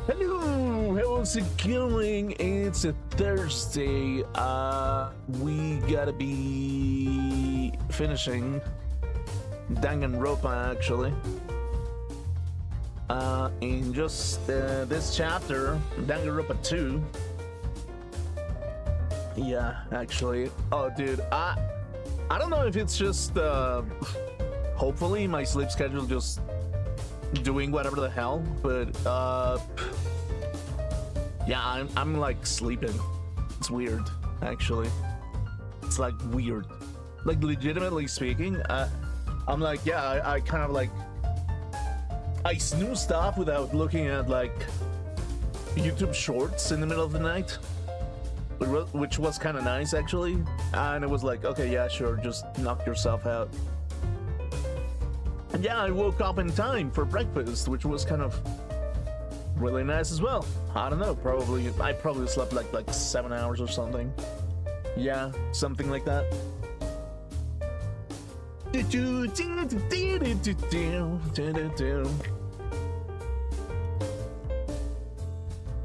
Hello, how's it going? It's a Thursday. We gotta be finishing Danganronpa actually. In just this chapter, Danganronpa 2. Yeah, actually. Oh, dude, I don't know if it's just hopefully my sleep schedule just doing whatever the hell, but yeah, I'm like sleeping. It's weird, actually. It's like weird. Like legitimately speaking, I'm like, yeah, I kind of like I snooze stuff without looking at like YouTube shorts in the middle of the night, which was kind of nice actually. And it was like, okay, yeah, sure, just knock yourself out. And yeah, I woke up in time for breakfast, which was kind of really nice as well. I don't know, I probably slept like 7 hours or something. Yeah, something like that.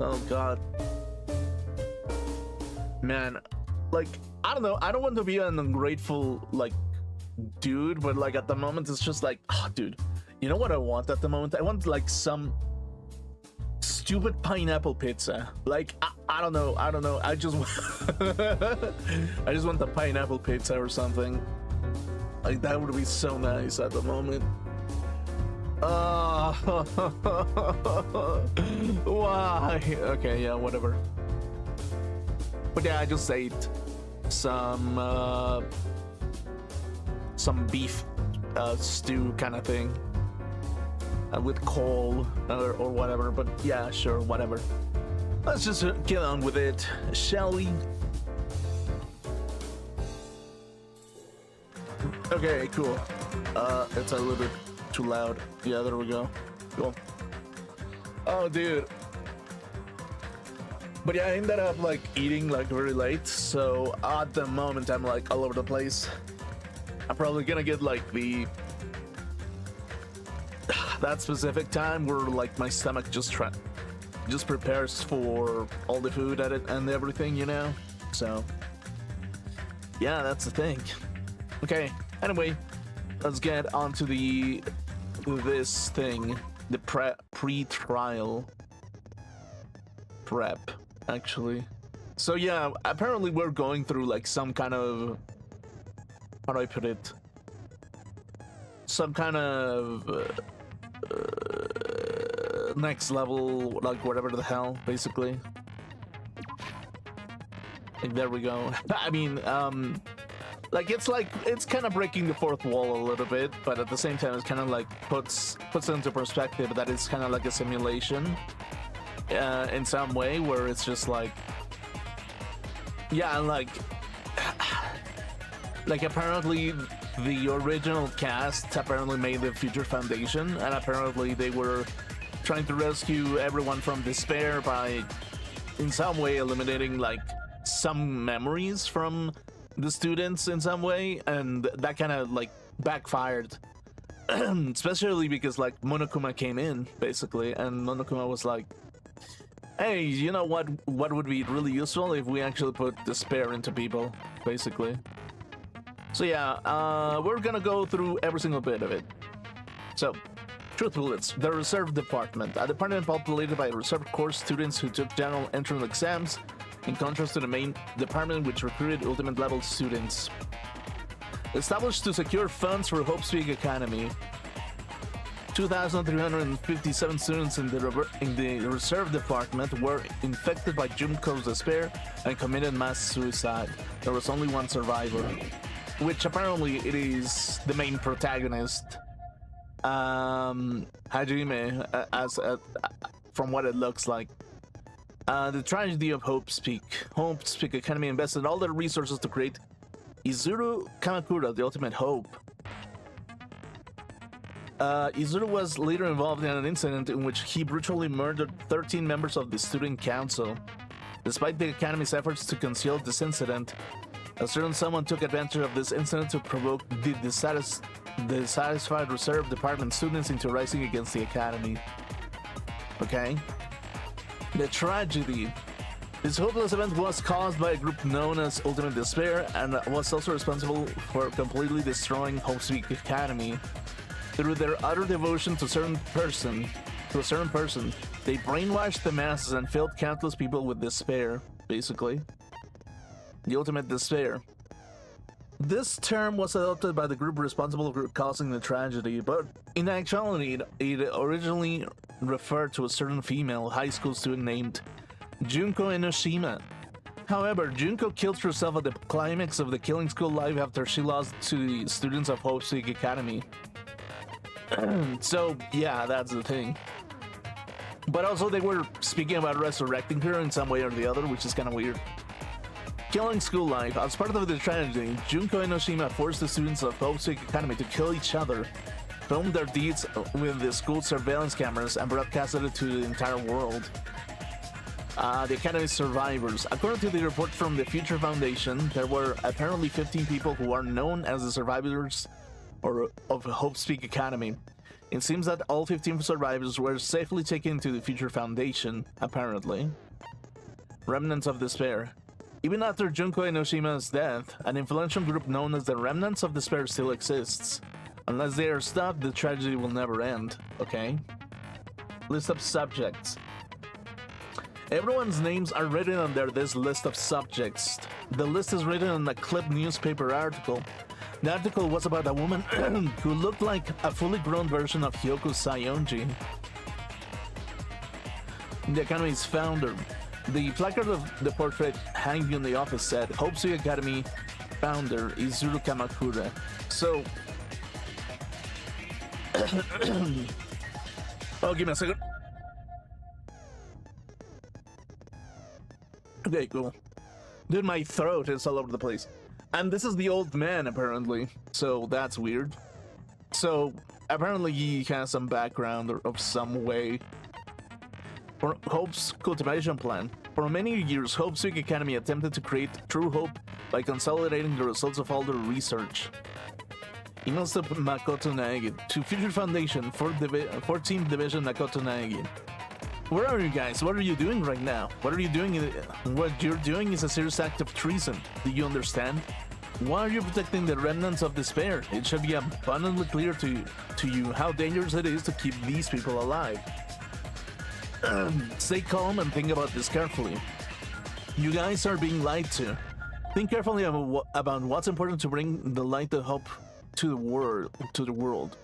Oh god. Man, like, I don't know, I don't want to be an ungrateful like dude, but like at the moment it's just like, oh dude, you know what I want at the moment? I want like some stupid pineapple pizza. Like I don't know, I just I just want the pineapple pizza or something. Like that would be so nice at the moment. Why? Okay, yeah, whatever. But yeah, I just ate some beef stew kind of thing with coal or whatever. But yeah, sure, whatever. Let's just get on with it, shall we? Okay, cool. It's a little bit too loud. Yeah, there we go. Cool. Oh, dude. But yeah, I ended up like eating like very late, so at the moment I'm like all over the place. I'm probably gonna get like that specific time where like my stomach just prepares for all the food at it and everything, you know. So yeah, that's the thing. Okay. Anyway, let's get on to this thing, the pre-trial prep. Actually, so yeah, apparently we're going through like some kind of, how do I put it, some kind of next level, like whatever the hell, basically. Like, there we go. I mean, like it's kind of breaking the fourth wall a little bit, but at the same time it's kind of like puts it into perspective that it's kind of like a simulation in some way, where it's just like, yeah, like apparently the original cast apparently made the Future Foundation, and apparently they were trying to rescue everyone from despair by in some way eliminating like some memories from the students in some way, and that kind of like backfired. Especially because like Monokuma came in basically, and Monokuma was like, hey, you know what would be really useful if we actually put despair into people, basically. So yeah, we're gonna go through every single bit of it. So, truth bullets, the reserve department, a department populated by reserve corps students who took general entrance exams, in contrast to the main department which recruited ultimate level students. Established to secure funds for Hope's Peak Academy, 2,357 students in the reserve department were infected by Junko's despair and committed mass suicide. There was only one survivor, which apparently it is the main protagonist, Hajime, from what it looks like. The tragedy of Hope's Peak Academy invested all their resources to create Izuru Kamakura, the ultimate hope. Izuru was later involved in an incident in which he brutally murdered 13 members of the student council. Despite the Academy's efforts to conceal this incident, a certain someone took advantage of this incident to provoke the dissatisfied reserve department students into rising against the Academy. Okay? The tragedy. This hopeless event was caused by a group known as Ultimate Despair and was also responsible for completely destroying Hope's Peak Academy. Through their utter devotion to a certain person, they brainwashed the masses and filled countless people with despair, basically. The Ultimate Despair. This term was adopted by the group responsible for causing the tragedy, but in actuality, it originally referred to a certain female high school student named Junko Enoshima. However, Junko killed herself at the climax of the Killing School Live after she lost to the students of Hope's Peak Academy. So, yeah, that's the thing. But also, they were speaking about resurrecting her in some way or the other, which is kind of weird. Killing School Life. As part of the tragedy, Junko Enoshima forced the students of Hope's Peak Academy to kill each other, filmed their deeds with the school's surveillance cameras, and broadcasted it to the entire world. The Academy's survivors. According to the report from the Future Foundation, there were apparently 15 people who are known as the survivors of Hope's Peak Academy. It seems that all 15 survivors were safely taken to the Future Foundation, apparently. Remnants of Despair. Even after Junko Enoshima's death, an influential group known as the Remnants of Despair still exists. Unless they are stopped, the tragedy will never end. Okay. List of subjects. Everyone's names are written under this list of subjects. The list is written in a Clip newspaper article. The article was about a woman who looked like a fully grown version of Hyoko Sayonji, the Academy's founder. The placard of the portrait hanging in the office said, Hope's Peak Academy founder Izuru Kamakura. So... oh, give me a second. Okay, cool. Dude, my throat is all over the place. And this is the old man, apparently. So that's weird. So, apparently he has some background of some way. For Hope's cultivation plan. For many years, Hope's Peak Academy attempted to create true hope by consolidating the results of all their research. Emails to Makoto Naegi, to Future Foundation, 14th Division Makoto Naegi. Where are you guys? What are you doing right now? What are you doing? What you're doing is a serious act of treason. Do you understand? Why are you protecting the remnants of despair? It should be abundantly clear to you how dangerous it is to keep these people alive. Stay calm and think about this carefully. You guys are being lied to. Think carefully about what's important to bring the light of hope to the world.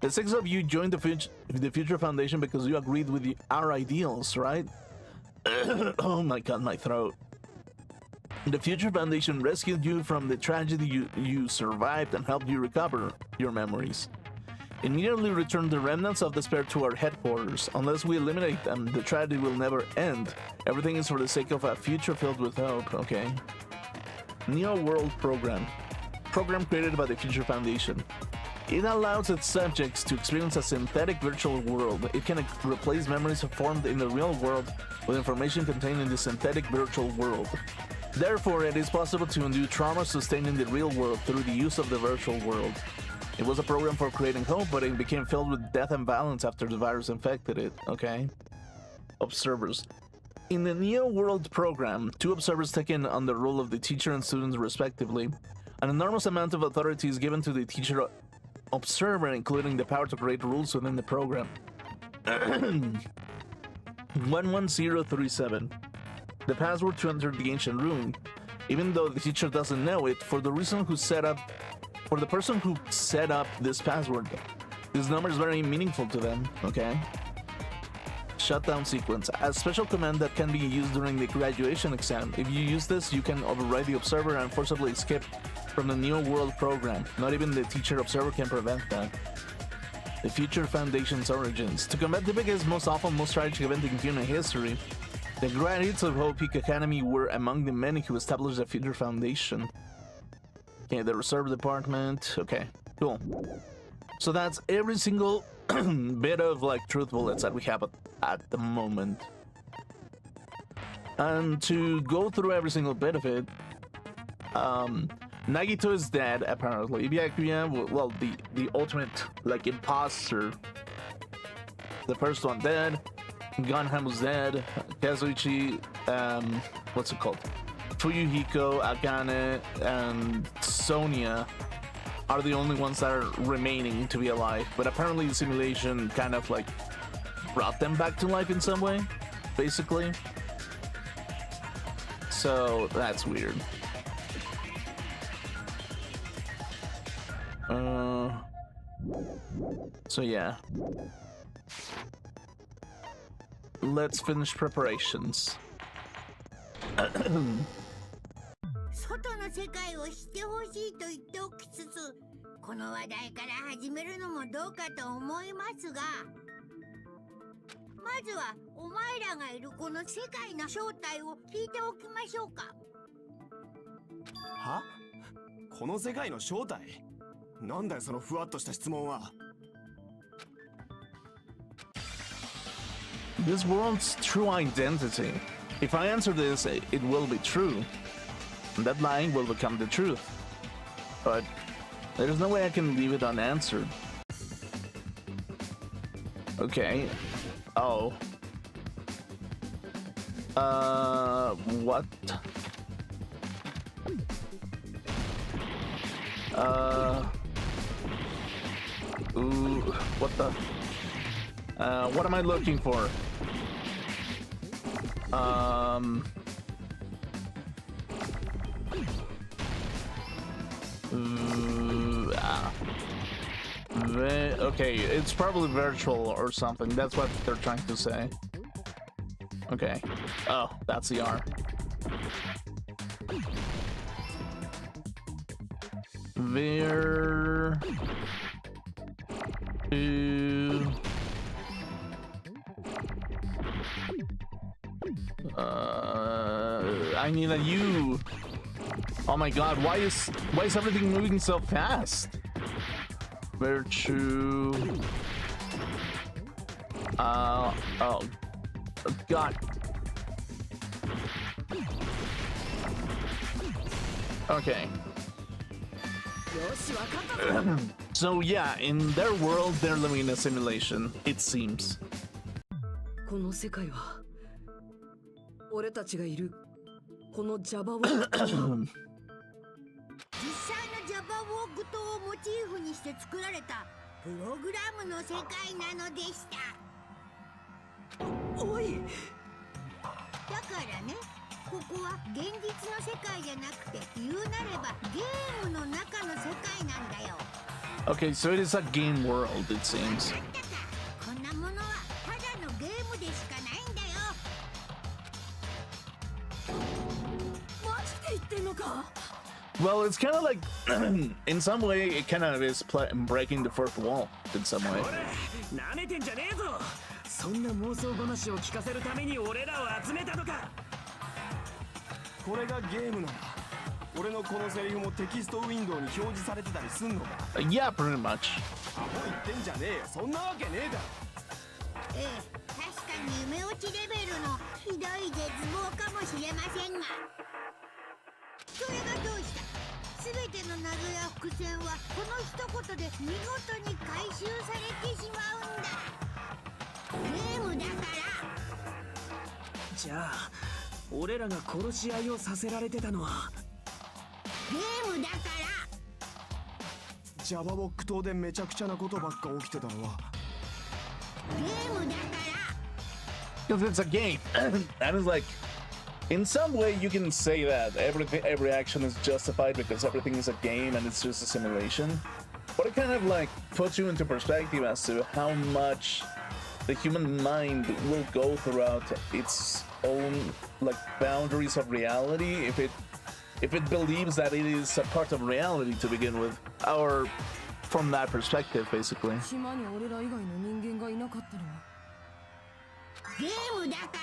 The 6 of you joined the Future Foundation because you agreed with our ideals, right? Oh my god, my throat. The Future Foundation rescued you from the tragedy you survived and helped you recover your memories. Immediately return the remnants of despair to our headquarters. Unless we eliminate them, the tragedy will never end. Everything is for the sake of a future filled with hope, okay? Neo World Program. Program created by the Future Foundation. It allows its subjects to experience a synthetic virtual world. It can replace memories formed in the real world with information contained in the synthetic virtual world. Therefore, it is possible to undo trauma sustained in the real world through the use of the virtual world. It was a program for creating hope, but it became filled with death and violence after the virus infected it, okay? Observers. In the Neo World program, 2 observers taken on the role of the teacher and students respectively. An enormous amount of authority is given to the teacher observer, including the power to create rules within the program. 11037. The password to enter the ancient room. Even though the teacher doesn't know it, for the person who set up this password, this number is very meaningful to them, okay? Shutdown sequence. A special command that can be used during the graduation exam. If you use this, you can override the observer and forcibly escape from the Neo World program. Not even the teacher observer can prevent that. The Future Foundation's origins. To combat the biggest, most awful, most tragic event in human history, the graduates of Hope Peak Academy were among the many who established the Future Foundation. Okay, the reserve department. Okay, cool. So that's every single bit of like truth bullets that we have at the moment. And to go through every single bit of it, Nagito is dead apparently. Ibyakuya, well, the ultimate like imposter, the first one dead. Gunham was dead. Kazuichi, what's it called? Fuyuhiko, Akane, and Sonia are the only ones that are remaining to be alive. But apparently the simulation kind of like brought them back to life in some way, basically. So that's weird. So yeah. Let's finish preparations. 外の世界を知ってほしいと言っておきつつ、この話題から始めるのもどうかと思いますが、まずはお前らがいるこの世界の正体を聞いておきましょうか。は？この世界の正体？なんだよそのふわっとした質問は。This world's true identity. If I answer this, it will be true. And that line will become the truth. But there's no way I can leave it unanswered. Okay. Oh. What? Ooh, what the? What am I looking for? Okay, it's probably virtual or something. That's what they're trying to say. Okay. Oh, that's the R. Vir... I need a U. Oh my god, why is everything moving so fast? Virtue. Oh god. Okay. So yeah, in their world, they're living in a simulation, it seems. この世界は俺たちがいるこのジャバウォーク実際のジャバウォーク島をモチーフにして作られたプログラムの世界なのでした。おいだからね、ここは現実の世界じゃなくて、言うなればゲームの中の世界なんだよ。Okay, so it is a game world, it seems. こんなものはただのゲームでしかないんだよ。マジで言ってんのか？ Well, it's kind of like, in some way, it kind of is breaking the fourth wall in some way. なめてんじゃねえぞ。そんな妄想話を聞かせるために俺らを集めたのか。これがゲームなら、俺のこのセリフもテキストウィンドウに表示されてたりすんのか。Yeah, pretty much. アホ言ってんじゃねえよ。そんなわけねえだろ。ええ、確かに夢落ちレベルのひどい絶望かもしれませんが、それがどうした？すべての謎や伏線はこの一言で見事に回収されてしまうんだ。ゲームだから。じゃあ俺らが殺し合いをさせられてたのはゲームだから。ジャバボック島でめちゃくちゃなことばっか起きてたのはゲームだから。 Because it's a game. And it's like, in some way you can say that every action is justified because everything is a game and it's just a simulation. But it kind of like puts you into perspective as to how much the human mind will go throughout its own like boundaries of reality if it believes that it is a part of reality to begin with, or from that perspective, basically. 島に俺ら以外の人間がいなかったのはゲームだから。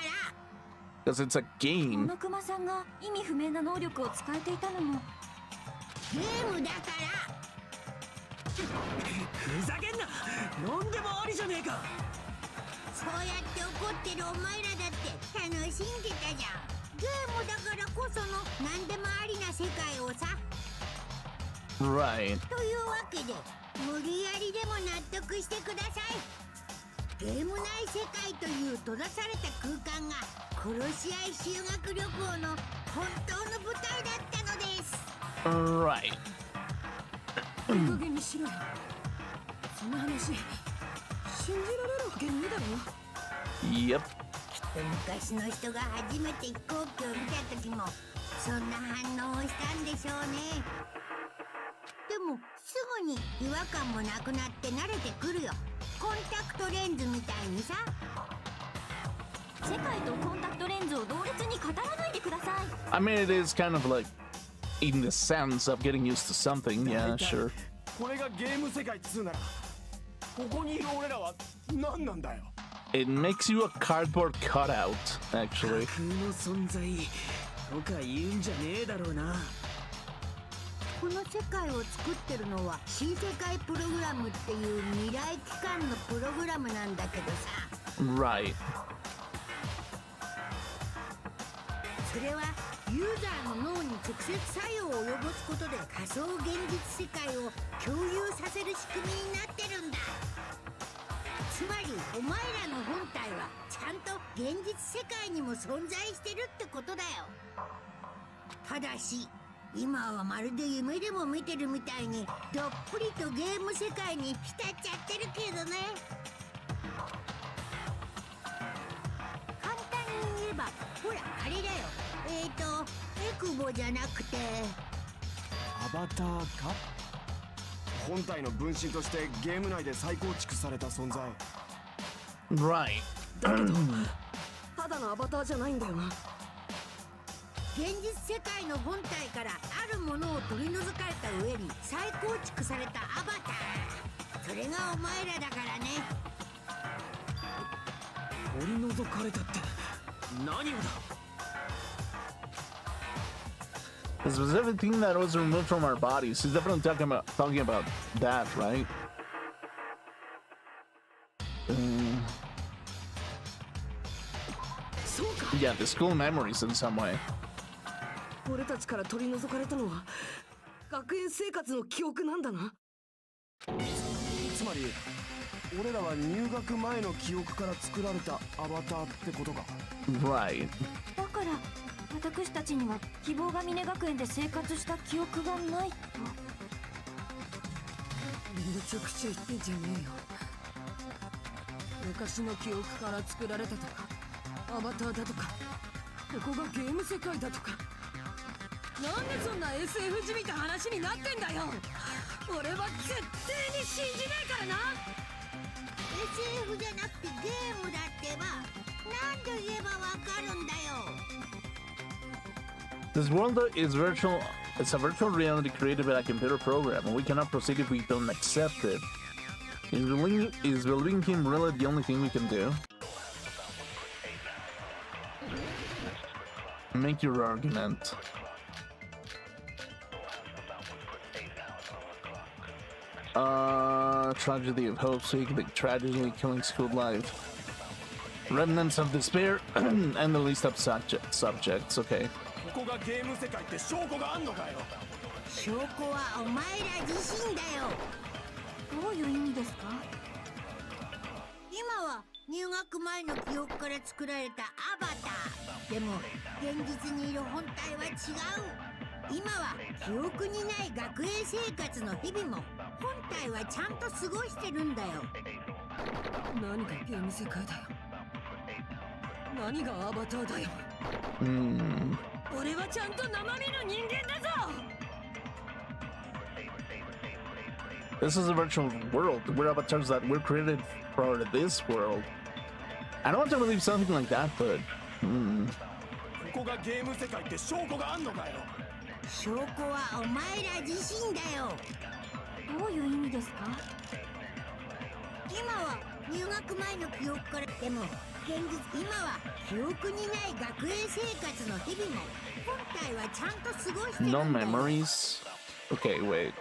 Because it's a game. このクマさんが意味不明な能力を使えていたのもゲームだから。ふざけんな。なんでもありじゃねえか。そうやって怒ってるお前らだって楽しんでたじゃん。ゲームだからこその何でもありな世界をさ。 Right. というわけで無理やりでも納得してください。ゲーム内世界という閉ざされた空間が殺し合い修学旅行の本当の舞台だったのです。 Right. いい加減にしろよ。そんな話信じられるわけねえだろ。 Yep. 昔の人が初めて飛行機を見た時もそんな反応をしたんでしょうね。でもすぐに違和感もなくなって慣れてくるよ。コンタクトレンズみたいにさ。世界とコンタクトレンズを同列に語らないでください。 I mean, it is kind of like in the sense of getting used to something. Yeah, sure. これがゲーム世界っつうならここにいる俺らは何なんだよ。 It makes you a cardboard cutout, actually. 空の存在とか言うんじゃねえだろうな。この世界を作ってるのは新世界プログラムっていう未来機関のプログラムなんだけどさ。 Right. それはユーザーの脳に直接作用を及ぼすことで仮想現実世界を共有させる仕組みになってるんだ。つまりお前らの本体はちゃんと現実世界にも存在してるってことだよ。ただし今はまるで夢でも見てるみたいにどっぷりとゲーム世界に浸っちゃってるけどね。簡単に言えばほらあれだよ。エクボじゃなくてアバターか。本体の分身としてゲーム内で再構築された存在。 Right. だけどただのアバターじゃないんだよな。現実世界の本体からあるものを取り除かれた上に再構築されたアバター。それがお前らだからね。取り除かれたって何をだ。 The specific thing that was removed from our bodies. He's definitely talking about that, right? そうか。 Yeah, the school memories in some way. 俺たちから取り除かれたのは学園生活の記憶なんだな。つまり俺らは入学前の記憶から作られたアバターってことか。 Right. だから私たちには希望が峰学園で生活した記憶がないと。めちゃくちゃ言ってんじゃねえよ。昔の記憶から作られたとかアバターだとかここがゲーム世界だとか。なんでそんな SF じみた話になってんだよ。俺は絶対に信じないからな。 SF じゃなくてゲームだってば何度言えばわかるんだよ。 This world is virtual. It's a virtual reality created by a computer program, and we cannot proceed if we don't accept it. Is believing him really the only thing we can do? Make your argument. Tragedy of hope, the tragedy killing school life. Remnants of despair and the least of subjects. Okay. ここがゲーム世界って証拠があんのかよ。証拠はお前ら自身だよ。どういう意味ですか。今は入学前の記憶から作られたアバター。でも現実にいる本体は違う。今は記憶にない学園生活の日々も本体はちゃんと過ごしてるんだよ。何がゲーム世界だよ。何がアバターだよ。俺はちゃんと生身の人間だぞ。 This is a virtual world. We're avatars that were created for this world. I don't want to believe something like that, but ここがゲーム世界って証拠があんのかよ。証拠はお前ら自身だよ。どういう意味ですか。今は入学前の記憶からでも現実今は記憶にない学園生活の日々も本体はちゃんと過ごしてるんだ no よ。 memories. Okay, wait.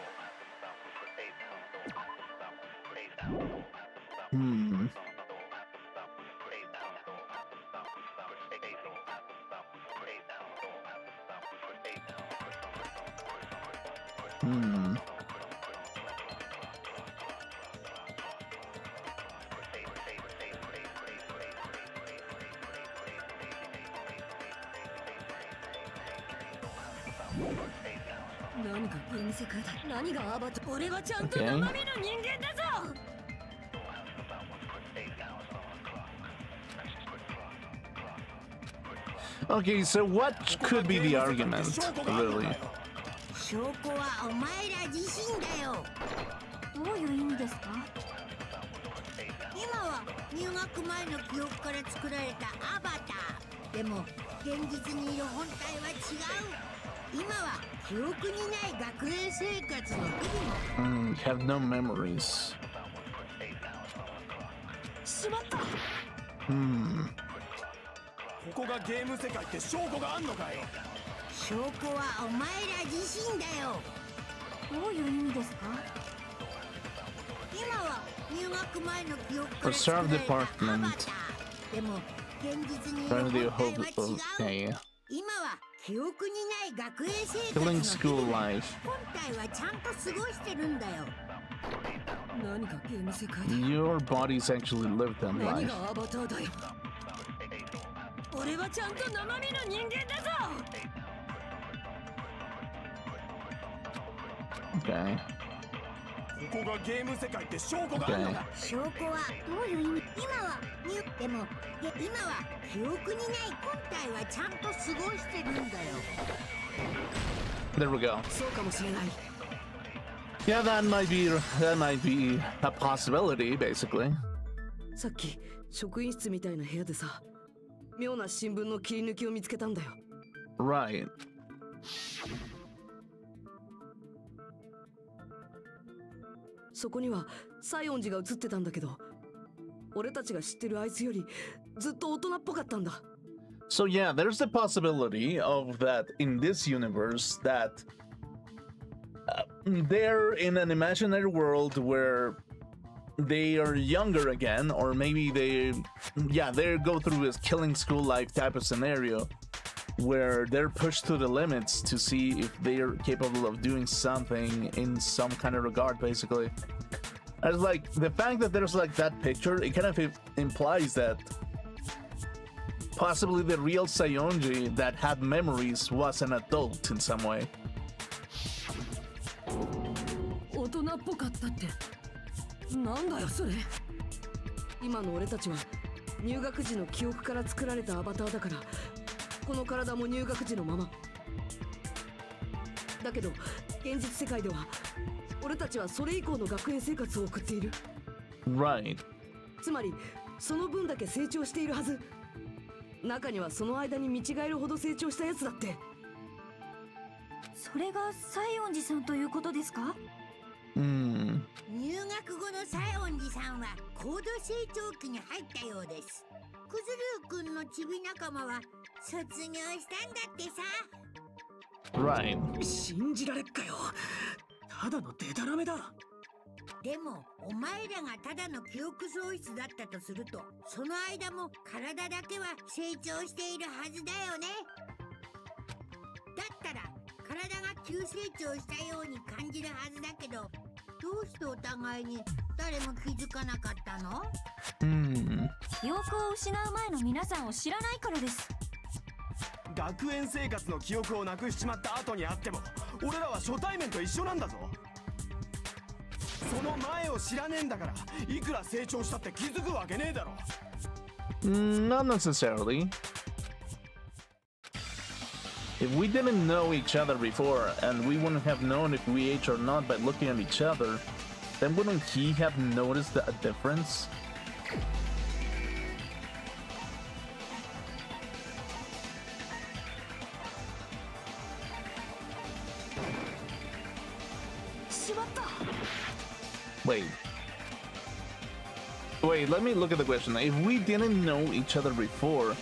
何がゲーム世界だ。何がアバター。俺はちゃんと生身の人間だぞ。Okay, so what could be the argument, really? 証拠はお前ら自身だよ。どういう意味ですか？今は入学前の記憶から作られたアバター。でも現実にいる本体は違う。今は記憶にない学園生活の日々。Have no memories. しまった。ここがゲーム世界って証拠があんのかよ。証拠はお前ら自身だよ。どういう意味ですか？今は入学前の記憶から作られたアバター。でも現実にいる本体は違う。 Okay. 今は記憶にない学園生活 Killing の school life. 本体はちゃんと過ごしてるんだよ。何がゲーム世界だ。 Your bodies actually lived that 何 life. がアバターだよ。俺はちゃんと生身の人間だぞ。Okay. ここがゲーム世界って証拠があんのか。証拠はどういう意味。でも今は記憶にない本体はちゃんと過ごしてるんだよ。 There we go. そうかもしれない。 Yeah, that might be a possibility, basically. さっき職員室みたいな部屋でさ、妙な新聞の切り抜きを見つけたんだよ。 Right. そこには西園寺が映ってたんだけど、俺たちが知ってるあいつよりずっと大人っぽかったんだ。 So yeah, there's the possibility of that in this universe that they're in an imaginary world where they are younger again, or maybe they go through this killing school life type of scenario where they're pushed to the limits to see if they are capable of doing something in some kind of regard, basically. As like the fact that there's like that picture, it kind of implies that possibly the real Sayonji that had memories was an adult in some way. 大人っぽかったってなんだよそれ。今の俺たちは入学時の記憶から作られたアバターだから、この体も入学時のままだけど、現実世界では俺たちはそれ以降の学園生活を送っている。 Right. つまりその分だけ成長しているはず。中にはその間に見違えるほど成長したやつだって。それが西園寺さんということですか？Hmm. 入学後の西園寺さんは高度成長期に入ったようです。クズルー君のチビ仲間は卒業したんだってさ。 Right. 信じられっかよ。ただのデタラメだ。でもお前らがただの記憶喪失だったとすると、その間も体だけは成長しているはずだよね。だったら体が急成長したように感じるはずだけど、どうしてお互いに誰も気づかなかったの？ 記憶を失う前の皆さんを知らないからです。学園生活の記憶をなくしちまった後にあっても、俺らは初対面と一緒なんだぞ。その前を知らねえんだから、いくら成長したって気づくわけねえだろ。 Not necessarily. If we didn't know each other before, and we wouldn't have known if we aged or not by looking at each other, then wouldn't he have noticed a difference? しまった。 Wait, let me look at the question. If we didn't know each other before,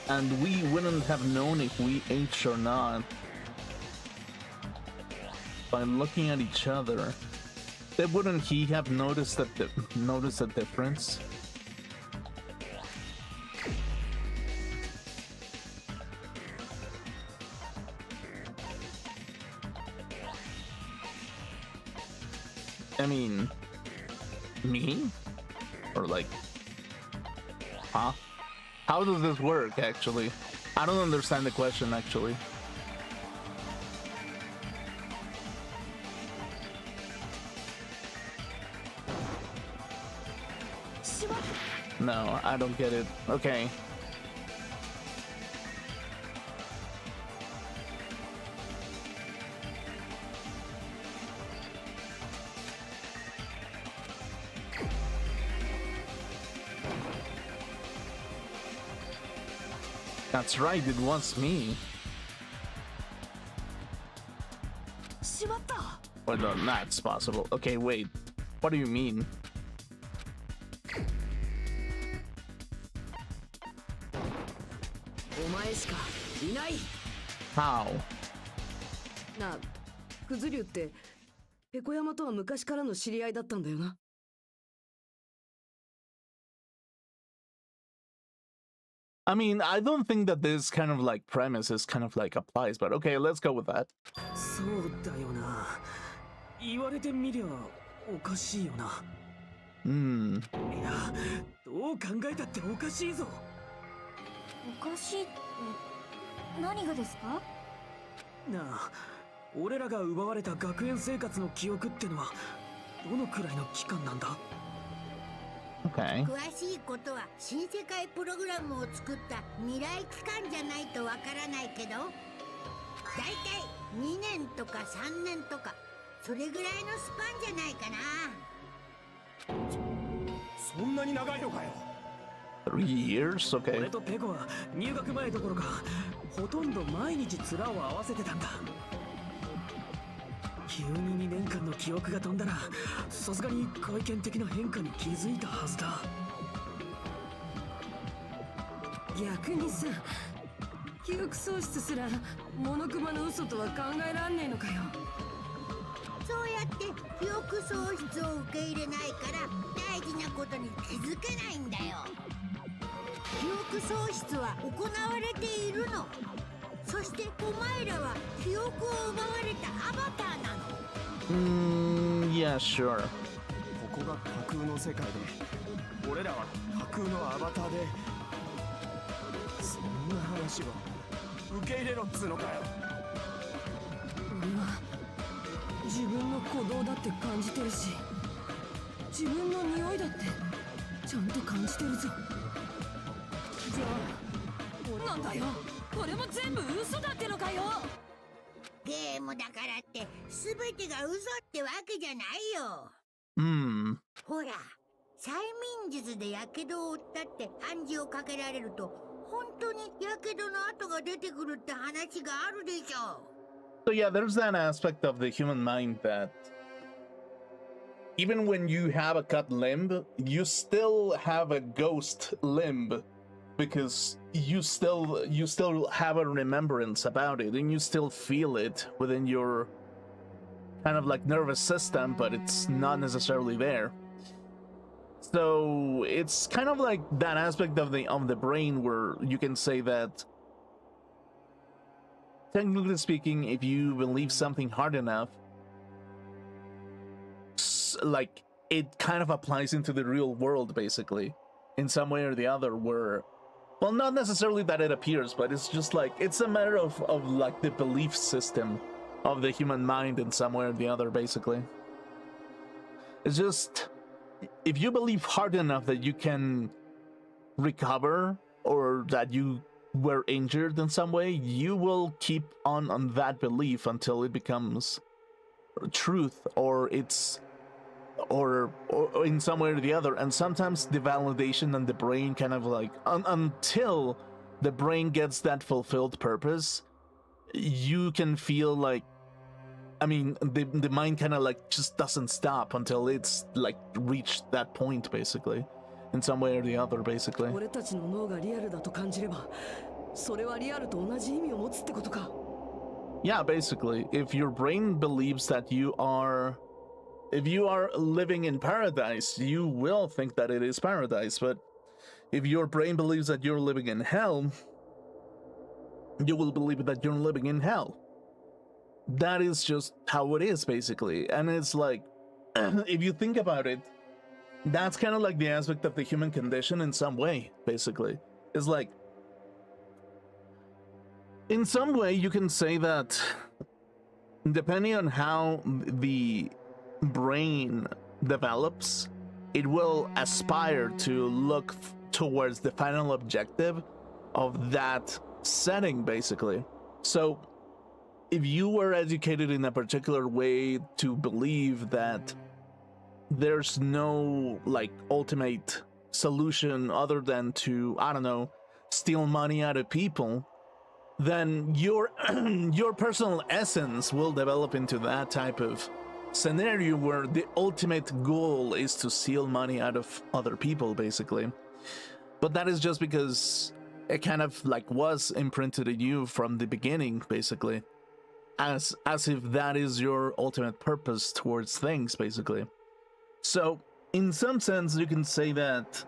and we wouldn't have known if we aged or not by looking at each other, then wouldn't he have noticed the difference? I mean, me? Or like, huh? How does this work, actually? I don't understand the question, actually. No, I don't get it. Okay. That's right, it was me. しまった Well, no, that's possible. Okay, wait. What do you mean? お前しかいない How? なあクズリュウってペコ山とは昔からの知り合いだったんだよな I mean, I don't think that this kind of like premise is kind of like applies, but okay, let's go with that. そうだよな。言われてみりゃおかしいよな。Hmm. いや、どう考えたっておかしいぞ。おかしいって何がですか？なあ、俺らが奪われた学園生活の記憶ってのはどのくらいの期間なんだ？ Okay. 詳しいことは新世界プログラムを作った未来機関じゃないとわからないけど、だいたい2年とか3年とかそれぐらいのスパンじゃないかな。そんなに長いのかよ。 3 years? 俺 Okay. とペコは入学前どころかほとんど毎日面を合わせてたんだ。急に2年間の記憶が飛んだらさすがに外見的な変化に気づいたはずだ。逆にさ記憶喪失すらモノクマの嘘とは考えらんねえのかよ そうやって記憶喪失を受け入れないから大事なことに気づけないんだよ。記憶喪失は行われているの。そしてお前らは記憶を奪われたアバターなの。Yeah, sure. ここが架空の世界で俺らは架空のアバターでそんな話を受け入れろっつうのかよ。俺は自分の鼓動だって感じてるし自分の匂いだってちゃんと感じてるぞじゃあなんだよこれも全部嘘だってのかよゲームだからって全てが嘘ってわけじゃないよ。Hmm. ほら、催眠術でやけどを負ったって暗示をかけられると本当にやけどの跡が出てくるって話があるでしょ。 So yeah, there's that aspect of the human mind that even when you have a cut limb, you still have a ghost limb because you still have a remembrance about it and you still feel it within your kind of like nervous system, but it's not necessarily there. So it's kind of like that aspect of the brain where you can say that technically speaking, if you believe something hard enough, like it kind of applies into the real world basically in some way or the other where, well, not necessarily that it appears, but it's just like it's a matter of like the belief system of the human mind in some way or the other basically. It's just if you believe hard enough that you can recover or that you were injured in some way, you will keep on that belief until it becomes truth or it's or in some way or the other. And sometimes the validation and the brain kind of like until the brain gets that fulfilled purpose, you can feel like, I mean, the mind kind of like just doesn't stop until it's like reached that point basically in some way or the other basically. 俺たちの脳がリアルだと感じればそれはリアルと同じ意味を持つってことか Yeah, basically, if your brain believes that if you are living in paradise, you will think that it is paradise. But if your brain believes that you're living in hell, you will believe that you're living in hell. That is just how it is, basically. And it's like, if you think about it, that's kind of like the aspect of the human condition in some way, basically. It's like, in some way, you can say that depending on how the brain develops, it will aspire to look towards the final objective of that setting, basically. So if you were educated in a particular way to believe that there's no like ultimate solution other than to, I don't know, steal money out of people, then your your personal essence will develop into that type of scenario where the ultimate goal is to steal money out of other people, basically. But that is just because it kind of like was imprinted in you from the beginning, basically, as if that is your ultimate purpose towards things, basically. So in some sense you can say that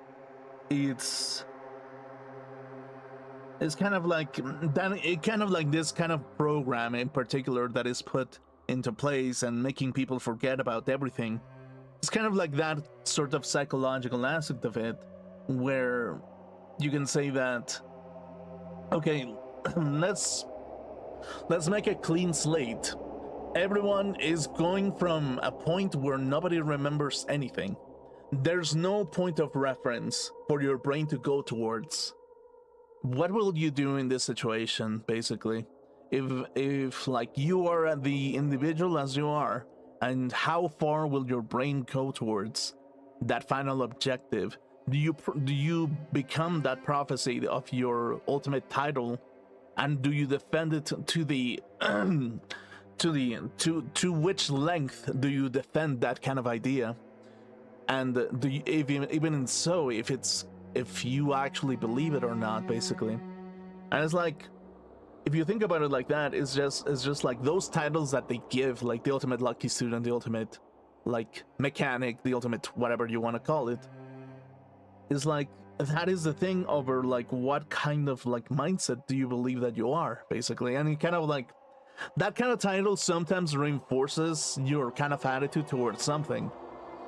it's kind of like that, it kind of like this kind of program in particular that is put into place and making people forget about everything. It's kind of like that sort of psychological aspect of it, where you can say that, okay, let's make a clean slate. Everyone is going from a point where nobody remembers anything. There's no point of reference for your brain to go towards. What will you do in this situation, basically? If like you are the individual as you are, and how far will your brain go towards that final objective? Do you become that prophecy of your ultimate title, and do you defend it to the to which length do you defend that kind of idea? And do you, even so, if you actually believe it or not, basically. And it's like, if you think about it like that, it's just like those titles that they give, like the ultimate lucky student, the ultimate like mechanic, the ultimate whatever you want to call it, is like, that is the thing over like what kind of like mindset do you believe that you are, basically. And it kind of like, that kind of title sometimes reinforces your kind of attitude towards something.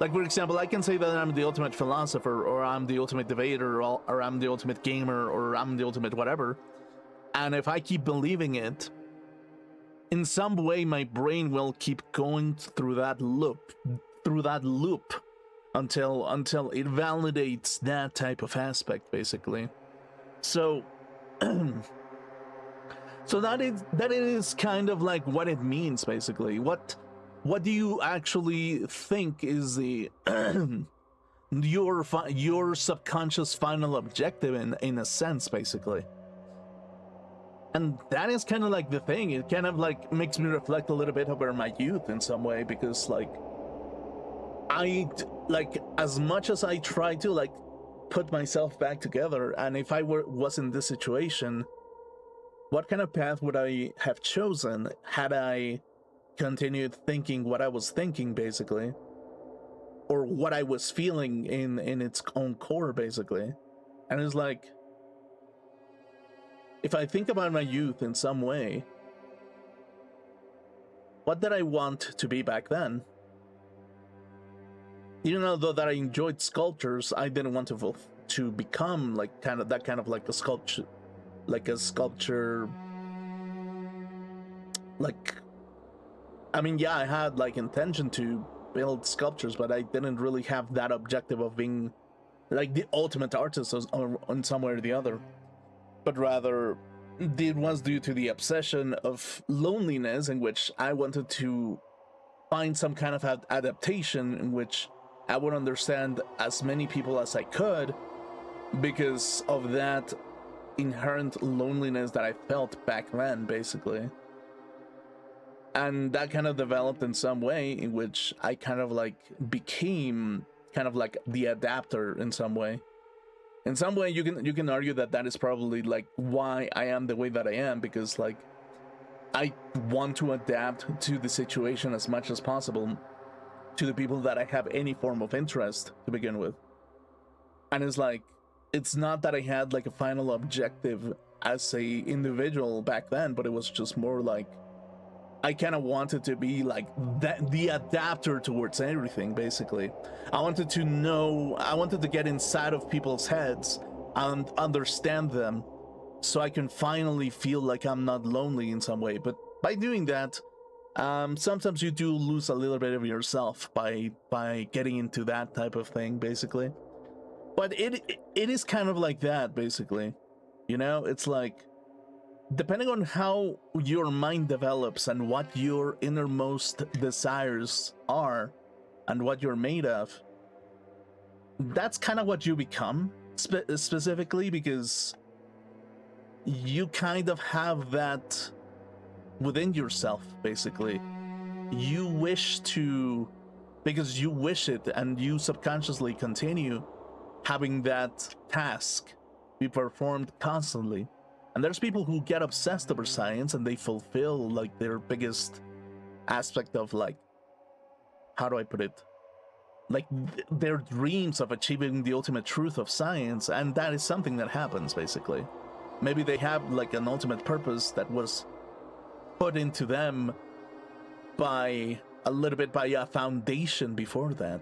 Like, for example, I can say that I'm the ultimate philosopher, or I'm the ultimate debater, or I'm the ultimate gamer, or I'm the ultimate whatever. And if I keep believing it, in some way my brain will keep going through that loop, until it validates that type of aspect, basically. So so that is kind of like what it means, basically. What do you actually think is the your subconscious final objective in a sense, basically? And that is kind of like the thing. It kind of like makes me reflect a little bit over my youth in some way, because like as much as I try to like put myself back together, and if I was in this situation, what kind of path would I have chosen had I continued thinking what I was thinking, basically, or what I was feeling in its own core, basically? And it's like, if I think about my youth in some way, what did I want to be back then? Even though that I enjoyed sculptures, I didn't want to become like kind of like a sculpture, like, I mean, yeah, I had like intention to build sculptures, but I didn't really have that objective of being like the ultimate artist or in some way or the other. But rather, it was due to the obsession of loneliness, in which I wanted to find some kind of adaptation in which I would understand as many people as I could, because of that inherent loneliness that I felt back then, basically. And that kind of developed in some way in which I kind of like became kind of like the adapter in some way. In some way, you can argue that is probably like why I am the way that I am, because like I want to adapt to the situation as much as possible to the people that I have any form of interest to begin with. And it's like, it's not that I had like a final objective as a individual back then, but it was just more like I kind of wanted to be like the adapter towards everything, basically. I wanted to get inside of people's heads and understand them, so I can finally feel like I'm not lonely in some way. But by doing that, Sometimes you do lose a little bit of yourself by getting into that type of thing, basically. But it is kind of like that, basically. You know, it's like, depending on how your mind develops and what your innermost desires are and what you're made of, that's kind of what you become, specifically, because you kind of have that within yourself, basically. You wish to, because you wish it, and you subconsciously continue having that task be performed constantly. And there's people who get obsessed over science and they fulfill like their biggest aspect of, like, how do I put it, like their dreams of achieving the ultimate truth of science, and that is something that happens, basically. Maybe they have like an ultimate purpose that was put into them by a little bit by a foundation before that,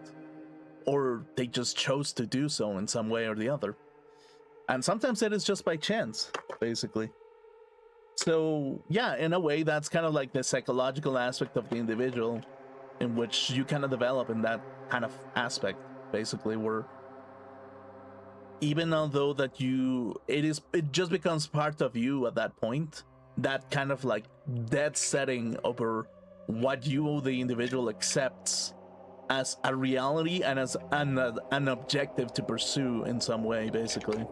or they just chose to do so in some way or the other. And sometimes it is just by chance, basically. So yeah, in a way, that's kind of like the psychological aspect of the individual, in which you kind of develop in that kind of aspect, basically, where even although that it just becomes part of you at that point, that kind of like dead setting over what you, the individual, accepts as a reality and as an objective to pursue in some way, basically.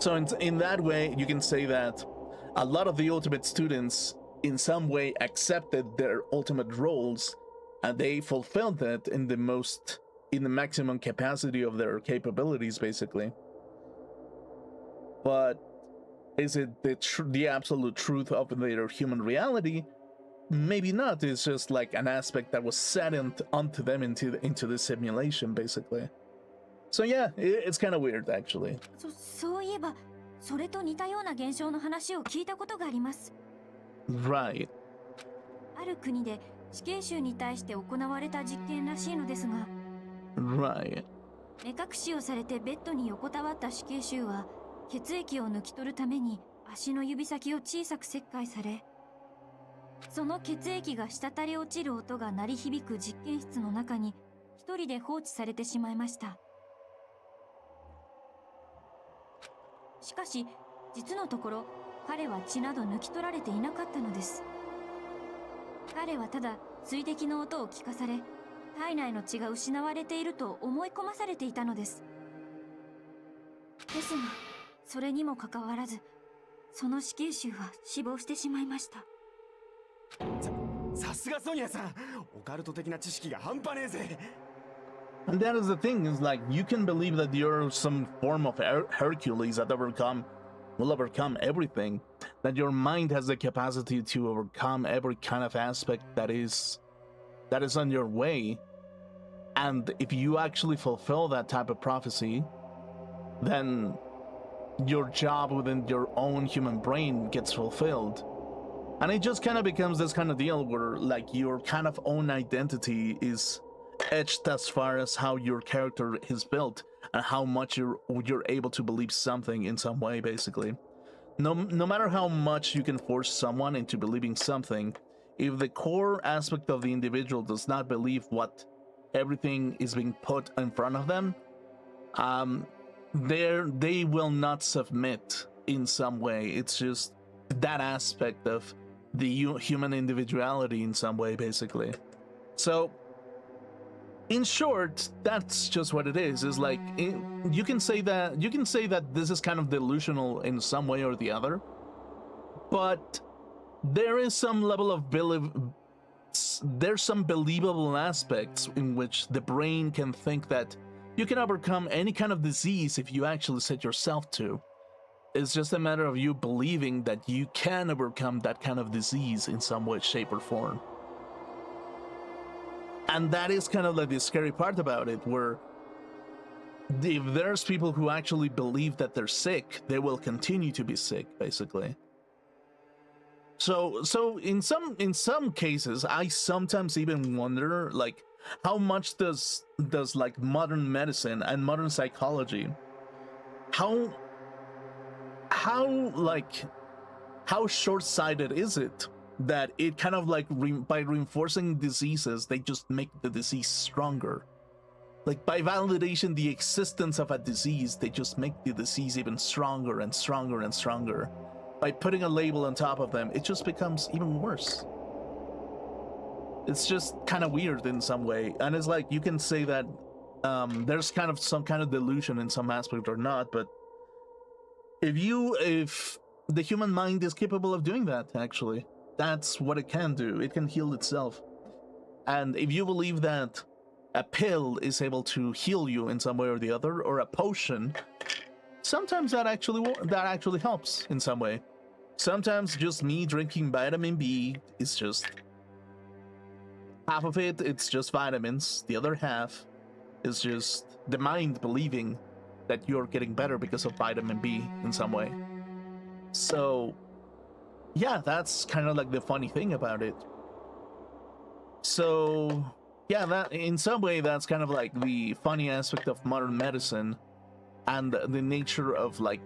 So in that way, you can say that a lot of the ultimate students in some way accepted their ultimate roles, and they fulfilled it in the maximum capacity of their capabilities, basically. But is it the absolute truth of their human reality? Maybe not. It's just like an aspect that was set onto them into the simulation, basically. So yeah, it's kind of weird, actually. そういえば、それと似たような現象の話を聞いたことがあります。Right. ある国で死刑囚に対して行われた実験らしいのですが、Right. 目隠しをされてベッドに横たわった死刑囚は、血液を抜き取るために足の指先を小さく切開され、その血液が滴り落ちる音が鳴り響く実験室の中に一人で放置されてしまいました。しかし実のところ彼は血など抜き取られていなかったのです。彼はただ水滴の音を聞かされ、体内の血が失われていると思い込まされていたのです。ですがそれにもかかわらず、その死刑囚は死亡してしまいました。さすがソニアさん、オカルト的な知識が半端ねえぜ。And that is the thing, is like, you can believe that you're some form of Hercules that will overcome everything, that your mind has the capacity to overcome every kind of aspect that is on your way. And if you actually fulfill that type of prophecy, then your job within your own human brain gets fulfilled. And it just kind of becomes this kind of deal where, like, your kind of own identity is etched as far as how your character is built and how much you're able to believe something in some way, basically. No matter how much you can force someone into believing something, if the core aspect of the individual does not believe what everything is being put in front of them, they will not submit in some way. It's just that aspect of the human individuality in some way, basically. So in short, that's just what it is. Is like, you can say that this is kind of delusional in some way or the other, but there is some level of there's some believable aspects in which the brain can think that you can overcome any kind of disease if you actually set yourself to. It's just a matter of you believing that you can overcome that kind of disease in some way, shape, or form. And that is kind of like the scary part about it, where if there's people who actually believe that they're sick, they will continue to be sick, basically. So in some cases, I sometimes even wonder, like, how much does like modern medicine and modern psychology, how short-sighted is it that it kind of like by reinforcing diseases, they just make the disease stronger. Like by validation the existence of a disease, they just make the disease even stronger and stronger and stronger. By putting a label on top of them, it just becomes even worse. It's just kind of weird in some way. And it's like, you can say that there's kind of some kind of delusion in some aspect or not, but if the human mind is capable of doing that, actually, that's what it can do. It can heal itself. And if you believe that a pill is able to heal you in some way or the other, or a potion, sometimes that actually helps in some way. Sometimes just me drinking vitamin B is just half of it, it's just vitamins. The other half is just the mind believing that you're getting better because of vitamin B in some way. So yeah, that's kind of like the funny thing about it. So yeah, that in some way that's kind of like the funny aspect of modern medicine and the nature of like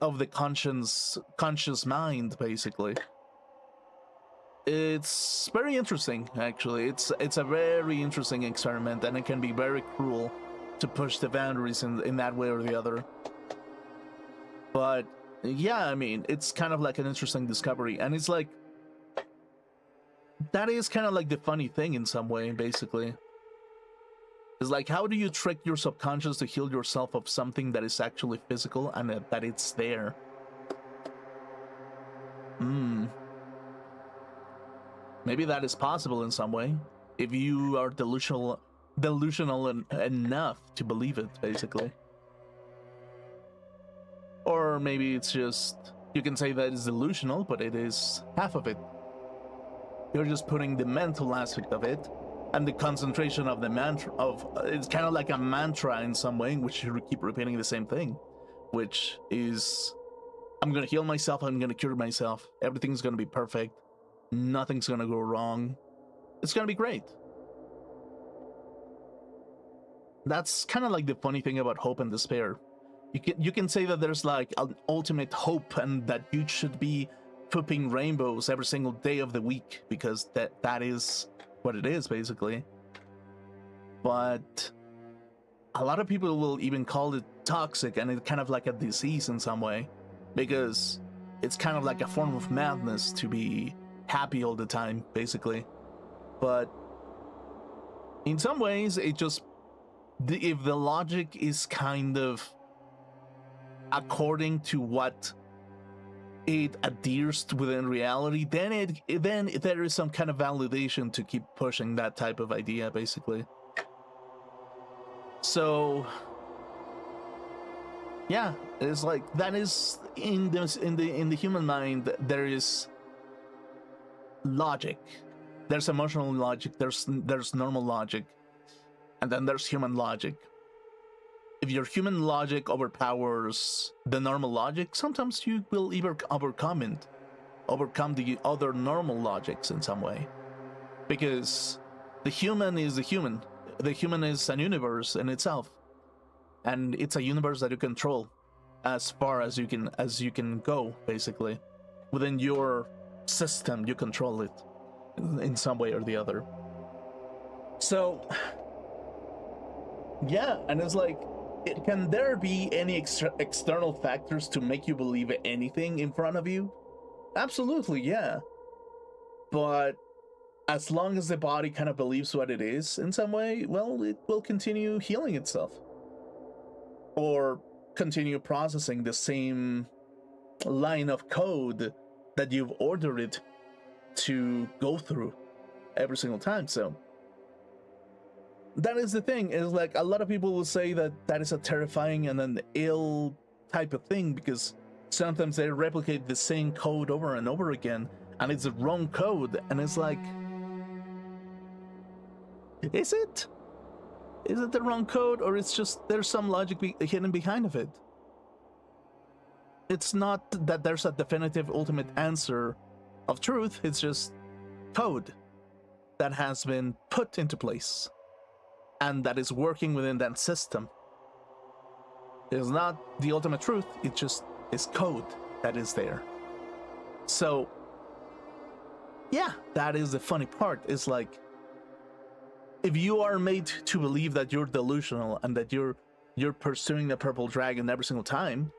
of the conscious mind, basically. It's very interesting, actually. It's a very interesting experiment, and it can be very cruel to push the boundaries in that way or the other. But yeah, I mean, it's kind of like an interesting discovery, and it's like, that is kind of like the funny thing in some way, basically. It's like, how do you trick your subconscious to heal yourself of something that is actually physical and that it's there? Maybe that is possible in some way, if you are delusional enough to believe it, basically. Or maybe it's just, you can say that it's delusional, but it is half of it. You're just putting the mental aspect of it and the concentration of the mantra it's kind of like a mantra in some way, in which you keep repeating the same thing, which is, I'm gonna heal myself, I'm gonna cure myself, everything's gonna be perfect, nothing's gonna go wrong, it's gonna be great. That's kind of like the funny thing about hope and despair. You can say that there's like an ultimate hope and that you should be pooping rainbows every single day of the week, because that is what it is, basically. But a lot of people will even call it toxic, and it's kind of like a disease in some way, because it's kind of like a form of madness to be happy all the time, basically. But in some ways, it just, if the logic is kind of according to what it adheres to within reality, then there is some kind of validation to keep pushing that type of idea, basically. So yeah, it's like, that is in the human mind, there is logic, there's emotional logic, there's normal logic, and then there's human logic. If your human logic overpowers the normal logic, sometimes you will either overcome the other normal logics in some way. Because the human is the human. The human is an universe in itself. And it's a universe that you control as far as you can go, basically. Within your system, you control it in some way or the other. So yeah, and it's like, can there be any external factors to make you believe anything in front of you? Absolutely, yeah. But as long as the body kind of believes what it is in some way, well, it will continue healing itself. Or continue processing the same line of code that you've ordered it to go through every single time. So that is the thing, is like, a lot of people will say that that is a terrifying and an ill type of thing, because sometimes they replicate the same code over and over again, and it's the wrong code, and it's like, is it the wrong code, or it's just there's some logic hidden behind of it? It's not that there's a definitive ultimate answer of truth, it's just code that has been put into place and that is working within that system. It is not the ultimate truth, it just is code that is there. So yeah, that is the funny part. It's like, if you are made to believe that you're delusional and that you're pursuing the purple dragon every single time,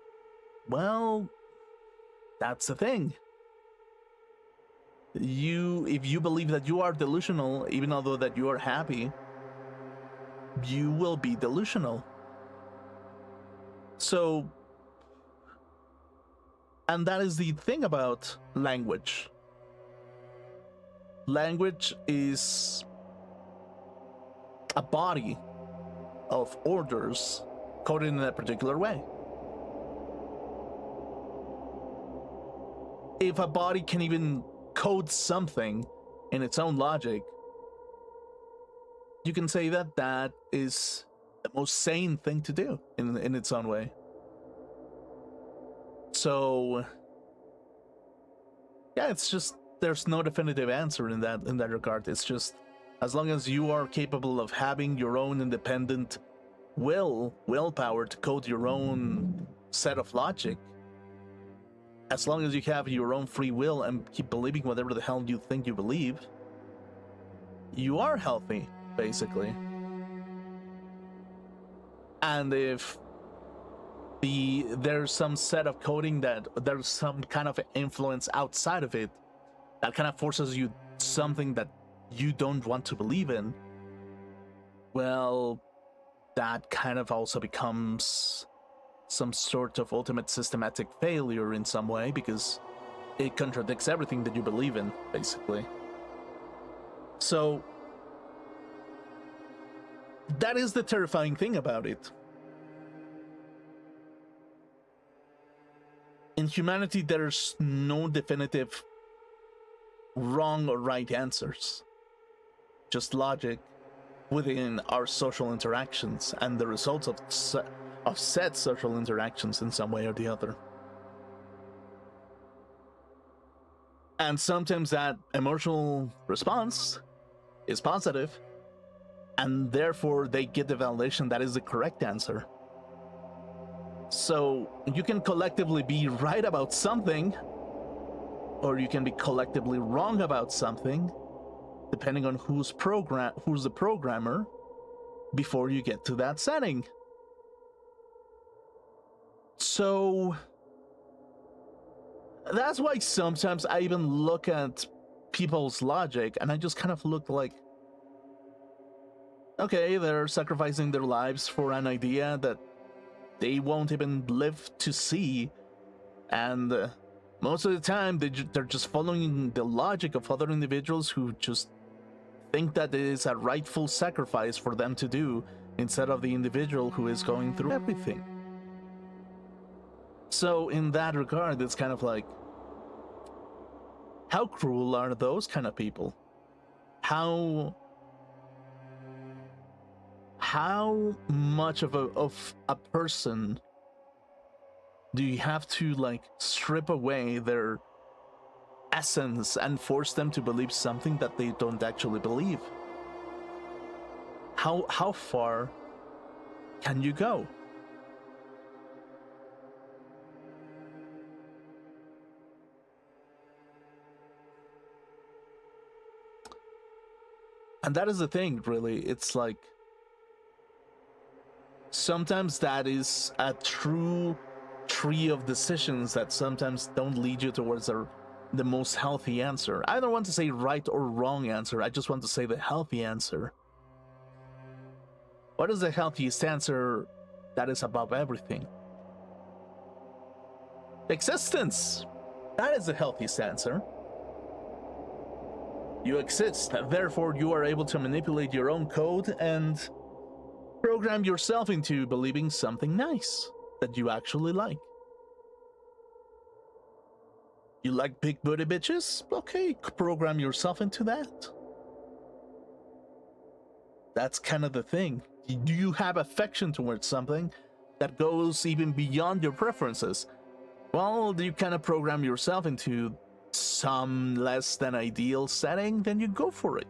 well, that's the thing. If you believe that you are delusional, even although that you are happy, you will be delusional. So, and that is the thing about language. Language is a body of orders coded in a particular way. If a body can even code something in its own logic, you can say that that is the most sane thing to do in its own way. So, yeah, it's just, there's no definitive answer in that regard. It's just, as long as you are capable of having your own independent willpower to code your own set of logic, as long as you have your own free will and keep believing whatever the hell you think you believe, you are healthy, basically. And if there's some set of coding that there's some kind of influence outside of it that kind of forces you something that you don't want to believe in, well, that kind of also becomes some sort of ultimate systematic failure in some way, because it contradicts everything that you believe in, basically. So that is the terrifying thing about it. In humanity, there's no definitive wrong or right answers. Just logic within our social interactions and the results of said social interactions in some way or the other. And sometimes that emotional response is positive, and therefore they get the validation that is the correct answer. So you can collectively be right about something, or you can be collectively wrong about something, depending on who's the programmer, before you get to that setting. So that's why sometimes I even look at people's logic and I just kind of look like, okay, they're sacrificing their lives for an idea that they won't even live to see, and most of the time they're just following the logic of other individuals who just think that it is a rightful sacrifice for them to do, instead of the individual who is going through everything. So in that regard, it's kind of like, how cruel are those kind of people? How much of a person do you have to like strip away their essence and force them to believe something that they don't actually believe? How far can you go? And that is the thing, really. It's like, sometimes that is a true tree of decisions that sometimes don't lead you towards the most healthy answer. I don't want to say right or wrong answer, I just want to say the healthy answer. What is the healthiest answer that is above everything? Existence! That is the healthiest answer. You exist, therefore you are able to manipulate your own code and program yourself into believing something nice that you actually like. You like big booty bitches? Okay, program yourself into that. That's kind of the thing. Do you have affection towards something that goes even beyond your preferences? Well, you kind of program yourself into some less than ideal setting, then you go for it.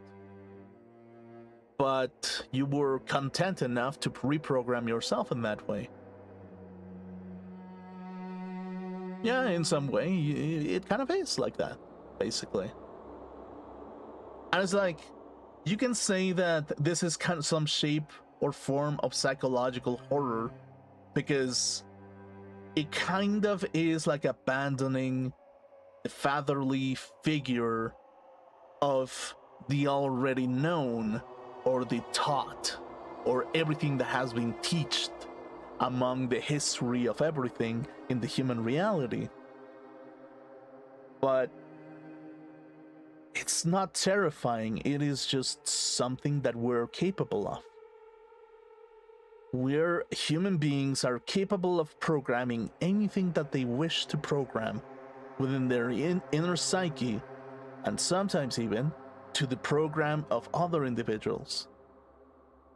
But you were content enough to reprogram yourself in that way. Yeah, in some way, it kind of is like that, basically. And it's like, you can say that this is kind of some shape or form of psychological horror because it kind of is like abandoning the fatherly figure of the already known or the taught or everything that has been taught among the history of everything in the human reality. But it's not terrifying, it is just something that we're capable of. We're human beings are capable of programming anything that they wish to program within their inner psyche, and sometimes even to the program of other individuals.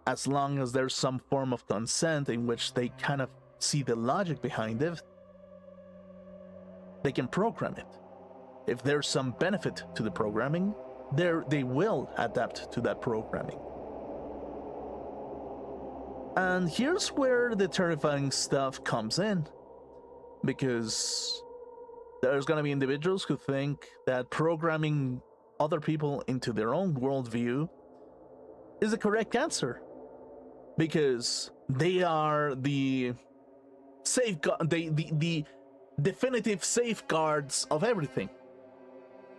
As long as there's some form of consent in which they kind of see the logic behind it, they can program it. If there's some benefit to the programming, they will adapt to that programming. And here's where the terrifying stuff comes in, because there's gonna be individuals who think that programming other people into their own worldview is the correct answer, because they are the safeguard, the definitive safeguards of everything.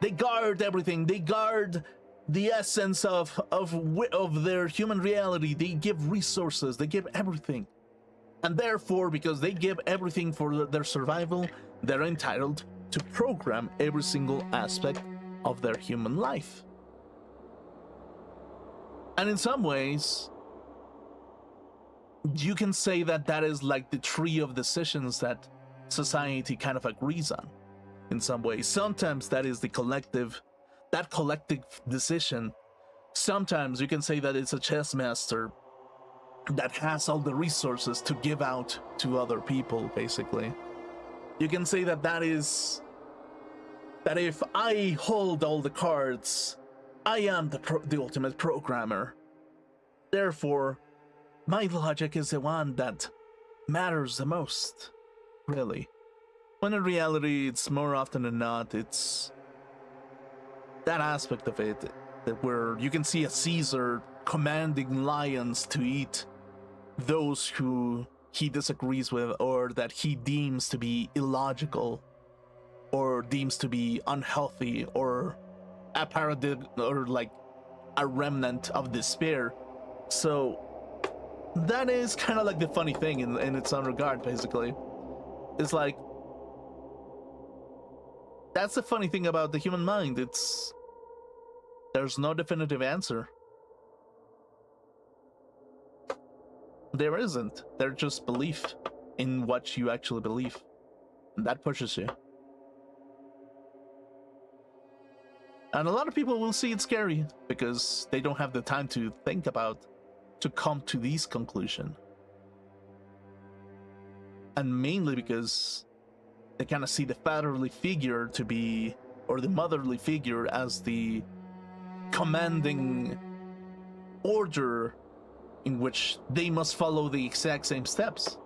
They guard everything. They guard the essence of their human reality. They give resources. They give everything. And therefore, because they give everything for their survival, they're entitled to program every single aspect of their human life. And in some ways, you can say that that is like the tree of decisions that society kind of agrees on. In some ways, sometimes that is the collective decision. Sometimes you can say that it's a chess master that has all the resources to give out to other people, basically. You can say that that if I hold all the cards, I am the ultimate programmer. Therefore, my logic is the one that matters the most, really. When in reality, it's more often than not, it's that aspect of it that where you can see a Caesar commanding lions to eat those who he disagrees with or that he deems to be illogical or deems to be unhealthy or a paradigm or like a remnant of despair. So that is kind of like the funny thing in its own regard, basically. It's like, that's the funny thing about the human mind. There's no definitive answer. There isn't. There's just belief in what you actually believe. And that pushes you. And a lot of people will see it scary because they don't have the time to think about, to come to these conclusions. And mainly because they kind of see the fatherly figure to be, or the motherly figure as the commanding order in which they must follow the exact same steps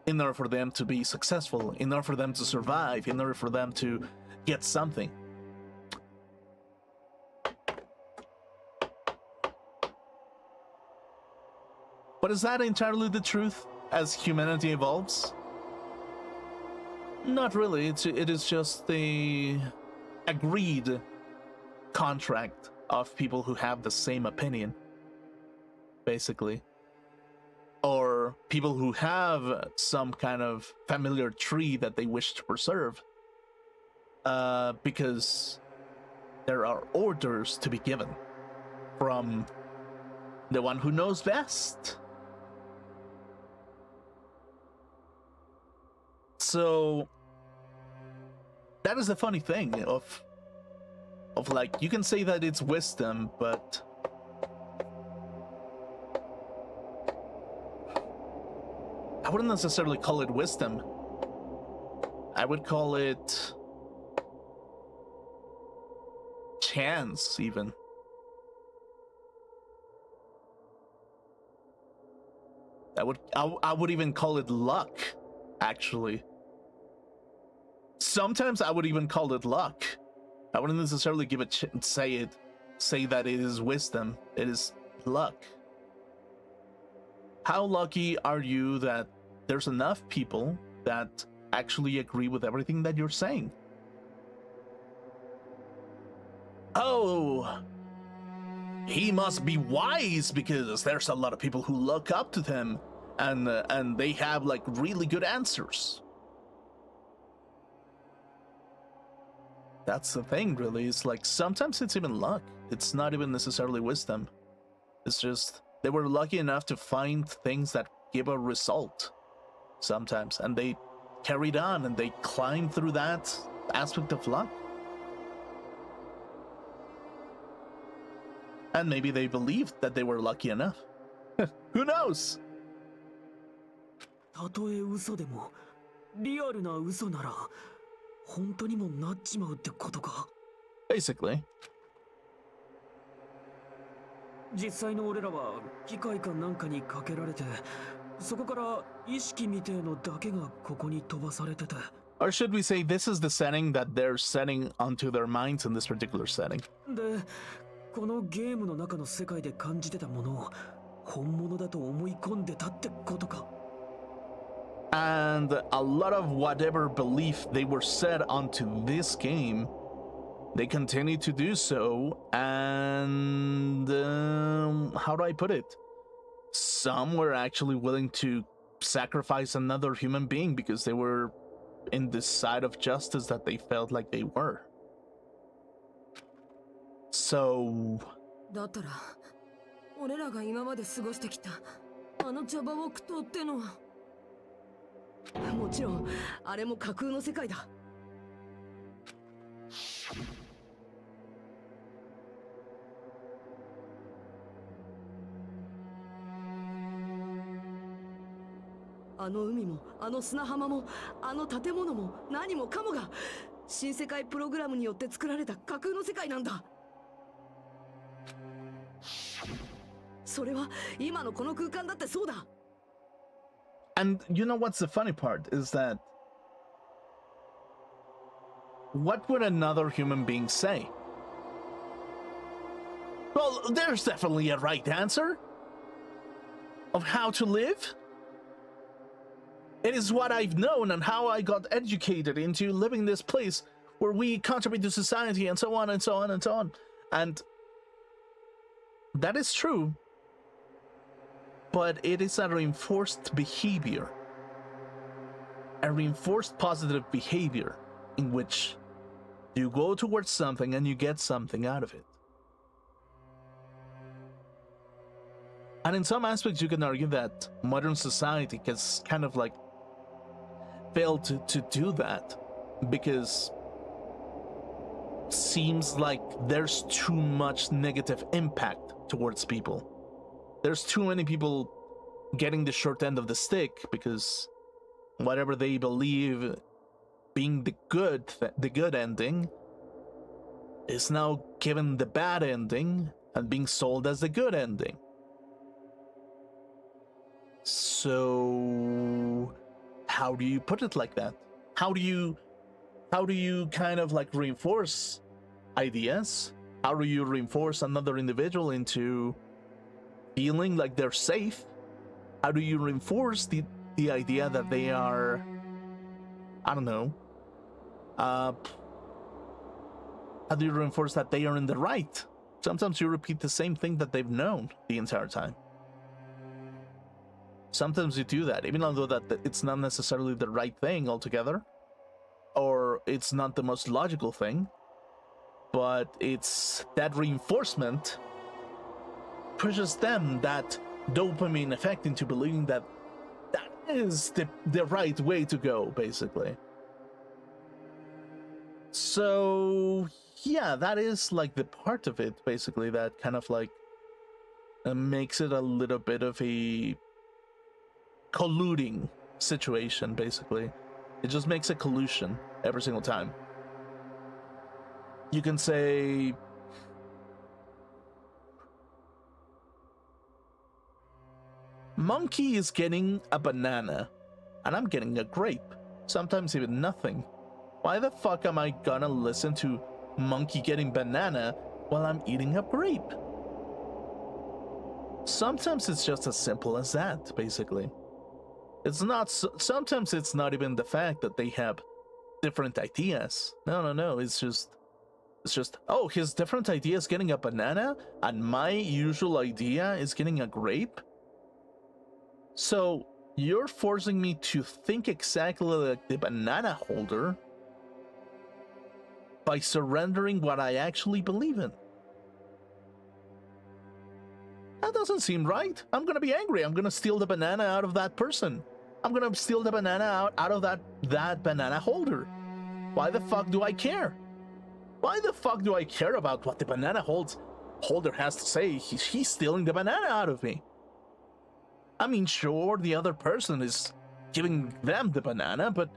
in order for them to be successful, in order for them to survive, in order for them to get something. But is that entirely the truth as humanity evolves? Not really. It is just the agreed contract of people who have the same opinion, basically. Or people who have some kind of familiar tree that they wish to preserve. Because there are orders to be given from the one who knows best. So that is the funny thing of like, you can say that it's wisdom, but I wouldn't necessarily call it wisdom. I would call it chance, even. I would even call it luck, actually. Sometimes I would even call it luck, I wouldn't necessarily give it say that it is wisdom. It is luck. How lucky are you that there's enough people that actually agree with everything that you're saying? Oh, he must be wise because there's a lot of people who look up to him and they have like really good answers. That's the thing, really. It's like sometimes it's even luck. It's not even necessarily wisdom. It's just they were lucky enough to find things that give a result sometimes, and they carried on and they climbed through that aspect of luck. And maybe they believed that they were lucky enough. Who knows? たとえ嘘でもリアルな嘘なら本当にもなっちまうってことか。 Basically. 実際の俺らは機械かなんかにかけられて、そこから意識みてえのだけがここに飛ばされてて。 Or should we say this is the setting that they're setting onto their minds in this particular setting? で、このゲームの中の世界で感じてたものを本物だと思い込んでたってことか。 And a lot of whatever belief they were set onto this game, they continue to do so. And how do I put it? Some were actually willing to sacrifice another human being because they were in the side of justice that they felt like they were. So だったら俺らが今まで過ごしてきたあの茶葉木刀ってのはもちろんあれも架空の世界だ。あの海もあの砂浜もあの建物も何もかもが新世界プログラムによって作られた架空の世界なんだ。それは今のこの空間だってそうだ。 And you know what's the funny part is that what would another human being say? Well, there's definitely a right answer of how to live. It is what I've known and how I got educated into living this place where we contribute to society and so on and so on and so on. And that is true. But it is a reinforced behavior. A reinforced positive behavior in which you go towards something and you get something out of it. And in some aspects, you can argue that modern society has kind of like failed to do that because it seems like there's too much negative impact towards people. There's too many people getting the short end of the stick because whatever they believe being the good ending is now given the bad ending and being sold as the good ending. So how do you put it like that? How do you kind of like reinforce ideas? How do you reinforce another individual into feeling like they're safe? How do you reinforce the idea that they are, I don't know, how do you reinforce that they are in the right? Sometimes you repeat the same thing that they've known the entire time. Sometimes you do that, even though that it's not necessarily the right thing altogether, or it's not the most logical thing, but it's that reinforcement pushes them that dopamine effect into believing that that is the right way to go, basically. So yeah, that is like the part of it, basically, that kind of like makes it a little bit of a colluding situation, basically. It just makes a collusion every single time. You can say Monkey is getting a banana, and I'm getting a grape. Sometimes even nothing. Why the fuck am I gonna listen to monkey getting banana while I'm eating a grape. Sometimes it's just as simple as that, basically. It's not, sometimes it's not even the fact that they have different ideas. No, it's just, oh, his different idea is getting a banana, and my usual idea is getting a grape? So, you're forcing me to think exactly like the banana holder by surrendering what I actually believe in. That doesn't seem right. I'm gonna be angry. I'm gonna steal the banana out of that person. I'm gonna steal the banana out of that banana holder. Why the fuck do I care? Why the fuck do I care about what the banana holder has to say? He's stealing the banana out of me. I mean, sure, the other person is giving them the banana, but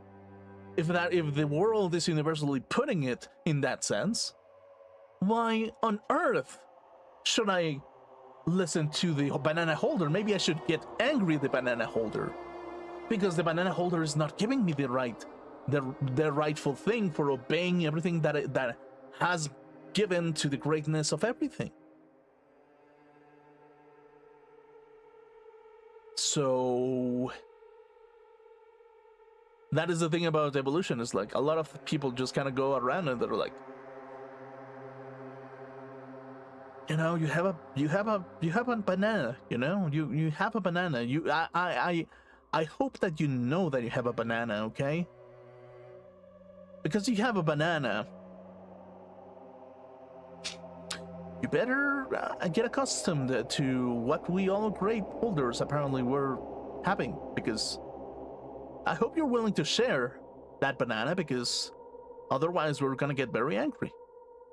if the world is universally putting it in that sense, why on earth should I listen to the banana holder? Maybe I should get angry at the banana holder, because the banana holder is not giving me the rightful thing for obeying everything that has given to the greatness of everything. So that is the thing about evolution, is like a lot of people just kind of go around and they're like, you know, you have a banana, you know, you have a banana. I hope that you know that you have a banana, okay? Because you have a banana, you better get accustomed to what we all grape holders apparently were having, because I hope you're willing to share that banana, because otherwise we're gonna get very angry.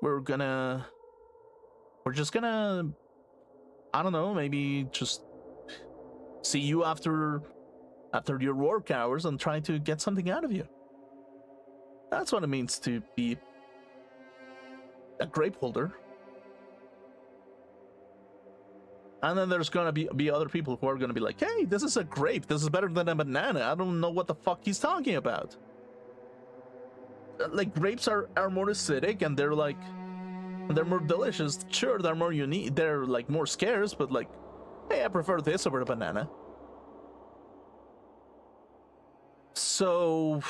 We're just gonna, I don't know, maybe just see you after your work hours and try to get something out of you. That's what it means to be a grape holder. And then there's gonna be other people who are gonna be like, hey, this is a grape. This is better than a banana. I don't know what the fuck he's talking about. Like, grapes are more acidic, and they're more delicious. Sure, they're more unique. They're like more scarce, but like, hey, I prefer this over a banana. So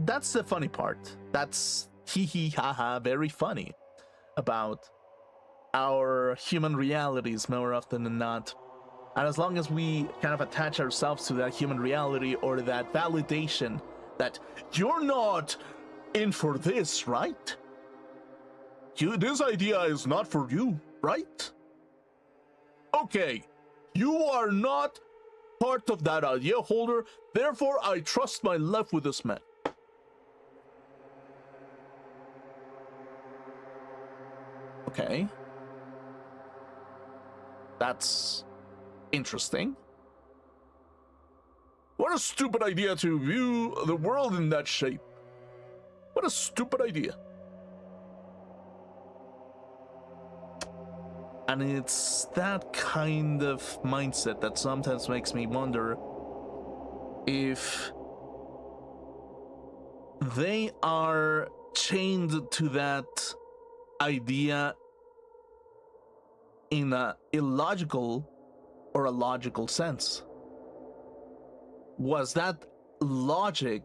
that's the funny part. That's hee hee ha ha, very funny about our human realities more often than not. And as long as we kind of attach ourselves to that human reality, or that validation that you're not in for this, right? This idea is not for you, right? Okay, you are not part of that idea holder, therefore I trust my life with this man. Okay. That's interesting. What a stupid idea to view the world in that shape. What a stupid idea. And it's that kind of mindset that sometimes makes me wonder if they are chained to that idea in a illogical or a logical sense. Was that logic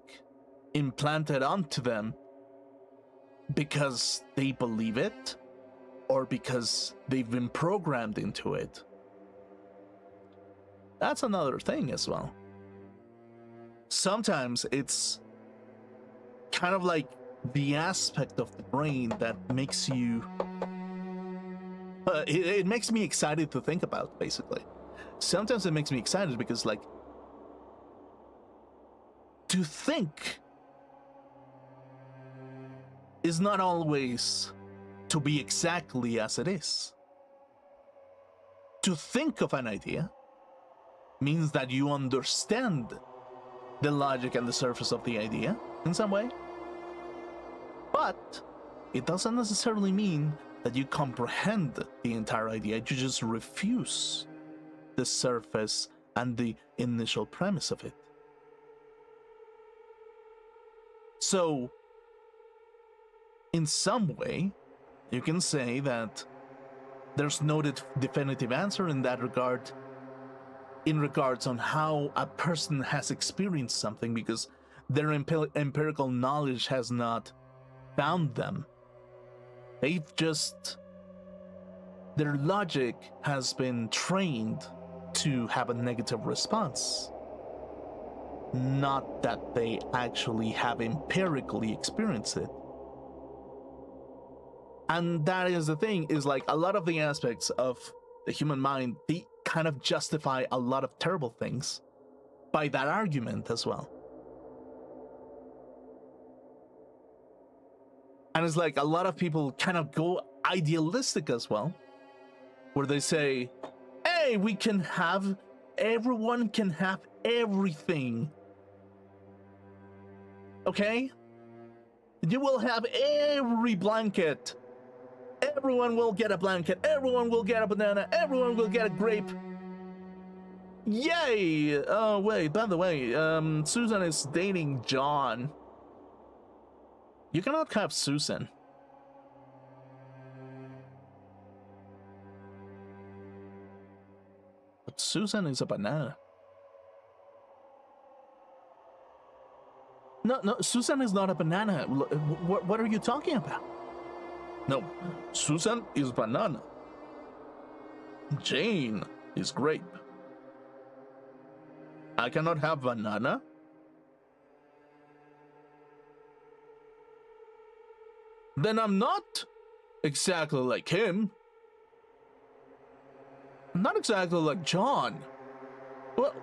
implanted onto them because they believe it, or because they've been programmed into it? That's another thing as well. Sometimes it's kind of like the aspect of the brain that makes you it makes me excited to think about, basically. Sometimes it makes me excited because, like, to think is not always to be exactly as it is. To think of an idea means that you understand the logic and the surface of the idea in some way. But it doesn't necessarily mean that you comprehend the entire idea. You just refuse the surface and the initial premise of it. So in some way, you can say that there's no definitive answer in that regard, in regards on how a person has experienced something, because their empirical knowledge has not found them. They've just, their logic has been trained to have a negative response. Not that they actually have empirically experienced it. And that is the thing, is like a lot of the aspects of the human mind, they kind of justify a lot of terrible things by that argument as well. And it's like a lot of people kind of go idealistic as well, where they say, hey, everyone can have everything. Okay? You will have every blanket. Everyone will get a blanket. Everyone will get a banana. Everyone will get a grape. Yay! Oh, wait, by the way, Susan is dating John. You cannot have Susan. But Susan is a banana. No, Susan is not a banana. What are you talking about? No, Susan is banana. Jane is grape. I cannot have banana? Then I'm not exactly like him. I'm not exactly like John. Well,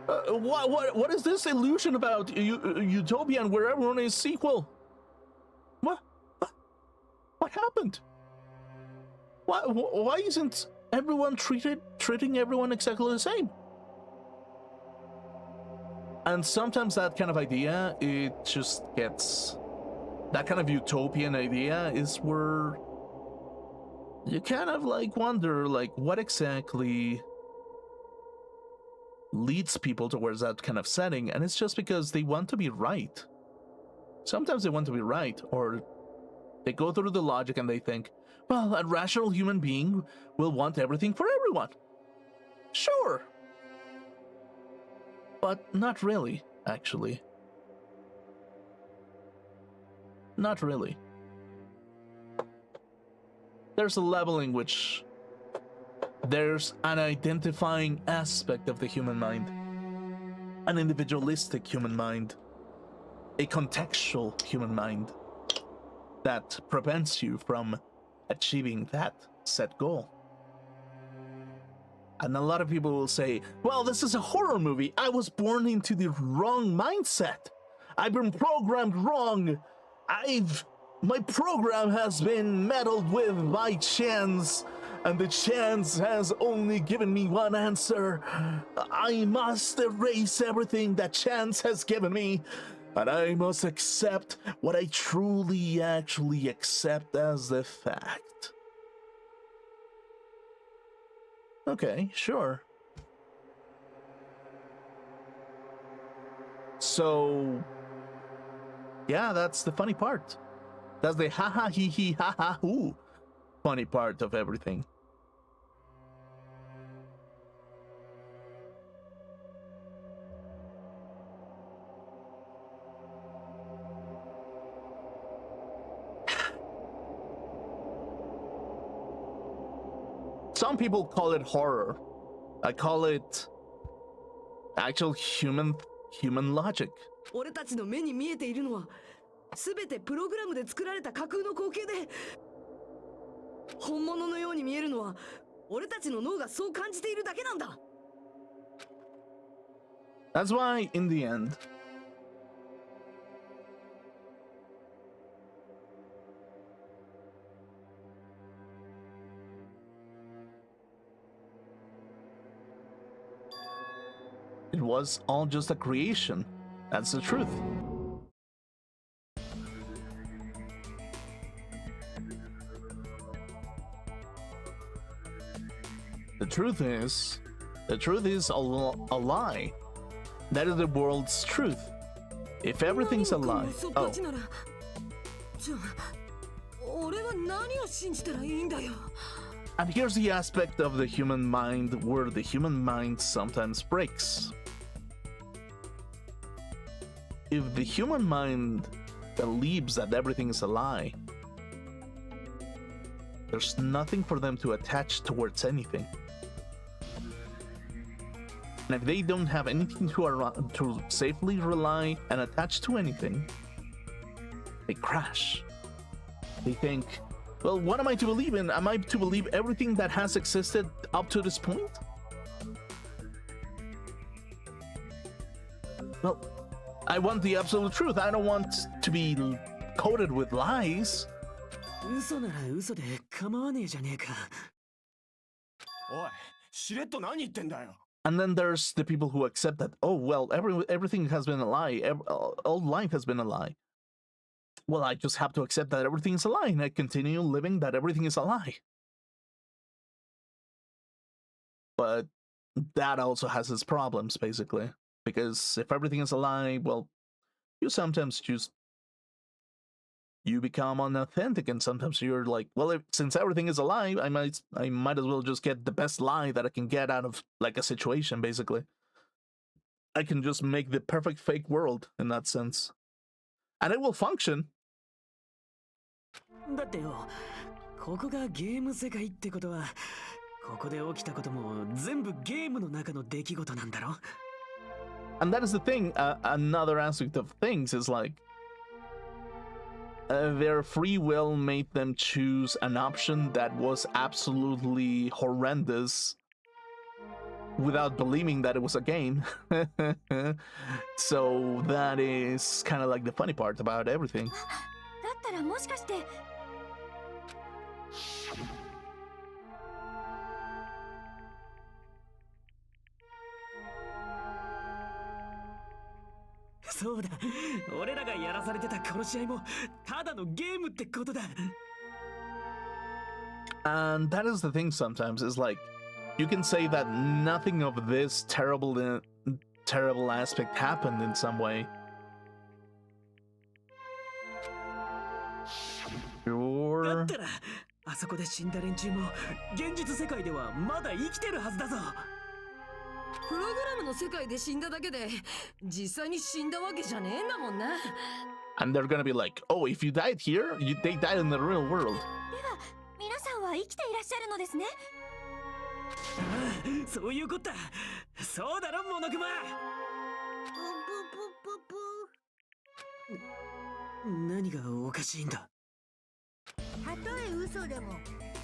what is this illusion about utopian where everyone is equal? What happened? Why isn't everyone treating everyone exactly the same? And sometimes that kind of idea, it just gets, that kind of utopian idea is where you kind of like wonder, like, what exactly leads people towards that kind of setting. And it's just because they want to be right. Sometimes they want to be right, or they go through the logic and they think, well, a rational human being will want everything for everyone. Sure. But not really, actually. Not really. There's a level in which there's an identifying aspect of the human mind, an individualistic human mind, a contextual human mind that prevents you from achieving that set goal. And a lot of people will say, well, this is a horror movie. I was born into the wrong mindset. I've been programmed wrong. My program has been meddled with by chance, and the chance has only given me one answer. I must erase everything that chance has given me, and I must accept what I truly actually accept as the fact. Okay, sure. So, yeah, that's the funny part. That's the ha ha he he ha ha hoo funny part of everything. Some people call it horror. I call it actual human logic. 俺たちの目に見えているのは全てプログラムで作られた架空の光景で、本物のように見えるのは俺たちの脳がそう感じているだけなんだ。That's why, in the end, it was all just a creation. That's the truth. The truth is a lie. That is the world's truth. If everything's a lie, oh. ちゃん、俺は何を信じたらいいんだよ。 And here's the aspect of the human mind where the human mind sometimes breaks. If the human mind believes that everything is a lie, there's nothing for them to attach towards anything. And if they don't have anything to safely rely and attach to anything, they crash. They think, well, what am I to believe in? Am I to believe everything that has existed up to this point? Well, I want the absolute truth. I don't want to be coated with lies. 嘘なら嘘で構わねえじゃねえか。おい、しれっと何言ってんだよ。 And then there's the people who accept that, oh, well, everything has been a lie. All life has been a lie. Well, I just have to accept that everything is a lie, and I continue living that everything is a lie. But that also has its problems, basically. Because if everything is a lie, well, you sometimes you become unauthentic, and sometimes you're like, well, since everything is a lie, I might as well just get the best lie that I can get out of like a situation, basically. I can just make the perfect fake world in that sense. And it will function. だってよ、ここがゲーム世界ってことは、ここで起きたことも全部ゲームの中の出来事なんだろ? And that is the thing, another aspect of things is like, their free will made them choose an option that was absolutely horrendous without believing that it was a game. So that is kind of like the funny part about everything. だったらもしかして。そうだ、俺らがやらされてた殺し合いもただのゲームってことだ。And that is the thing sometimes, is like, you can say that nothing of this terrible aspect happened in some way. Sure. だったら、あそこで死んだ連中も現実世界ではまだ生きてるはずだぞ。プログラムの世界で死んだだけで実際に死んだわけじゃねえんだもんな。 And they're gonna be like, oh, if you died here, they died in the real world. では、皆さんは生きていらっしゃるのですね。ああ、そういうこった。そうだろ、モノクマ。何がおかしいんだ。たとえ嘘でも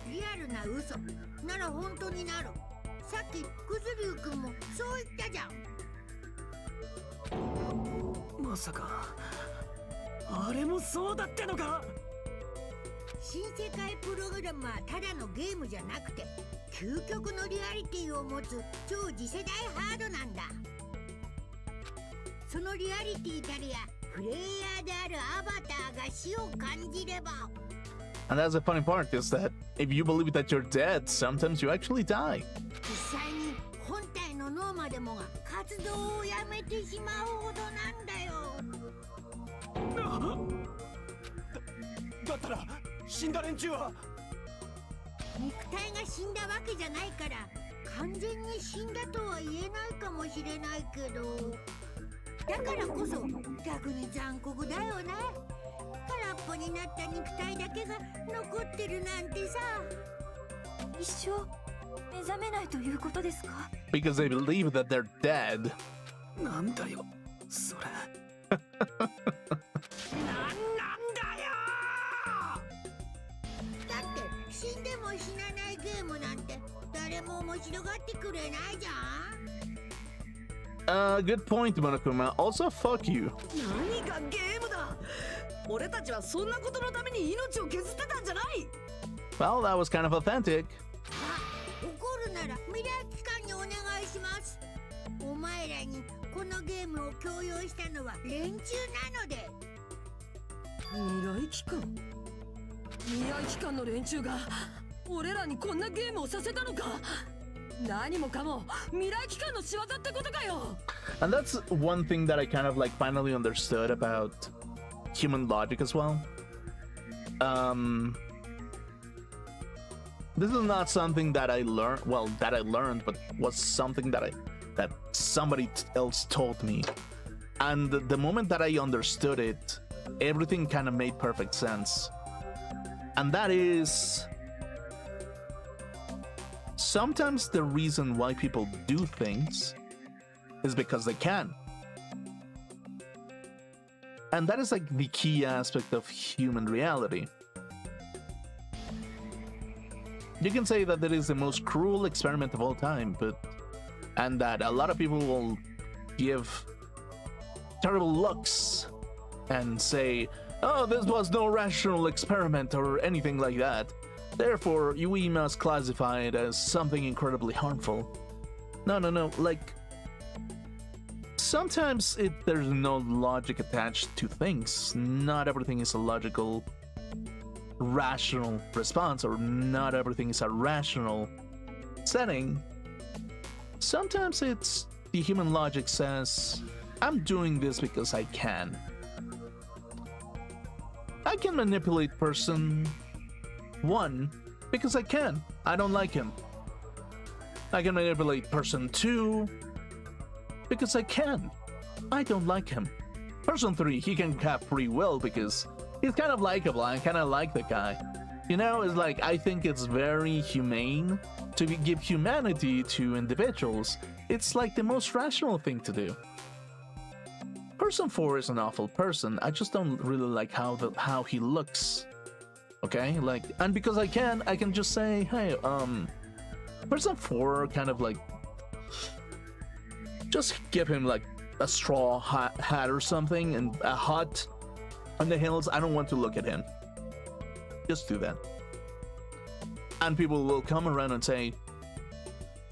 リアルな嘘なら本当になる。さっきクズリュウ君もそう言ったじゃん。まさかあれもそうだってのか。新世界プログラムはただのゲームじゃなくて究極のリアリティを持つ超次世代ハードなんだ。そのリアリティたりやプレイヤーであるアバターが死を感じれば。 And that's the funny part, is that if you believe that you're dead, sometimes you actually die. 実際に本体の脳までもが活動をやめてしまうほどなんだよ。だったら死んだ連中は。肉体が死んだわけじゃないから完全に死んだとは言えないかもしれないけど、だからこそ逆に残酷だよね。空っぽになった肉体だけが残ってるなんてさ。一生目覚めないということですか？ Because they believe that they're dead. なんだよそれ。なんだよ。だって死んでも死なないゲームなんて誰も面白がってくれないじゃん。Good point, Monokuma. Also, fuck you. 何がゲームだ。俺たちはそんなことのために命を削ってたんじゃない。 Well, that was kind of authentic. 怒るなら未来機関にお願いします。お前らにこのゲームを強要したのは連中なので。未来機関。未来機関の連中が俺らにこんなゲームをさせたのか。何もかも未来機関の仕業ってことかよ。 And that's one thing that I kind of like finally understood about human logic as well. This is not something that I learned, well, that I learned, but was something that somebody else told me. And the moment that I understood it, everything kind of made perfect sense. And that is, sometimes the reason why people do things is because they can. And that is like the key aspect of human reality. You can say that it is the most cruel experiment of all time, and that a lot of people will give terrible looks and say, oh, this was no rational experiment or anything like that. Therefore, we must classify it as something incredibly harmful. No, like, sometimes there's no logic attached to things. Not everything is a logical, rational response, or not everything is a rational setting. Sometimes it's the human logic says, I'm doing this because I can. I can manipulate person 1 because I can. I don't like him. I can manipulate person 2 because I can. I don't like him. Person 3, he can have free will because he's kind of likable. I kind of like the guy. You know, it's like, I think it's very humane to give humanity to individuals. It's like the most rational thing to do. Person 4 is an awful person. I just don't really like how he looks. Okay, like, and because I can just say, hey, person 4 kind of like, just give him like a straw hat or something and a hut on the hills. I don't want to look at him. Just do that. And people will come around and say,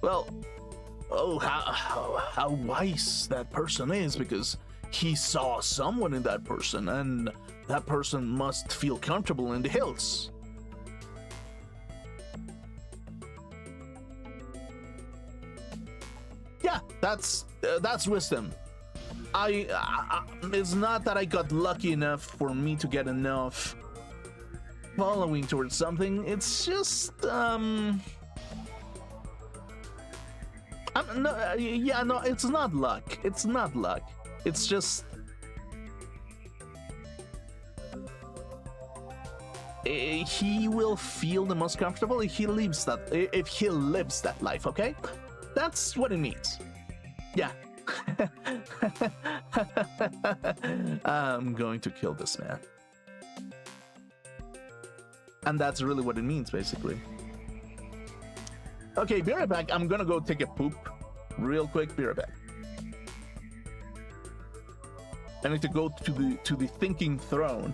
well, oh, how wise that person is, because he saw someone in that person, and that person must feel comfortable in the hills. Yeah, that's wisdom. It's not that I got lucky enough for me to get enough following towards something. It's just no, it's not luck. It's not luck. It's just he will feel the most comfortable if he lives that life. Okay, that's what it means. Yeah. I'm going to kill this man. And that's really what it means, basically. Okay, be right back. I'm gonna go take a poop real quick. Be right back. I need to go to the thinking throne.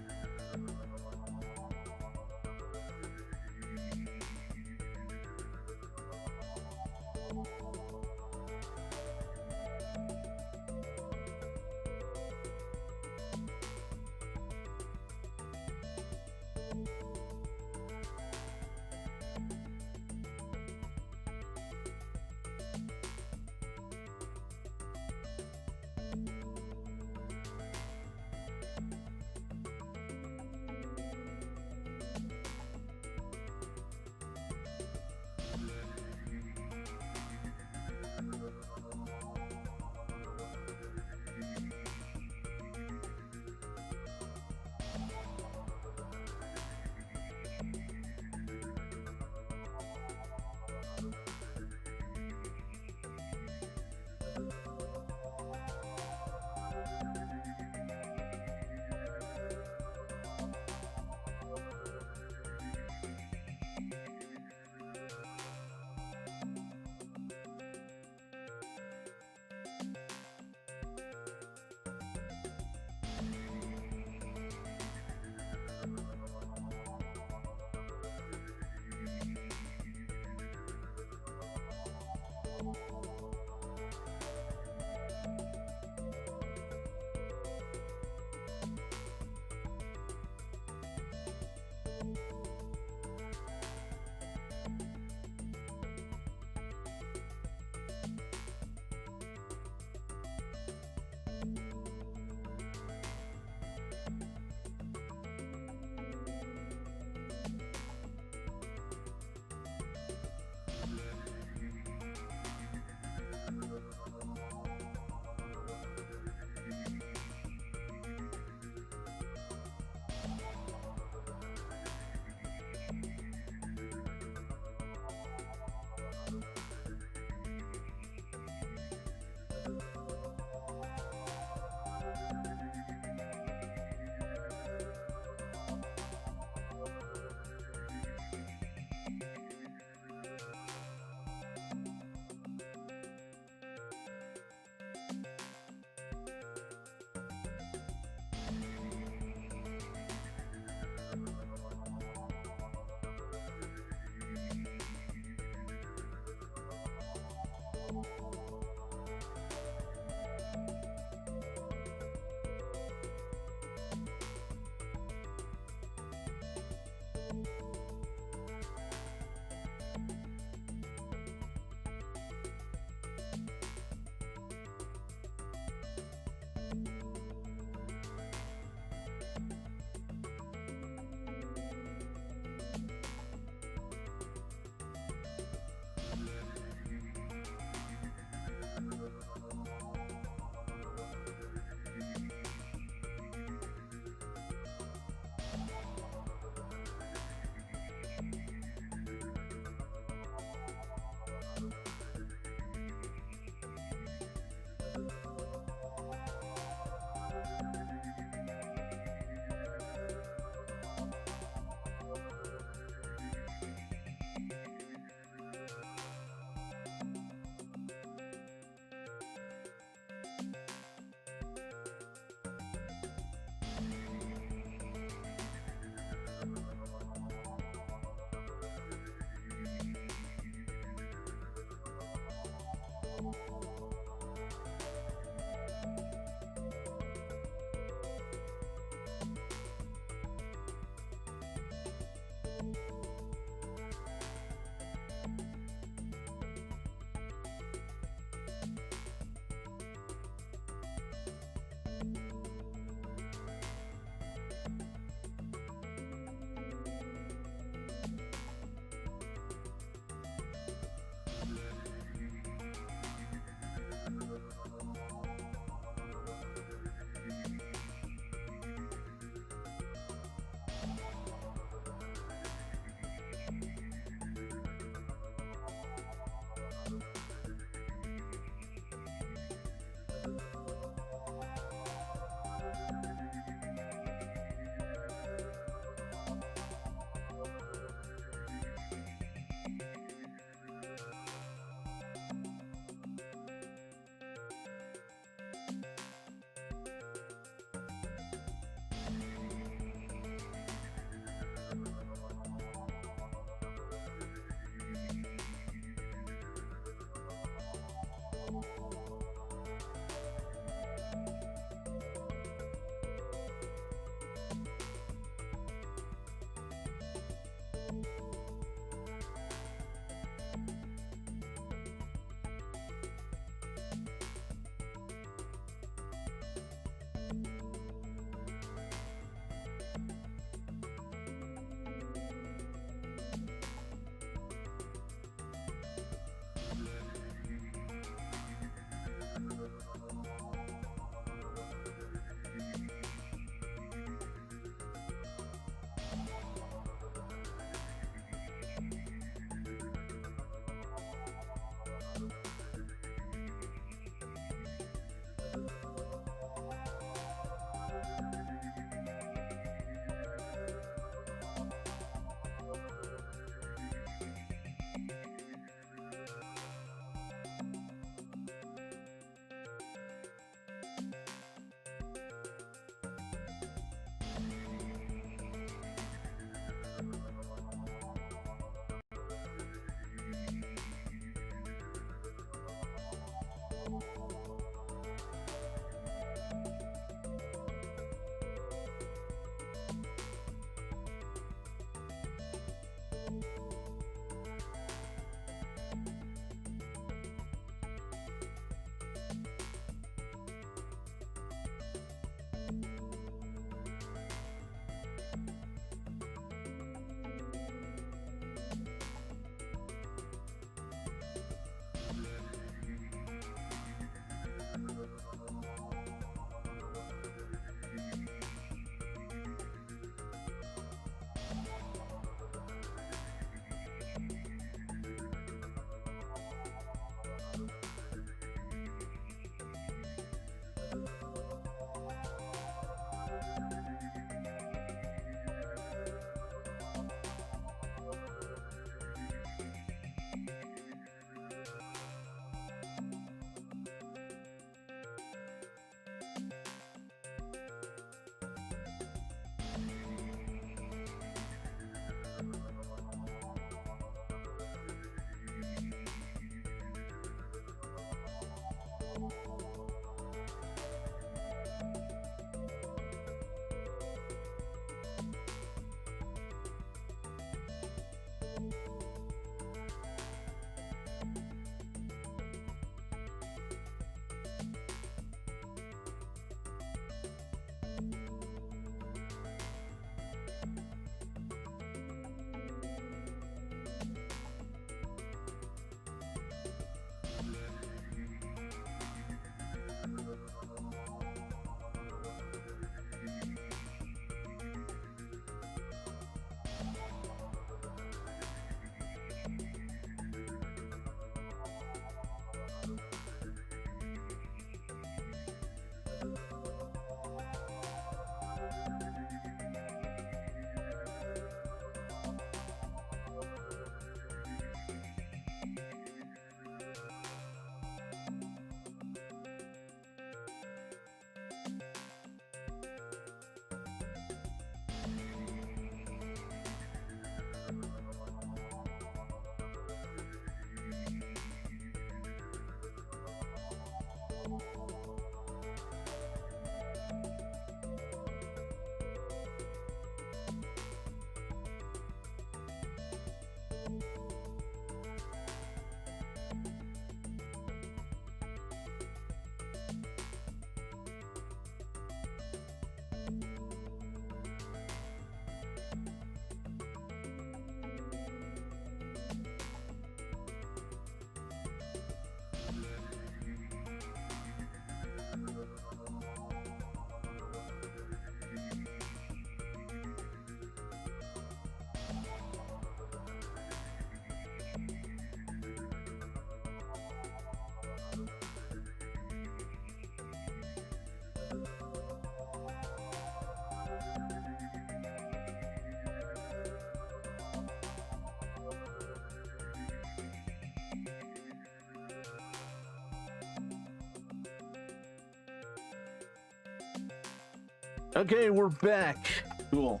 Okay, we're back. Cool.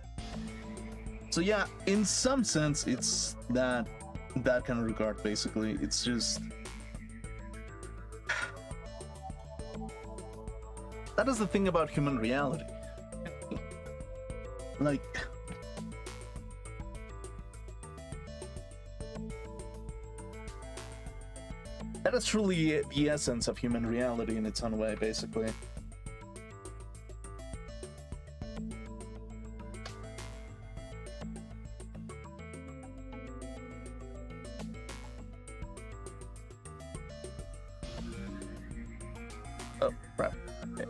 So yeah, in some sense, it's that kind of regard. Basically, it's just that is the thing about human reality. Like, that is truly the essence of human reality in its own way, basically. Oh, right. Okay.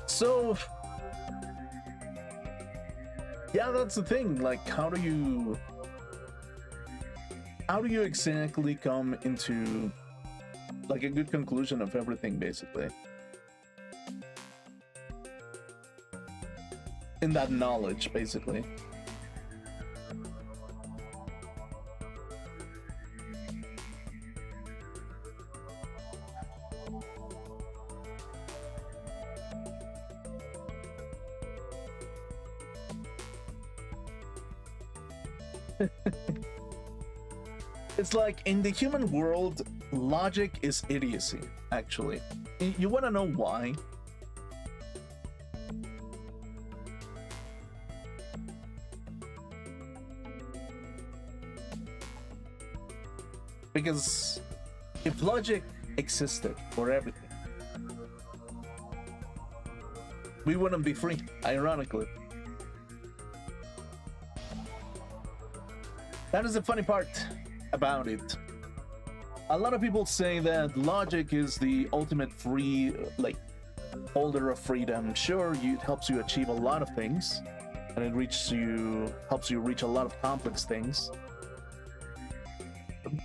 So, yeah, that's the thing. Like, how do you exactly come into like a good conclusion of everything, basically, in that knowledge, basically? It's like in the human world, logic is idiocy, actually. You want to know why? Because if logic existed for everything, we wouldn't be free, ironically. That is the funny part about it. A lot of people say that logic is the ultimate free, like, holder of freedom. Sure, it helps you achieve a lot of things, and it helps you reach a lot of complex things.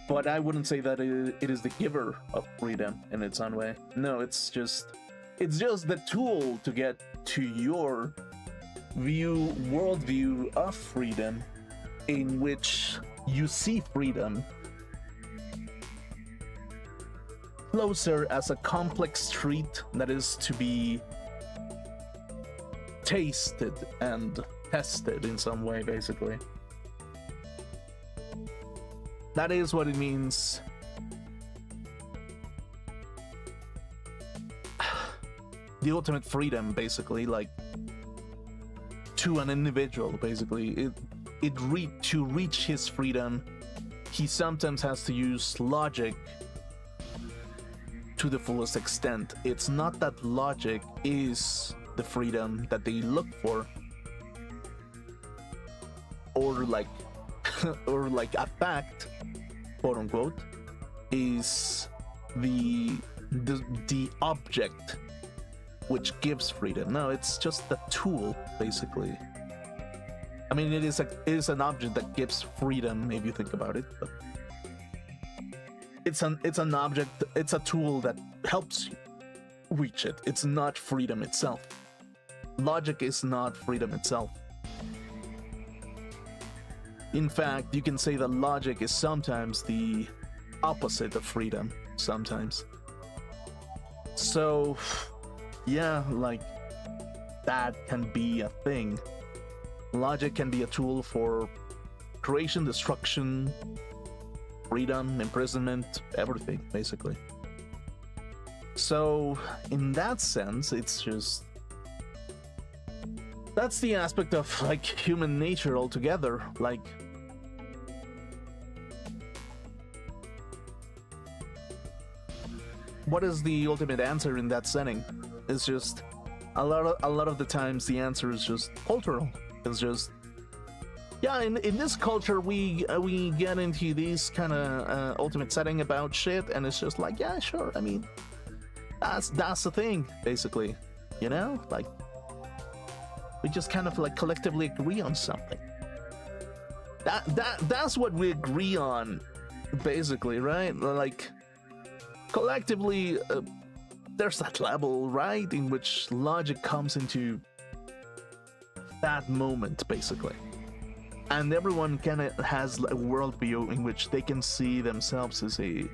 But I wouldn't say that it is the giver of freedom in its own way. No, it's just the tool to get to your worldview of freedom, in which you see freedom closer as a complex treat that is to be tasted and tested in some way, basically. That is what it means. The ultimate freedom, basically, like, to an individual, basically. To reach his freedom, he sometimes has to use logic to the fullest extent. It's not that logic is the freedom that they look for, or like a fact, quote unquote, is the object which gives freedom. No, it's just the tool, basically. I mean, it is an object that gives freedom, if you think about it, but it's an object, it's a tool that helps you reach it. It's not freedom itself. Logic is not freedom itself. In fact, you can say that logic is sometimes the opposite of freedom, sometimes. So, yeah, like, that can be a thing. Logic can be a tool for creation, destruction, freedom, imprisonment, everything, basically. So, in that sense, it's just... that's the aspect of, like, human nature altogether. Like, what is the ultimate answer in that setting? It's just a lot of the times the answer is just cultural. It's just, yeah, in this culture we get into this kind of ultimate setting about shit, and it's just like, yeah, sure. I mean, that's the thing, basically. You know, like, we just kind of like collectively agree on something. That's what we agree on, basically, right? Like, collectively there's that level, right, in which logic comes into that moment, basically. And everyone kind of has a worldview in which they can see themselves as a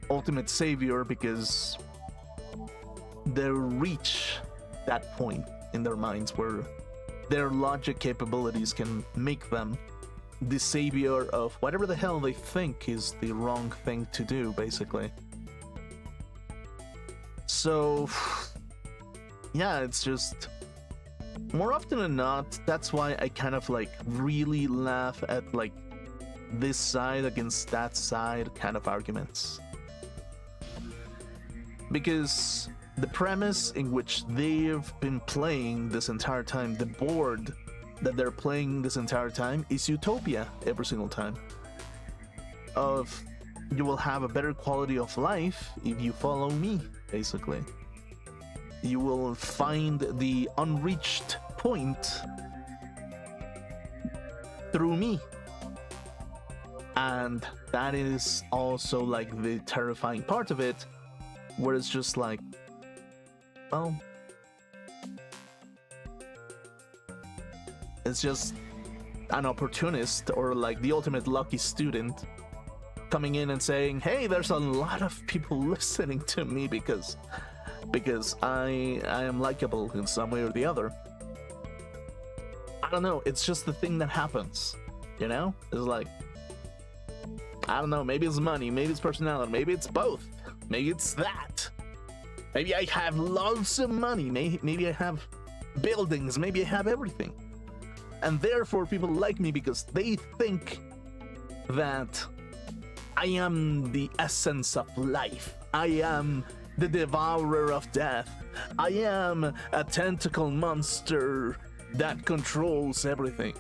ultimate savior because they reach that point in their minds where their logic capabilities can make them the savior of whatever the hell they think is the wrong thing to do, basically. So, yeah, it's just more often than not, that's why I kind of like really laugh at like this side against that side kind of arguments. Because the premise in which they've been playing this entire time, the board that they're playing this entire time, is utopia every single time. Of you will have a better quality of life if you follow me, basically. You will find the unreached point through me. And that is also like the terrifying part of it, where it's just like, well, it's just an opportunist or like the ultimate lucky student coming in and saying, hey, there's a lot of people listening to me because I am likable in some way or the other. I don't know, it's just the thing that happens, you know? It's like, I don't know, maybe it's money, maybe it's personality, maybe it's both, maybe it's that. Maybe I have lots of money, maybe I have buildings, maybe I have everything. And therefore people like me because they think that I am the essence of life. I am the devourer of death. I am a tentacle monster that controls everything.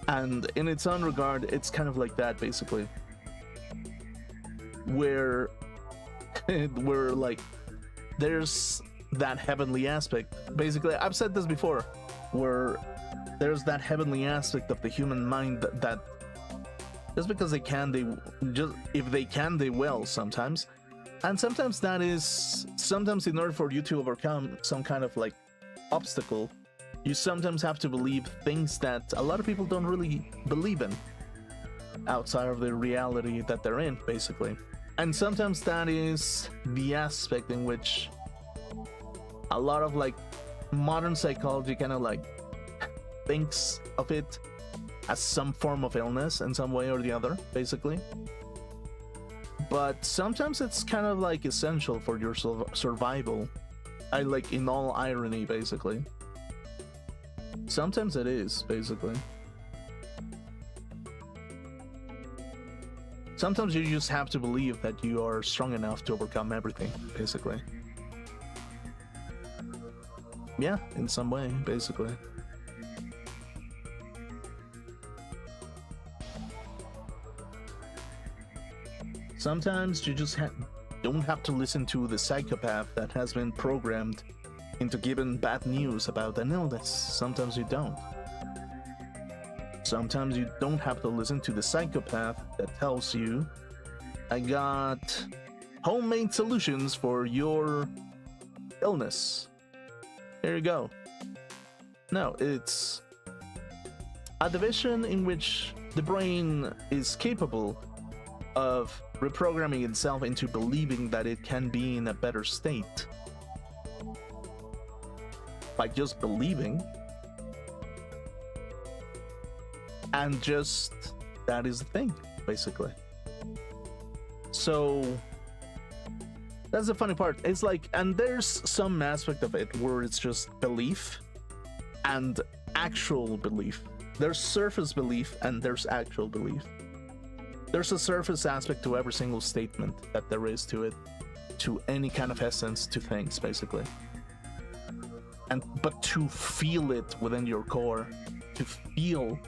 And in its own regard, it's kind of like that, basically. Where like, there's that heavenly aspect. Basically, I've said this before, where there's that heavenly aspect of the human mind that just because they can, if they can, they will sometimes. And sometimes that is, sometimes in order for you to overcome some kind of like obstacle, you sometimes have to believe things that a lot of people don't really believe in outside of the reality that they're in, basically. And sometimes that is the aspect in which a lot of like modern psychology kind of like thinks of it as some form of illness in some way or the other, basically. But sometimes it's kind of like essential for your survival. I like, in all irony, basically. Sometimes it is, basically. Sometimes you just have to believe that you are strong enough to overcome everything, basically. Yeah, in some way, basically. Sometimes you just don't have to listen to the psychopath that has been programmed into giving bad news about an illness. Sometimes you don't. Sometimes you don't have to listen to the psychopath that tells you, I got homemade solutions for your illness. Here you go. No, it's a division in which the brain is capable of reprogramming itself into believing that it can be in a better state. By just believing. And just, that is the thing, basically. So, that's the funny part. It's like, and there's some aspect of it where it's just belief and actual belief. There's surface belief and there's actual belief. There's a surface aspect to every single statement that there is to it, to any kind of essence to things, basically. But to feel it within your core, to feel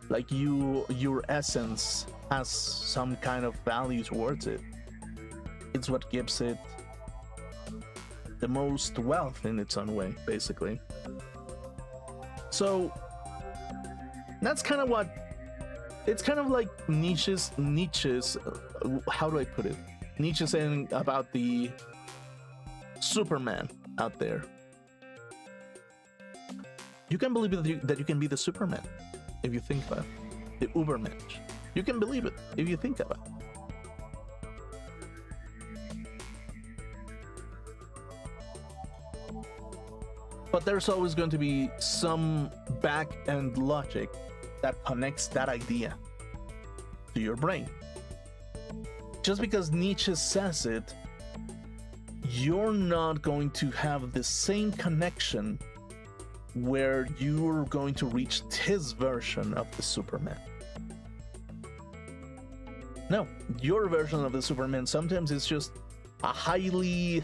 like your essence has some kind of value towards it, it's what gives it the most wealth in its own way, basically. So that's kind of what, it's kind of like Nietzsche's, how do I put it? Nietzsche saying about the Superman out there. You can believe that you can be the Superman if you think about it. The Ubermensch. You can believe it if you think about it. But there's always going to be some back-end logic that connects that idea to your brain. Just because Nietzsche says it, you're not going to have the same connection where you're going to reach his version of the Superman. No, your version of the Superman sometimes is just a highly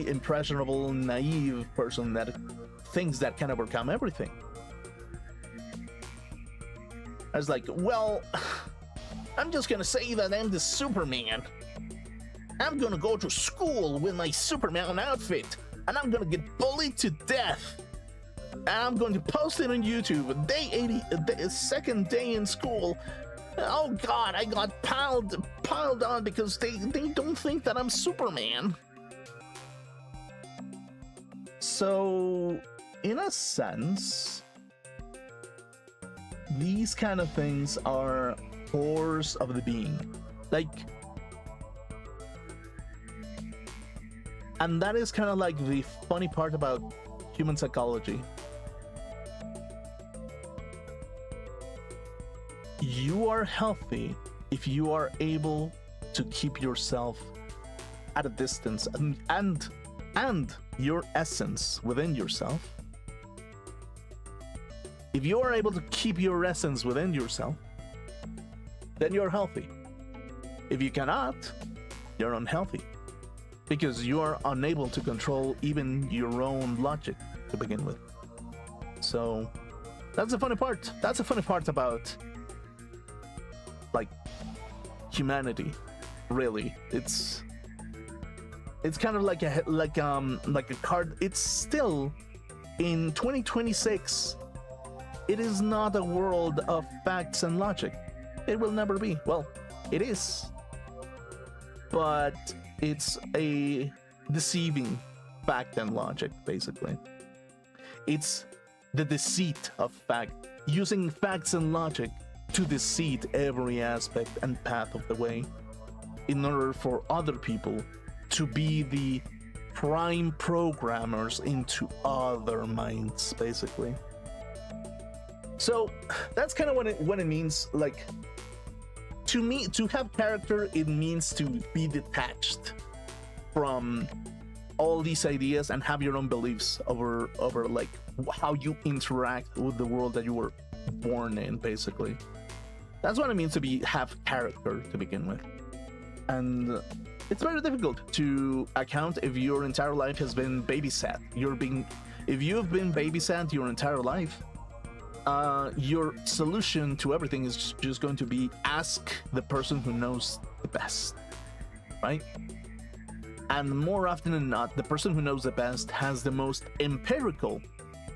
impressionable, naive person that thinks that can overcome everything. I was like, well, I'm just gonna say that I'm the Superman. I'm gonna go to school with my Superman outfit, and I'm gonna get bullied to death. And I'm going to post it on YouTube. Day 80, the second day in school. Oh God, I got piled on because they don't think that I'm Superman. So, in a sense, these kind of things are force of the being. Like, and that is kind of like the funny part about human psychology. You are healthy if you are able to keep yourself at a distance and your essence within yourself. If you are able to keep your essence within yourself, then you're healthy. If you cannot, you're unhealthy because you are unable to control even your own logic to begin with. So that's the funny part. That's the funny part about like humanity, really. It's kind of like a card. It's still in 2026. It is not a world of facts and logic. It will never be. Well, it is, but it's a deceiving fact and logic, basically. It's the deceit of fact, using facts and logic to deceive every aspect and path of the way in order for other people to be the prime programmers into other minds, basically. So that's kind of what it means. Like, to me, to have character, it means to be detached from all these ideas and have your own beliefs over like how you interact with the world that you were born in, basically. That's what it means to have character to begin with. And it's very difficult to account if your entire life has been babysat. If you've been babysat your entire life, your solution to everything is just going to be ask the person who knows the best, right? And more often than not, the person who knows the best has the most empirical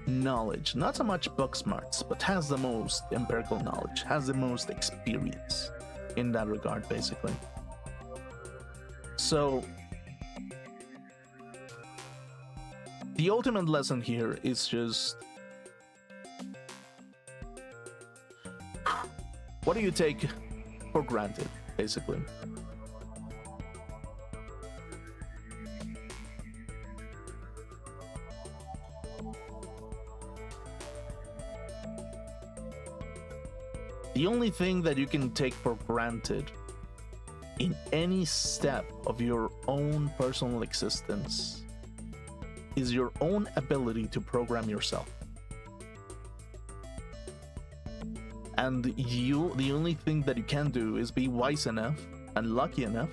knowledge, not so much book smarts, but has the most empirical knowledge, has the most experience in that regard, basically. So the ultimate lesson here is just, what do you take for granted, basically? The only thing that you can take for granted in any step of your own personal existence is your own ability to program yourself. And the only thing that you can do is be wise enough and lucky enough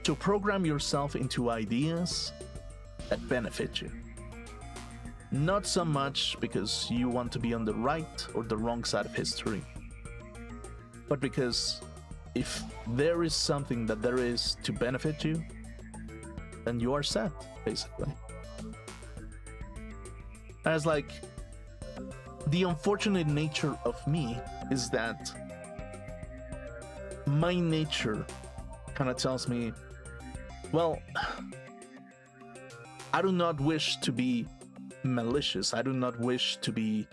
to program yourself into ideas that benefit you. Not so much because you want to be on the right or the wrong side of history, but because if there is something that there is to benefit you, then you are set, basically. And it's like, the unfortunate nature of me is that my nature kind of tells me, well, I do not wish to be malicious. I do not wish to be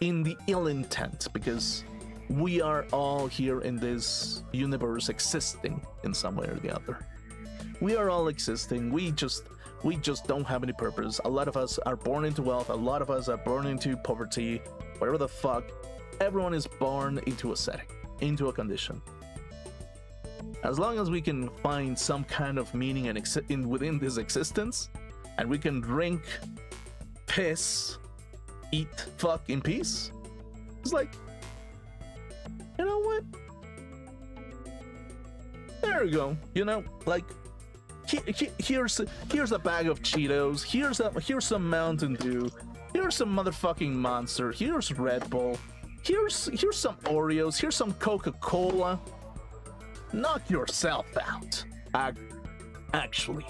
in the ill intent, because we are all here in this universe existing in some way or the other. We are all existing. We just don't have any purpose. A lot of us are born into wealth. A lot of us are born into poverty. Whatever the fuck. Everyone is born into a setting, into a condition. As long as we can find some kind of meaning and within this existence, and we can drink, piss, eat, fuck in peace, it's like, you know what? There you go. You know, like, here's a bag of Cheetos. Here's some Mountain Dew. Here's some motherfucking Monster. Here's Red Bull. Here's some Oreos. Here's some Coca-Cola. Knock yourself out. Actually.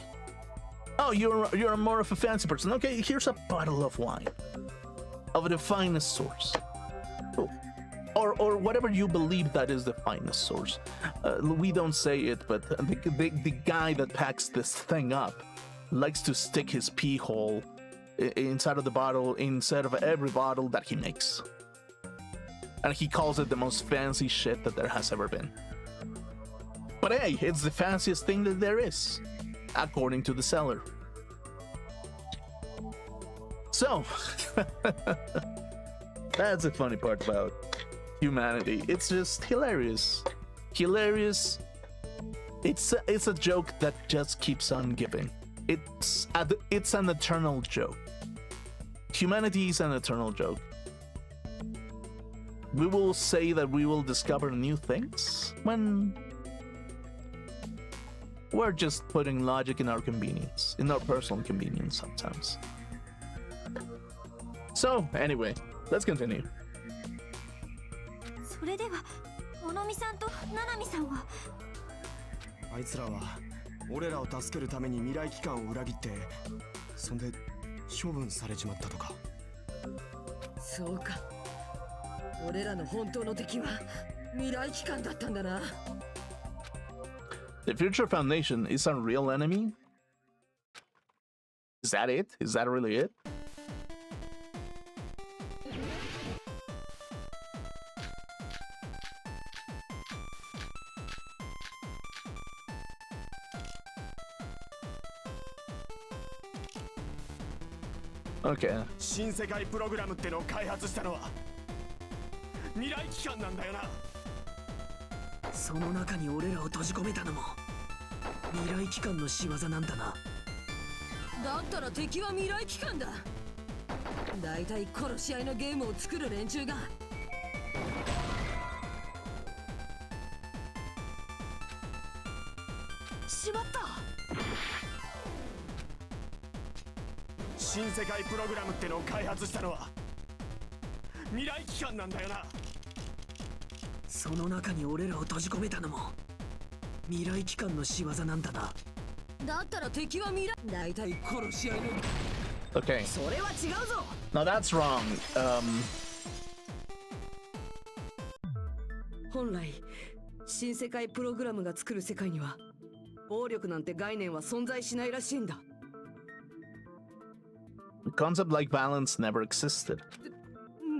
Oh, you're more of a fancy person. Okay, here's a bottle of wine of the finest source. Oh. Or whatever you believe that is the finest source. We don't say it, but the guy that packs this thing up likes to stick his pee hole inside of the bottle, inside of every bottle that he makes. And he calls it the most fancy shit that there has ever been. But hey, it's the fanciest thing that there is, according to the seller. So, that's the funny part about humanity. It's just hilarious. Hilarious. It's a joke that just keeps on giving. It's an eternal joke. Humanity is an eternal joke. We will say that we will discover new things when we're just putting logic in our convenience, in our personal convenience sometimes. So, anyway, let's continue. それでは、モノミさんとナナミさんは。あいつらは俺らを助けるために未来機関を裏切って、そんで処分されちまったとか。そうか。俺らの本当の敵は未来機関だったんだな。The Future Foundation is a real enemy? Is that it? Is that really it? Okay. 新世界プログラムってのを開発したのは未来機関なんだよな。その中に俺らを閉じ込めたのも未来機関の仕業なんだな。だったら敵は未来機関だ。だいたい殺し合いのゲームを作る連中が。しまった。新世界プログラムってのを開発したのは未来機関なんだよな。その中に俺らを閉じ込めたのも未来機関の仕業なんだな。だったら敵は未来。だいたい殺し合いの。Okay. それは違うぞ。No, that's wrong. 本来新世界プログラムが作る世界には暴力なんて概念は存在しないらしいんだ。A concept like violence never existed.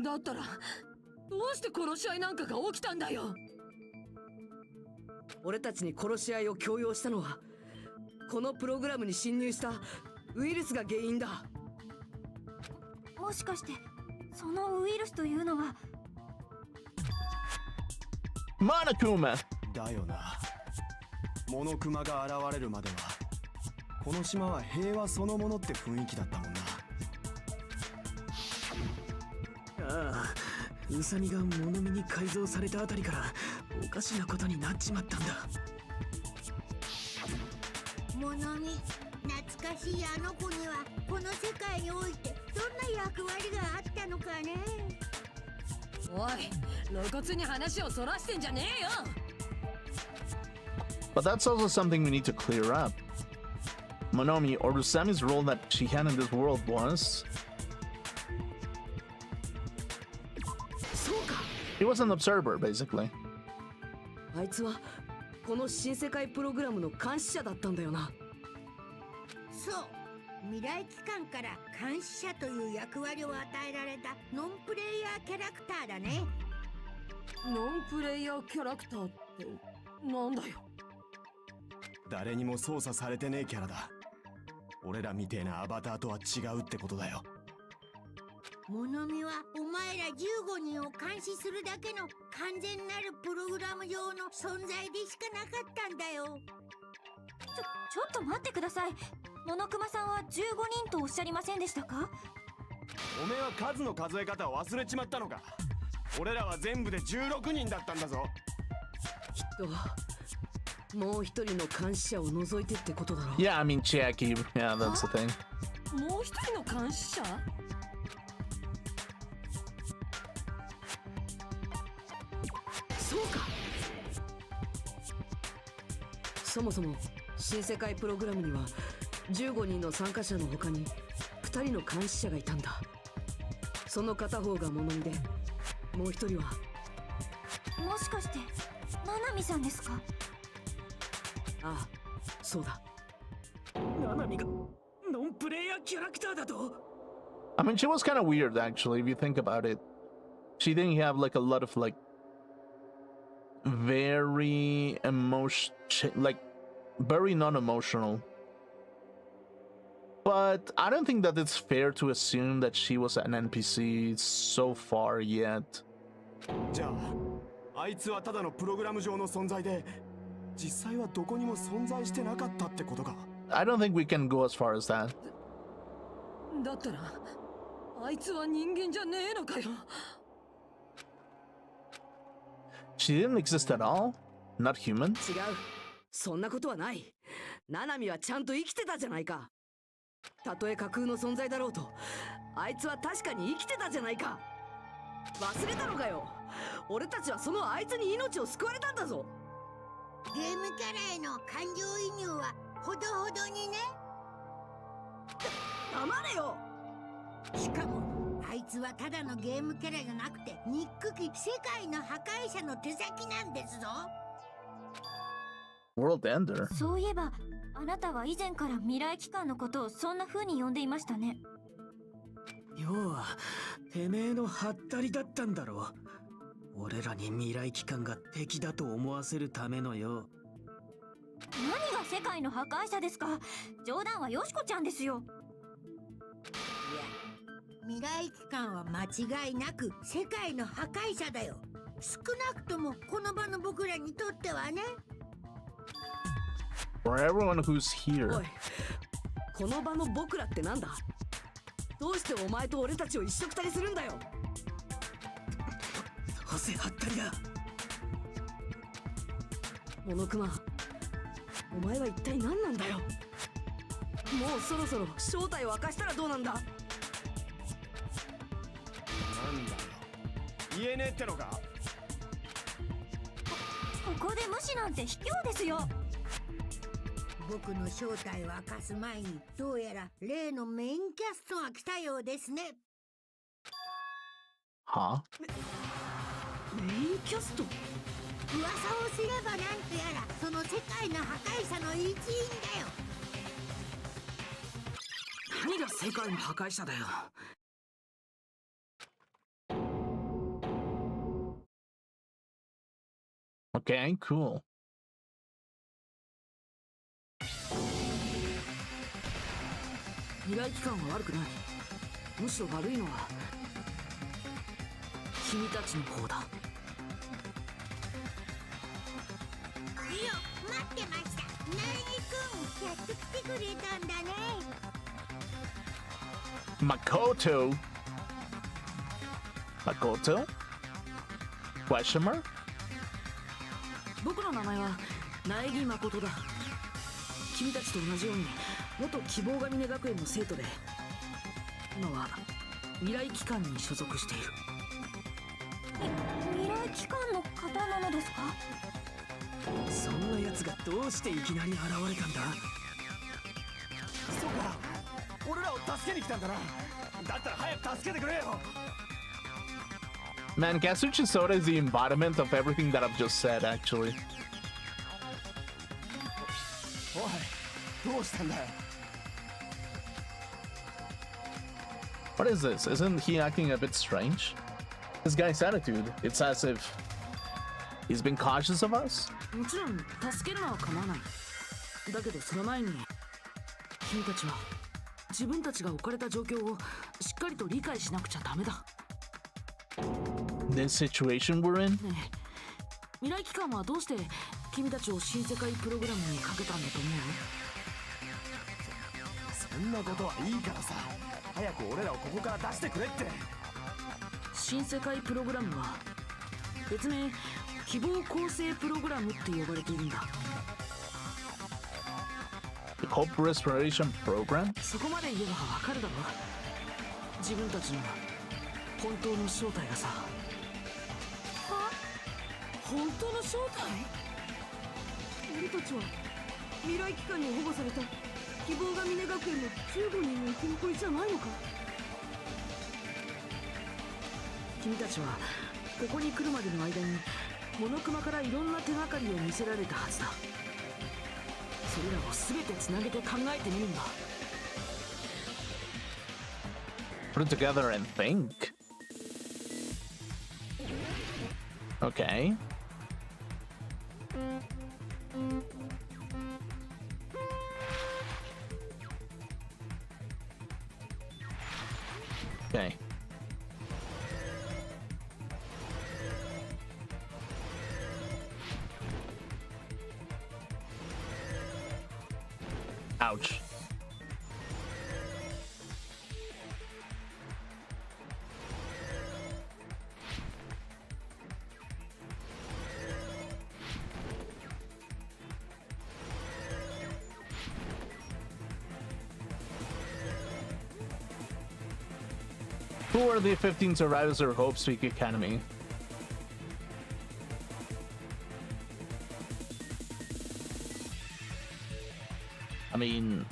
だったらどうして殺し合いなんかが起きたんだよ。俺たちに殺し合いを強要したのはこのプログラムに侵入したウイルスが原因だ。もしかしてそのウイルスというのは。Monokuma! だよな。モノクマが現れるまではこの島は平和そのものって雰囲気だったもんな。ああ、ウサギが物見に改造されたあたりからおかしなことになっちまったんだ。モノミ、懐かしいあの子にはこの世界においてどんな役割があったのかね。おい、露骨に話をそらしてんじゃねえよ。But that's also something we need to clear up. Monomi, or Usami's role that she had in this world was... He was an observer, basically. あいつはこの新世界プログラムの監視者だったんだよな。そう未来機関から監視者という役割を与えられたノンプレイヤーキャラクターだね。ノンプレイヤーキャラクターってなんだよ。誰にも操作されてねえキャラだ。俺らみてえなアバターとは違うってことだよ。物見はお前ら15人を監視するだけの完全なるプログラム上の存在でしかなかったんだよ。ちょっと待ってください。モノクマさんは15人とおっしゃりませんでしたか？おめえは数の数え方を忘れちまったのか。俺らは全部で16人だったんだぞ。きっともう一人の監視者を除いてってことだろう。 Yeah, I mean, Jackie. Yeah, that's the thing. もう一人の監視者？そうか。そもそも新世界プログラムには15人の参加者の他に2人の監視者がいたんだ。その片方が物見で、もう一人はもしかしてナナミさんですか？ああ、そうだ。ナナミがノンプレイヤーキャラクターだと？ I mean, she was kind of weird, actually, if you think about it. She didn't have like a lot of like very like very non-emotional. But I don't think that it's fair to assume that she was an NPC so far yet. じゃあ、あいつはただのプログラム上の存在で、実際はどこにも存在してなかったってことか。I don't think we can go as far as that. だったらあいつは人間じゃねえのかよ。She didn't exist at all? Not human? 違う、そんなことはない。ナナミはちゃんと生きてたじゃないか。たとえ架空の存在だろうと、あいつは確かに生きてたじゃないか。忘れたのかよ。俺たちはそのあいつに命を救われたんだぞ。ゲームキャラへの感情移入はほどほどにね。黙れよ。しかもあいつはただのゲームキャラじゃなくて憎き世界の破壊者の手先なんですぞ。 World Ender? そういえばあなたは以前から未来機関のことをそんな風に呼んでいましたね。要はてめえのハったりだったんだろう。俺らに未来機関が敵だと思わせるためのよ。何が世界の破壊者ですか？冗談はよしこちゃんですよ。いや、未来機関は間違いなく世界の破壊者だよ。少なくともこの場の僕らにとってはね。For everyone who's お here. い、この場の僕らってなんだ？どうしてお前と俺たちを一緒くたにするんだよ。どうせハったりだ。モノクマ、お前は一体何なんだよ。もうそろそろ正体を明かしたらどうなんだ？なんだよ、言えねえってのか。ここで無視なんて卑怯ですよ。僕の正体を明かす前にどうやら例のメインキャストが来たようですね。 Huh? メインキャスト？噂をすればなんとやらその世界の破壊者の一員だよ。何が世界の破壊者だよ。Okay, cool. 未来機関は悪くない。むしろ悪いのは君たちの方だ。いや、待ってました。ナイギ君、やってきてくれたんだね。Makoto? Makoto? Question mark? 僕の名前は苗木誠だ。君たちと同じように元希望が峰学園の生徒で、今は未来機関に所属している。未来機関の方なのですか？そんな奴がどうしていきなり現れたんだ？そうか、俺らを助けに来たんだな。だったら早く助けてくれよ。 Man, Kazuchi Soda is the embodiment of everything that I've just said, actually. おい、どうしたんだよ。 い What is this? Isn't he acting a bit strange? This guy's attitude, it's as if he's been cautious of us? もちろん助けるのは構わない。だけどその前に君たちは自分たちが置かれた状況をしっかりと理解しなくちゃダメだ。 This situation we're in? ねえ、未来機関はどうして君たちを新世界プログラムにかけたんだと思う？そんなことはいいからさ、早く俺らをここから出してくれって。新世界プログラムは別名希望構成プログラムって呼ばれているんだ。 The Hope Restoration Program? そこまで言えばわかるだろ。自分たちの本当の正体がさ。は？本当の正体？俺たちは未来機関に保護された希望が峰学園の15人の生き残りじゃないのか？君たちはここに来るまでの間にモノクマからいろんな手がかりを見せられたはずだ。それらを全てつなげて考えてみるんだ。 Put it together and think. Okay. Okay. Ouch. Who are the 15 survivors of Hope Speak Academy? I mean,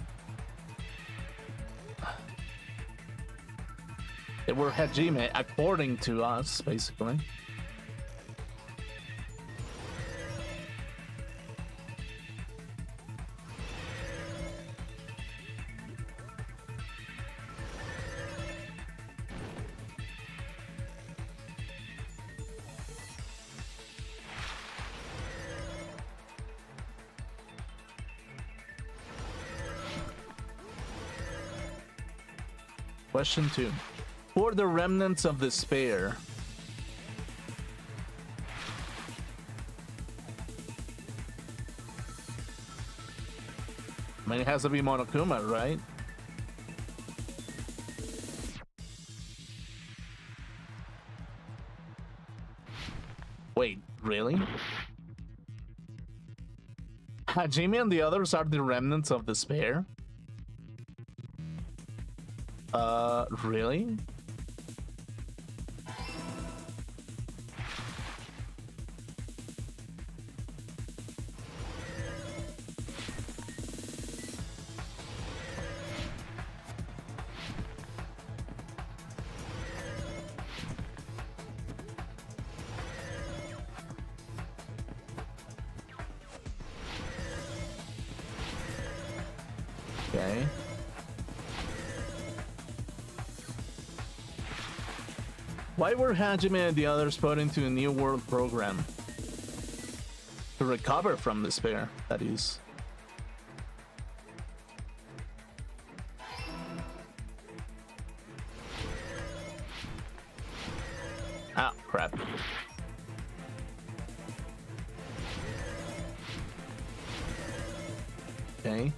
they were Hajime according to us, basically. Question 2. Who are the remnants of despair? I mean, it has to be Monokuma, right? Wait, really? Hajime and the others are the remnants of despair? Really? Okay. Why were Hajime and the others put into a New World program? To recover from despair, that is. Ah, crap. Okay.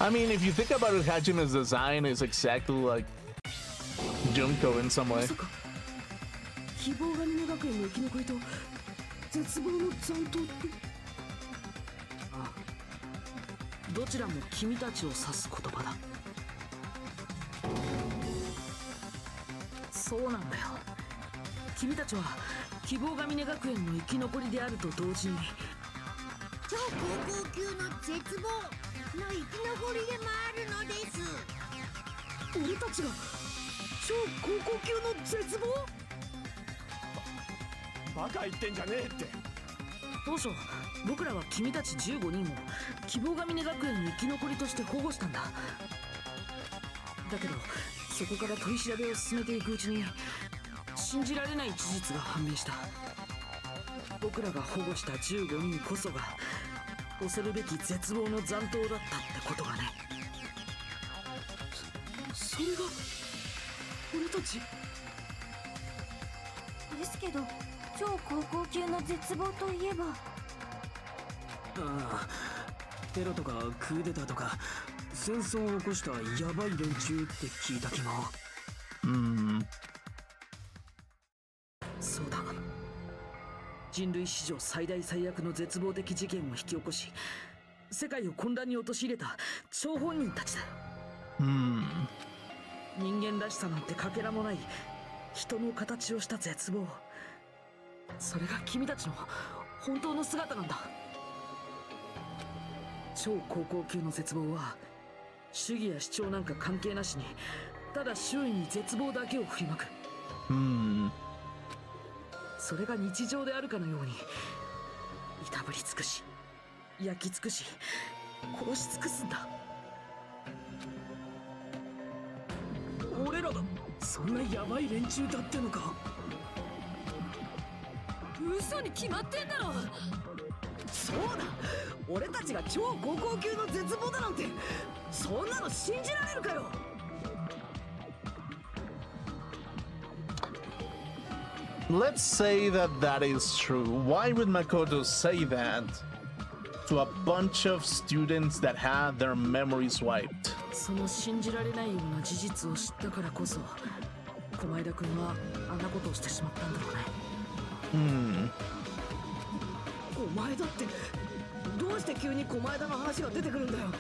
I mean, if you think about it, Hajime's design is exactly like Junko in some way. 希望が峰学園の生き残りと絶望の残党って。ああ、どちらも君たちを指す言葉だ。そうなんだよ。君たちは希望が峰学園の生き残りであると同時に超高校級の絶望の生き残りでもあるのです。俺たちが超高校級の絶望？バカ言ってんじゃねえって。当初僕らは君たち15人を希望が峰学園に生き残りとして保護したんだ。だけどそこから取り調べを進めていくうちに信じられない事実が判明した。僕らが保護した15人こそが恐るべき絶望の残党だったってことがね。それが俺たちですけど、超高校級の絶望といえば、ああ、テロとかクーデターとか戦争を起こしたヤバい連中って聞いた気が。そうだ、人類史上最大最悪の絶望的事件を引き起こし世界を混乱に陥れた張本人たちだ。人間らしさなんてかけらもない人の形をした絶望、それが君たちの本当の姿なんだ。超高校級の絶望は主義や主張なんか関係なしにただ周囲に絶望だけを振りまく。それが日常であるかのようにいたぶり尽くし焼き尽くし殺し尽くすんだ。俺らがそんなヤバい連中だってのか。嘘に決まってんだろ。そうだ、俺たちが超高校級の絶望だなんてそんなの信じられるかよ。Let's say that that is true. Why would Makoto say that to a bunch of students that had their memories wiped? その信じられないような事実を知ったからこそ駒枝君はあんなことをしてしまったんだろうね。お前だってどうして急に狛枝の話が出てくるんだよ。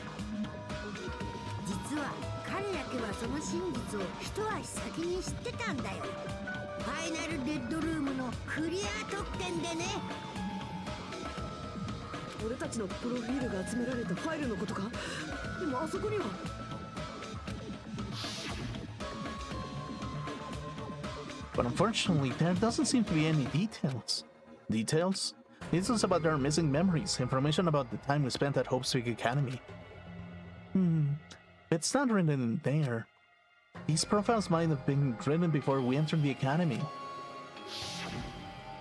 実は彼だけはその真実を一足先に知ってたんだよ。ファイナルデッドルームのクリア特典でね。俺たちのプロフィールが集められたファイルのことか。でもあそこにはBut unfortunately, there doesn't seem to be any details. Details? This is about their missing memories, information about the time we spent at Hope's Peak Academy. It's not written in there. These profiles might have been written before we entered the academy.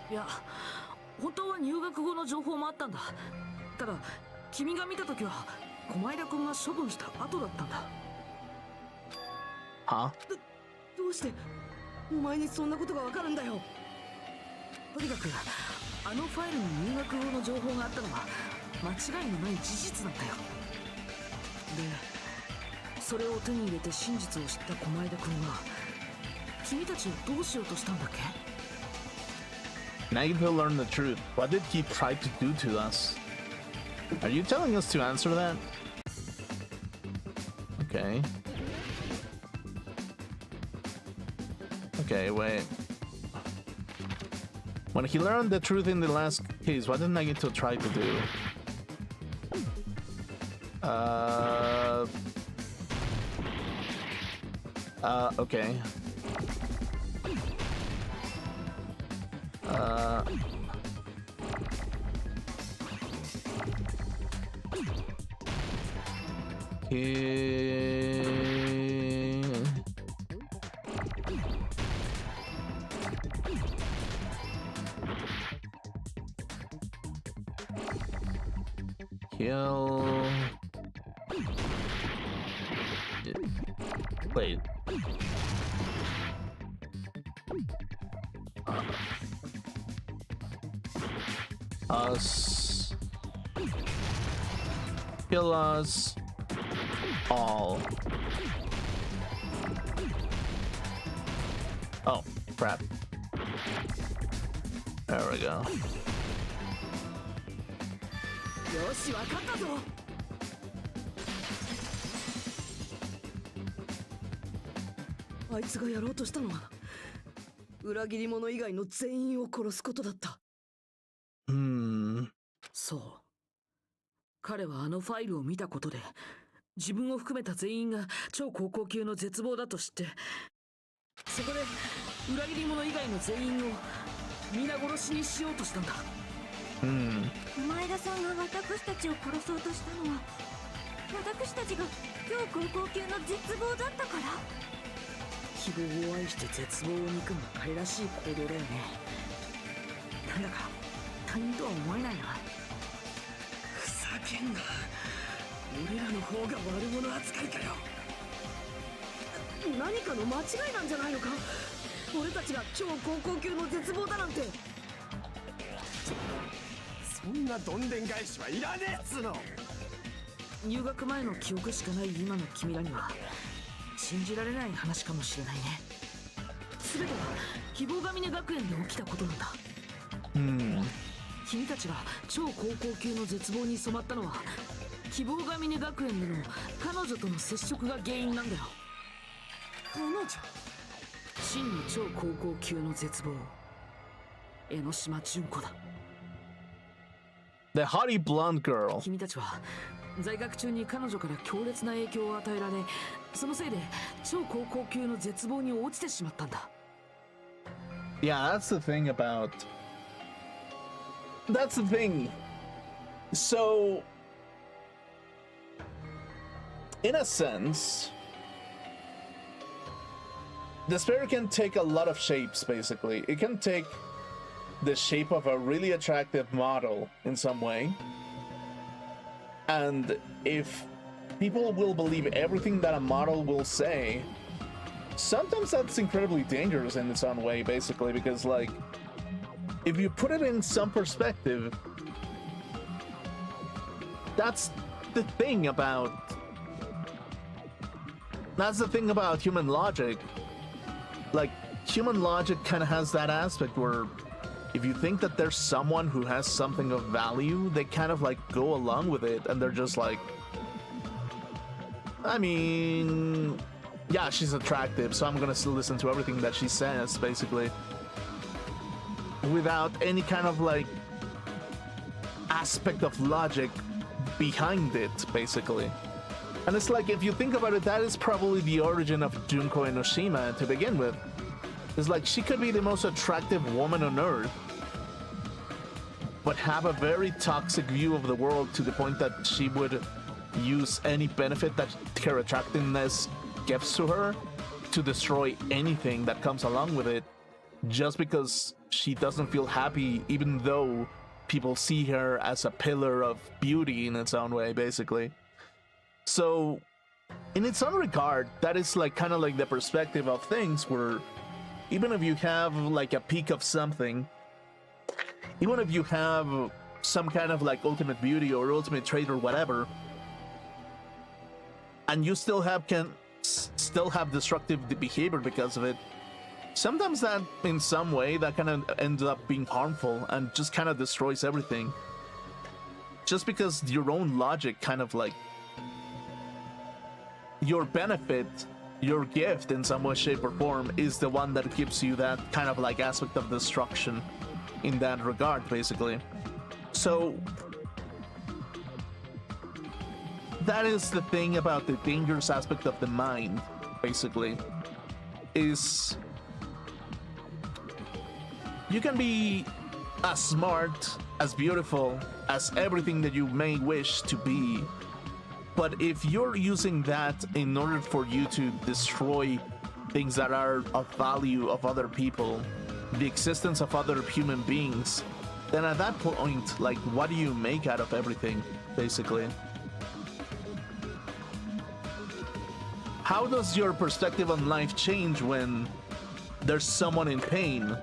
いや、本当は入学後の情報もあったんだ。ただ君が見た時は駒枝君が処分した後だったんだ。Huh? どうしてお前にそんなことがわかるんだよ。とにかくあのファイルに入学後の情報があったのは間違いのない事実なんだよ。で、それを手に入れて真実を知った駒枝君は君たちをどうしようとしたんだっけ。 Now you will learn the truth. What did he try to do to us? Are you telling us to answer that? Okay. Okay, wait. When he learned the truth in the last case, what did Nagito try to do? Okay. Kill. Wait. Us. Kill us all. Oh, crap. There we go. よし、わかったぞ。あいつがやろうとしたのは裏切り者以外の全員を殺すことだった。そう。彼はあのファイルを見たことで自分を含めた全員が超高校級の絶望だと知って、そこで裏切り者以外の全員を皆殺しにしようとしたんだ。前田さんが私たちを殺そうとしたのは私たちが超高校級の絶望だったから。希望を愛して絶望を憎む彼らしい行動だよね。なんだか他人とは思えないな。ふざけんな。俺らの方が悪者扱いかよ。何かの間違いなんじゃないのか。俺たちが超高校級の絶望だなんて。そんなどんでん返しはいらねえっつの。入学前の記憶しかない今の君らには信じられない話かもしれないね。全ては希望が峰学園で起きたことなんだ。君たちが超高校級の絶望に染まったのは希望が峰学園での彼女との接触が原因なんだよ。彼女？真の超高校級の絶望、江ノ島純子だ。 The haughty blonde girl. 君たちは在学中に彼女から強烈な影響を与えられ、そのせいで超高校級の絶望に落ちてしまったんだ。 Yeah, that's the thing about... That's the thing. So... In a sense... Despair can take a lot of shapes, basically. It can take the shape of a really attractive model in some way. And if people will believe everything that a model will say, sometimes that's incredibly dangerous in its own way, basically, because, like, if you put it in some perspective, that's the thing about human logic. Like, human logic kind of has that aspect where if you think that there's someone who has something of value, they kind of like go along with it, and they're just like, I mean, yeah, she's attractive, so I'm gonna still listen to everything that she says, basically, without any kind of like aspect of logic behind it, basically. And it's like, if you think about it, that is probably the origin of Junko Enoshima to begin with. It's like, she could be the most attractive woman on earth, but have a very toxic view of the world to the point that she would use any benefit that her attractiveness gives to her to destroy anything that comes along with it, just because she doesn't feel happy, even though people see her as a pillar of beauty in its own way, basically. So, in its own regard, that is like kind of like the perspective of things where even if you have like a peak of something, even if you have some kind of like ultimate beauty or ultimate trait or whatever, and you still have destructive behavior because of it, sometimes that in some way that kind of ends up being harmful and just kind of destroys everything. Just because your own logic kind of like your benefit, your gift in some way, shape, or form is the one that gives you that kind of like aspect of destruction in that regard, basically. So that is the thing about the dangerous aspect of the mind, basically, is you can be as smart, as beautiful, as everything that you may wish to be, but if you're using that in order for you to destroy things that are of value of other people, the existence of other human beings, then at that point, like, what do you make out of everything, basically? How does your perspective on life change when there's someone in pain?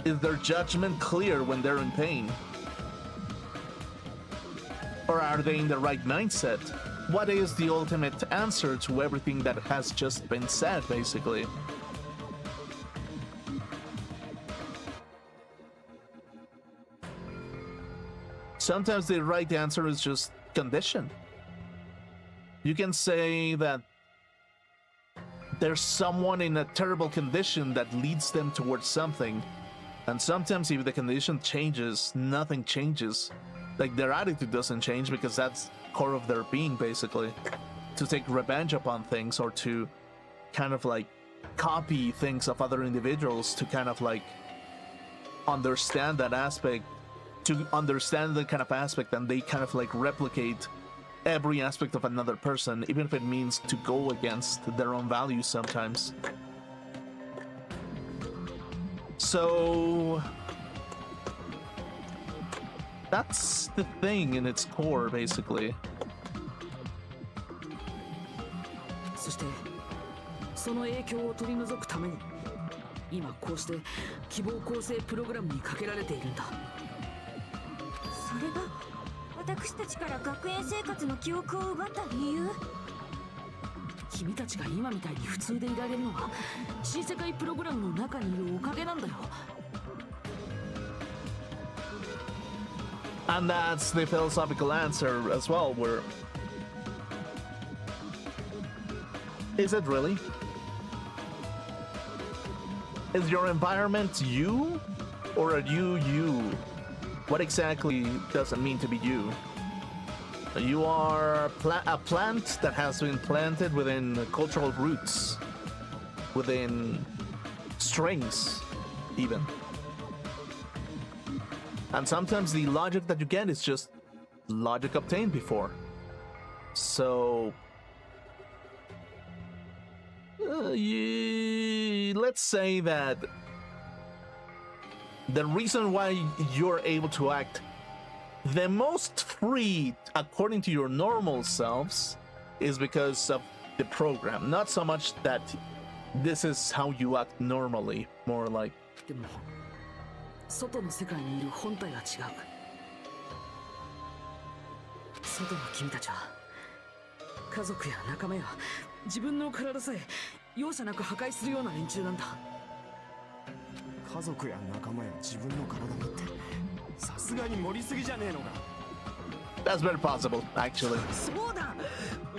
Is their judgment clear when they're in pain? Or are they in the right mindset? What is the ultimate answer to everything that has just been said, basically? Sometimes the right answer is just condition. You can say that there's someone in a terrible condition that leads them towards something, and sometimes if the condition changes, nothing changes. Like, their attitude doesn't change because that's core of their being, basically. To take revenge upon things or to kind of like copy things of other individuals to kind of like understand that aspect, to understand the kind of aspect, and they kind of like replicate every aspect of another person, even if it means to go against their own values sometimes. So that's the thing in its core, basically. そしてその影響を取り除くために今こうして希望構成プログラムにかけられているんだ。それが私たちから学園生活の記憶を奪った理由？君たちが今みたいに普通でいられるのは新世界プログラムの中にいるおかげなんだよ。 And that's the philosophical answer as well, where... Is it really? Is your environment you? Or are you you? What exactly does it mean to be you? You are a plant that has been planted within cultural roots, within strings, even. And sometimes the logic that you get is just logic obtained before. So... let's say that the reason why you're able to act the most free according to your normal selves is because of the program, not so much that this is how you act normally, more like... でも外の世界にいる本体は違う。外の君たちは家族や仲間や自分の体さえ容赦なく破壊するような連中なんだ。家族や仲間や自分の体だってさすがに盛りすぎじゃねえのか。 That's very possible, actually. そうだ、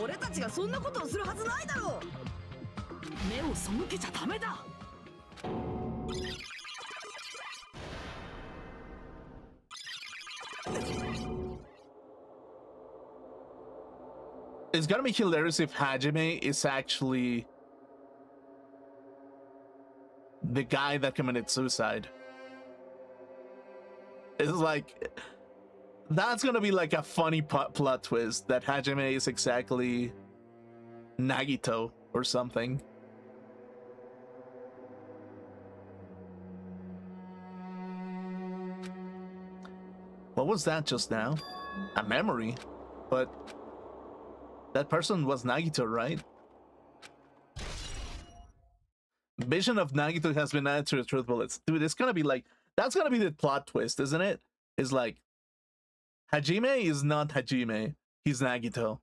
俺たちがそんなことをするはずないだろう。目を背けちゃダメだ。 It's gonna be hilarious if Hajime is actually the guy that committed suicide. It's like, that's gonna be like a funny plot twist that Hajime is exactly Nagito or something. What was that just now? A memory? But that person was Nagito, right? Vision of Nagito has been added to the truth bullets. Dude, it's gonna be like, that's gonna be the plot twist, isn't it? It's like, Hajime is not Hajime, he's Nagito.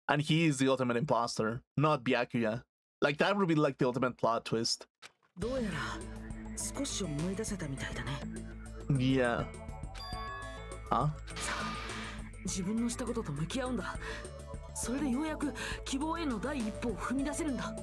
And he is the ultimate imposter, not Byakuya. Like, that would be like the ultimate plot twist. どうやら少し思い出せたみたいだね。 Yeah. Huh? さあ、自分のしたことと向き合うんだ。それでようやく希望への第一歩を踏み出せるんだ。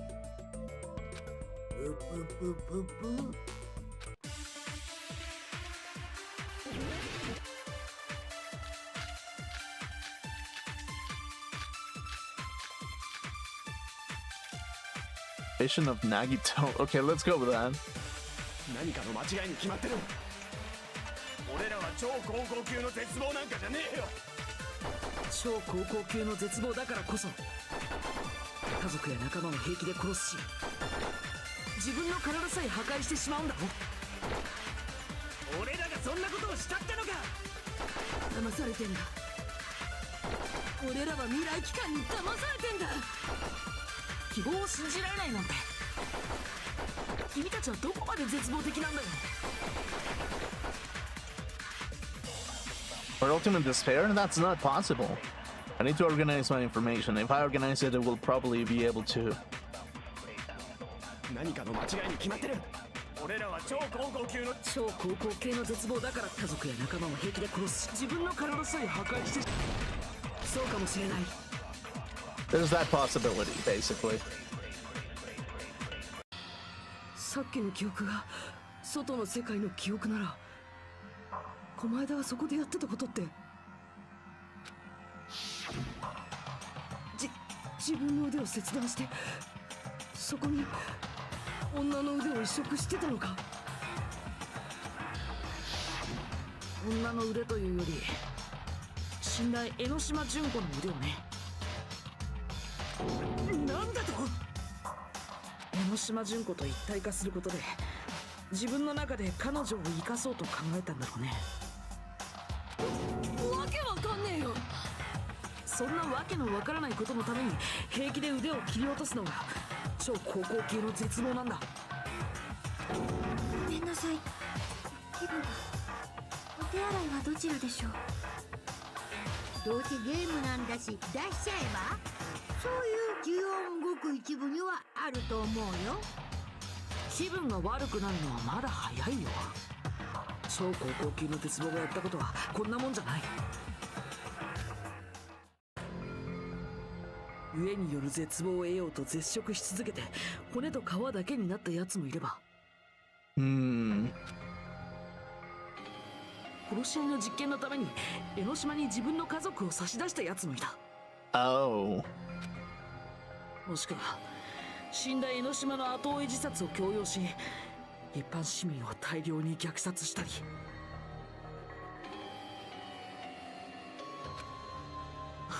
Vision of Nagito. Okay, let's go with that. 何かの間違いに決まってる。俺らは超高校級の絶望なんかじゃねえよ。超高校級の絶望だからこそ家族や仲間を平気で殺すし自分の体さえ破壊してしまうんだろ。俺らがそんなことをしたってのか。騙されてんだ。俺らは未来機関に騙されてんだ。希望を信じられないなんて君たちはどこまで絶望的なんだよ。 For ultimate despair? That's not possible. I need to organize my information. If I organize it, I will probably be able to. 何かの間違いに決まってる。俺らは超高校級の超高校系の絶望だから家族や仲間を平気で殺すし自分の体さえ破壊してそうかもしれない。 There's that possibility, basically. さっきの記憶が外の世界の記憶なら狛枝はそこでやってたことって自分の腕を切断してそこに女の腕を移植してたのか。女の腕というより死んだ江ノ島純子の腕をね。なんだと。江ノ島純子と一体化することで自分の中で彼女を生かそうと考えたんだろうね。わけわかんねえよ。そんなわけのわからないことのために平気で腕を切り落とすのが超高校級の絶望なんだ。ごめんなさい。気分が。お手洗いはどちらでしょう？どうせゲームなんだし出しちゃえば。そういう需要もごく一部にはあると思うよ。気分が悪くなるのはまだ早いよ。超高校級の鉄棒がやったことはこんなもんじゃない。上による絶望を得ようと絶食し続けて骨と皮だけになったやつもいれば、殺し合いの実験のために江ノ島に自分の家族を差し出したやつもいた。Oh. もしくは死んだ江ノ島の後追い自殺を強要し一般市民を大量に虐殺したり、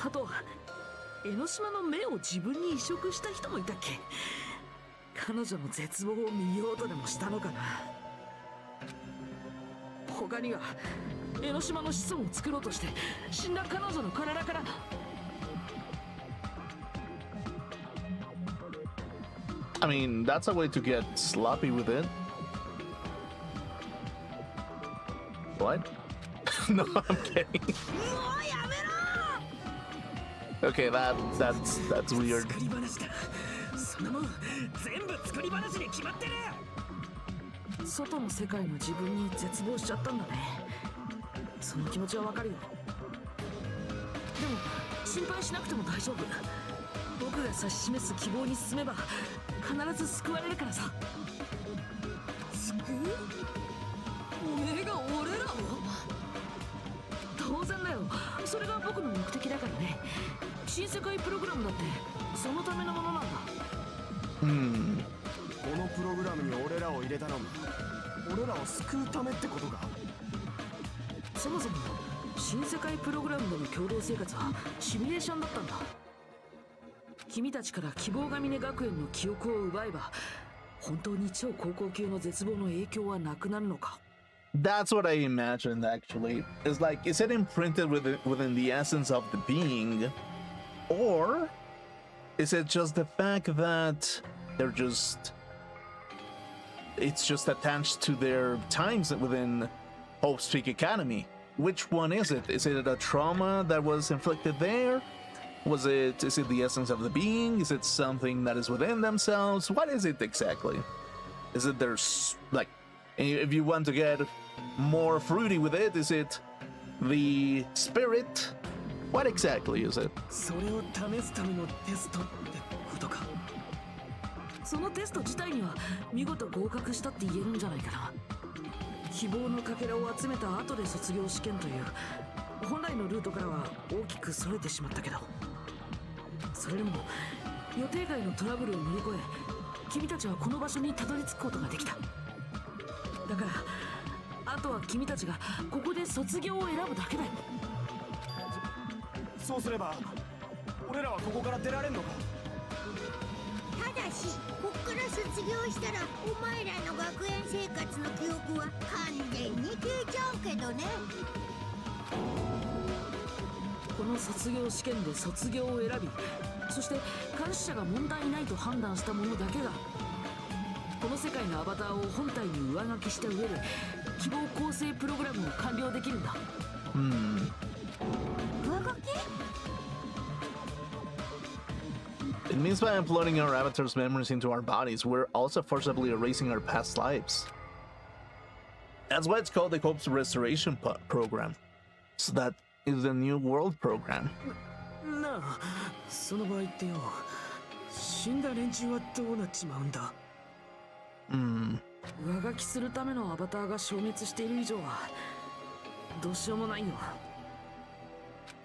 あとは江ノ島の目を自分に移植した人もいたっけ。彼女の絶望を見ようとでもしたのかな。他には江ノ島の子孫を作ろうとして死んだ彼女の体からI mean, that's a way to get sloppy with it. What? No, I'm kidding. Okay, that's weird. 作り話だ。そんなもん全部作り話に決まってる。外の世界の自分に絶望しちゃったんだね。その気持ちはわかるよ。でも心配しなくても大丈夫。僕が指し示す希望に進めば必ず救われるからさ。救う？おめえが俺らを？当然だよ。それが僕の目的だからね。新世界プログラムだってそのためのものなんだ。このプログラムに俺らを入れたのも俺らを救うためってことか。そもそも新世界プログラムでの共同生活はシミュレーションだったんだ。君たちから希望が峰学園の記憶を奪えば本当に超高校級の絶望の影響はなくなるのか。 That's what I imagined, actually. It's like, is it imprinted within the essence of the being? Or is it just the fact that they're just... It's just attached to their times within Hope's Peak Academy? Which one is it? Is it a trauma that was inflicted there? Is it the essence of the being? Is it something that is within themselves? What is it exactly? Is it their, like, if you want to get more fruity with it, is it the spirit? What exactly is it? それを試すためのテストってことか。そのテスト自体には見事合格したって言えるんじゃないかな。希望のかけらを集めた後で卒業試験という本来のルートからは大きくそれてしまったけど、それでも予定外のトラブルを乗り越え君たちはこの場所にたどり着くことができた。だからあとは君たちがここで卒業を選ぶだけだよ。そうすれば俺らはここから出られんのか。ただしこっから卒業したらお前らの学園生活の記憶は完全に消えちゃうけどね。この卒業試験で卒業を選び、そして監視者が問題ないと判断した者だけがこの世界のアバターを本体に上書きした上で希望構成プログラムを完了できるんだ。上書き？ It means by uploading our avatar's memories into our bodies, we're also forcibly erasing our past lives. That's why it's called the Hope's Restoration Program. So that is the New World Program. なあ、その場合ってよ、死んだ連中はどうなっちまうんだ。上書きするためのアバターが消滅している以上はどうしようもないよ。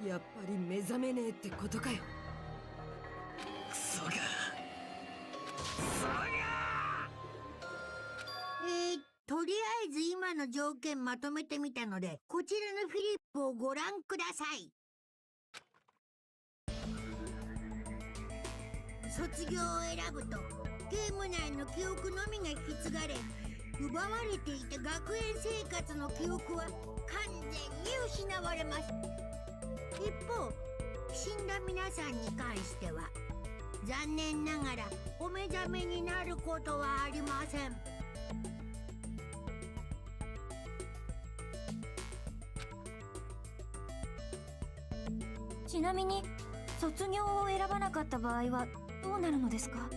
やっぱり目覚めねえってことかよ。クソが。途とりあえず今の条件まとめてみたので、こちらのフリップをご覧ください。卒業を選ぶと、ゲーム内の記憶のみが引き継がれ、奪われていた学園生活の記憶は完全に失われます。一方、死んだ皆さんに関しては、残念ながらお目覚めになることはありません。ちなみに卒業を選ばなかった場合はどうなるのですか？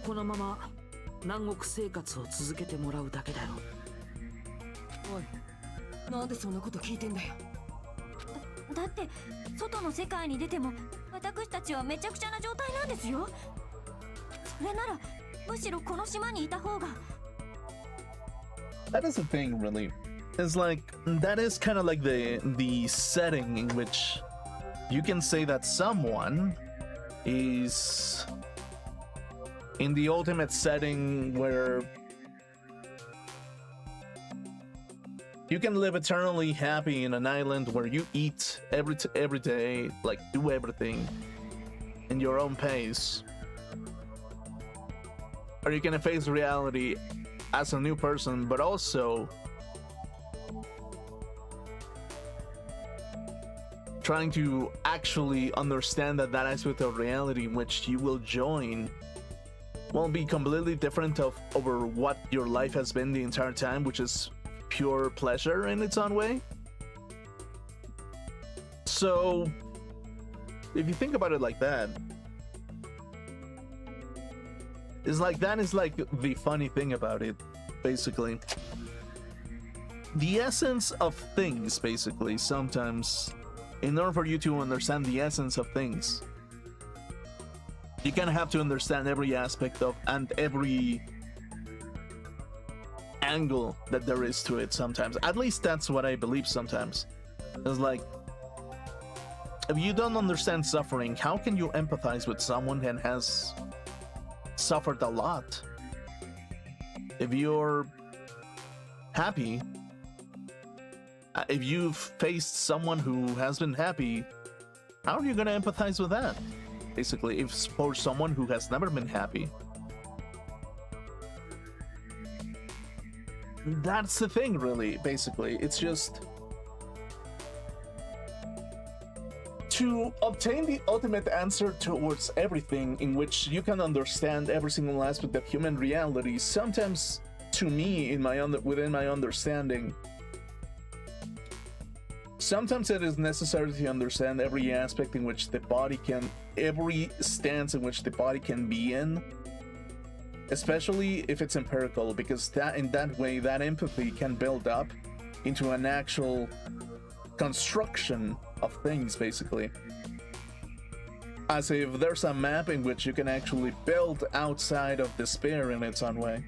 このまま南国生活を続けてもらうだけだよ。おい、なんでそんなこと聞いてんだよ。だって外の世界に出ても私たちはめちゃくちゃな状態なんですよ。それならむしろこの島にいた方が。 That is the thing, really. It's like that is kind of like the setting in which you can say that someone is in the ultimate setting where you can live eternally happy in an island where you eat every day, like do everything in your own pace, or you can face reality as a new person, but also trying to actually understand that aspect of reality in which you will join will be completely different over what your life has been the entire time, which is pure pleasure in its own way. So if you think about it like that, it's like that is like the funny thing about it, basically. The essence of things, basically, sometimes, in order for you to understand the essence of things, you kind of have to understand every aspect of and every angle that there is to it sometimes. At least that's what I believe sometimes. It's like, if you don't understand suffering, how can you empathize with someone that has suffered a lot? If you're happy, if you've faced someone who has been happy, how are you going to empathize with that? Basically, if for someone who has never been happy. That's the thing, really, basically. It's just to obtain the ultimate answer towards everything in which you can understand every single aspect of human reality. Sometimes, to me, within my understanding, sometimes it is necessary to understand every aspect in which the body can, every stance in which the body can be in, especially if it's empirical, because that in that way that empathy can build up into an actual construction of things, basically, as if there's a map in which you can actually build outside of despair in its own way,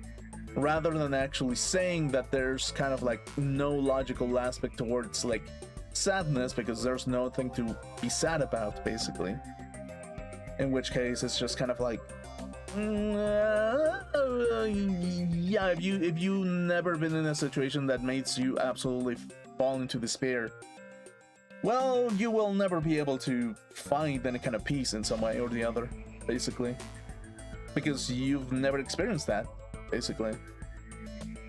rather than actually saying that there's kind of like no logical aspect towards like sadness, because there's nothing to be sad about, basically, in which case it's just kind of like yeah, if you never been in a situation that makes you absolutely fall into despair, well, you will never be able to find any kind of peace in some way or the other, basically, because you've never experienced that, basically.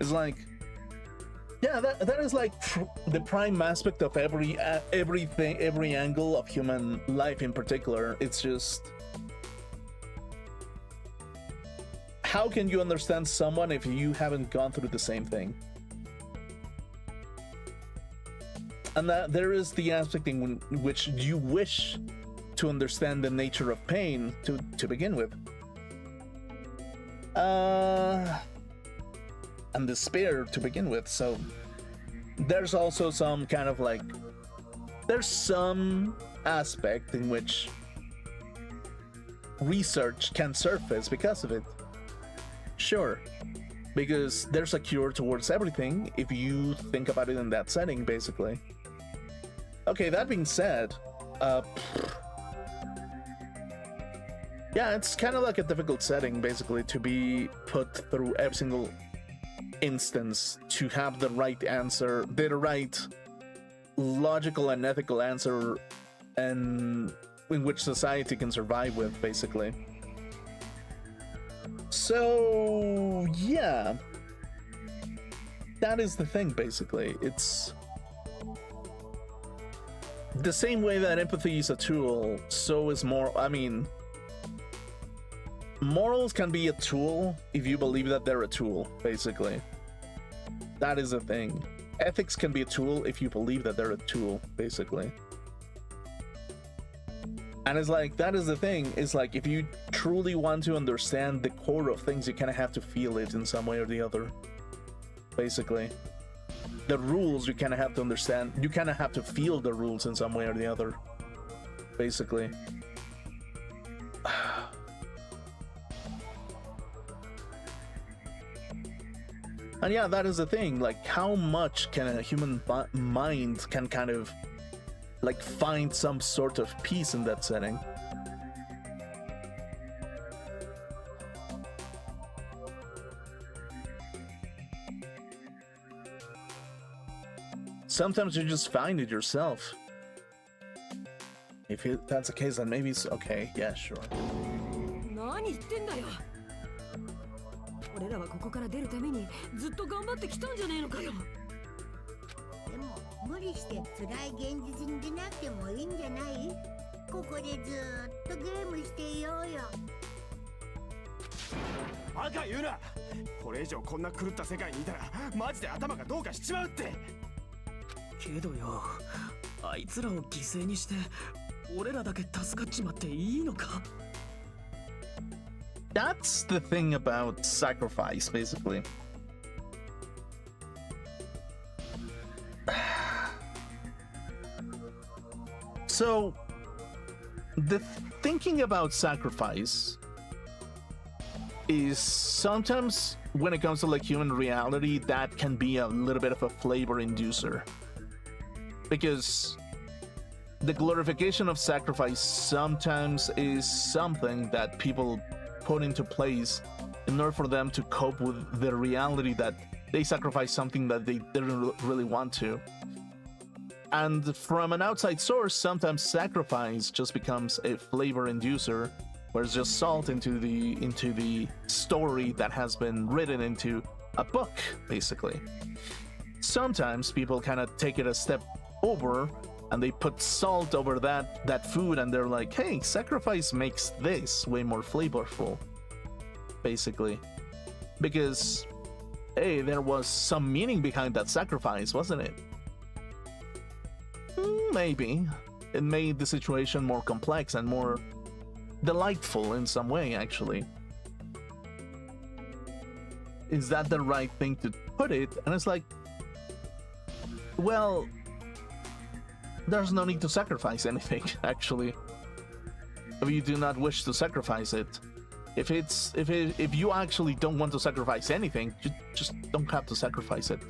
It's like, yeah, that is like the prime aspect of everything, every angle of human life in particular. It's just, how can you understand someone if you haven't gone through the same thing? And that there is the aspect in which you wish to understand the nature of pain to begin with. And despair to begin with. So there's also some kind of like, there's some aspect in which research can surface because of it. Sure, because there's a cure towards everything if you think about it in that setting, basically. Okay, that being said, yeah, it's kind of like a difficult setting, basically, to be put through every single instance to have the right answer, the right logical and ethical answer, and in which society can survive with, basically. So yeah, that is the thing, basically. It's the same way that empathy is a tool, so is morals can be a tool if you believe that they're a tool, basically. That is the thing. Ethics can be a tool if you believe that they're a tool, basically. And it's like, that is the thing. It's like, if you truly want to understand the core of things, you kind of have to feel it in some way or the other, basically. The rules, you kind of have to understand. You kind of have to feel the rules in some way or the other, basically. And yeah, that is the thing. Like, how much can a human mind can kind of like find some sort of peace in that setting? Sometimes you just find it yourself. If that's the case, then maybe it's okay. Yeah, sure. 何言ってんだよ。俺らはここから出るためにずっと頑張ってきたんじゃねえのかよ。でも無理して辛い現実に出なくてもいいんじゃない？ここでずーっとゲームしていようよ。バカ言うな。これ以上こんな狂った世界にいたらマジで頭がどうかしちまうって。けどよ、あいつらを犠牲にして俺らだけ助かっちまっていいのか？ That's the thing about sacrifice, basically. So, the thinking about sacrifice is sometimes, when it comes to like human reality, that can be a little bit of a flavor inducer. Because the glorification of sacrifice sometimes is something that people put into place in order for them to cope with the reality that they sacrificed something that they didn't really want to. And from an outside source, sometimes sacrifice just becomes a flavor inducer, where it's just salt into the story that has been written into a book, basically. Sometimes people kind of take it a step over and they put salt over that food, and they're like, hey, sacrifice makes this way more flavorful, basically. Because, hey, there was some meaning behind that sacrifice, wasn't it? Maybe. It made the situation more complex and more delightful in some way, actually. Is that the right thing to put it? And it's like, well, there's no need to sacrifice anything, actually. If you do not wish to sacrifice it. If you actually don't want to sacrifice anything, you just don't have to sacrifice it.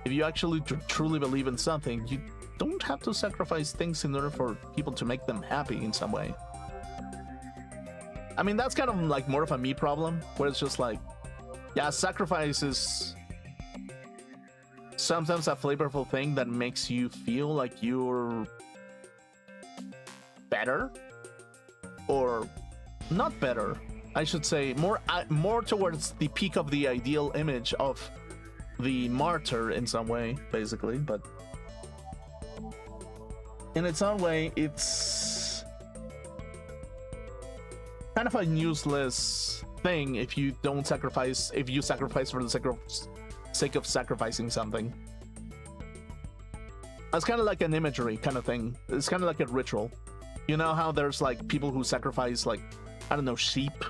If you actually truly believe in something, you don't have to sacrifice things in order for people to make them happy in some way. I mean, that's kind of like more of a me problem, where it's just like, yeah, sacrifice is sometimes a flavorful thing that makes you feel like you're better, or not better, I should say, more towards the peak of the ideal image of the martyr in some way, basically. But in its own way, it's kind of a useless thing if you don't sacrifice, if you sacrifice for the sake of sacrificing something. It's kind of like an imagery kind of thing. It's kind of like a ritual. You know how there's like people who sacrifice, like, I don't know, sheep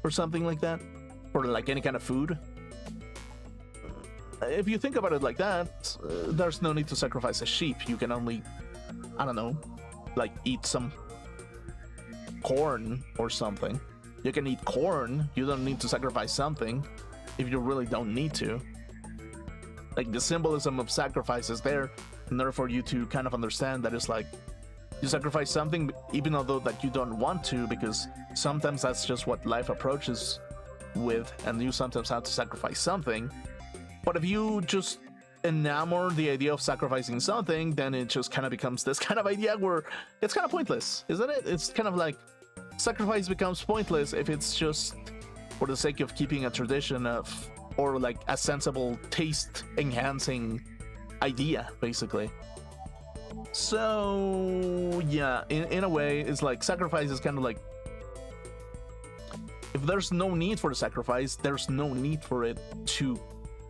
or something like that, or like any kind of food. If you think about it like that, there's no need to sacrifice a sheep. You can only, I don't know, like eat some corn or something. You can eat corn. You don't need to sacrifice something if you really don't need to. Like, the symbolism of sacrifice is there in order for you to kind of understand that it's like you sacrifice something even although that you don't want to, because sometimes that's just what life approaches with, and you sometimes have to sacrifice something. But if you just enamor the idea of sacrificing something, then it just kind of becomes this kind of idea where it's kind of pointless, isn't it? It's kind of like sacrifice becomes pointless if it's just for the sake of keeping a tradition of, or like a sensible taste enhancing idea, basically. So yeah, in a way, it's like sacrifice is kind of like, if there's no need for the sacrifice, there's no need for it to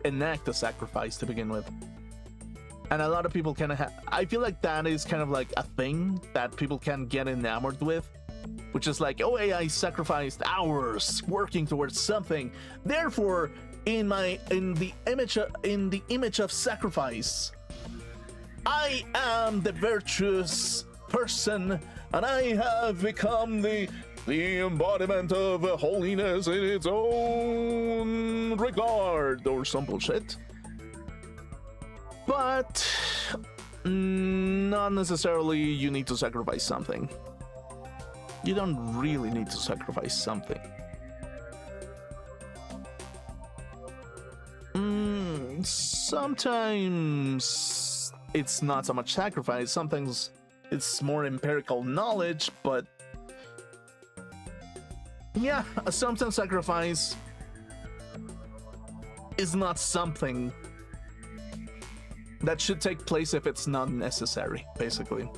enact a sacrifice to begin with. And a lot of people kind of I feel like that is kind of like a thing that people can get enamored with, which is like, oh, hey, I sacrificed hours working towards something, therefore in the image of sacrifice, I am the virtuous person, and I have become the embodiment of holiness in its own regard, or some bullshit. But not necessarily you need to sacrifice something. You don't really need to sacrifice something. Sometimes it's not so much sacrifice, sometimes it's more empirical knowledge, but yeah, sometimes sacrifice is not something that should take place if it's not necessary, basically.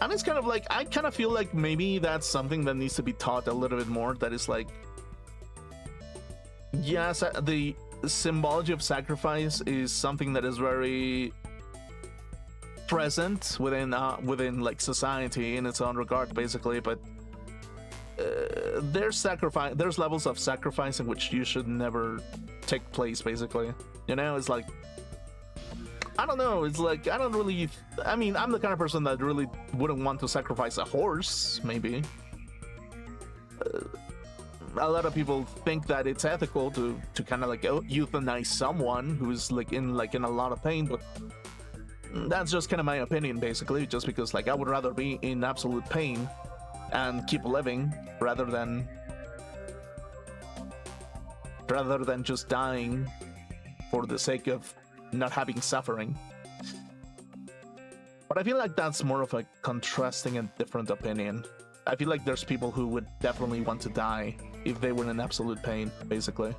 And it's kind of like, I kind of feel like maybe that's something that needs to be taught a little bit more, that is like, yes, the symbology of sacrifice is something that is very present within like society in its own regard, basically, but there's levels of sacrifice in which you should never take place, basically. You know, it's like, I don't know, it's like, I mean, I'm the kind of person that really wouldn't want to sacrifice a horse, maybe. A lot of people think that it's ethical to kind of like euthanize someone who's like in a lot of pain, but that's just kind of my opinion, basically, just because like I would rather be in absolute pain and keep living rather than just dying for the sake of not having suffering. But I feel like that's more of a contrasting and different opinion. I feel like there's people who would definitely want to die if they were in absolute pain, basically.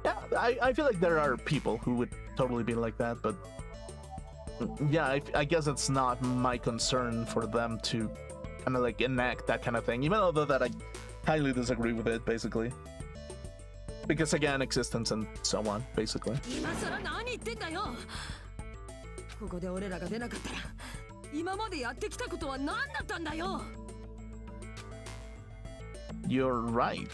Yeah, I feel like there are people who would totally be like that, but yeah, I guess it's not my concern for them to kind of like enact that kind of thing, even though that I highly disagree with it, basically. Because again, existence and so on, basically. 今さら何言ってんだよ。ここで俺らが出なかったら、今までやってきたことは何だったんだよ。You're right.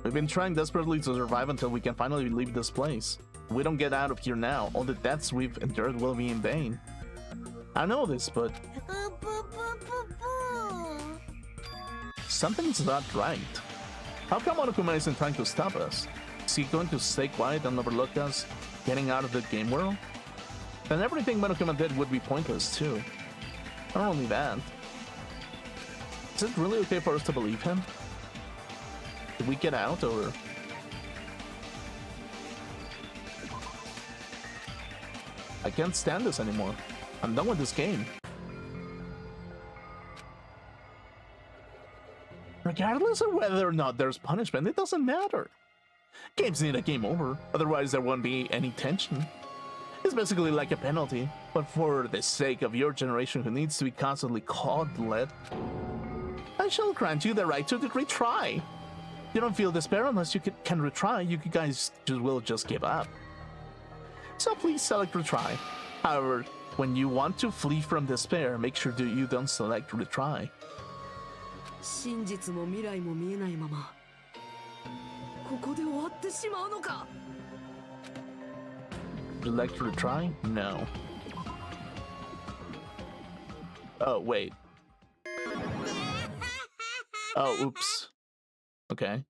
We've been trying desperately to survive until we can finally leave this place. If we don't get out of here now, all the deaths we've endured will be in vain. I know this, but something's not right. How come Monokuma isn't trying to stop us? Is he going to stay quiet and overlook us getting out of the game world? Then everything Monokuma did would be pointless too. Not only that, is it really okay for us to believe him? Did we get out, or... I can't stand this anymore. I'm done with this game. Regardless of whether or not there's punishment, it doesn't matter. Games need a game over, otherwise there won't be any tension. It's basically like a penalty, but for the sake of your generation who needs to be constantly coddled, I shall grant you the right to retry. You don't feel despair unless you can retry. You guys will just give up. So please select retry. However, when you want to flee from despair, make sure that you don't select retry. 真実も未来も見えないままここで終わってしまうのか Select retry? No. Oh, wait. Oh, oops. Okay.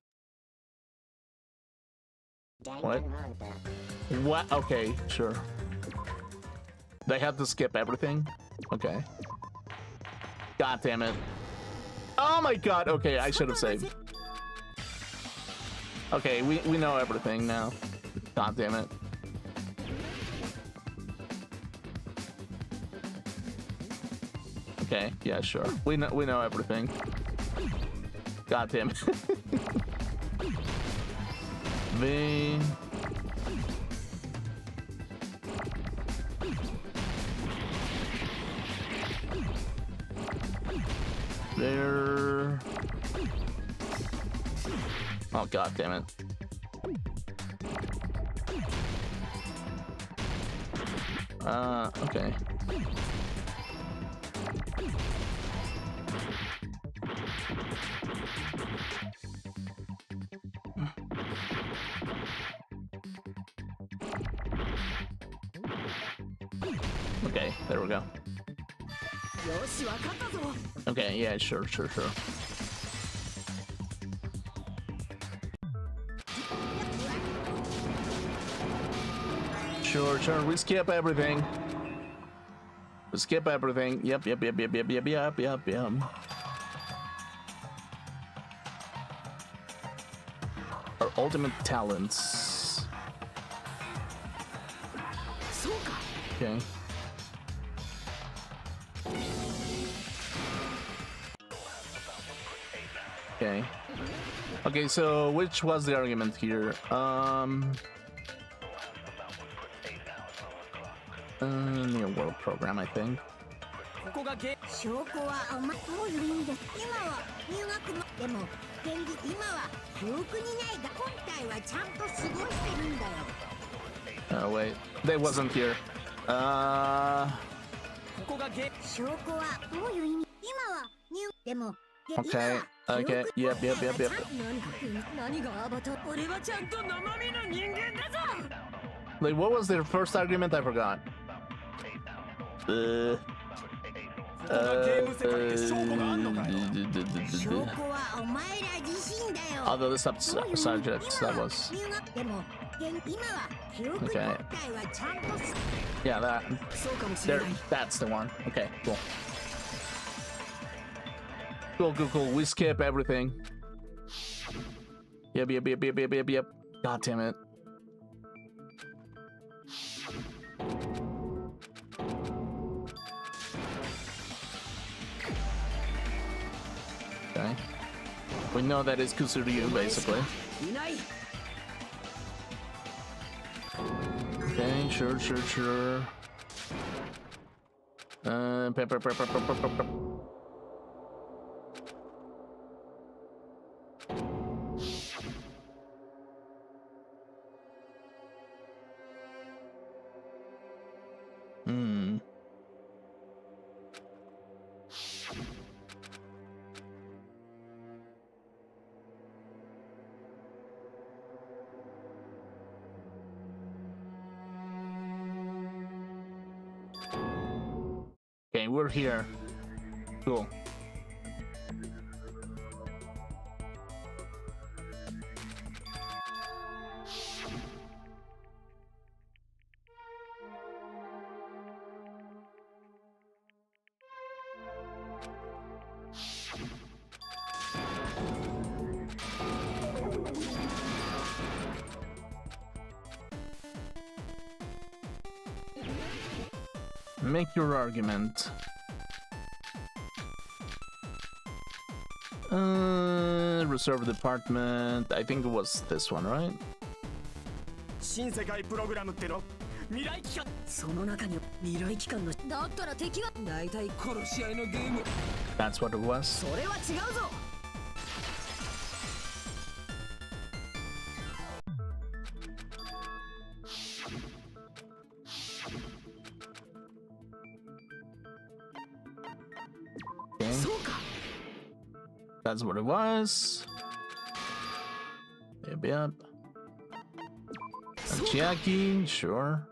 What? What? Okay, sure. They had to skip everything? Okay. God damn it. Oh my god, okay, I should have saved. Okay, we know everything now. God damn it. Okay, yeah, sure. We know everything. God damn it. V. There. Oh, god damn it. Okay. Okay, there we go. よし、わかったぞ。 Okay, yeah, sure. Sure, we skip everything. We skip everything. Yep. Our ultimate talents. そうか。 Okay. Okay, so which was the argument here? New world program, I think. ここがゲ証拠はお前どういう意味です今は入学のでも現実今は記憶にないが本体はちゃんと過ごしてるんだよ Oh wait, they wasn't here. ここがゲ証拠はどういう意味今は入でも Okay, okay, yep. 何がアバター？俺はちゃんと生身の人間だぞ。 Like, what was their first argument? I forgot. ここがゲーム世界で証拠があんのかよ証拠はお前ら自身だよ Although the subjects, that was. 入学でも今は記憶本体はちゃんと Yeah, that. そうかもしれ There, ない。 that's the one. Okay, cool. Cool. We skip everything. Yep. God damn it. Okay. We know that is Kusuryu, basically. いない。 Okay, sure. Pepper. Okay, we're here. Cool. Make your argument. Reserve department. I think it was this one, right? 新世界プログラムっての未来機関その中に未来機関のだったら敵は大体殺し合いのゲーム。 That's what it was. それは違うぞ。 Okay. そうか。 That's what it was. Yep. Chiaki, sure.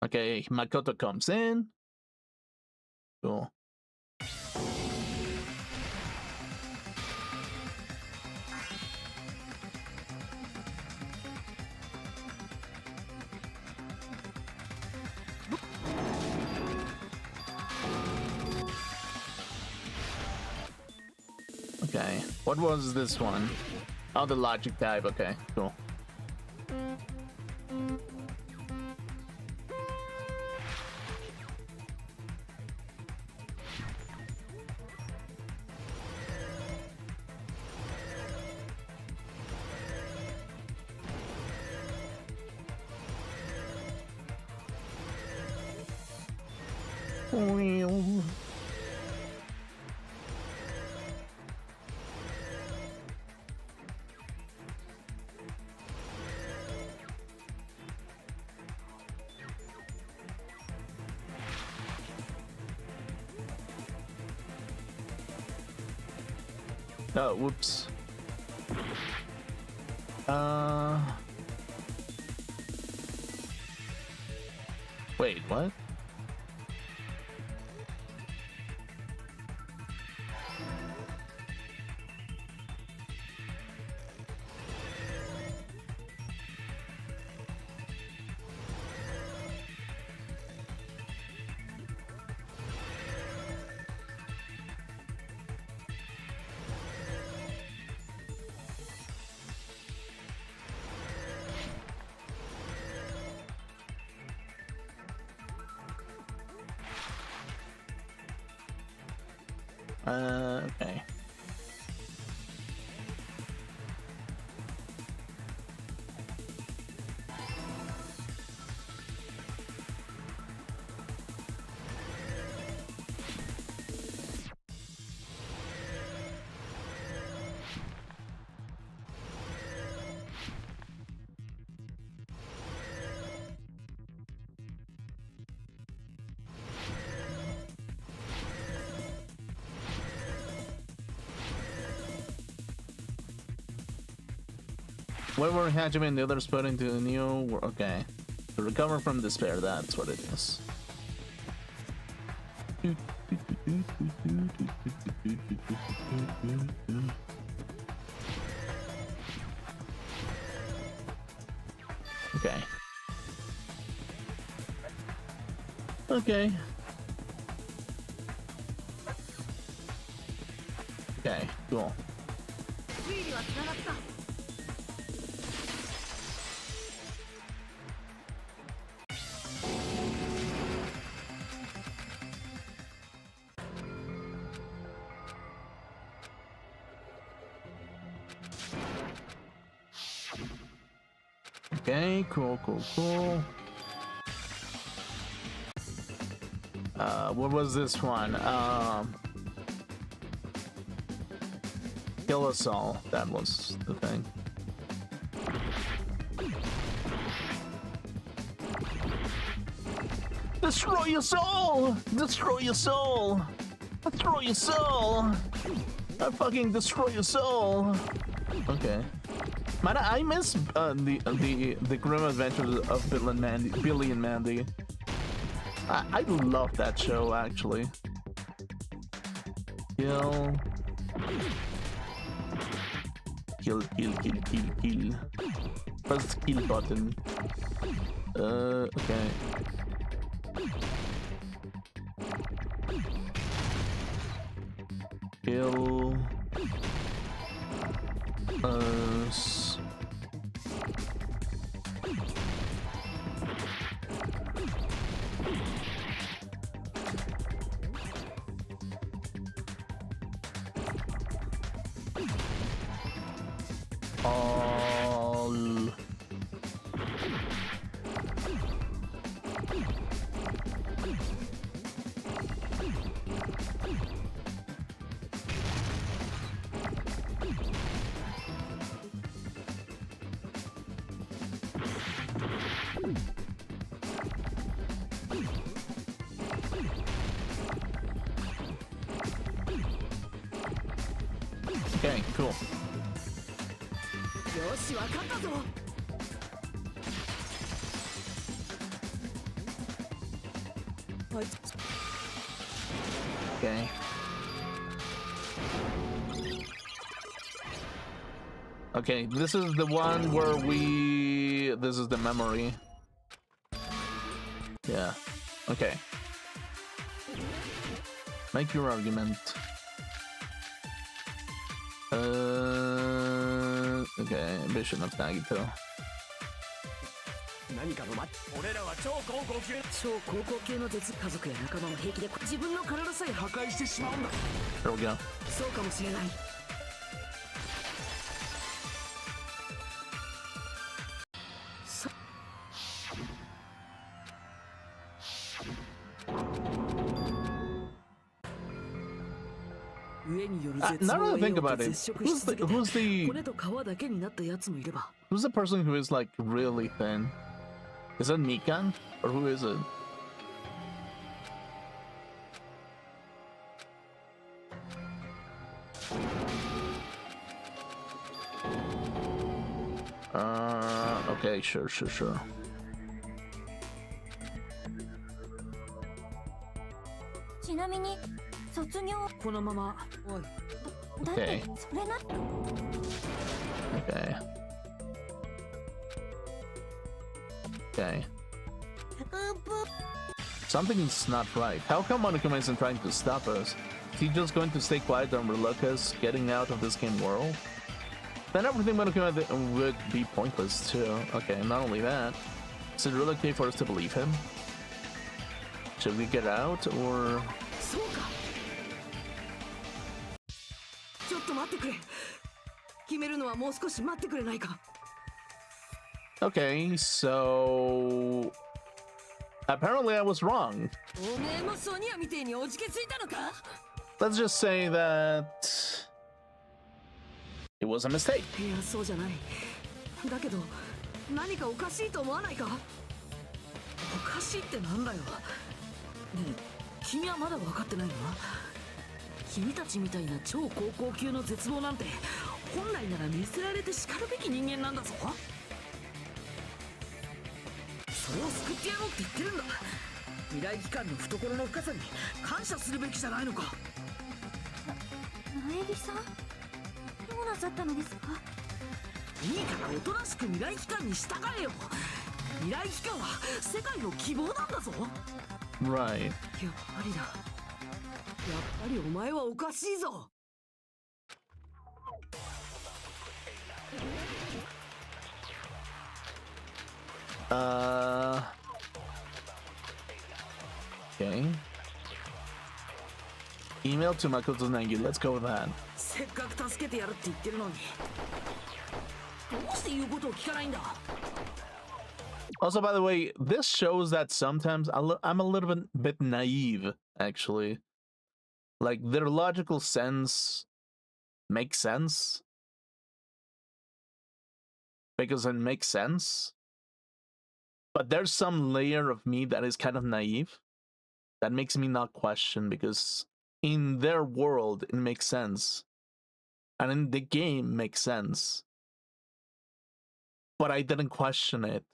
Okay, Makoto comes in. Cool. Okay. What was this one? Oh, the logic type. Okay, cool. Oh, whoops. Wait, what? Okay. Where were Hajime and the others put into the new... Okay. To recover from despair, that's what it is. Okay. Okay. Okay, cool. Okay, cool. What was this one? Kill us all. That was the thing. Destroy your soul! Destroy your soul! Destroy your soul! I fucking destroy your soul! Okay. Man, I miss the grim adventures of Billy and Mandy. I love that show, actually. Kill. Press the kill button. Okay. Kill us. All. Okay, cool. Okay. Okay, this is the one where this is the memory. Yeah. Okay. Make your argument. Okay, ambition of Nagito. 何かのま俺らは超高校級の家族や仲間を平気で自分の体さえ破壊してしまうんだ。 There we go. そうかもしれない。上による絶 Now 望 that I を think 得よう about と it, 絶食し続けて who's the 骨と皮だけになったやつもいれば who's the person who is like really thin? Is it Mikan or who is it? Okay, sure. ちなみに卒業このままおいだって Okay. それな Okay. Something's not right. How come Monokuma isn't trying to stop us? Is he just going to stay quiet and overlook us getting out of this game world? Then everything Monokuma would be pointless too. Okay, not only that, is it really okay for us to believe him? Should we get out or... そうかちょっと待ってくれ決めるのはもう少し待ってくれないか Okay, so... Apparently I was wrong. おめえもソニアみてえにおじけついたのか Let's just say that... It was a mistake. いやそうじゃないだけど何かおかしいと思わないかおかしいってなんだよねえ君はまだ分かってないの君たちみたいな超高校級の絶望なんて本来なら見せられて叱るべき人間なんだぞそれを救ってやろうって言ってるんだ未来機関の懐の深さに感謝するべきじゃないのか苗木さんどうなさったのですかいいからおとなしく未来機関に従えよ未来機関は世界の希望なんだぞ Right. やっぱりだやっぱりお前はおかしいぞ Okay. Email to Makoto Nangi. Let's go with that. せっかく助けてやるって言ってるのにどうして言うことを聞かないんだ Also, by the way, this shows that sometimes I'm a little bit naive, actually. Like, their logical sense makes sense. Because it makes sense. But there's some layer of me that is kind of naive. That makes me not question, because in their world, it makes sense. And in the game, makes sense. But I didn't question it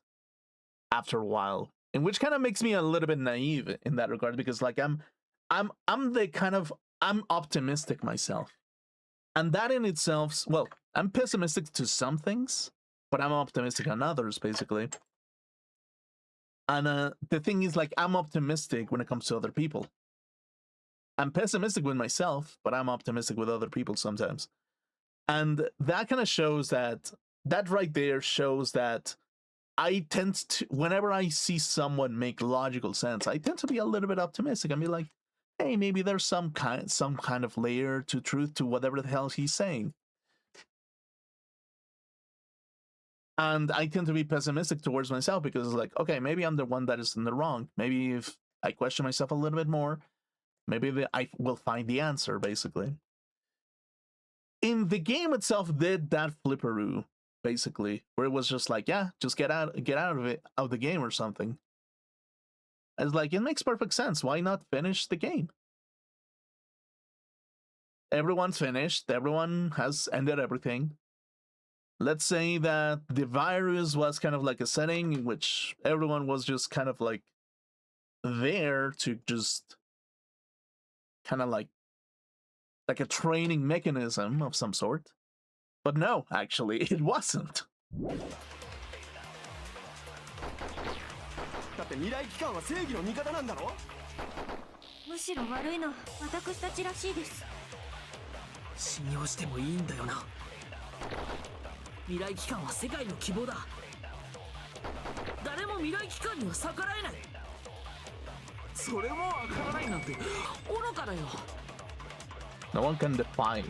after a while, and which kind of makes me a little bit naive in that regard, because like I'm optimistic myself, and that in itself, well, I'm pessimistic to some things, but I'm optimistic on others, basically. And the thing is, like, I'm optimistic when it comes to other people. I'm pessimistic with myself, but I'm optimistic with other people sometimes. And that kind of shows that right there shows that I tend to, whenever I see someone make logical sense, I tend to be a little bit optimistic and be like, hey, maybe there's some kind of layer to truth to whatever the hell he's saying. And I tend to be pessimistic towards myself because it's like, okay, maybe I'm the one that is in the wrong. Maybe if I question myself a little bit more, maybe I will find the answer, basically. In the game itself, did that flipperoo, basically, where it was just like, yeah, just get out of the game or something. It's like, it makes perfect sense. Why not finish the game? Everyone's finished. Everyone has ended everything. Let's say that the virus was kind of like a setting in which everyone was just kind of like there to just kind of like a training mechanism of some sort. But no, actually, it wasn't. だって未来機関は正義の味方なんだろむしろ悪いのは私たちらしいです信用してもいいんだよな未来機関は世界の希望だ。誰も未来機関には逆らえない。それもわからないなんて愚かだよ。 No one can defy.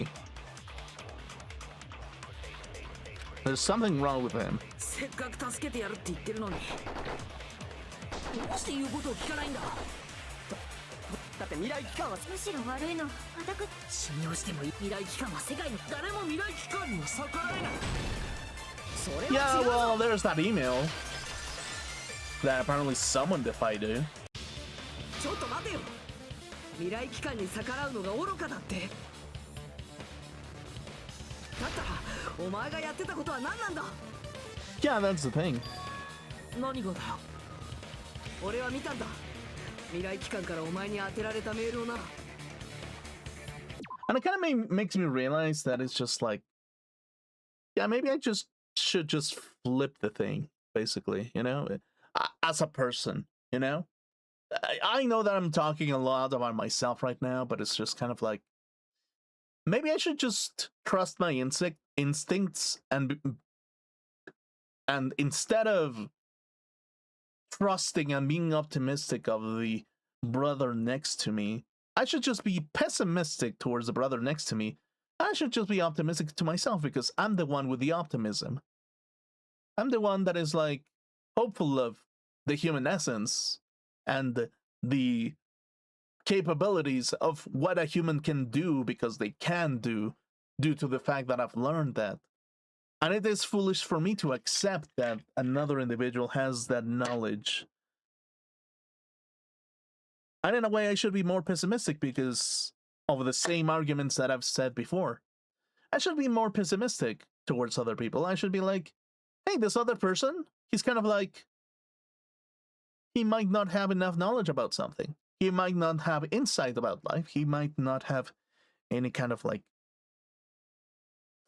There's something wrong with him. せっかく助けてやるって言ってるのに、どうして言うことを聞かないんだ。だって未来機関はむしろ悪いの私。信用してもいい。未来機関は世界の誰も未来機関には逆らえない。それ Yeah, は違うぞ。 well, there's that email that apparently someone defied it. ちょっと待てよ。未来機関に逆らうのが愚かだって。だったらお前がやってたことは何なんだ。 Yeah, that's the thing. 何がだよ。俺は見たんだ。未来機関からお前に当てられたメールをな。 And it kind of makes me realize that it's just like, yeah, maybe I should just flip the thing, basically, you know, as a person, you know. I know that I'm talking a lot about myself right now, but it's just kind of like, maybe I should just trust my instincts and instead of trusting and being optimistic of the brother next to me, I should just be pessimistic towards the brother next to me. I should just be optimistic to myself because I'm the one with the optimism. I'm the one that is like hopeful of the human essence and the capabilities of what a human can do because they can do due to the fact that I've learned that. And it is foolish for me to accept that another individual has that knowledge. And in a way, I should be more pessimistic because of the same arguments that I've said before. I should be more pessimistic towards other people. I should be like, hey, this other person, he's kind of like, he might not have enough knowledge about something. He might not have insight about life. He might not have any kind of like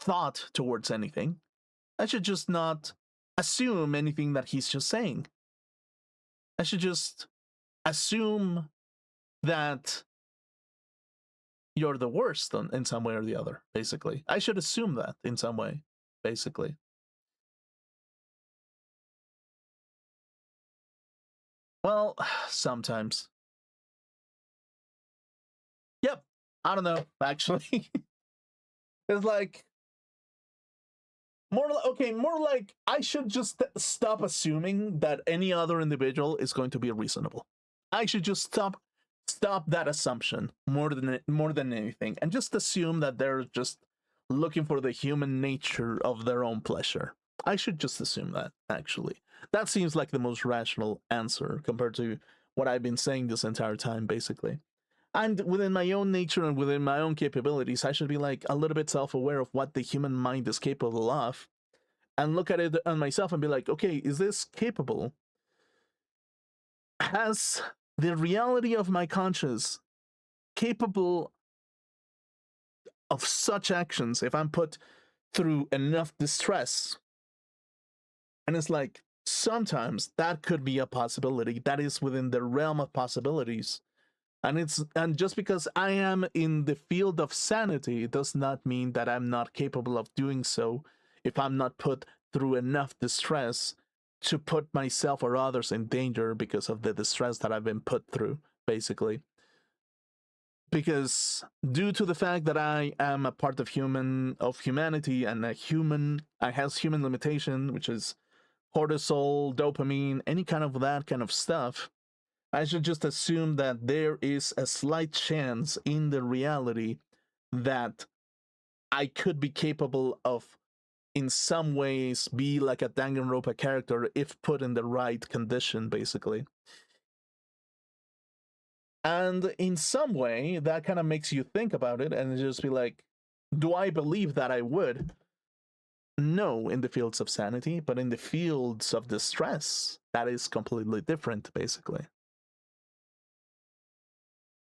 thought towards anything. I should just not assume anything that he's just saying. I should just assume that you're the worst in some way or the other, basically. I should assume that in some way, basically. Well, sometimes. Yep, I don't know, actually. It's like, more like I should just stop assuming that any other individual is going to be reasonable. I should just stop that assumption more than anything, and just assume that they're just looking for the human nature of their own pleasure. I should just assume that, actually. That seems like the most rational answer compared to what I've been saying this entire time, basically. And within my own nature and within my own capabilities, I should be like a little bit self-aware of what the human mind is capable of, and look at it on myself and be like, okay, is this capable? Has the reality of my conscience capable of such actions if I'm put through enough distress? And it's like, sometimes that could be a possibility. That is within the realm of possibilities. And just because I am in the field of sanity does not mean that I'm not capable of doing so if I'm not put through enough distress to put myself or others in danger because of the distress that I've been put through, basically. Because due to the fact that I am a part of humanity and I has human limitation, which is cortisol, dopamine, any kind of that kind of stuff, I should just assume that there is a slight chance in the reality that I could be capable of, in some ways, be like a Danganronpa character if put in the right condition, basically. And in some way, that kind of makes you think about it and just be like, do I believe that I would? No, in the fields of sanity, but in the fields of distress, that is completely different, basically.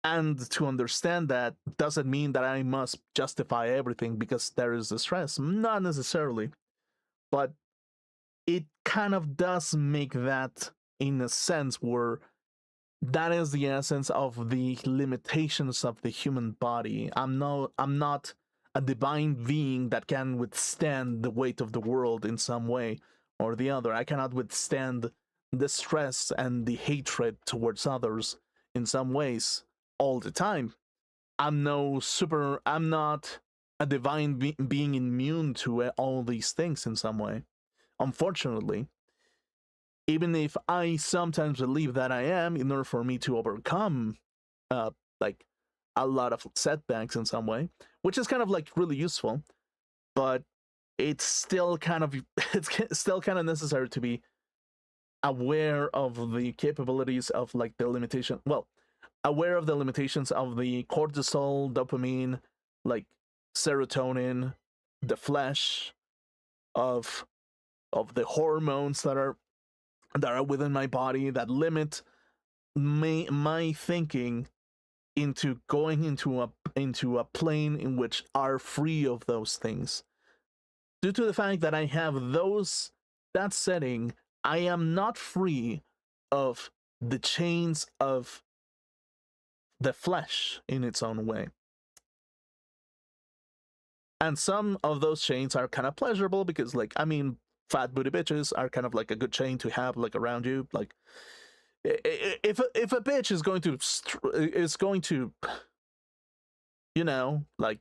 And to understand that doesn't mean that I must justify everything because there is distress. Not necessarily. But it kind of does make that in a sense where that is the essence of the limitations of the human body. I'm not a divine being that can withstand the weight of the world in some way or the other. I cannot withstand the stress and the hatred towards others in some ways all the time. I'm not a divine being immune to all these things in some way. Unfortunately, even if I sometimes believe that I am, in order for me to overcome like a lot of setbacks in some way, which is kind of like really useful, but it's still kind of necessary to be aware of the capabilities of like the limitation. Well, aware of the limitations of the cortisol, dopamine, like serotonin, the flesh, of the hormones that are within my body that limit my thinking into going into a plane in which are free of those things. Due to the fact that I have that setting, I am not free of the chains of the flesh in its own way. And some of those chains are kind of pleasurable because, like, I mean, fat booty bitches are kind of like a good chain to have like around you. Like, if a bitch is going to, you know, like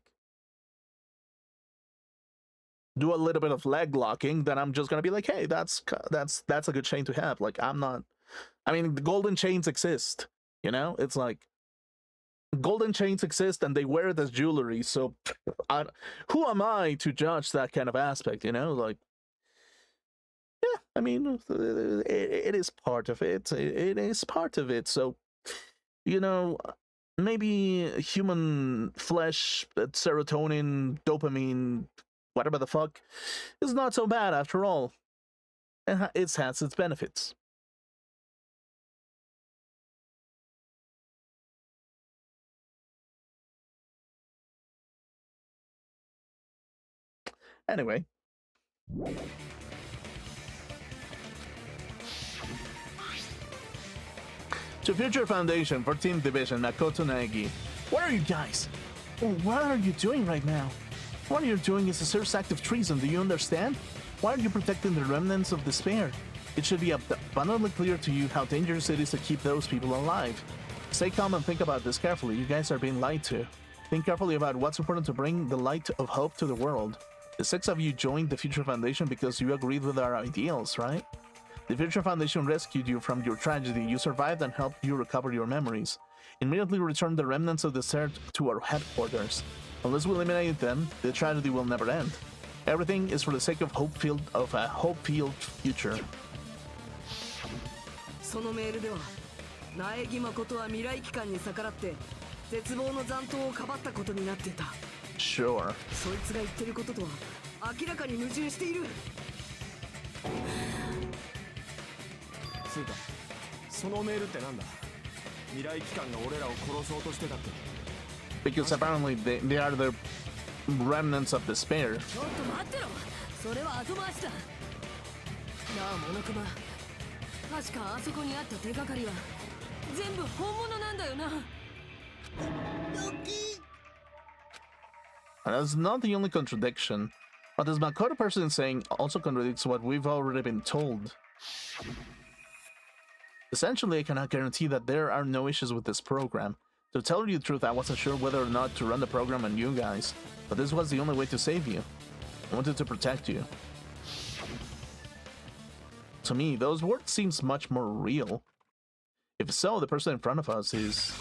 do a little bit of leg locking, then I'm just gonna be like, hey, that's a good chain to have. Like, I'm not. I mean, the golden chains exist. You know, it's like golden chains exist and they wear it as jewelry. So, who am I to judge that kind of aspect? You know, like. Yeah, I mean, it is part of it. It is part of it. So, you know, maybe human flesh, serotonin, dopamine, whatever the fuck, is not so bad after all. And it has its benefits. Anyway. To Future Foundation, 14th Division, Makoto Nagi. What are you guys? What are you doing right now? What you're doing is a serious act of treason, do you understand? Why are you protecting the remnants of despair? It should be abundantly clear to you how dangerous it is to keep those people alive. Stay calm and think about this carefully. You guys are being lied to. Think carefully about what's important to bring the light of hope to the world. The 6 of you joined the Future Foundation because you agreed with our ideals, right? The Future Foundation rescued you from your tragedy. You survived and helped you recover your memories. Immediately return the remnants of the desert to our headquarters. Unless we eliminate them, the tragedy will never end. Everything is for the sake of a hope-filled future. そのメールでは、苗木誠は未来機関に逆らって絶望の残党をかばったことになっていた。Sure. そいつが言ってることとは明らかに矛盾している。つうか、そのメールってなんだ？未来機関が俺らを殺そうとしてたって。Because apparently they are the remnants of despair. ちょっと待ってろ、それは後回しだ。なあ、モノクマ、確かあそこにあった手がかりは全部本物なんだよな。And that's not the only contradiction. What this Makoto person is saying also contradicts what we've already been told. Essentially, I cannot guarantee that there are no issues with this program. To tell you the truth, I wasn't sure whether or not to run the program on you guys, but this was the only way to save you. I wanted to protect you. To me, those words seems much more real. If so, the person in front of us is...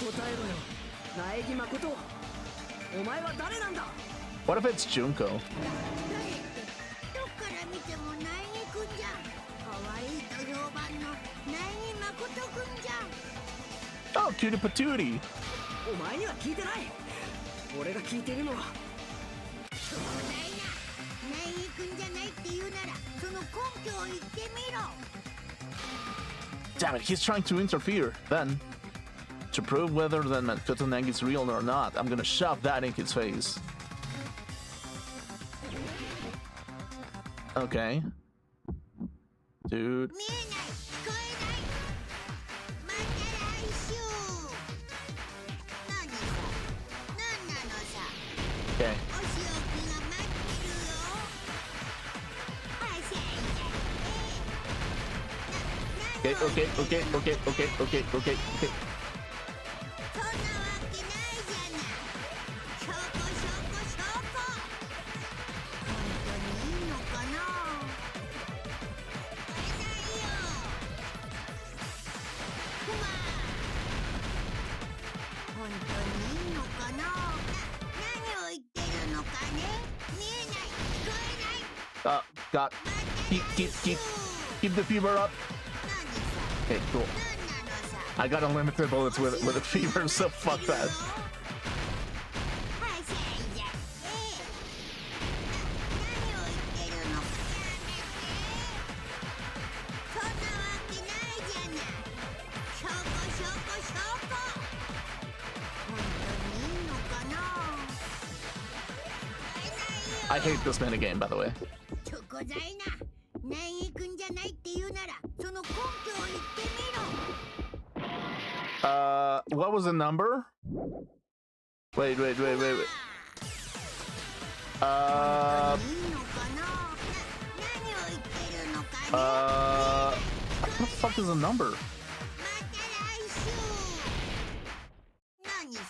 What if it's Junko? Oh, cutie patootie! お前には聞いてない。俺が聞いてるのは。そうだいな。ナイ君じゃないって言うなら、その根拠を言ってみろ。Damn it, he's trying to interfere. Then, to prove whether the Makoto Nagi is real or not, I'm gonna shove that in his face. Okay. Dude. 見えない、聞こえない。また来週。何さ、何なのさ。 Okay. お仕置き Okay, okay, okay, okay, okay, okay, okay, okay. そんなわけないじゃない。証拠証拠証拠。本当にいいのかな。会えないよ。クマ。本当にいいのかな。何を言ってるのかね。見えない、聞こえない。 God. Keep the fever up. 何さ。 Okay, cool. 何なのさ。 I got unlimited bullets with a fever, so fuck that. はしゃいじゃって何を言ってるのかやめて。そんなわけないじゃない。証拠証拠証拠。本当にいいのかな。会えない I よ。 hate this minigame, by the way. チョコザイナ、ナイ君じゃないって言うならその根拠を言ってみろ。What was the number? Wait. いいのかな。何を言ってるのかね。 What the fuck is the number? また来週。何さ。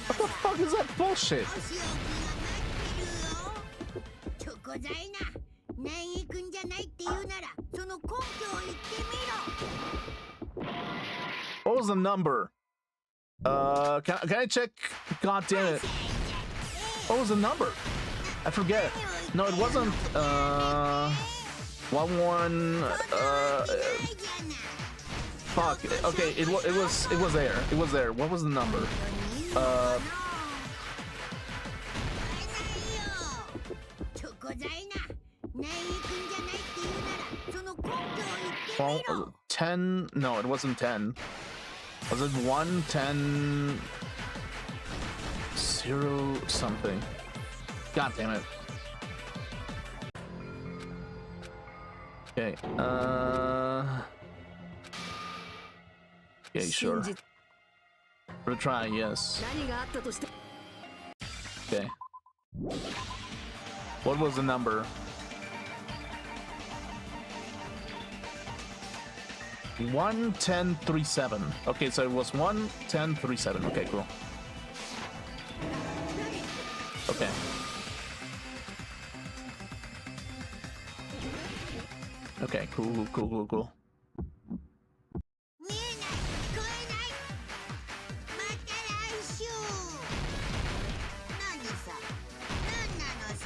何 What the なのさ。 fuck is that bullshit? お仕置きが待ってるよ。チョコザイナ、ナイ君じゃないって言うならその根拠を言ってみろ。 What was the number? Can I check? God damn it. What was the number? I forget. No, it wasn't, 11, fuck. Okay, it was there. It was there. What was the number? Well, 10? No, it wasn't 10. Was it 1, 10, 0, something? God damn it. Okay, okay, sure. Retry, yes. 何があったとして Okay. What was the number? 11037. Okay, so it was 11037. Okay, cool. Okay. Okay, cool. 見えない、聞こえない。また来週。何さ、何なのさ。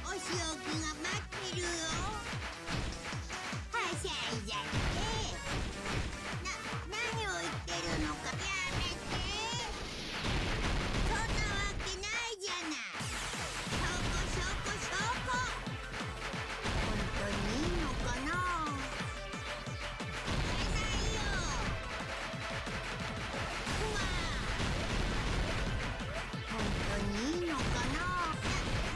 お仕置きが待ってるよ。はしゃいじゃって。何を言ってるのかやめて。そんなわけないじゃない。証拠。本当にいいのかな。本当にいいのかな。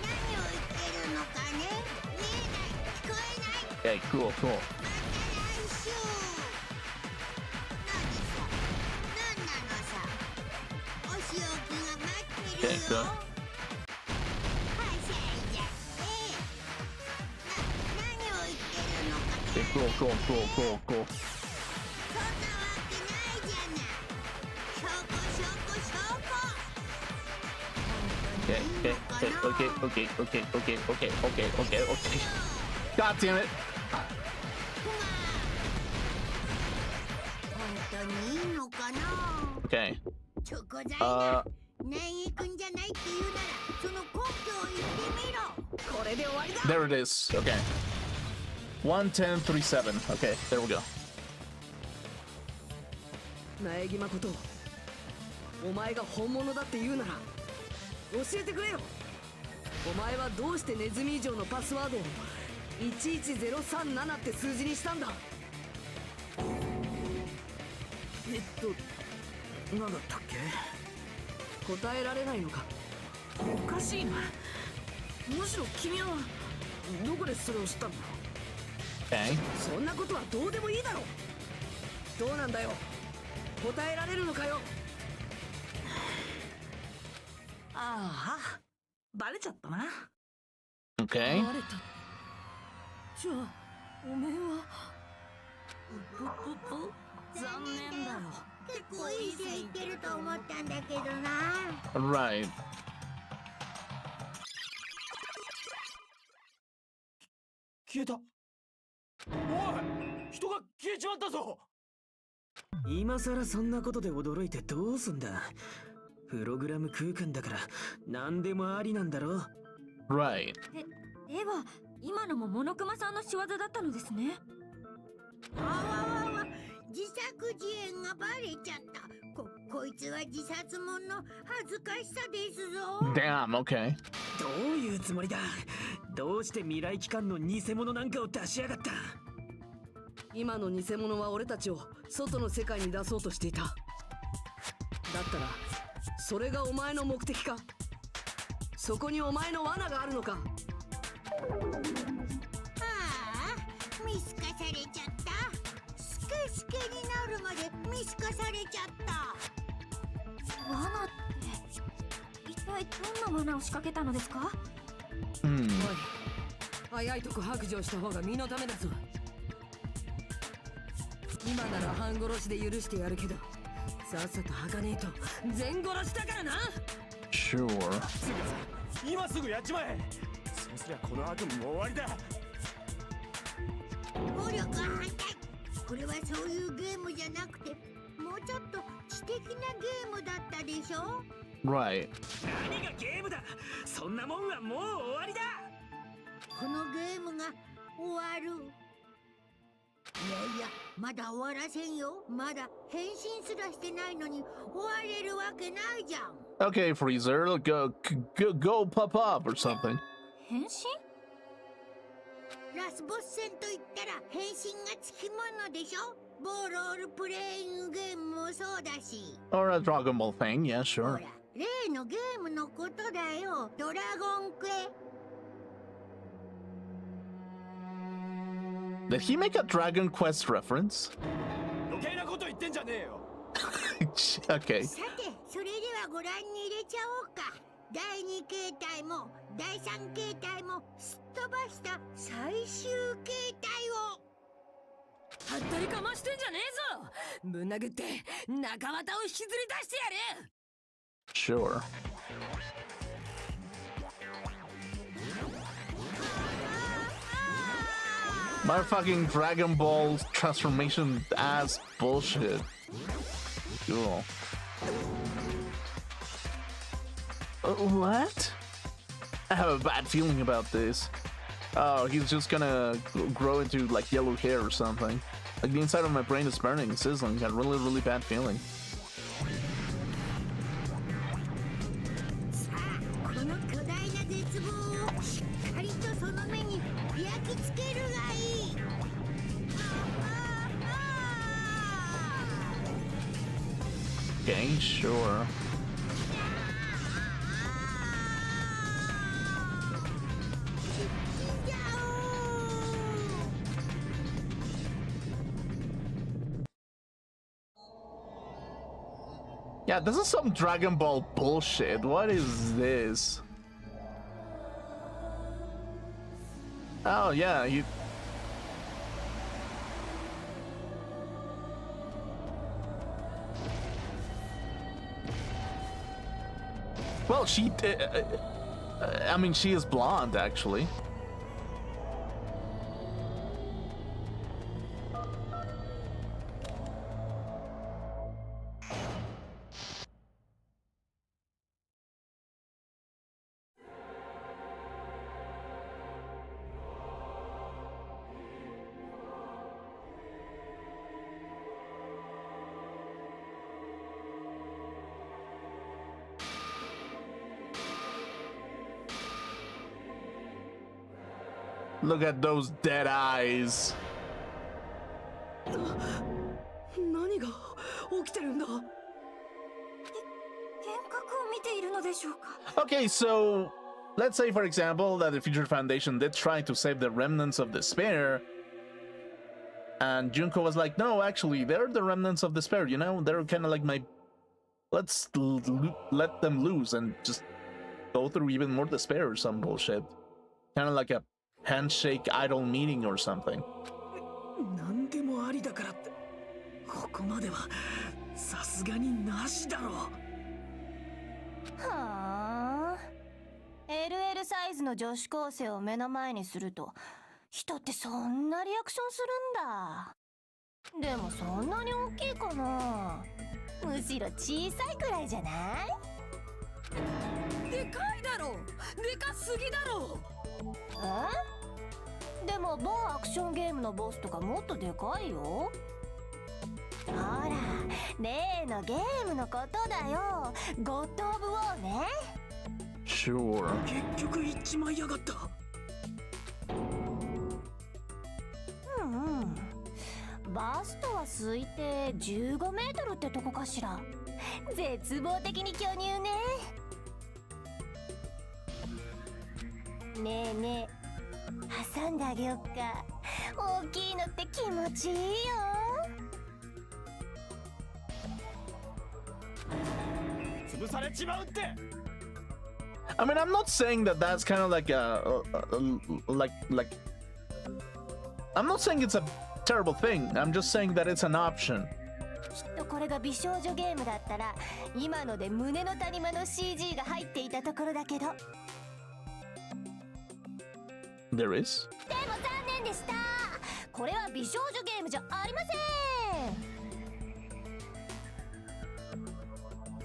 何を言ってるのかね。見えない、聞こえない。 Okay, cool. また来週。何さ、何なのさ。お仕置きが待ってるよ。 Okay, good. はしゃいじゃって。何を言ってるのか。 Okay, cool. そんなわけないじゃない。証拠。Okay. God damn it. 本当にいいのかな。 Okay. チョコザイナ、 ナイ君じゃないって言うならその根拠を言ってみろ。これで終わりだ。 There it is. Okay. 11037. Okay, there we go. 苗木誠、お前が本物だって言うなら教えてくれよ。お前はどうしてネズミ以上のパスワードを11037って数字にしたんだ。なんだったっけ。答えられないのか。おかしいな。むしろ君はどこでそれを知ったんだ。 Okay. そんなことはどうでもいいだろう。どうなんだよ、答えられるのかよ。ああ、バレちゃったな。 Okay. バレた。じゃあおめえはぷぷぷ残念だよ。結構いい線いってると思ったんだけどな。 Right. 消えた。おい、人が消えちまったぞ。今さらそんなことで驚いてどうすんだ。プログラム空間だから何でもありなんだろ。 Right. では今のもモノクマさんの仕業だったのですね。あわわわ、自作自演がバレちゃった。こいつは自殺者の恥ずかしさですぞ。 Damn, okay. どういうつもりだ。どうして未来機関の偽物なんかを出しやがった。今の偽物は俺たちを外の世界に出そうとしていた。だったらそれがお前の目的か。そこにお前の罠があるのか。ああ、見透かされちゃった。スケスケになるまで見透かされちゃった。罠って一体どんな罠を仕掛けたのですか？Hmm. おい、早いとこ白状した方が身のためだぞ。今なら半殺しで許してやるけど、さっさと吐かねえと全殺しだからな。 Sure. 今すぐやっちまえ。そうすりゃこの悪夢も終わりだ。暴力は反対。これはそういうゲームじゃなくて、もうちょっと知的なゲームだったでしょ。 Right. 何がゲームだ。そんなもんはもう終わりだ。このゲームが終わる。いやいや、まだ終わらせんよ。まだ変身すらしてないのに終われるわけないじゃん。 Okay, Freezer, go pop up or something. 変身？ラスボス戦と言ったら変身がつきものでしょ。某ロールプレイングゲームもそうだし。 Or a Dragon Ball thing, yeah, ほ sure. ら、例のゲームのことだよ。ドラゴンクエ。 Did he make a Dragon Quest reference? 余計なこと言ってんじゃねえよ。 Okay. さて、それではご覧に入れちゃおうか。第2形態も第3形態もすっ飛ばした最終形態を。はったりかましてんじゃねえぞ。ぶん殴って仲間を引きずり出してやれ。 Sure. Motherfucking Dragon Ball transformation ass bullshit. Cool. What? I have a bad feeling about this. Oh, he's just gonna grow into like yellow hair or something. Like the inside of my brain is burning, sizzling. Got a really, really bad feeling. さあ、この巨大な絶望をしっかりとその目に焼き付けるがいい。Okay, sure. Yeah, this is some Dragon Ball bullshit. What is this? Oh, yeah, you... Well, I mean, she is blonde, actually. Look at those dead eyes. 何が起きてるんだ。幻覚を見ているのでしょうか。 Okay, so let's say, for example, that the Future Foundation did try to save the remnants of despair, and Junko was like, "No, actually, they're the remnants of despair. You know, they're kind of like my. Let's let them loose and just go through even more despair or some bullshit. Kind of like a handshake idol meeting or something." 何でもありだからってここまではさすがになしだろ。はあ LL サイズの女子高生を目の前にすると人ってそんなリアクションするんだ。でもそんなに大きいかな。むしろ小さいくらいじゃない？でかいだろ。でかすぎだろ。え？でも某アクションゲームのボスとかもっとでかいよ。ほら例のゲームのことだよ。ゴッド・オブ・ウォーね。Sure. 結局行っちまいやがった。うんうん。バストは推定15メートルってとこかしら。絶望的に巨乳ね。ねえねえ挟んであげよっか。大きいのって気持ちいいよ。潰されちまうって。 I mean, I'm not saying that that's kind of like like I'm not saying it's a terrible thing. I'm just saying that it's an option. きっとこれが美少女ゲームだったら今ので胸の谷間の CG が入っていたところだけど。 There is. でも残念でした。これは美少女ゲームじゃありません。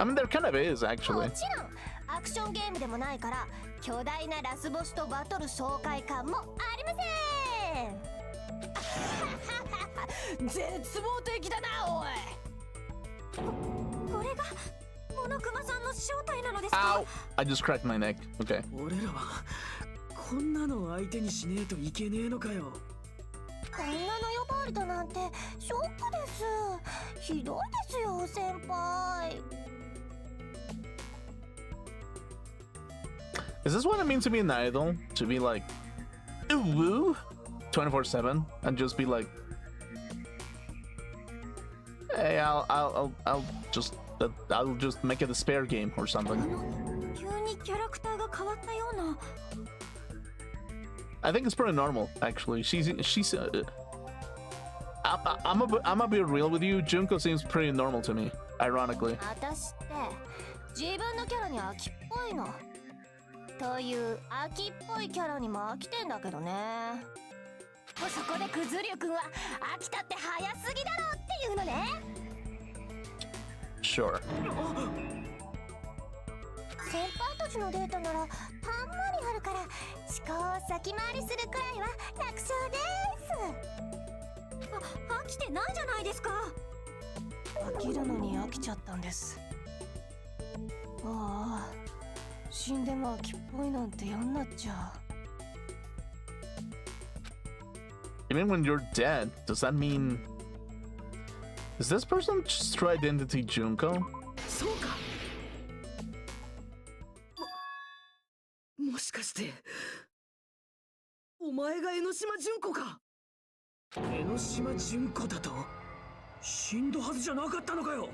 I mean, there kind of is も actually. ちろんアクションゲームでもないから巨大なラスボスとバトル爽快感もありません。絶望的だなおい。これがモノクマさんの正体なのですか？ Ow! I just cracked my neck. Okay. 俺らはこんなの相手にしねえといけねえのかよ。こんなの呼ばれたなんてショックです。ひどいですよ先輩。 Is this what it means to be an idol? To be like, ooh woo, 24/7, and just be like, hey, I'll just make it a spare game or something. 急にキャラクターが変わったような。 I think it's pretty normal, actually. She's. I'm gonna be real with you. Junko seems pretty normal to me, ironically. 私って自分のキャラに秋っぽいの。という秋っぽいキャラにも飽きてんだけどね。そこでクズリュウ君は飽きたって早すぎだろっていうのね。 Sure. 先輩たちのデータならたんまりあるから思考を先回りするくらいは楽勝です。飽きてないじゃないですか。飽きるのに飽きちゃったんです。ああ、死んでも秋っぽいなんて嫌になっちゃう。 Even when you're dead, does that mean? Is this person's true identity Junko? そうか。もしかしてお前が江ノ島純子か。江ノ島純子だと死んだはずじゃなかったのかよ。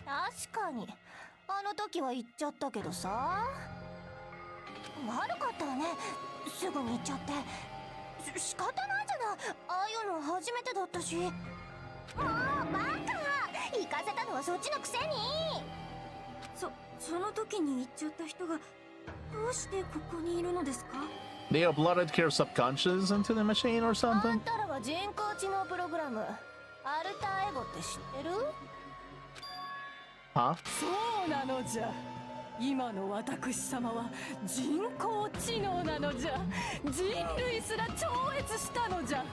確かにあの時は言っちゃったけどさ。悪かったわね、すぐに言っちゃって。仕方ないじゃない、ああいうの初めてだったし。もうバカ、行かせたのはそっちのくせに。その時に言っちゃった人がどうしてここにいるのですか？ They uploaded her subconscious into the machine or あ something? んたらは人工知能プログラムアルターエゴって知ってる？ Huh? そうなのじゃ。今の私様は人工知能なのじゃ。人類すら超越したのじゃ。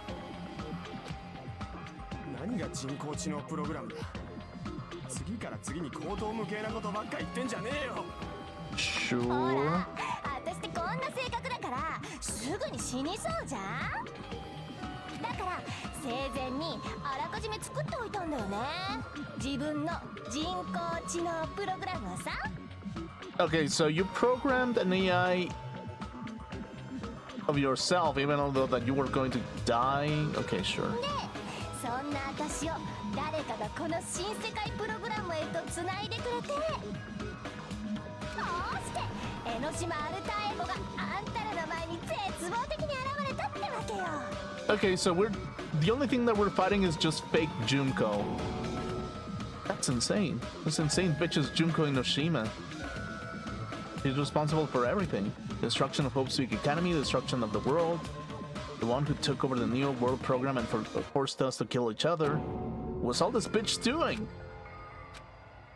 何が人工知能プログラムだ。次から次に高等無形なことばっか言ってんじゃねえよ。ほ Sure. ら、私ってこんな性格だからすぐに死にそうじゃん。だから生前にあらかじめ作っておいたんだよね、自分の人工知能プログラムをさ。 Okay, so you programmed an AI of yourself, even though that you were going to die. Okay, sure. で、そんな私を誰かがこの新世界プログラムへと繋いでくれて、こうして江ノ島アルターエゴがあんたらの前に絶望的に現れたってわけよ。 Okay, so the only thing that we're fighting is just fake Junko. That's insane. This insane bitch is Junko Inoshima. He's responsible for everything. Destruction of Hope's Week Academy, destruction of the world. The one who took over the Neo World program and forced us to kill each other. What's all this bitch doing?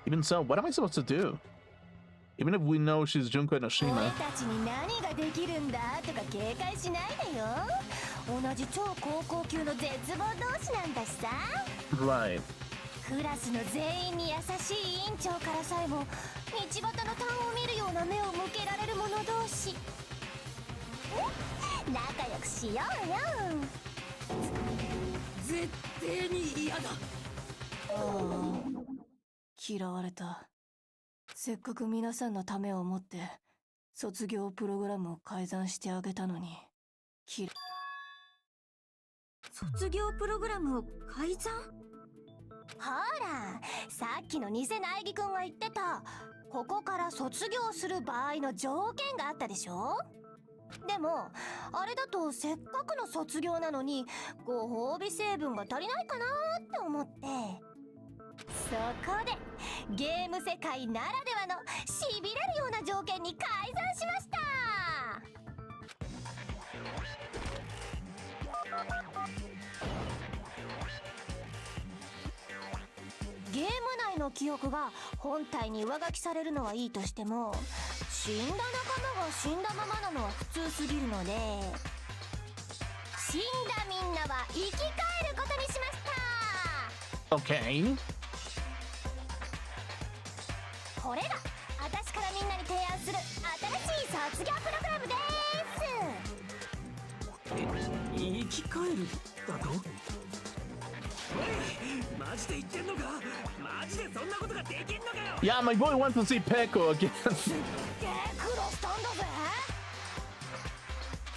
Even so, what am I supposed to do? Even if we know she's Junko 俺 Inoshima. たちに何ができるんだとか警戒しないでよ。同じ超高校級の絶望同士なんだしさ。 Right. クラスの全員に優しい委員長からさえも道端の単を見るような目を向けられる者同士。仲良くしようよ。絶対に嫌だ。嫌われた。せっかく皆さんのためを思って卒業プログラムを改ざんしてあげたのに。卒業プログラムを改ざん？ほら、さっきの偽苗木くんが言ってたここから卒業する場合の条件があったでしょ。でもあれだとせっかくの卒業なのにご褒美成分が足りないかなって思って、そこでゲーム世界ならではのしびれるような条件に改ざんしました。ゲーム内の記憶が本体に上書きされるのはいいとしても、死んだ仲間が死んだままなのは普通すぎるので、死んだみんなは生き返ることにしました。 Okay. これが私からみんなに提案する新しい卒業プログラムです。生き返るだと。おい、マジで言ってんのか。マジでそんなことができんのかよ。 Yeah, my boy wants to see Peko again. すっげえ苦労したんだぜ。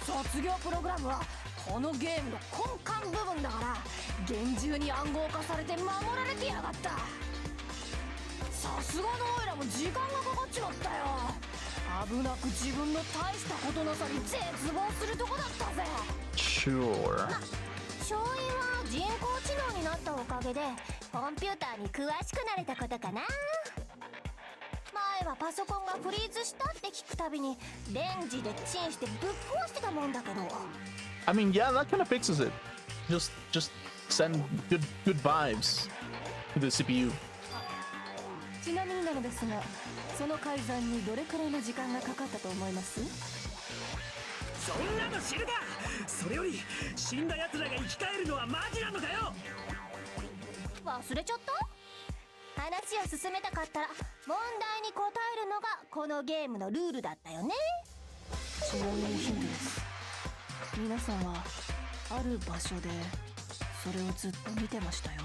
卒業プログラムはこのゲームの根幹部分だから厳重に暗号化されて守られてやがった。さすがのオイラも時間がかかっちまったよ。危なく自分の大したことなさに絶望するとこだったぜ。 Sure. 勝因は人工知能になったおかげでコンピューターに詳しくなれたことかな。前はパソコンがフリーズしたって聞くたびにレンジでチンしてぶっ壊してたもんだけど。 I mean, yeah, that kind of fixes it. Just send good vibes to the CPU. ちなみになのですが、その改ざんにどれくらいの時間がかかったと思います？そんなの知るか。それより死んだ奴らが生き返るのはマジなのかよ。忘れちゃった？話を進めたかったら問題に答えるのがこのゲームのルールだったよね。ちなみにヒントです。皆さんはある場所でそれをずっと見てましたよ。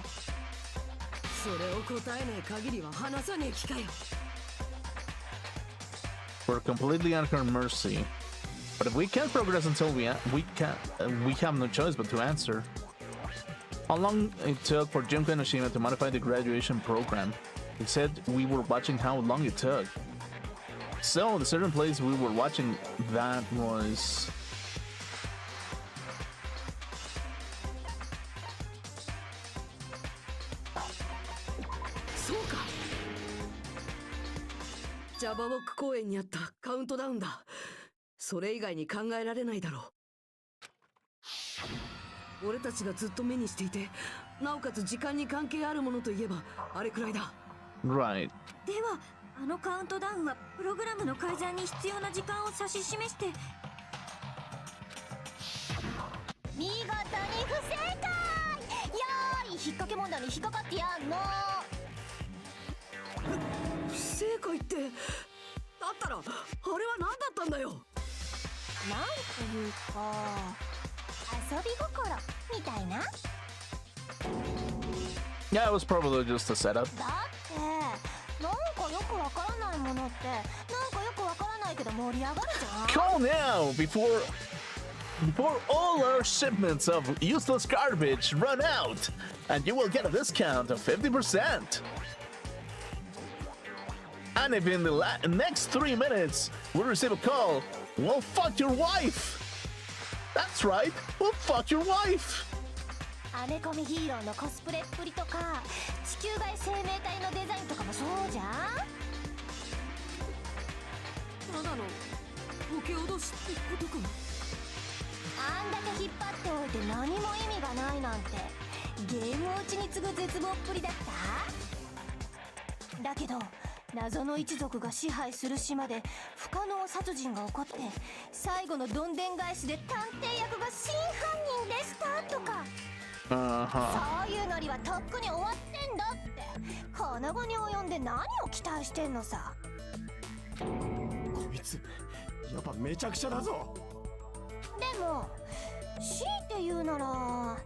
それを答えねえ限りは話さねえ気かよ。 We're completely at her mercy. But if we can't progress until we have no choice but to answer. How long it took for Junko Inoshima to modify the graduation program? He said we were watching how long it took. So the certain place we were watching that was...そうか。ジャバウォック公園にあったカウントダウンだ。それ以外に考えられないだろう。俺たちがずっと目にしていて、なおかつ時間に関係あるものといえばあれくらいだ。 Right. ではあのカウントダウンはプログラムの改ざんに必要な時間を指し示して。見事に不正解。よーい、引っ掛け問題に引っかかってやんの。不正解ってだったらあれは何だったんだよ。なんというか遊び心みたいな。 Yeah, it was probably just a setup. だってなんかよくわからないものってなんかよくわからないけど盛り上がるじゃん。 Call now before all our shipments of useless garbage run out, and you will get a discount of 50%. And if in the next 3 minutes we receive a call, we'll fuck your wife. That's right, we'll fuck your wife. アメコミヒーローのコスプレっぷりとか地球外生命体のデザインとかもそうじゃん。ただのボケ脅しってことか。あんだけ引っ張っておいて何も意味がないなんてゲーム落ちに次ぐ絶望っぷりだった。だけど謎の一族が支配する島で不可能殺人が起こって最後のどんでん返しで探偵役が真犯人でしたとか、そういうノリはとっくに終わってんだって。この後に及んで何を期待してんのさ。こいつやっぱめちゃくちゃだぞ。でも強いて言うなら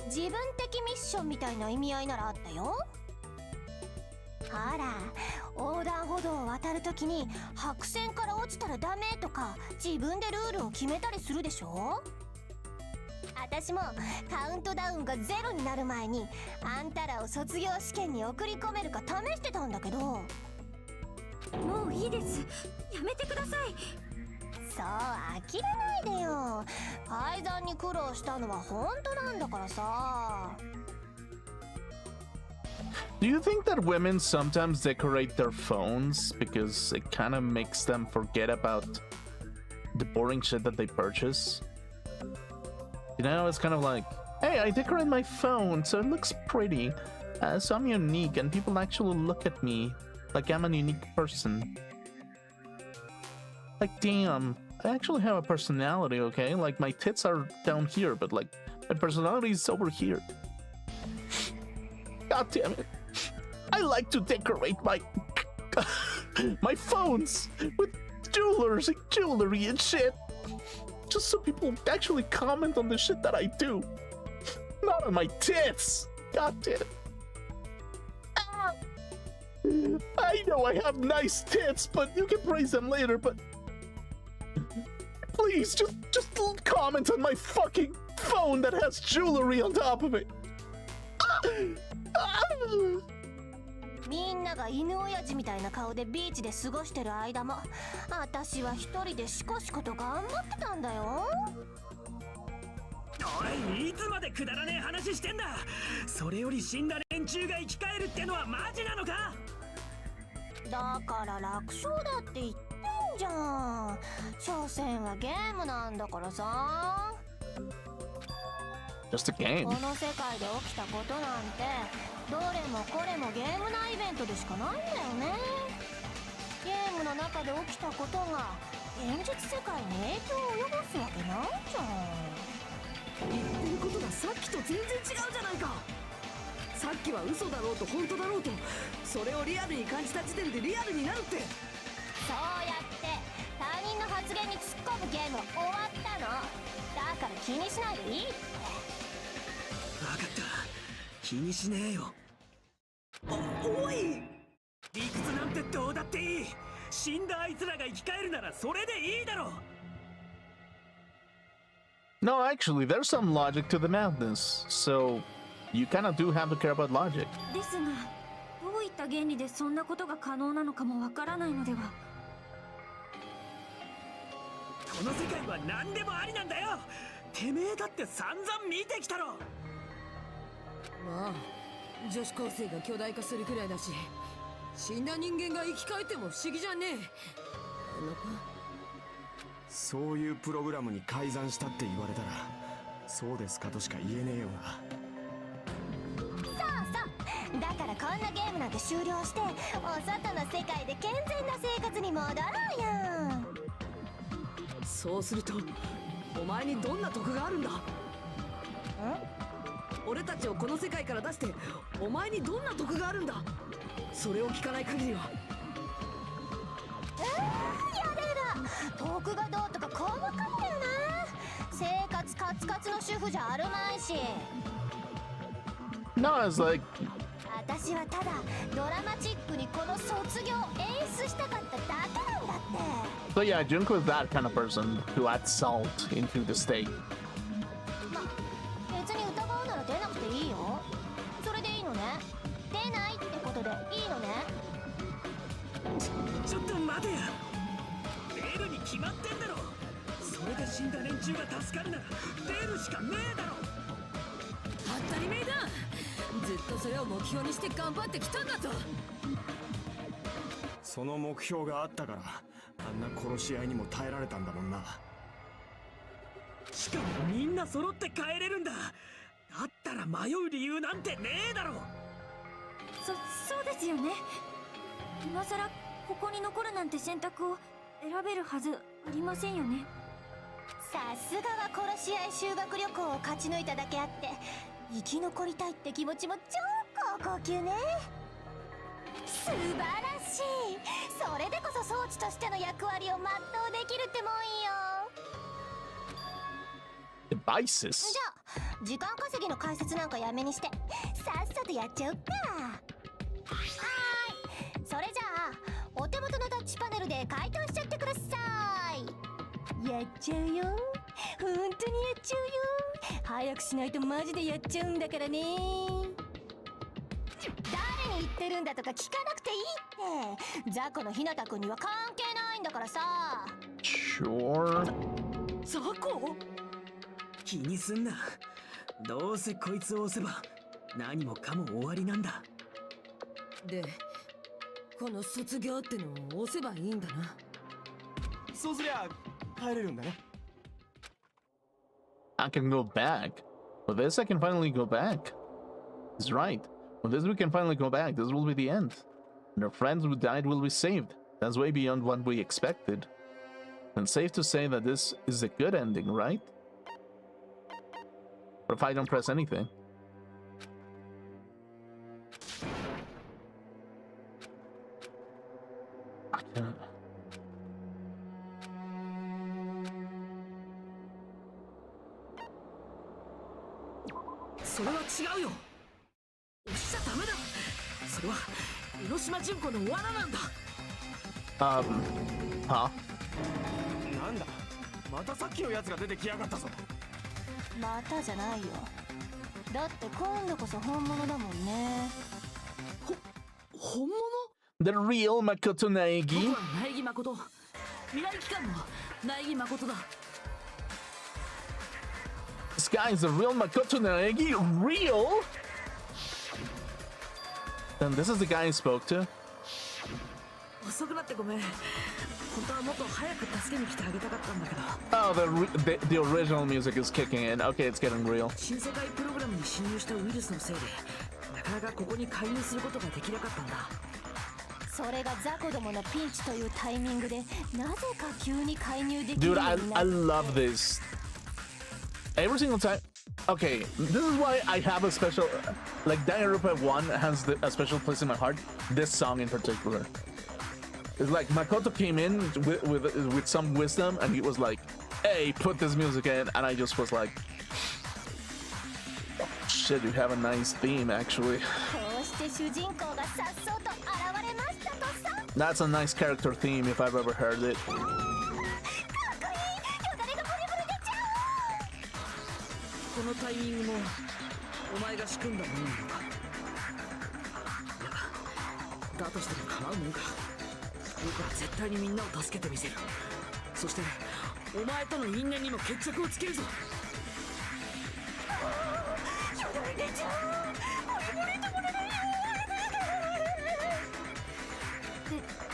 自分的ミッションみたいな意味合いならあったよ。ほら横断歩道を渡るときに白線から落ちたらダメとか自分でルールを決めたりするでしょ。私もカウントダウンがゼロになる前にあんたらを卒業試験に送り込めるか試してたんだけど。ももういいです。やめてください。そう諦めないでよ。改ざんに苦労したのは本当なんだからさ。Do you think that women sometimes decorate their phones because it kind of makes them forget about the boring shit that they purchase? You know, it's kind of like, hey, I decorate my phone so it looks pretty, so I'm unique and people actually look at me like I'm a unique person. Like, damn, I actually have a personality, okay? Like, my tits are down here, but like, my personality is over here. God damn it. I like to decorate my my phones with jewelry and shit. Just so people actually comment on the shit that I do. Not on my tits. God damn it. Ah. I know I have nice tits, but you can praise them later, but please just comment on my fucking phone that has jewelry on top of it. Ah. みんなが犬親父みたいな顔でビーチで過ごしてる間も私は一人でシコシコと頑張ってたんだよ。おい、いつまでくだらねえ話してんだ。それより死んだ連中が生き返るってのはマジなのか。だから楽勝だって言ってんじゃん。所詮はゲームなんだからさ。Just a game. この世界で起きたことなんてどれもこれもゲーム内イベントでしかないんだよね。ゲームの中で起きたことが現実世界に影響を及ぼすわけないじゃん。言ってることがさっきと全然違うじゃないか。さっきは嘘だろうと本当だろうとそれをリアルに感じた時点でリアルになるって。そうやって他人の発言に突っ込むゲームは終わったの。だから気にしないでいいって。分かった、気にしねえよ。おい、理屈なんてどうだっていい。死んだあいつらが生き返るならそれでいいだろう。 No, actually, there's some logic to the madness, so you kind of do have to care about logic. ですが、どういった原理でそんなことが可能なのかもわからないのでは。この世界は何でもありなんだよ。てめえだって散々見てきたろ。まあ女子高生が巨大化するくらいだし、死んだ人間が生き返っても不思議じゃねえのか。そういうプログラムに改ざんしたって言われたらそうですかとしか言えねえよな。そうそう、だからこんなゲームなんて終了してお外の世界で健全な生活に戻ろうよ。そうするとお前にどんな得があるんだ。俺たちをこの世界から出してお前にどんな得があるんだ。それを聞かない限りは。やれだ。得がどうとか細かいんだよな。生活カツカツの主婦じゃあるまいし。 No, it's like 私はただドラマチックにこの卒業を演出したかっただけなんだって。 so yeah, Junko is that kind of person who adds salt into the steak. ま、別に疑うなら出なくていいよ。それでいいのね。出ないってことでいいのね。ちょっと待てや。出るに決まってんだろ。それで死んだ連中が助かるなら出るしかねえだろ。当たり前だ。ずっとそれを目標にして頑張ってきたんだぞ。その目標があったからあんな殺し合いにも耐えられたんだもんな。しかもみんな揃って帰れるんだ。だったら迷う理由なんてねえだろ。そうですよね。今さらここに残るなんて選択を選べるはずありませんよね。さすがは殺し合い修学旅行を勝ち抜いただけあって生き残りたいって気持ちも超高校級ね。素晴らしい。それでこそ装置としての役割を全うできるってもんよ。 Devices. じゃあ時間稼ぎの解説なんかやめにしてさっさとやっちゃうか。はーい、それじゃあお手元のタッチパネルで回答しちゃってください。やっちゃうよ。本当にやっちゃうよ。早くしないとマジでやっちゃうんだからね。誰に言ってるんだとか聞かなくていいって。雑魚のひなたくんには関係ないんだからさ。 Sure. ザコ？気にすんな。どうせこいつを押せば何もかも終わりなんだ。で、この卒業ってのを押せばいいんだな。そうすりゃ帰れるんだね。I can go back. With this, I can finally go back. He's right. With this, we can finally go back. This will be the end. And our friends who died will be saved. That's way beyond what we expected. And safe to say that this is a good ending, right? Or if I don't press anything. I can't. それは違うよ。押しちゃダメだ。それは江ノ島純子の罠なんだ。Huh? なんだまたさっきのやつが出てきやがったぞ。またじゃないよ。だって今度こそ本物だもんね。本物？ The real Makoto 僕 Naegi? は苗木誠。未来機関の苗木誠だ。 This guy is the real Makoto Naegi? Real? Then this is the guy I spoke to? 遅くなってごめん。本当はもっと早く助けに来てあげたかったんだけど。 Oh, the original music is kicking in. Okay, it's getting real. 新世界プログラムに侵入したウイルスのせいでなかなかここに介入することができなかったんだ。それが雑魚どものピンチというタイミングでなぜか急に介入できる Dude, よう I になって。 love this. Every single time. Okay, this is why I have a special. Like, Danganronpa 1 has a special place in my heart. This song in particular. It's like Makoto came in with some wisdom and he was like, hey, put this music in. And I just was like, oh, shit, you have a nice theme, actually. こうして主人公がさっそうと現れましたとさ。 That's a nice character theme if I've ever heard it. かっこいい。よだれがブルブル出ちゃう。このタイミングもお前が仕組んだものなのか。いや、だとしても構うもんか。僕は絶対にみんなを助けてみせる。そしてお前との因縁にも決着をつけるぞ。よだれ出ちゃう。これ止まらないよ。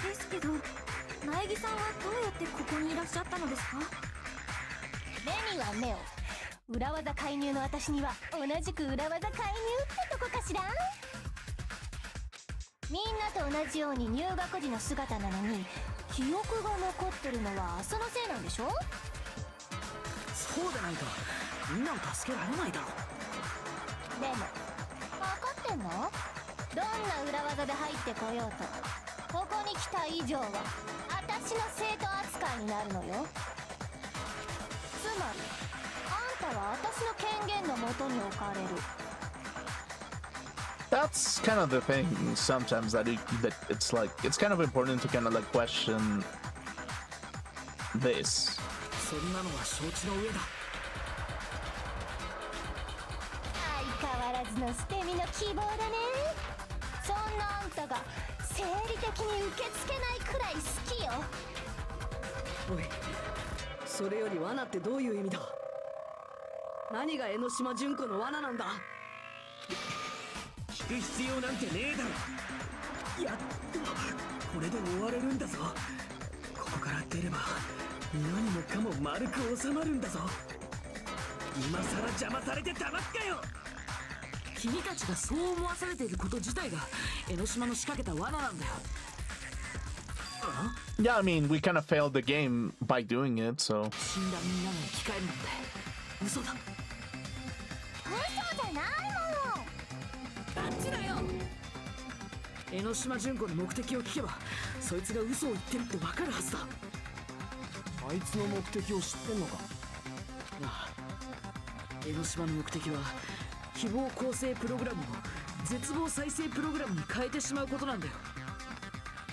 ですけど、苗木さんはどうやってここにいらっしゃったのですか？目には目を。裏技介入の私には同じく裏技介入ってとこかしら。みんなと同じように入学時の姿なのに記憶が残ってるのはそのせいなんでしょ。そうでないとみんなを助けられないだろう。でも分かってんの？どんな裏技で入ってこようとここに来た以上は私の生徒扱いになるのよ。つまりあんたは私の権限のもとに置かれる。 That's kind of the thing sometimes that it's like it's kind of important to kind of like question this. そんなのは承知の上だ。相変わらずの捨て身の希望だね。そんなあんたが生生理的に受け付けないくらい好きよ。おい、それより罠ってどういう意味だ？何が江ノ島純子の罠なんだ？聞く必要なんてねえだろ。やっとこれで終われるんだぞ。ここから出れば何もかも丸く収まるんだぞ。今さら邪魔されてたまっかよ。君たちがそう思わされていること自体が江ノ島の仕掛けた罠なんだよ。Yeah, I mean, we kind of failed the game by doing it, so. 死んだみんなの生き返るなんて嘘だ。嘘じゃないもん。あっちだよ。江ノ島純子の目的を聞けばそいつが嘘を言ってるってわかるはずだ。あいつの目的を知ってんのか？ああ、江ノ島の目的は希望構成プログラムを絶望再生プログラムに変えてしまうことなんだよ。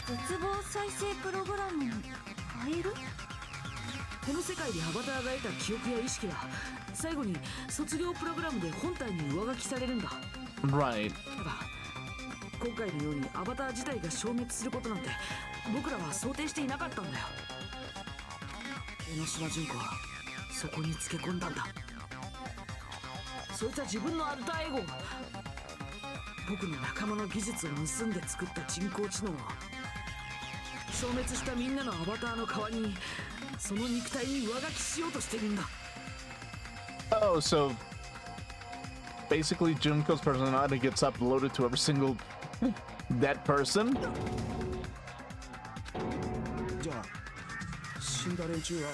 絶望再生プログラムに変える？この世界でアバターが得た記憶や意識は最後に卒業プログラムで本体に上書きされるんだ。 Right. ただ今回のようにアバター自体が消滅することなんて僕らは想定していなかったんだよ。江ノ島純子はそこにつけ込んだんだ。そいつは自分のアルターエゴを僕の仲間の技術を盗んで作った人工知能を消滅したみんなのアバターの代わりにその肉体に上書きしようとしてるんだ。 Oh, so basically Junko's personality gets uploaded to every single dead person? じゃあ死んだ連中は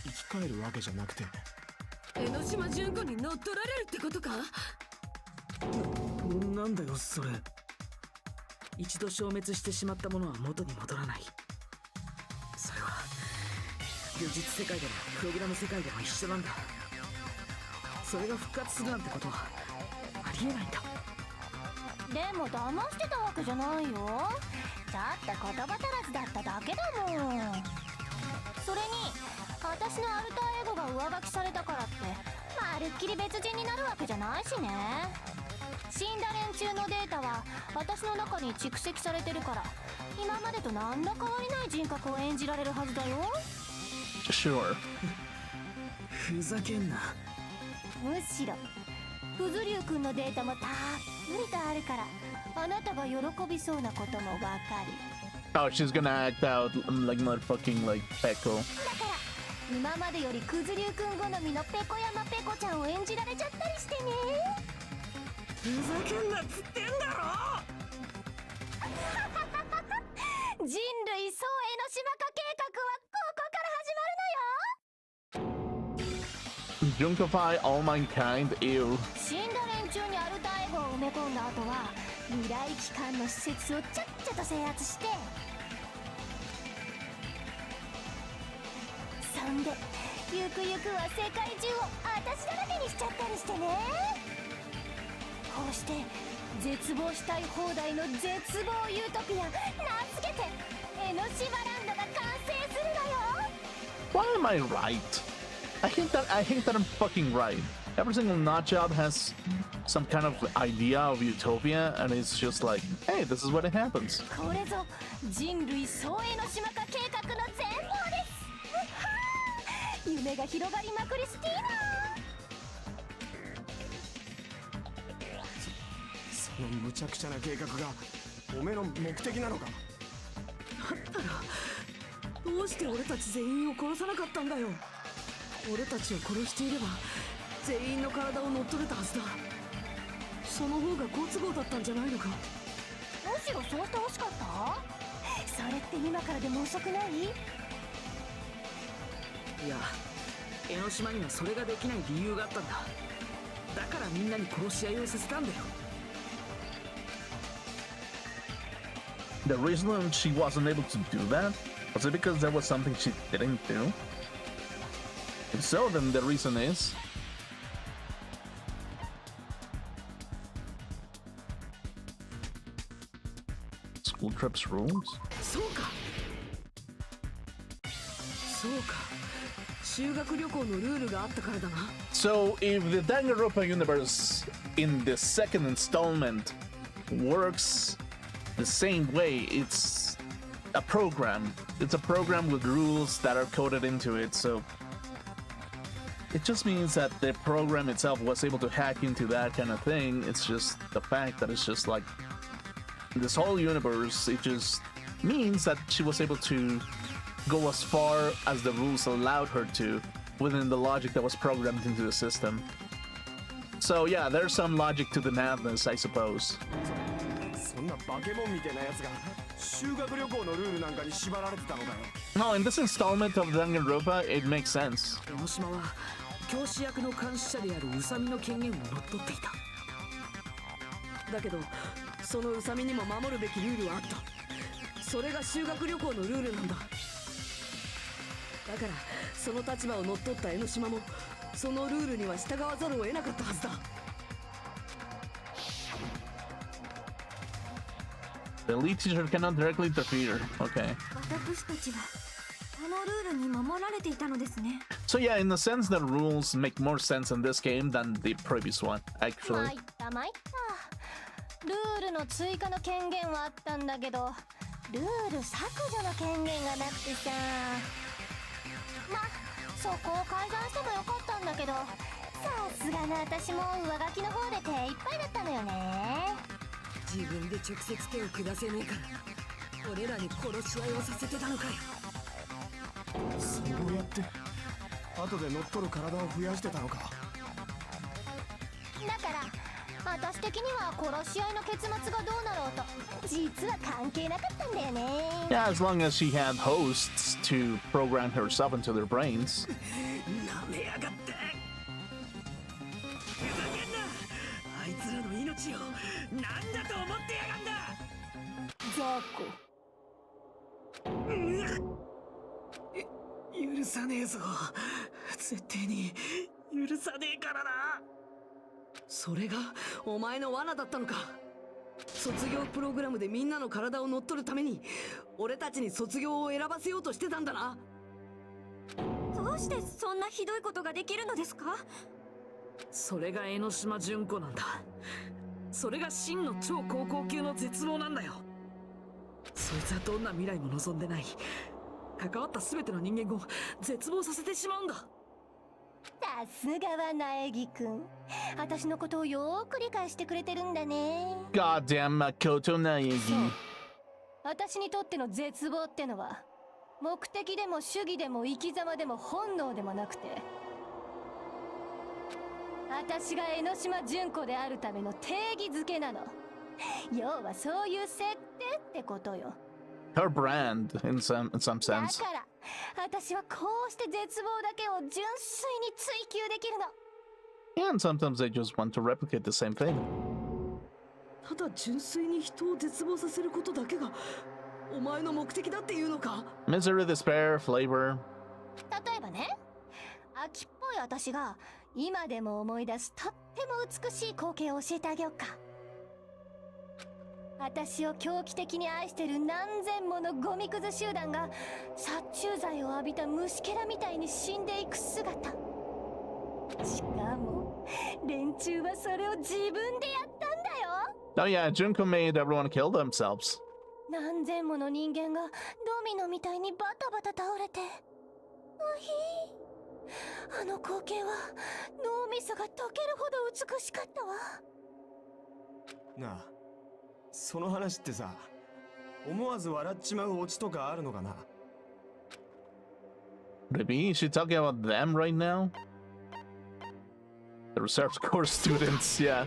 生き返るわけじゃなくて、江ノ島純子に乗っ取られるってことか？なんだよそれ。一度消滅してしまったものは元に戻らない。それは現実世界でもプログラム世界でも一緒なんだ。それが復活するなんてことはありえないんだ。でも騙してたわけじゃないよ。ちょっと言葉足らずだっただけだもん。それに私のアルターエゴが上書きされたからってまるっきり別人になるわけじゃないしね。死んだ連中のデータは私の中に蓄積されてるから今までと何ら変わりない人格を演じられるはずだよ。 Sure. ふざけんな。むしろフズリュウ君のデータもたっぷりとあるからあなたが喜びそうなこともわかる。 Oh, she's gonna act out like motherfucking like Peko. だから今までよりクズリュウ君好みのペコ山ペコちゃんを演じられちゃったりしてね。ふざけんなっつってんだろ。人類総江ノ島化計画はここから始まるのよ。 Junkify all mankind, ew. 死んだ連中にアルターエゴを埋め込んだ後は未来機関の施設をちゃっちゃと制圧して、そんでゆくゆくは世界中を私だらけにしちゃったりしてね。こうして絶望したい放題の絶望ユートピア名付けて江ノ島ランドが完成するのよ。 Why am I right? I think that I'm fucking right. Every single nut job has some kind of idea of utopia, and it's just like, hey, this is what it happens. これぞ人類総江ノ島化計画の全貌です。夢が広がりまくりスティーナー。その無茶苦茶な計画がおめの目的なのか？だったらどうして俺たち全員を殺さなかったんだよ。俺たちを殺していれば全員の体を乗っ取れたはずだ。その方が好都合だったんじゃないのか？むしろそうしてほしかった？それって今からでも遅くない？いや、江ノ島にはそれができない理由があったんだ。だからみんなに殺し合いをさせたんだよ。The reason she wasn't able to do that was it because there was something she didn't do? If so, then the reason is school trips rules. そうか修学旅行のルールがあったからだな。 So, if the Danganronpa universe in the second installment works the same way. It's a program. It's a program with rules that are coded into it, so it just means that the program itself was able to hack into that kind of thing. It's just the fact that it's just like this whole universe, it just means that she was able to go as far as the rules allowed her to within the logic that was programmed into the system. So yeah, there's some logic to the madness, I suppose. そんな化け物みたいなやつが修学旅行のルールなんかに縛られてたのかよ。 No, in this installment of Danganronpa, it makes sense. 江ノ島は教師役の監視者である宇佐美の権限を乗っ取っていた。だけどその宇佐美にも守るべきルールはあった。それが修学旅行のルールなんだ。だからその立場を乗っ取った江ノ島もそのルールには従わざるを得なかったはずだ。 The elite teacher cannot directly interfere. Okay. 私たちはあのルールに守られていたのですね。 So yeah, in a sense, the rules make more sense in this game than the previous one, 参 actually. った参った。ルールの追加の権限はあったんだけど、ルール削除の権限がなくてさ。ま、そこを改ざんしてもよかったんだけど、さすがの私も上書きの方で手いっぱいだったのよね。自分で直接手を下せねえから俺らに殺し合いをさせてたのかよ。そうやって後で乗っ取る体を増やしてたのか。だから私的には殺し合いの結末がどうなろうと実は関係なかったんだよね。 Yeah, as long as she had hosts to program herself into their brains. なめやがって。ふざけんな。あいつらの命をなんだと思ってやがんだ。ザコ。許さねえぞ。絶対に許さねえからな。それがお前の罠だったのか。卒業プログラムでみんなの体を乗っ取るために俺たちに卒業を選ばせようとしてたんだな。どうしてそんなひどいことができるのですか？それが江ノ島純子なんだ。それが真の超高校級の絶望なんだよ。そいつはどんな未来も望んでない。関わった全ての人間を絶望させてしまうんだ。さすがは苗木くん。私のことをよーく理解してくれてるんだね。 Goddamn Makoto Naegi. 私にとっての絶望ってのは目的でも主義でも生き様でも本能でもなくて、私が江ノ島純子であるための定義づけなの。要はそういう設定ってことよ。 Her brand, in some だ sense. から私はこうして絶望だけを純粋に追求できるの。 And sometimes they just want to replicate the same thing. ただ純粋に人を絶望させることだけがお前の目的だっていうのか。 Misery, despair, flavor. 例えばね、秋っぽい私が今でも思い出すとっても美しい光景を教えてあげようか。私を狂気的に愛してる何千ものゴミくず集団が殺虫剤を浴びた虫けらみたいに死んでいく姿。しかも連中はそれを自分でやったんだよ。 Oh yeah, Junko made everyone kill themselves. 何千もの人間がドミノみたいにバタバタ倒れて、あの光景は脳みそが溶けるほど美しかったわ。なあ、その話ってさ、思わず笑っちまうオチとかあるのかな。 Maybe is she talking about them right now? The reserve course students, yeah.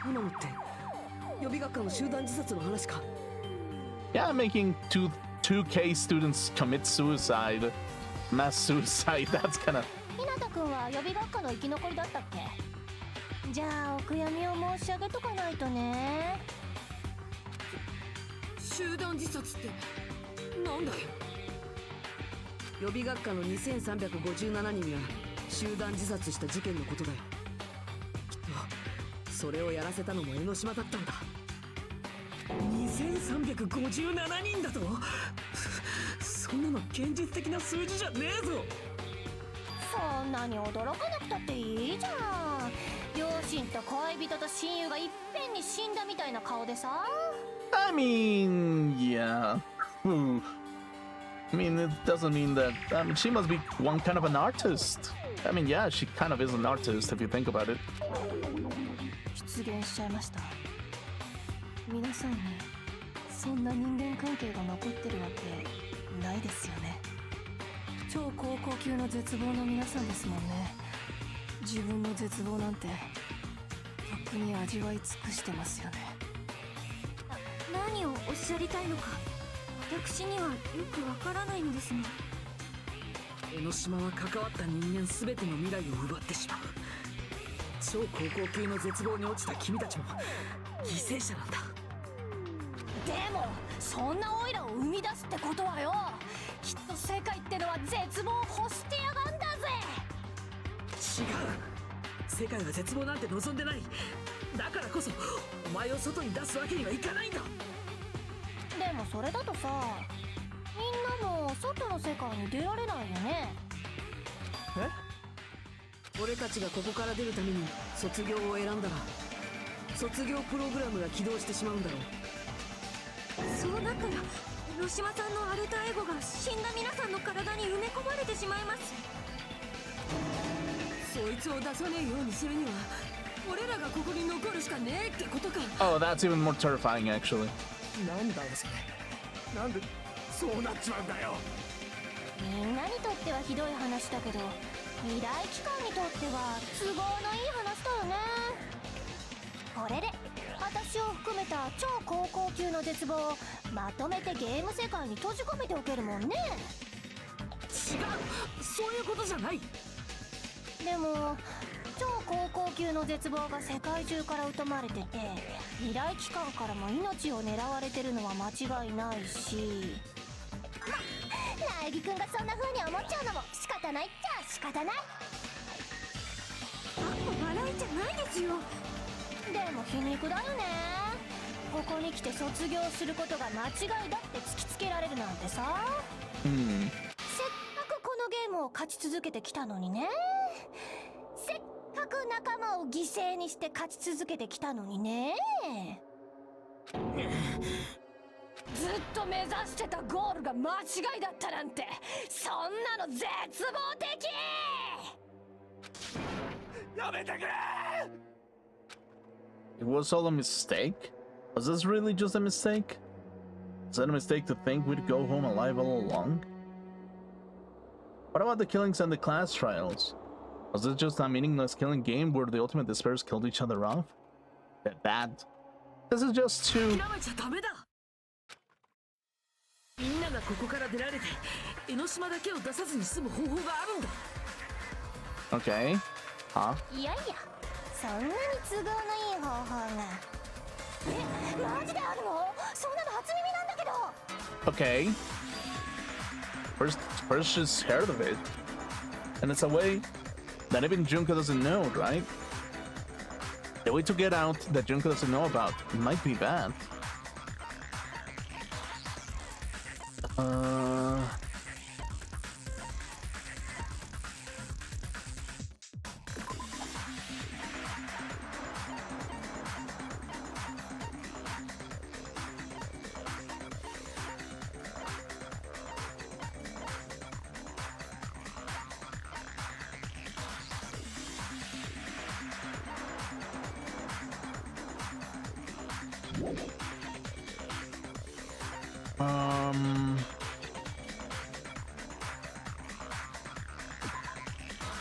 今のって予備学科の集団自殺の話か。 Yeah, making 2K students commit suicide. Mass suicide, that's kinda... ひなたくんは予備学科の生き残りだったっけ？じゃあお悔やみを申し上げとかないとね。集団自殺ってなんだよ。予備学科の2357人が集団自殺した事件のことだよ。きっとそれをやらせたのも江ノ島だったんだ。2357人だと。そんなの現実的な数字じゃねえぞ。そんなに驚かなくたっていいじゃん。両親と恋人と親友がいっぺんに死んだみたいな顔でさ。 I mean, yeah. Hmm. I mean, it doesn't mean that. She must be one kind of an artist. I mean, yeah, she kind of is an artist if you think about it. 出現しちゃいました。皆さんにそんな人間関係が残ってるわけないですよね。超高校級の絶望の皆さんですもんね。自分の絶望なんてとっくに味わい尽くしてますよね。何をおっしゃりたいのか私にはよくわからないのですが。江ノ島は関わった人間全ての未来を奪ってしまう。超高校級の絶望に落ちた君たちも犠牲者なんだ。でもそんなオイラを生み出すってことはよ、きっと世界ってのは絶望を欲してやがんだぜ。違う、世界は絶望なんて望んでない。だからこそお前を外に出すわけにはいかないんだ。でもそれだとさ、みんなも外の世界に出られないよね。俺たちがここから出るために卒業を選んだら卒業プログラムが起動してしまうんだろう。そうなったら江ノ島さんのアルターエゴが死んだ皆さんの体に埋め込まれてしまいます。そいつを出さねえようにするには俺らがここに残るしかねえってことか。 Oh, that's even more terrifying, actually. なんだよそれ。なんでそうなっちまうんだよ。みんなにとってはひどい話だけど、未来機関にとっては都合のいい話だよね。これで私を含めた超高校級の絶望をまとめてゲーム世界に閉じ込めておけるもんね。違う、そういうことじゃない。でも超高校級の絶望が世界中から疎まれてて、未来機関からも命を狙われてるのは間違いないし、ライリ君がそんな風に思っちゃうのも仕方ないっちゃ仕方ない。笑いじゃないですよ。でも皮肉だよね。ここに来て卒業することが間違いだって突きつけられるなんてさ。せっかくこのゲームを勝ち続けてきたのにね。せっかく仲間を犠牲にして勝ち続けてきたのにね。ずっと目指してたゴールが間違いだったなんて、そんなの絶望的。やめてくれ。 It was all a mistake? Was this really just a mistake? Was it a mistake to think we'd go home alive all along? What about the killings and the class trials? Was it just a meaningless killing game where the ultimate despairs killed each other off? That. This is just too... 諦めちゃダメだ。みんながここから出られて江ノ島だけを出さずに済む方法があるんだ。 Okay. Huh? いやいや、そんなに都合のいい方法が。マジであるの？そんなの初耳なんだけど。 Okay. First just heard of it. And it's a way that even Junko doesn't know, right? The way to get out that Junko doesn't know about might be bad.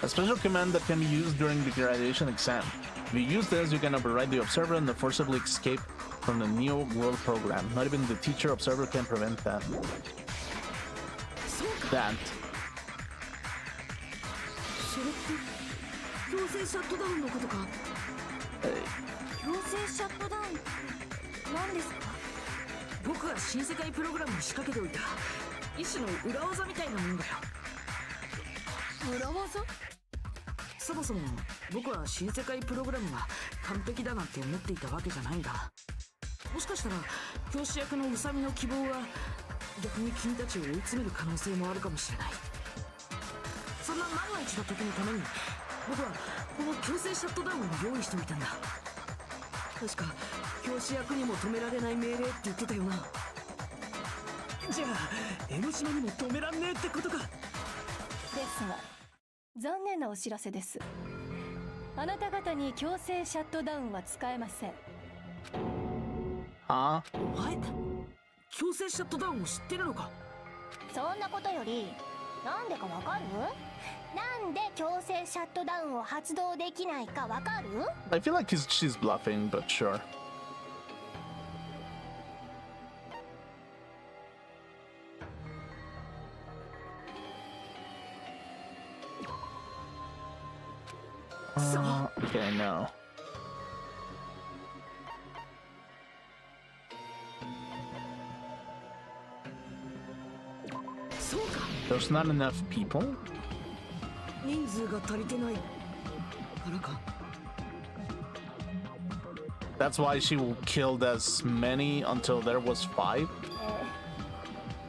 A special command that can be used during the graduation exam. If you use this, you can override the observer and forcibly escape from the Neo World program. Not even the teacher observer can prevent that. That. それって強制シャットダウンのことか。強制シャットダウンって何ですか？僕が新世界プログラムに仕掛けておいた一種の裏技みたいなもんだよ。裏技？そもそも僕は新世界プログラムが完璧だなんて思っていたわけじゃないんだ。もしかしたら教師役の宇佐美の希望は逆に君たちを追い詰める可能性もあるかもしれない。そんな万が一の時のために僕はこの強制シャットダウンを用意しておいたんだ。確か教師役にも止められない命令って言ってたよな。じゃあ江ノ島にも止めらんねえってことか。ですが残念なお知らせです。あなた方に強制シャットダウンは使えません。Huh? お前強制シャットダウンを知ってるのか。そんなことよりなんでかわかる？なんで強制シャットダウンを発動できないかわかる？ I feel like she's bluffing, but sure. Okay, no. There's not enough people? 人数が足りてないからか。That's why she killed as many until there was 5?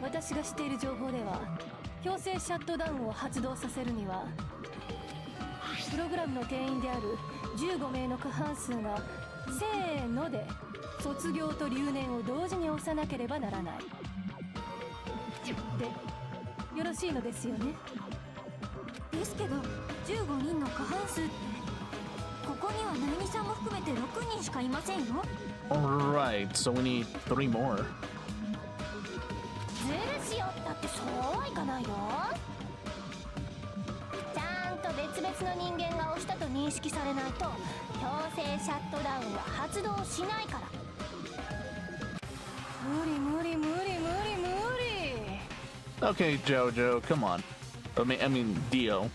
私が知っている情報では強制シャットダウンを発動させるにはプログラムの定員である15名の過半数がせーので卒業と留年を同時に押さなければならない。でよろしいのですよね。ですけど15人の過半数ってここにはナイニさんも含めて6人しかいませんよ。 Alright, so we need 3 more. ずるしよったってそうはいかないよ。ちゃんと別々の人間が押したと認識されないと強制シャットダウンは発動しないから。無理無理無理無理無理。 Okay, Jojo, come on. I mean, Dio.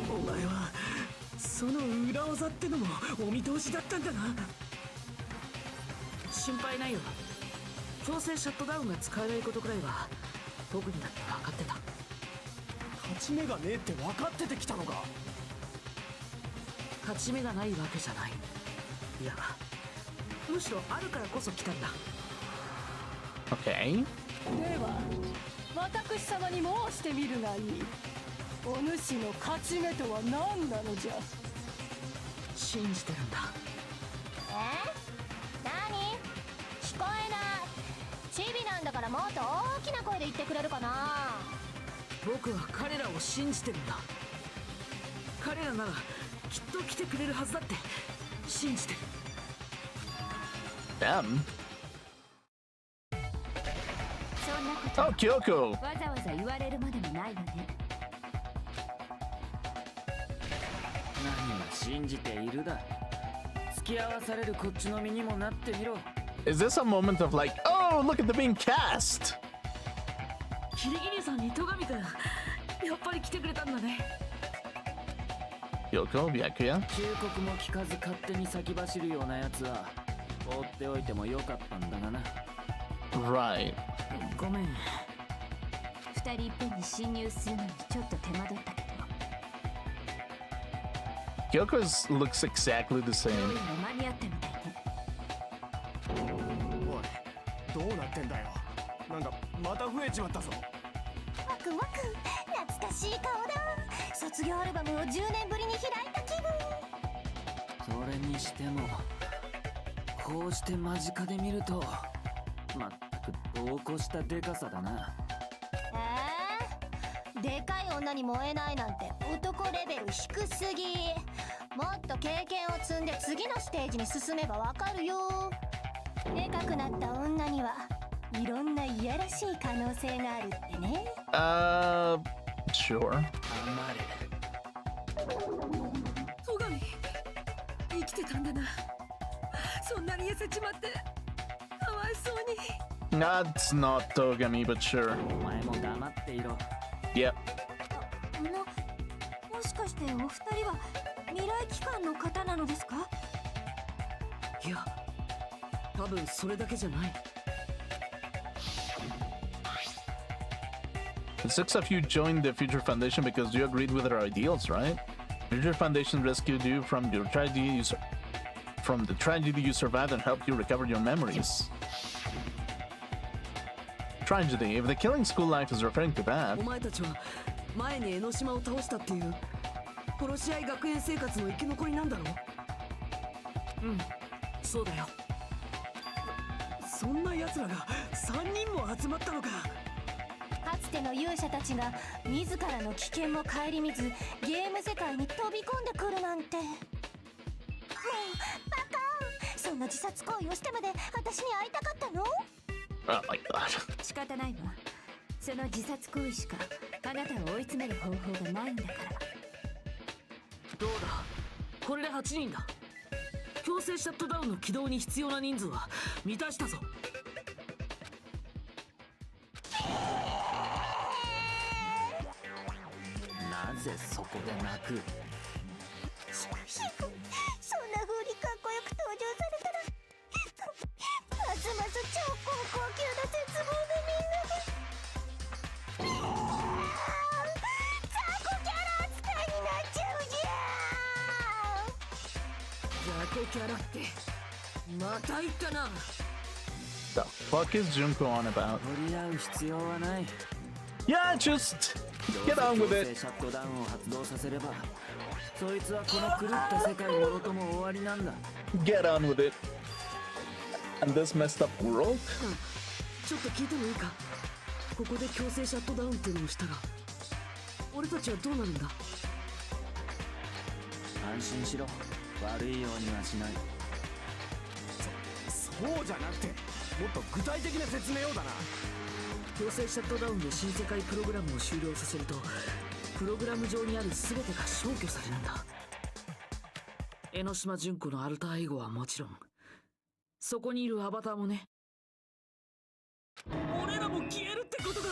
お前はその裏技ってのもお見通しだったんだな。心配ないよ。強制シャットダウンが使えないことくらいは僕にだって分かってた。勝ち目がねえって分かっててきたのか。勝ち目がないわけじゃない。いやむしろあるからこそ来たんだ。 Okay. では私様に申してみるがいい。お主の勝ち目とは何なのじゃ。信じてるんだ。何？聞こえない。チビなんだからもっと大きな声で言ってくれるかな。僕は彼らを信じてるんだ。彼らならきっと来てくれるはずだって信じてる。 Them? そんなこと Oh, Kyoko! わざわざ言われるまでもないわね。何が信じているだ。付き合わされるこっちの身にもなってみろ。 Is this a moment of like, oh, look at the being cast? キリギリさんに戸上くんやっぱり来てくれたんだね。 Kyoko, Byakuya? 忠告も聞かず勝手に先走るようなやつは放っておいてもよかったんだがな。 Right. ごめん。2人いっぺんに侵入するのにちょっと手間取ったけど Kyoko looks exactly the どう same. やら間に合ったみたいね。おいどうなってんだよ。なんかまた増えちまったぞ。ワクワク懐かしい顔だ。卒業アルバムを10年ぶりに開いた気分。それにしてもこうして間近で見るとまったく同行したデカさだな。でかい女に燃えないなんて男レベル低すぎ。もっと経験を積んで次のステージに進めばわかるよ。でかくなった女にはいろんないやらしい可能性があるってね。Sure. あまれ。戸上生きてたんだな。そんなに痩せちまってかわいそうに。 That's not Togami, but sure. お前も黙っていろ。 Yep. もしかしてお二人は未来機関の方なのですか？いや多分それだけじゃない。 The 6 of you joined the Future Foundation because you agreed with their ideals, right? Future Foundation rescued you from your tragedy, from the tragedy you survived and helped you recover your memories. Tragedy. If the killing school life is referring to that, お前たちは前に江ノ島を倒したっていう殺し合い学園生活の生き残りなんだろう。うん、そうだよ。そんな奴らが3人も集まったのか。かつての勇者たちが自らの危険も顧みずゲーム世界に飛び込んでくるなんて。もうバカ。そんな自殺行為をしてまで私に会いたかったの？ Oh my god. 仕方ないわ。その自殺行為しかあなたを追い詰める方法がないんだから。どうだ、これで8人だ。強制シャットダウンの起動に必要な人数は満たしたぞ。なぜそこで泣く？そんな風にかっこよく登場されたらますます超高校級の絶望でみんなで雑魚キャラ扱いになっちゃうじゃん。雑魚キャラってまた言ったな。 The fuck is Junko on about? 取り合う必要はない。 Yeah, just get on with 強制 it. シャットダウンを発動させれば、そいつはこの狂った世界もろとも終わりなんだ。 Get on with it. And this messed up world? ちょっと聞いてもいいか。ここで強制シャットダウンっていうのをしたら俺たちはどうなるんだ。安心しろ、悪いようにはしない。そうじゃなくてもっと具体的な説明をだな。強制シャットダウンで新世界プログラムを終了させるとプログラム上にある全てが消去されるんだ。江ノ島純子のアルターエゴはもちろんそこにいるアバターもね。俺らも消えるってことか。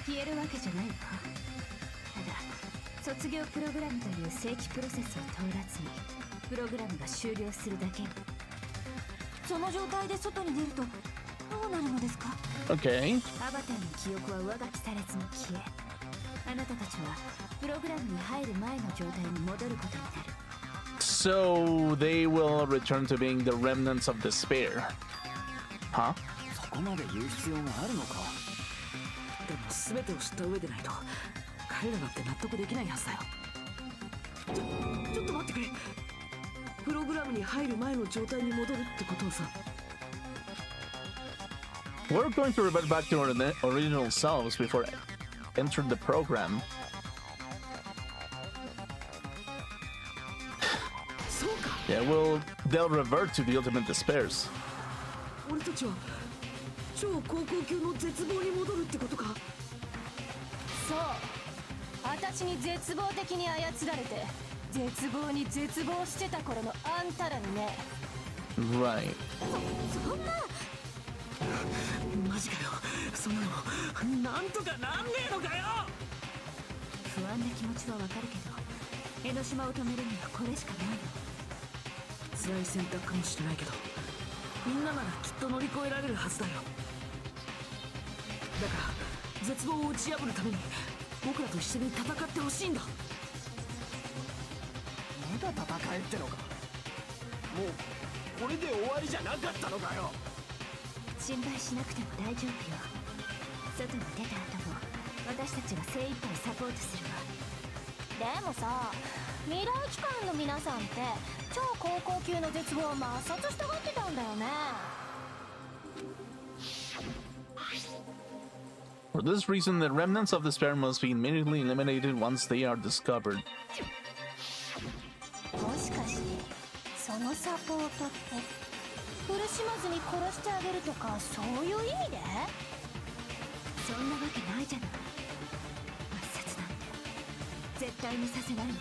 消えるわけじゃないわ。ただ卒業プログラムという正規プロセスを通らずにプログラムが終了するだけ。その状態で外に出るとどうなるのですか？ Okay. アバターの記憶は上書きされずに消え、あなたたちはプログラムに入る前の状態に戻ることになる。 So they will return to being the remnants of despair. Huh? そこまで言う必要があるのか。でも全てを知った上でないと彼らだって納得できないはずだよ。ちょっと待ってくれ。プログラムに入る前の状態に戻るってことはさ。We're going to revert back to our original selves before entering the program. そうか。 Yeah, they'll revert to the ultimate despairs. 俺たちは超高校級の絶望に戻るってことか。そう、私に絶望的に操られて絶望に絶望してた頃のあんたらにね。 Right. そんなマジかよ。そんなのなんとかなんねえのかよ。不安な気持ちはわかるけど、江ノ島を止めるにはこれしかないの。辛い選択かもしれないけどみんなならきっと乗り越えられるはずだよ。だから絶望を打ち破るために僕らと一緒に戦ってほしいんだ。まだ戦えってのか。もうこれで終わりじゃなかったのかよ。心配しなくても大丈夫よ。外に出た後も私たちが精一杯サポートするわ。でもさ、未来機関の皆さんって超高校級の絶望を抹殺したがってたんだよね。 For this reason, the remnants of despair must be immediately eliminated once they are discovered. もしかしてそのサポートって苦しまずに殺してあげるとかそういう意味で？そんなわけないじゃない。抹殺なんて絶対にさせないわ。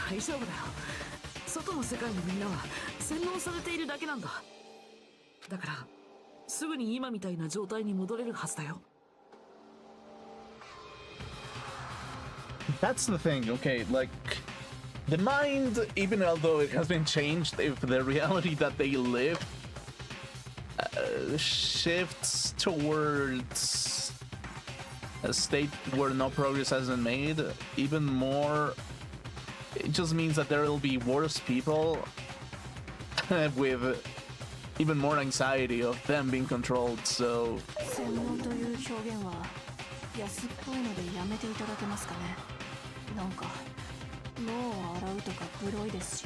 大丈夫だよ。外の世界のみんなは洗脳されているだけなんだ。だからすぐに今みたいな状態に戻れるはずだよ。 That's the thing, okay, like, the mind, even although it has been changed, if the reality that they live shifts towards a state where no progress has been made, even more, it just means that there will be worse people with even more anxiety of them being controlled, so... 洗脳という表現は安っぽいのでやめていただけますかね。なんか脳を洗うとかグロいですし。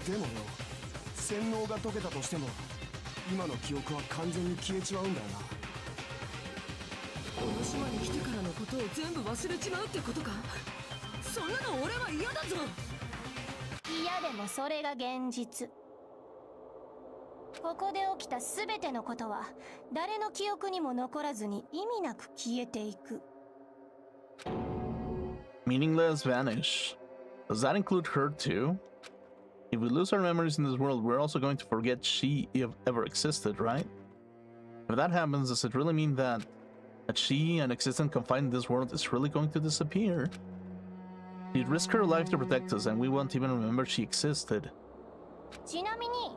でもよ、洗脳が解けたとしても今の記憶は完全に消えちまうんだよな。この島に来てからのことを全部忘れちまうってことか。そんなの俺は嫌だぞ。嫌でもそれが現実。ここで起きた全てのことは誰の記憶にも残らずに意味なく消えていく。 Meaningless vanish. Does that include her too? If we lose our memories in this world, we're also going to forget she ever existed, right? If that happens, does it really mean that she, an existence confined in this world, is really going to disappear? She'd risk her life to protect us, and we won't even remember she existed. ちなみに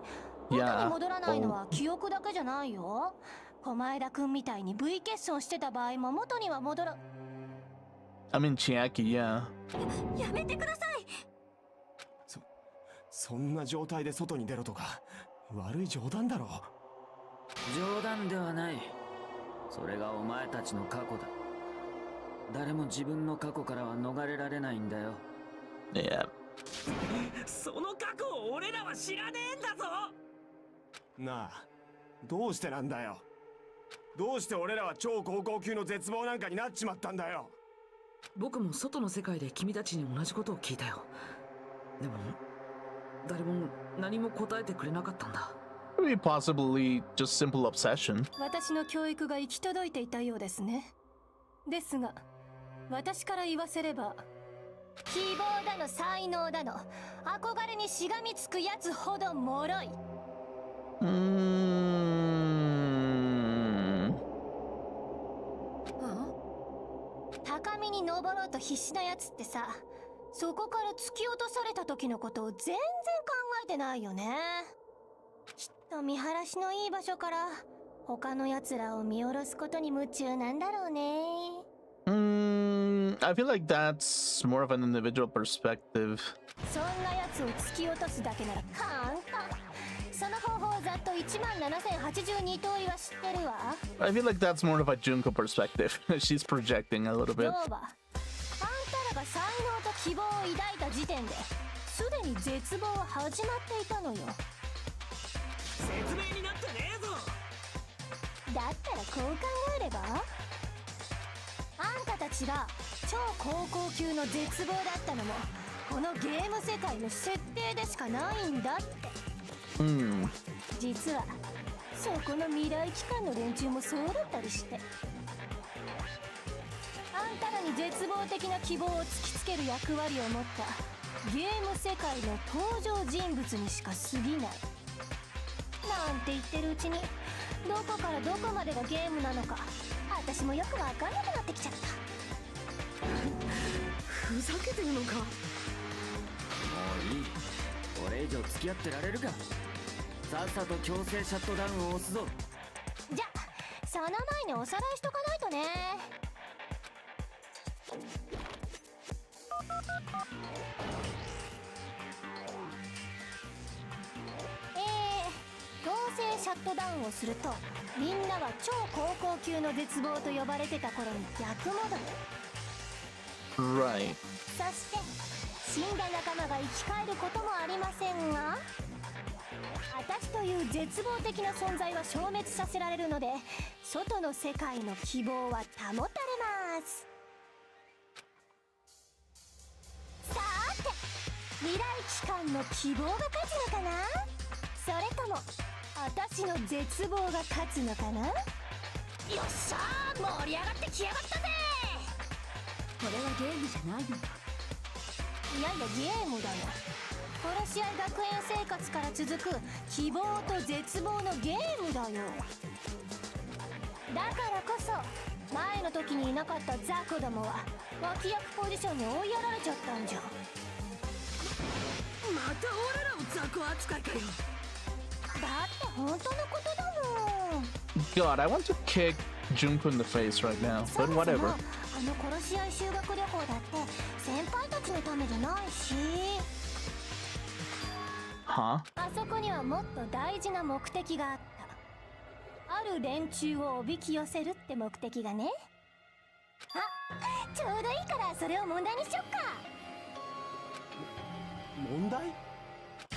元に戻らないのは記憶だけじゃないよ。狛枝くんみたいに V 欠損してた場合も元には戻ら。 I mean, Chiaki, yeah. やめてください。そんな状態で外に出ろとか悪い冗談だろ。冗談ではない。それがお前たちの過去だ。誰も自分の過去からは逃れられないんだよ。Yeah. その過去を俺らは知らねえんだぞ。なあ、どうしてなんだよ。どうして俺らは超高校級の絶望なんかになっちまったんだよ。僕も外の世界で君たちに同じことを聞いたよ。でも誰も何も答えてくれなかったんだ。Maybe possibly just simple obsession. 私の教育が行き届いていたようですね。ですが私から言わせれば、希望だの才能だの憧れにしがみつくやつほど脆い。高みに登ろうと必死なやつってさ、そこから突き落とされた時のことを全然考えてないよね。きっと見晴らしのいい場所から他のやつらを見下ろすことに夢中なんだろうね。I feel like that's more of an individual perspective. そんなやつを突き落とすだけなら簡単。その方法をざっと17082通りは知ってるわ。I feel like that's more of a Junko perspective. She's projecting a little 要 bit. はあんたらが才能と希望を抱いた時点ですでに絶望は始まっていたのよ。説明になってねえぞ。だったらこう考えれば、あんたたちが超高校級の絶望だったのもこのゲーム世界の設定でしかないんだって。実はそこの未来機関の連中もそうだったりして、あんたらに絶望的な希望を突きつける役割を持ったゲーム世界の登場人物にしか過ぎないなんて言ってるうちに、どこからどこまでがゲームなのか私もよくわかんなくなってきちゃった。ふざけてるのか。もういい。これ以上付き合ってられるか。さっさと強制シャットダウンを押すぞ。じゃその前におさらいしとかないとね。強制シャットダウンをすると、みんなは超高校級の絶望と呼ばれてた頃に逆戻り。 Right. そして死んだ仲間が生き返ることもありませんが、私という絶望的な存在は消滅させられるので、外の世界の希望は保たれます。さーて、未来機関の希望が勝つのかな、それとも私の絶望が勝つのかな。よっしゃー、盛り上がってきやがったぜ。これはゲームじゃないのか。いやいやゲームだよ。殺し合い学園生活から続く希望と絶望のゲームだよ。だからこそ前の時にいなかったザコどもは脇役ポジションに追いやられちゃったんじゃん。また俺らを雑魚扱いかよ。だって本当のことだもん。 God, I want to kick Junko in the face right now, そ but もそも whatever. あの殺し合い修学旅行だって先輩たちのためじゃないし、Huh? あそこにはもっと大事な目的があった。ある連中をおびき寄せるって目的がね。ちょうどいいからそれを問題にしよっか。問題？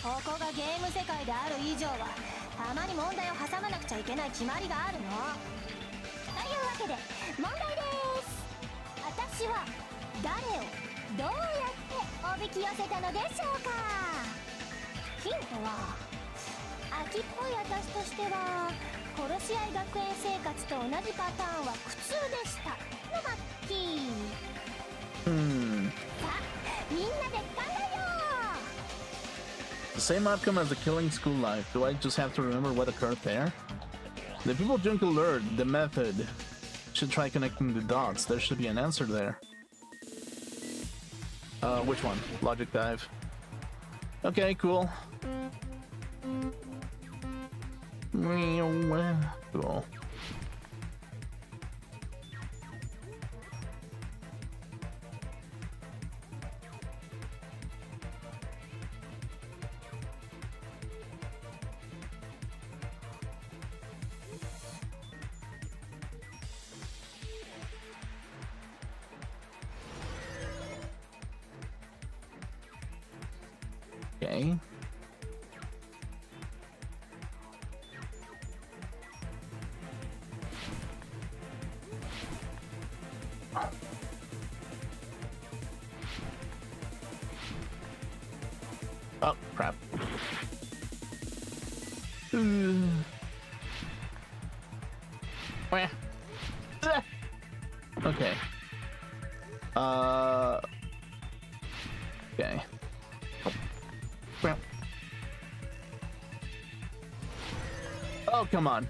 ここがゲーム世界である以上はたまに問題を挟まなくちゃいけない決まりがあるの。というわけで問題です。私は誰をどうやっておびき寄せたのでしょうか。ヒントは秋っぽい私としては殺し合い学園生活と同じパターンは苦痛でしたのがキー。さあみんなで考えよう。 The same outcome as the killing school life. Do I just have to remember what occurred there? The people Junko learned the method. Should try connecting the dots. There should be an answer there. Which one? Logic dive. Okay, cool. Cool. Okay. Oh, crap. Wah. Okay. Okay. Oh, come on.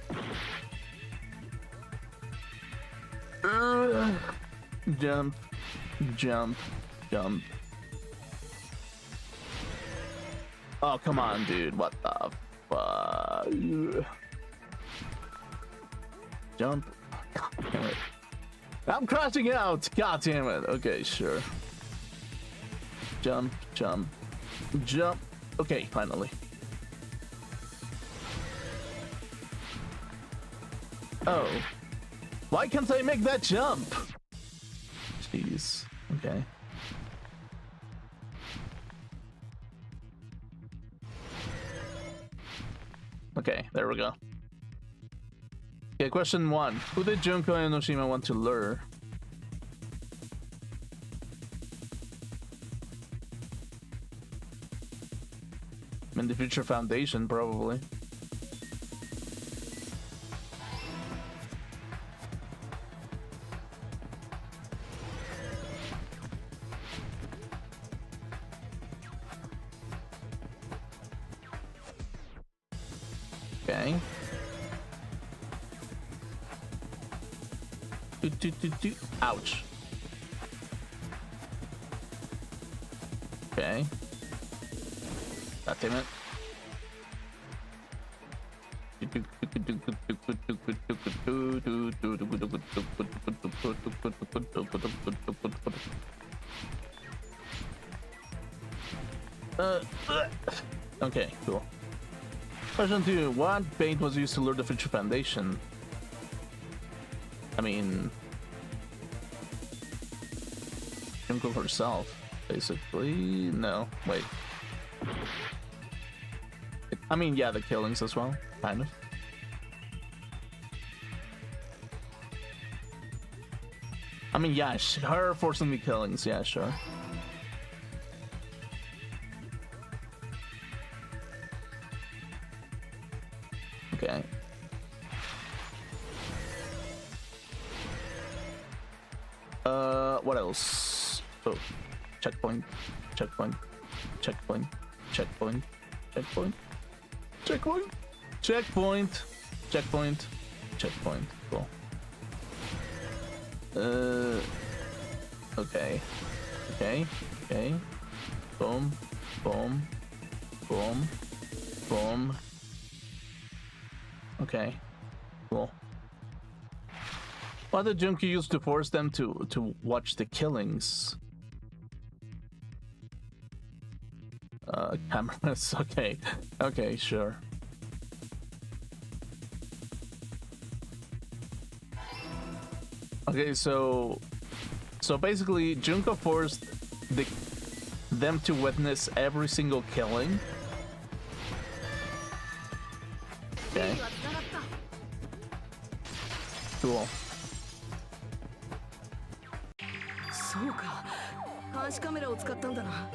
Jump, jump, jump. Oh, come on, dude. What the fuck? Jump. Damn it. I'm crashing out. God damn it. Okay, sure. Jump, jump, jump. Okay, finally. Oh. Why can't I make that jump? Jeez. Okay. Okay, there we go. Okay, question 1. Who did Junko Enoshima want to lure? In the Future Foundation, probably. Okay. Ouch. Okay. God damn it. Okay, cool. Question 2. What bait was used to lure the Future Foundation? I mean, Junko herself, basically. No, wait. I mean, yeah, the killings as well, kind of. I mean, yeah, her forcing the killings, yeah, sure. Okay. What else? Oh, checkpoint, checkpoint, checkpoint, checkpoint, checkpoint, checkpoint, checkpoint, checkpoint, checkpoint. Cool. Okay, okay, okay. Boom, boom, boom, boom. Okay, cool. What did Junko use to force them to watch the killings? Cameras. Okay, okay, sure. Okay, so So basically, Junko forced them to witness every single killing. Okay. Cool. そうか、監視カメラを使ったんだな。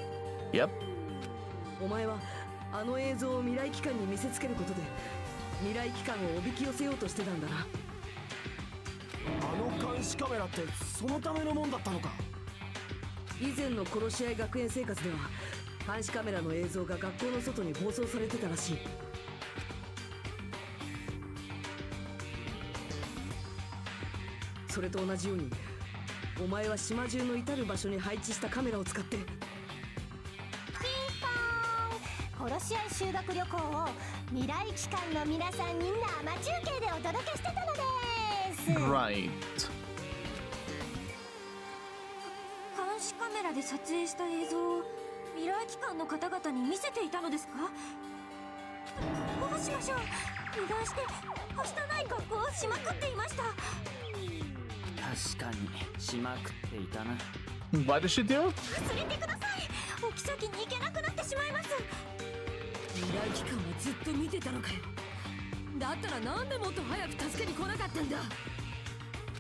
Yep. お前はあの映像を未来機関に見せつけることで未来機関をおびき寄せようとしてたんだな。あの監視カメラってそのためのもんだったのか。以前の殺し合い学園生活では監視カメラの映像が学校の外に放送されてたらしい。それと同じようにお前は島中の至る場所に配置したカメラを使ってピンポーン、殺し合い修学旅行を未来機関の皆さんに生中継でお届けしてたのです。 Right. 監視カメラで撮影した映像を未来機関の方々に見せていたのですか？どうしましょう。油断してはしたない格好をしまくっていました。確かにしまくっていたな。 What did she do? 連れてください。お妃に行けなくなってしまいます。未来機関はずっと見てたのかよ。だったらなんでもっと早く助けに来なかったんだ。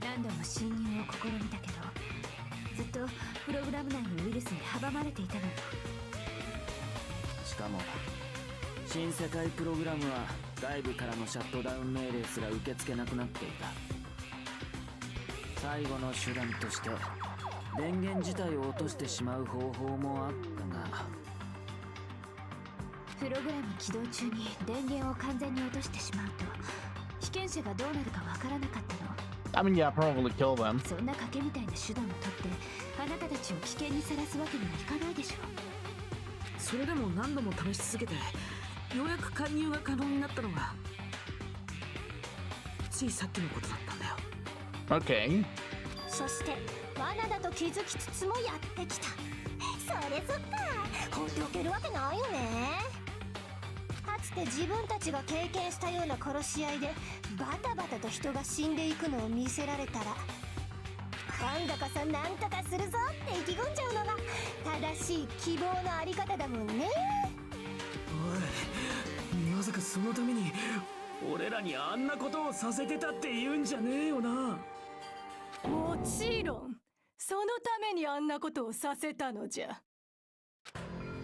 何度も侵入を試みたけどずっとプログラム内のウイルスに阻まれていたのよ。しかも新世界プログラムは外部からのシャットダウン命令すら受け付けなくなっていた。最後の手段として電源自体を落としてしまう方法もあったが、プログラム起動中に電源を完全に落としてしまうと被験者がどうなるかわからなかったの。 I mean, yeah, probably kill them. そんな賭けみたいな手段を取ってあなたたちを危険にさらすわけにはいかないでしょ。それでも何度も試し続けてようやく介入が可能になったのがついさっきのことだったんだよ。 Okay. そして罠だと気づきつつもやってきた。それそっか、放っておけるわけないよね。かつて自分たちが経験したような殺し合いでバタバタと人が死んでいくのを見せられたら今度こそなんとかするぞって意気込んじゃうのが正しい希望のあり方だもんね。おい、まさかそのために俺らにあんなことをさせてたって言うんじゃねえよな。もちろんそのためにあんなことをさせたのじゃ。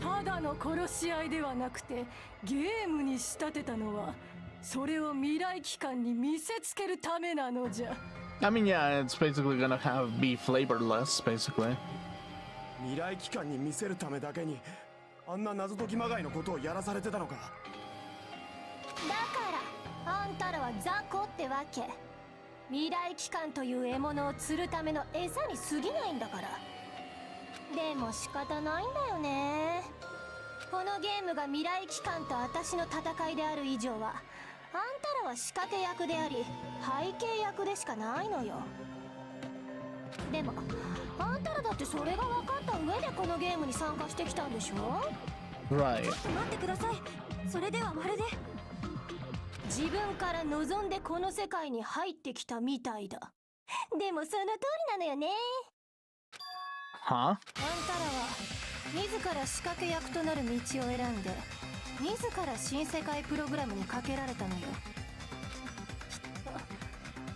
ただの殺し合いではなくてゲームに仕立てたのはそれを未来機関に見せつけるためなのじゃ。 I mean, yeah, it's basically gonna be flavorless, basically. 未来機関に見せるためだけにあんな謎解きまがいのことをやらされてたのか。だからあんたらは雑魚ってわけ。未来機関という獲物を釣るための餌に過ぎないんだから。でも仕方ないんだよね。このゲームが未来機関と私の戦いである以上はあんたらは仕掛け役であり背景役でしかないのよ。でもあんたらだってそれが分かった上でこのゲームに参加してきたんでしょ。 Right. 待ってください。それではまるで自分から望んでこの世界に入ってきたみたいだ。でもその通りなのよね。 Huh? あんたらは自ら仕掛け役となる道を選んで自ら新世界プログラムにかけられたのよ。きっ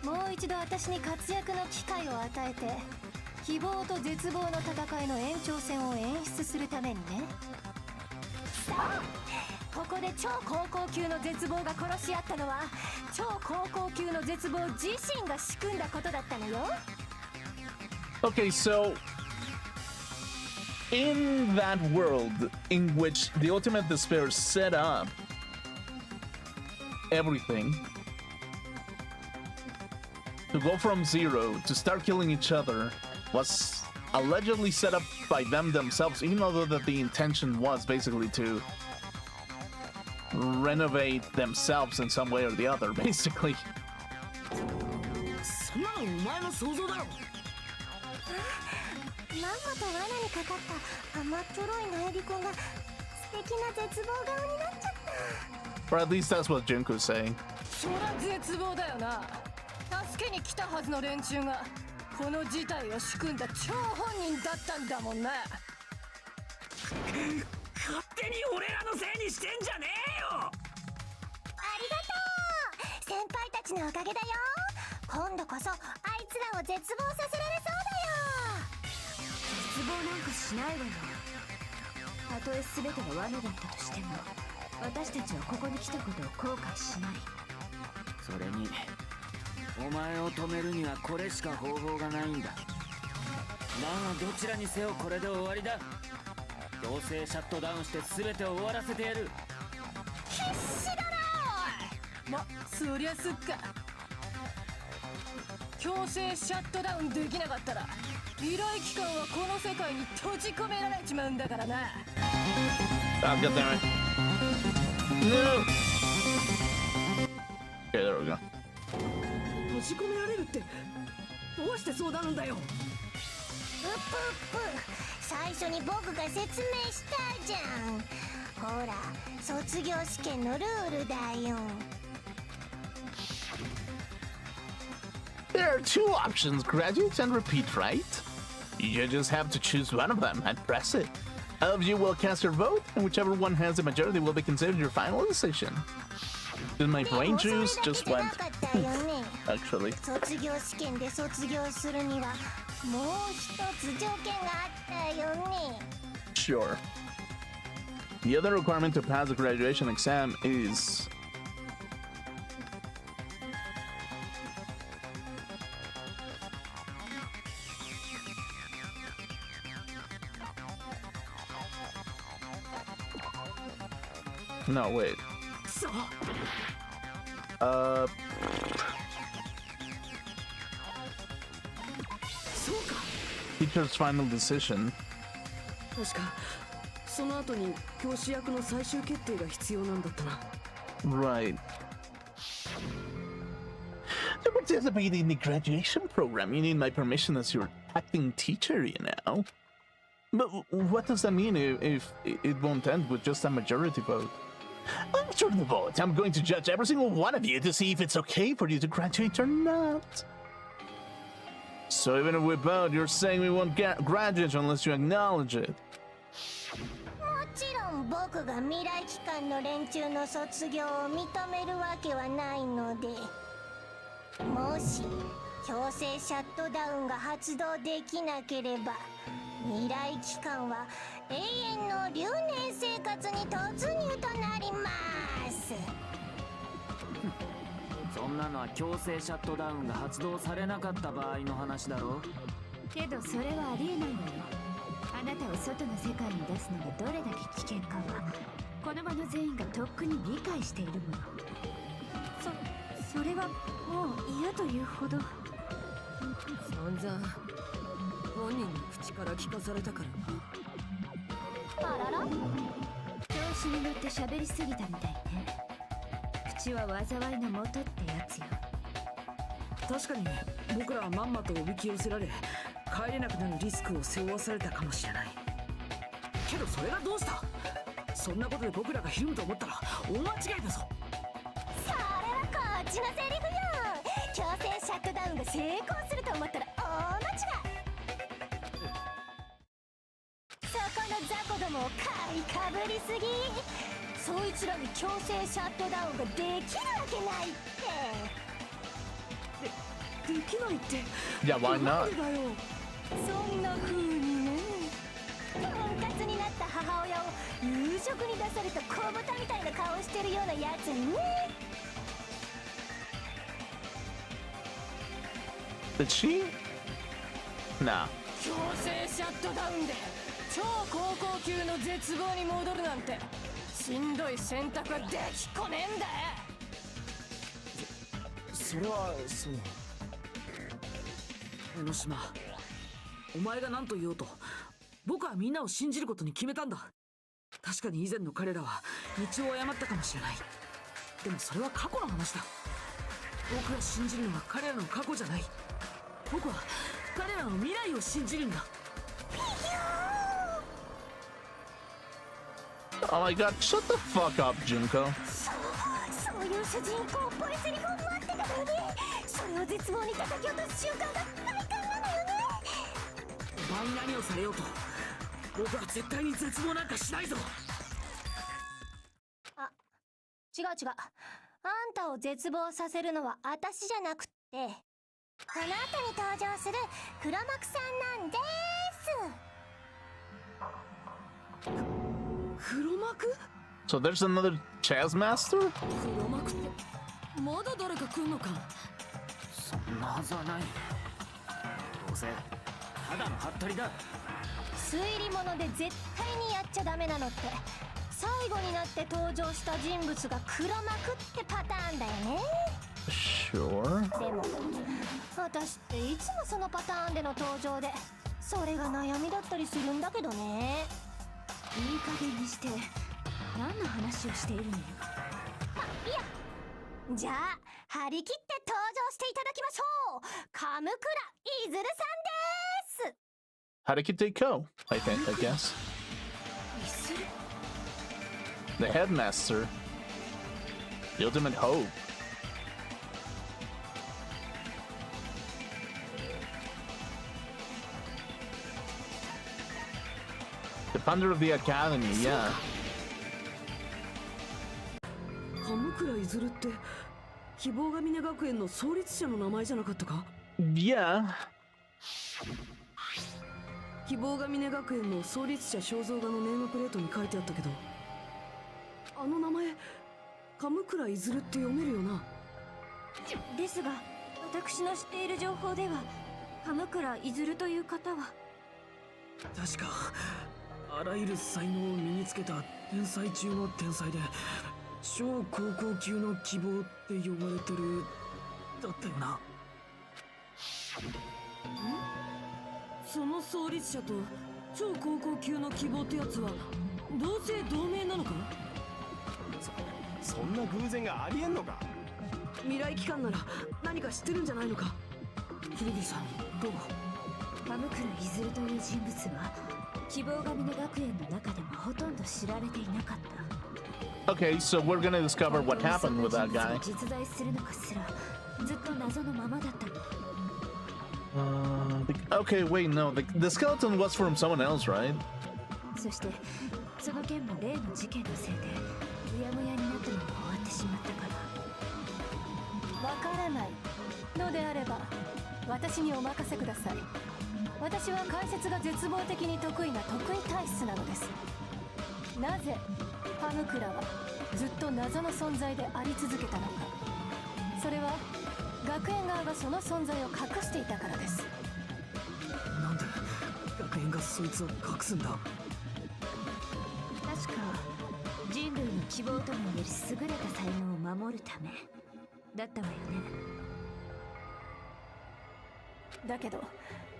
ともう一度私に活躍の機会を与えて希望と絶望の戦いの延長線を演出するためにね。さあここで超高校級の絶望が殺し合ったのは超高校級の絶望自身が仕組んだことだったのよ。 Okay, so in that world in which the Ultimate Despair set up everything to go from zero to start killing each other was allegedly set up by them themselves, even though that the intention was basically to renovate themselves in some way or the other, basically. そんなのお前の想像だろ。まんまと罠にかかった甘っちょろいナエビコが素敵な絶望顔になっちゃった。 Or at least that's what Junko's saying. そら絶望だよな。助けに来たはずの連中がこの事態を仕組んだ張本人だったんだもんな。勝手に俺らのせいにしてんじゃねえよ。ありがとう、先輩たちのおかげだよ。今度こそあいつらを絶望させられ絶望なんかしないわよ。たとえ全てが罠だったとしても、私たちはここに来たことを後悔しない。それにお前を止めるにはこれしか方法がないんだ。だがどちらにせよこれで終わりだ。強制シャットダウンして全てを終わらせてやる。必死だなおい。ま、そりゃすっか。強制シャットダウンできなかったら依頼機関はこの世界に閉じ込められちまうんだからな。I'll get there. No. Okay, there we go. 閉じ込められるってどうしてそうなるんだよ。うっぷうっぷ、最初に僕が説明したじゃん。ほら、卒業試験のルールだよ。There are two options, graduate and repeat, right? You just have to choose one of them and press it. All of you will cast your vote, and whichever one has the majority will be considered your final decision. Then my brain juice just went. Actually. 卒業試験で卒業するにはもう一つ条件があったよね。 Sure. The other requirement to pass the graduation exam is... No, wait. Teacher's final decision. 確かその後に教師役の最終決定が必要なんだったな。 Right. To participate in the graduation program, you need my permission as your acting teacher, you know. But what does that mean if it won't end with just a majority vote? After the vote, I'm going to judge every single one of you to see if it's okay for you to graduate or not. So even if we vote, you're saying we won't graduate unless you acknowledge it. もちろん僕が未来機関の連中の卒業を認めるわけはないので、もし強制シャットダウンが発動できなければ未来機関は永遠の留年生活に突入となります。そんなのは強制シャットダウンが発動されなかった場合の話だろ。けどそれはありえないのよ。あなたを外の世界に出すのがどれだけ危険かはこの場の全員がとっくに理解しているもの。それはもう嫌というほど。散々本人の口から聞かされたからな。あらら、調子に乗って喋りすぎたみたいね。口は災いの元ってやつよ。確かに僕らはまんまとおびき寄せられ帰れなくなるリスクを背負わされたかもしれない。けどそれがどうした。そんなことで僕らがひるむと思ったら大間違いだぞ。それはこっちのセリフよ。強制シャットダウンが成功すると思ったら大間違い。そこの雑魚どもを買いかぶりすぎ。そいつらに強制シャットダウンができるわけないって。できないって。 Yeah, why not? なんでだよ。そんな風にね。とんかつになった母親を夕食に出された小豚みたいな顔してるようなやつにね。Did she? Nah. 強制シャットダウンで超高校級の絶望に戻るなんてしんどい選択はできこねえんだよ。それはそう。江ノ島、お前が何と言おうと僕はみんなを信じることに決めたんだ。確かに以前の彼らは道を誤ったかもしれない。でもそれは過去の話だ。僕が信じるのは彼らの過去じゃない。僕は彼らの未来を信じるんだ。 Oh my god, shut the fuck up, Junko. そういう主人公っぽいセリフを待ってたのに、それを絶望に叩き落とす瞬間が快感なのよ。前に何をされようと僕は絶対に絶望なんかしないぞ。違う違う。あんたを絶望させるのは私じゃなくって、この後に登場する黒幕さんなんです。黒幕？ So there's another chess master? 黒幕ってまだ誰か来んのか。そんなはずはない。どうせただのハッタリだ。推理物で絶対にやっちゃダメなのって、最後になって登場した人物が黒幕ってパターンだよね。 Sure. でも私っていつもそのパターンでの登場で、それが悩みだったりするんだけどね。いい加減にして。何の話をしているのよ。いや、じゃあ張り切って登場していただきましょう。鎌倉いずるさんです。 How did they go? I guess. The headmaster. The ultimate hope. The founder of the academy, yeah. 鎌倉いずるって希望が峰学園の創立者の名前じゃなかったか？ Yeah. 希望が峰学園の創立者肖像画のネームプレートに書いてあったけど、あの名前鎌倉いずるって読めるよな。ですが私の知っている情報では鎌倉いずるという方は確かあらゆる才能を身につけた天才中の天才で、超高校級の希望って呼ばれてるだったよな。その創立者と超高校級の希望ってやつは同姓同名なのか？そんな偶然がありえんのか。未来機関なら何か知ってるんじゃないのか。キリギさんどう？鎌倉いずるという人物は希望が峰学園の中でもほとんど知られていなかった。Okay, so we're gonna discover what happened with that guy. 実在するのかすらずっと謎のままだったの。Okay, wait, no. The skeleton was from someone else, right? そしてその件も例の事件のせいでうやむやになったのも終わってしまったから。わからないのであれば私にお任せください。私は解説が絶望的に得意な得意体質なのです。なぜ鎌倉はずっと謎の存在であり続けたのか。それは学園側がその存在を隠していたからです。なんで学園がそいつを隠すんだ？確か人類の希望ともいえる優れた才能を守るためだったわよね。だけど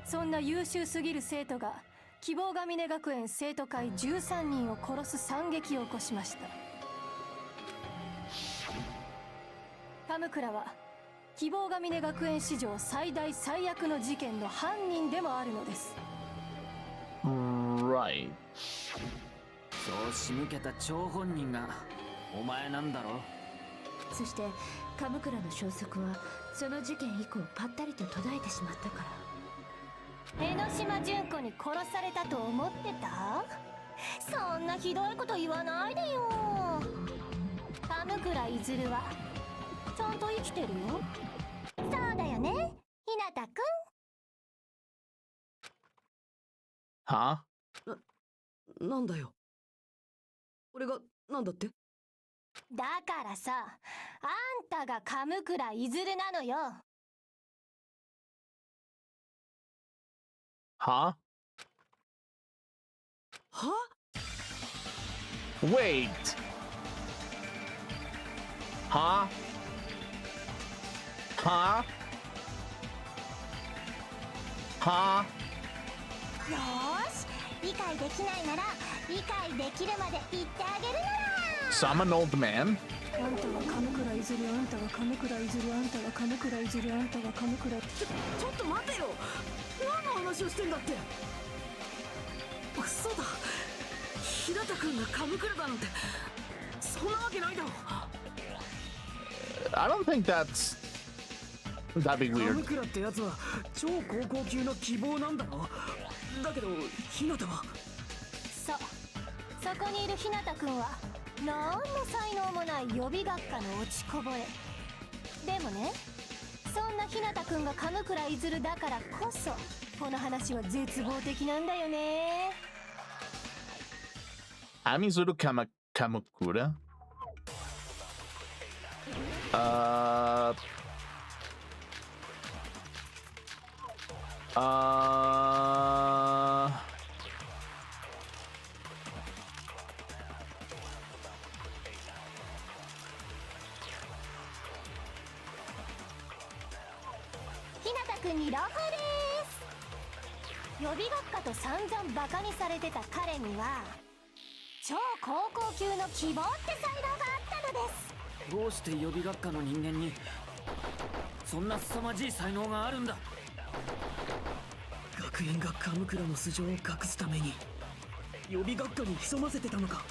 そんな優秀すぎる生徒が希望が峰学園生徒会13人を殺す惨劇を起こしました。鎌倉は希望が峰学園史上最大最悪の事件の犯人でもあるのです。 Right. そう仕向けた張本人がお前なんだろ。そして鎌倉の消息はその事件以降ぱったりと途絶えてしまったから。江ノ島純子に殺されたと思ってた？そんなひどいこと言わないでよ。鎌倉いずるはちゃんと生きてるよ。そうだよね、ひなたくん。Huh? なんだよ。俺がなんだって？だからさ、あんたが鎌倉いずるなのよ。Huh? は？ Wait. Huh? Huh? Huh? よーし、理解できないなら理解できるまで言ってあげるなら。 So I'm an old man. あんたが鎌倉いずる、あんたが鎌倉いずる、あんたが鎌倉いずる、あんたが鎌倉。ちょっと待てよ。何の話をしてんだって。嘘だ。日向君が鎌倉だなんてそんなわけないだろ。I don't think that's That'd be カ weird. ムクラってやつは超高校級の希望なんだろ。だけどひなたは。そうそこにいるひなたくんはなんの才能もない予備学科の落ちこぼれでもね、そんなひなたくんが神倉いずるだからこそこの話は絶望的なんだよね。 Amizuru Kamakura? Uh... ひなたくんに朗報です。予備学科と散々バカにされてた彼には超高校級の希望って才能があったのです。どうして予備学科の人間にそんな凄まじい才能があるんだ。学園がカムクラの素性を隠すために予備学科に潜ませてたのか。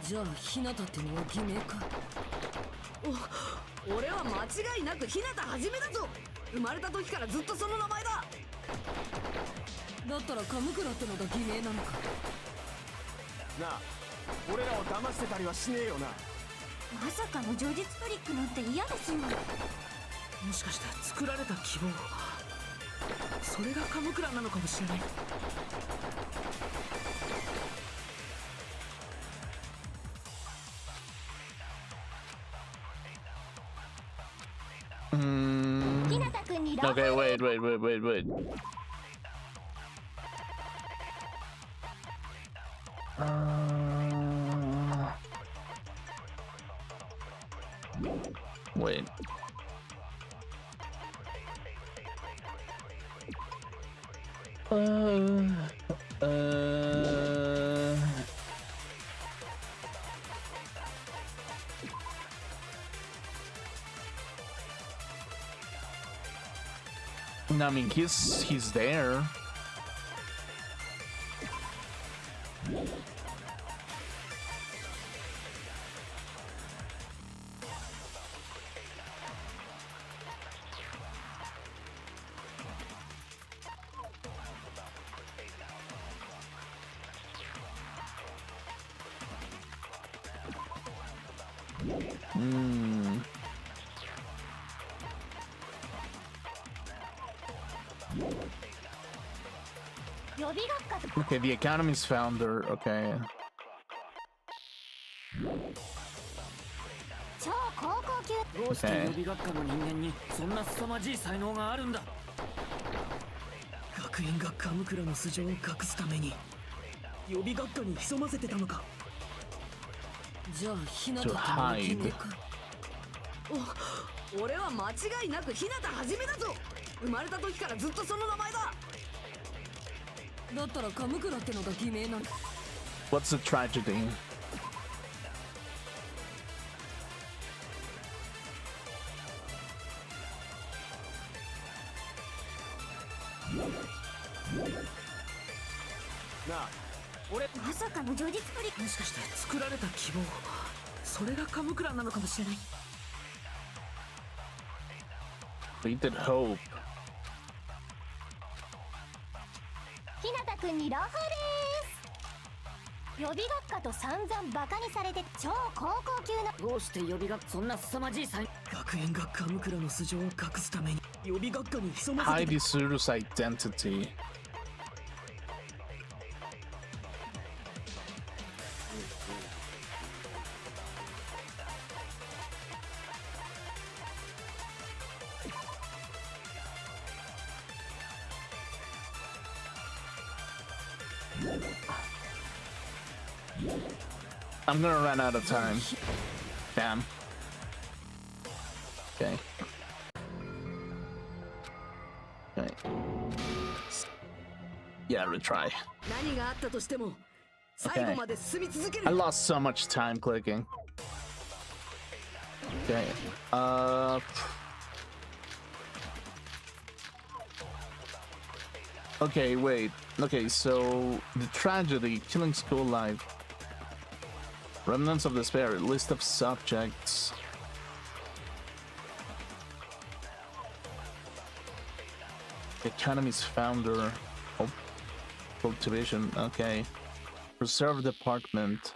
じゃあ日向ってのは偽名か。俺は間違いなく日向はじめだぞ。生まれた時からずっとその名前だ。だったらカムクラってのが偽名なのか。なあ、俺らを騙してたりはしねえよな。まさかの叙述トリックなんて嫌ですよ。もしかして作られた希望、それがカムクラなのかもしれない。ひなたくんに朗報 Okay, wait. Wait. No, I mean he's there. Okay, the Academy's founder. Okay. 超高校級どうして予備学科の人間にそんな凄まじい才能があるんだ。学園がカムクラの素性を隠すために予備学科に潜ませてたのか。じゃあ日向ってのは偽名か。俺は間違いなく日向はじめだぞ。生まれた時からずっとその名前だ。だったらカムクラってのが偽名なの。 What's the tragedy?俺まさかの叙述トリック。もしかして作られた希望、それがカムクラなのかもしれない。 Fated Hope. ひなたくんに朗報です。予備学科と散々バカにされて超高校級のどうして予備学そんな凄まじい才能。学園がカムクラの素性を隠すために予備学科に潜ませ Hide て Isuru's identity. I'm gonna run out of time. Damn. Okay. Okay. Yeah, retry. 何があったとしても最後まで進み続け I る。 lost so much time clicking. Okay. Okay, wait. Okay, so the tragedy, killing school life. Remnants of despair, list of subjects. Academy's founder. Oh, cultivation. Okay. Reserve department.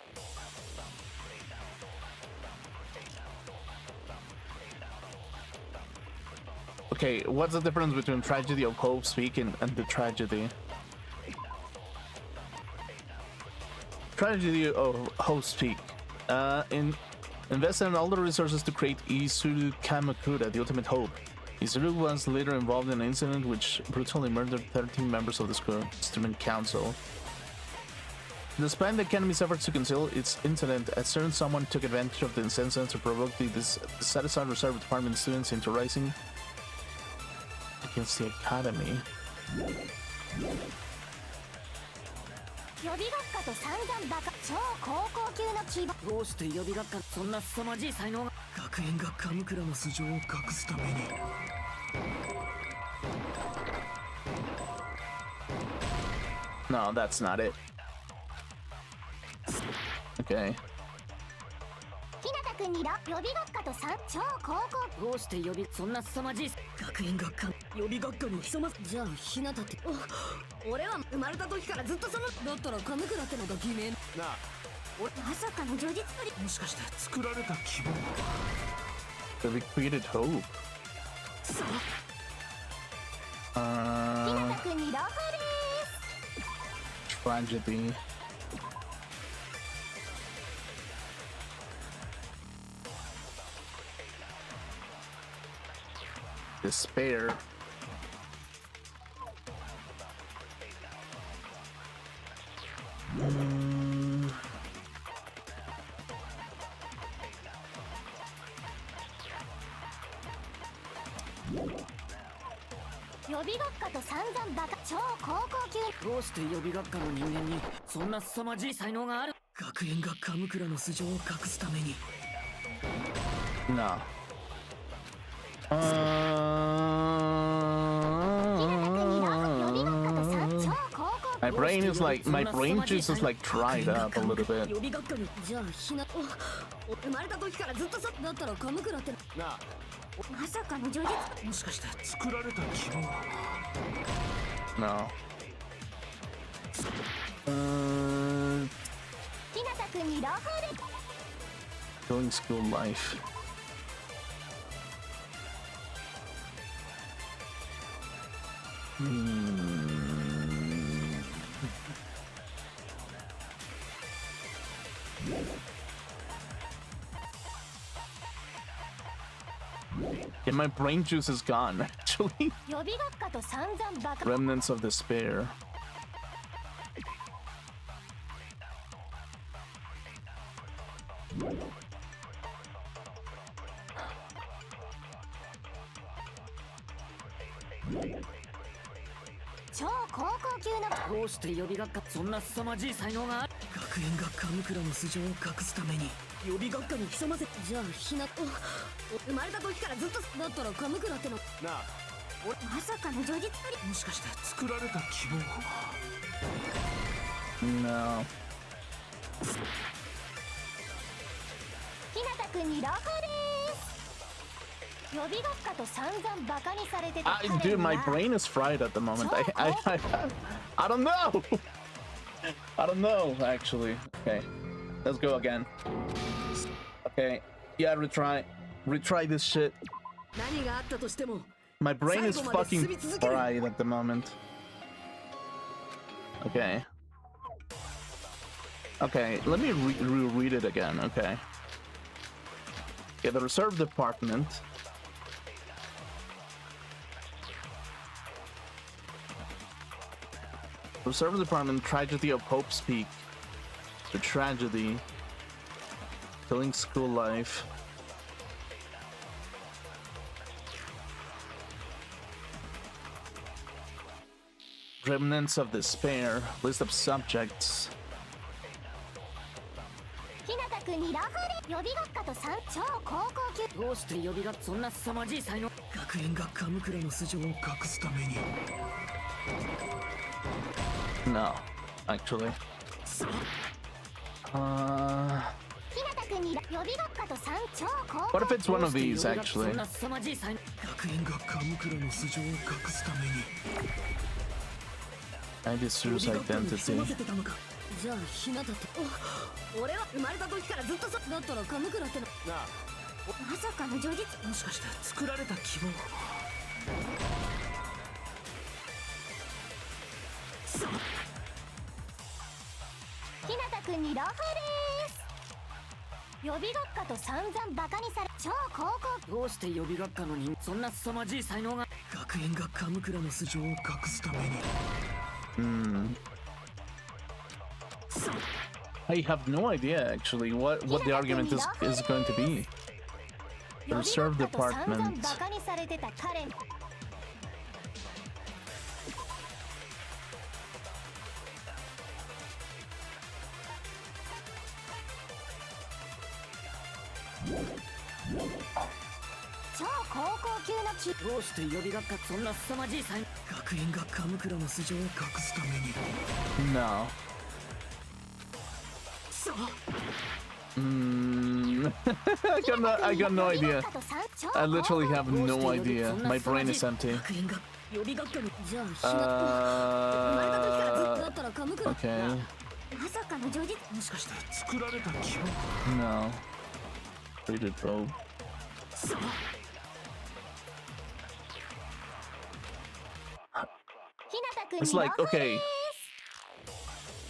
Okay, what's the difference between Tragedy of Hope Speak and the Tragedy? Tragedy of Hope Speak. Invested in all the resources to create Izuru Kamakura, the ultimate hope. Izuru was later involved in an incident which brutally murdered 13 members of the student council. Despite the Academy's efforts to conceal its incident, a certain someone took advantage of the incident to provoke the dissatisfied reserve department students into rising against the Academy. 予備学科と散々バカ超高校級の希望どうして予備学科そんな凄まじい才能が学園が神倉の素性を隠すために No, that's not it. Okay. 日向君に予備学科と超高校どうして予備そんな凄まじい学園学科予備学科に潜まじゃあひなたって俺は生まれた時からずっとそのだったら神倉ってのが偽名なあまさかの叙述取りもしかして作られた希望 So we created hope. 日向君に朗報です Tragedy. Despair. Mm. 予備学科と散々バカ超高校級どうして予備学科の人間にそんな凄まじい才能がある学園が神倉の素性を隠すために No. My brain is like, my brain juice is like dried up a little bit. 予備学科にじゃあひな生まれた時からずっとだったら神倉ってなあまさかの叙述もしかして作られた希望 No. 日向君に朗報です Going school life. Yeah, my brain juice is gone, actually. 予備学科と散々バカ Remnants of despair.超高校級のどうして予備学科そんな凄まじい才能がある学園が神倉の素性を隠すために予備学科に潜ませじゃあひな生まれた時からずっとだったら神倉ってのなあまさかの叙述取りもしかして作られた希望 No. 日向君に朗報です予備学科と散々バカにされてた Dude, my brain is fried at the moment. I don't know. I don't know, actually. Okay, let's go again. Okay, yeah, retry this shit. 何があったとしても My brain is fucking fried at the moment. Okay. Okay, let me read it again. Okay. Okay, the reserve department. Reserve department, tragedy of Hope's Peak. The tragedy. Killing school life. Remnants of despair. List of subjects. 日向君に朗報で予備学科と超高校級どうして予備学そんな凄まじい才能学園が神倉の素性を隠すために No, actually. 日向 What if it's one of these, actually? そんな凄まじい才能学園がカムクラの素性を隠すために I disuse 潜 identity. ませてたのかじゃあひなたって俺は生まれた時からずっとだったらカムクラってのまさかの叙述。もしかして作られた希望ひなたくんに朗報です。予備学科と散々バカにされ超高校。どうして予備学科の人そんな凄まじい才能が学園がカムクラの素性を隠すために I have no idea, actually, what the argument is going to be. 予 The 備 reserve 学科と散々 department. バカにされてた彼に。超高校級のきどうして予備学科そんな凄まじい才能学園がカムクラの素性を隠すために No. そう I got no idea. I literally have no idea. My brain is empty. 学園が予備学科にじゃあひな生まれた時からずっとだったらカムクラ Okay. まさかの叙述。もしかして作られた希望 No. Rated probe. そう ひなたくん It's に like, 朗報 okay, 予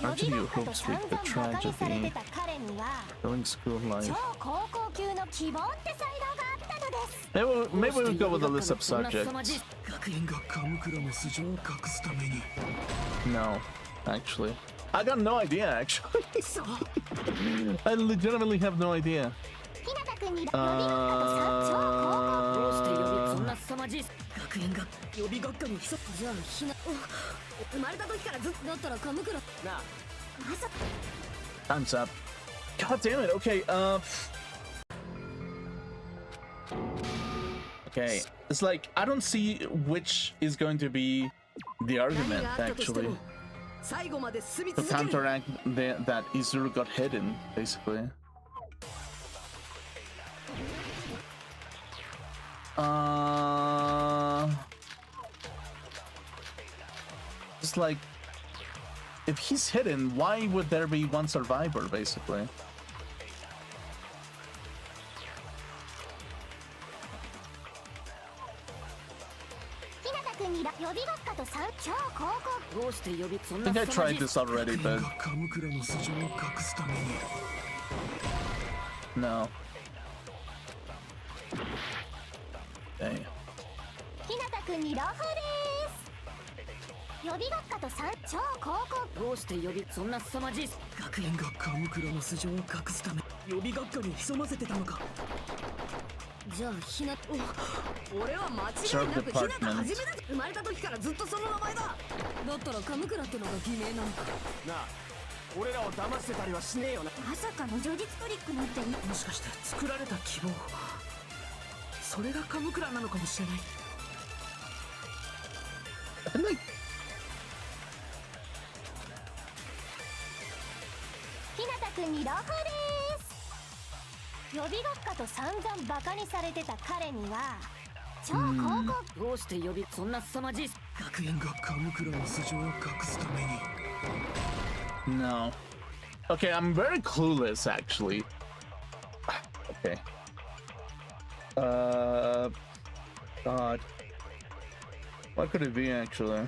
aren't 備 you 学科と hopes 散 with 々 the バカにされて tragedy, た彼には going school life? 超高校級の希望って才能があったのです。 Maybe we'll go with a list of そんな凄まじい subjects. 学園がカムクラの素性を隠すために No, actually. I got no idea, actually. そう I legitimately have no idea. ひなたくんに予備学科と超高校。どうして予備そんな凄まじい学園が予備学科に潜じゃあひな生まれた時からずっとだったらカムクラまさか Time's up. God damn it. Okay, Okay, it's like, I don't see which is going to be the 何 argument, があったとして actually, も最後まで進み to 続ける counteract that Izuru got hidden, basically. It's like, if he's hidden, why would there be one survivor, basically? ひなたくんに予備学科と超高校。どうして予備そん I な think I 凄まじ tried い this already, 学園 but がカムクラの素性を隠すために no. Dang. ひなたくんに朗報です。予備学科と超高校。どうして予備そんな凄まじい学園がカムクラの素性を隠すため予備学科に潜ませてたのかじゃあひな俺は間違いなくひなたはじめだ生まれた時からずっとその名前だだったらカムクラってのが偽名なのかなあ俺らを騙してたりはしねえよなまさかの叙述トリックなんて。もしかして作られた希望それがカムクラなのかもしれない And like, ひなたくんに朗報です。予備学科と散々バカにされてた彼には超高校。どうして予備そんな凄まじい学園がカムクラの素性を隠すために no. Okay, I'm very clueless, actually. Okay. God. What could it be, actually?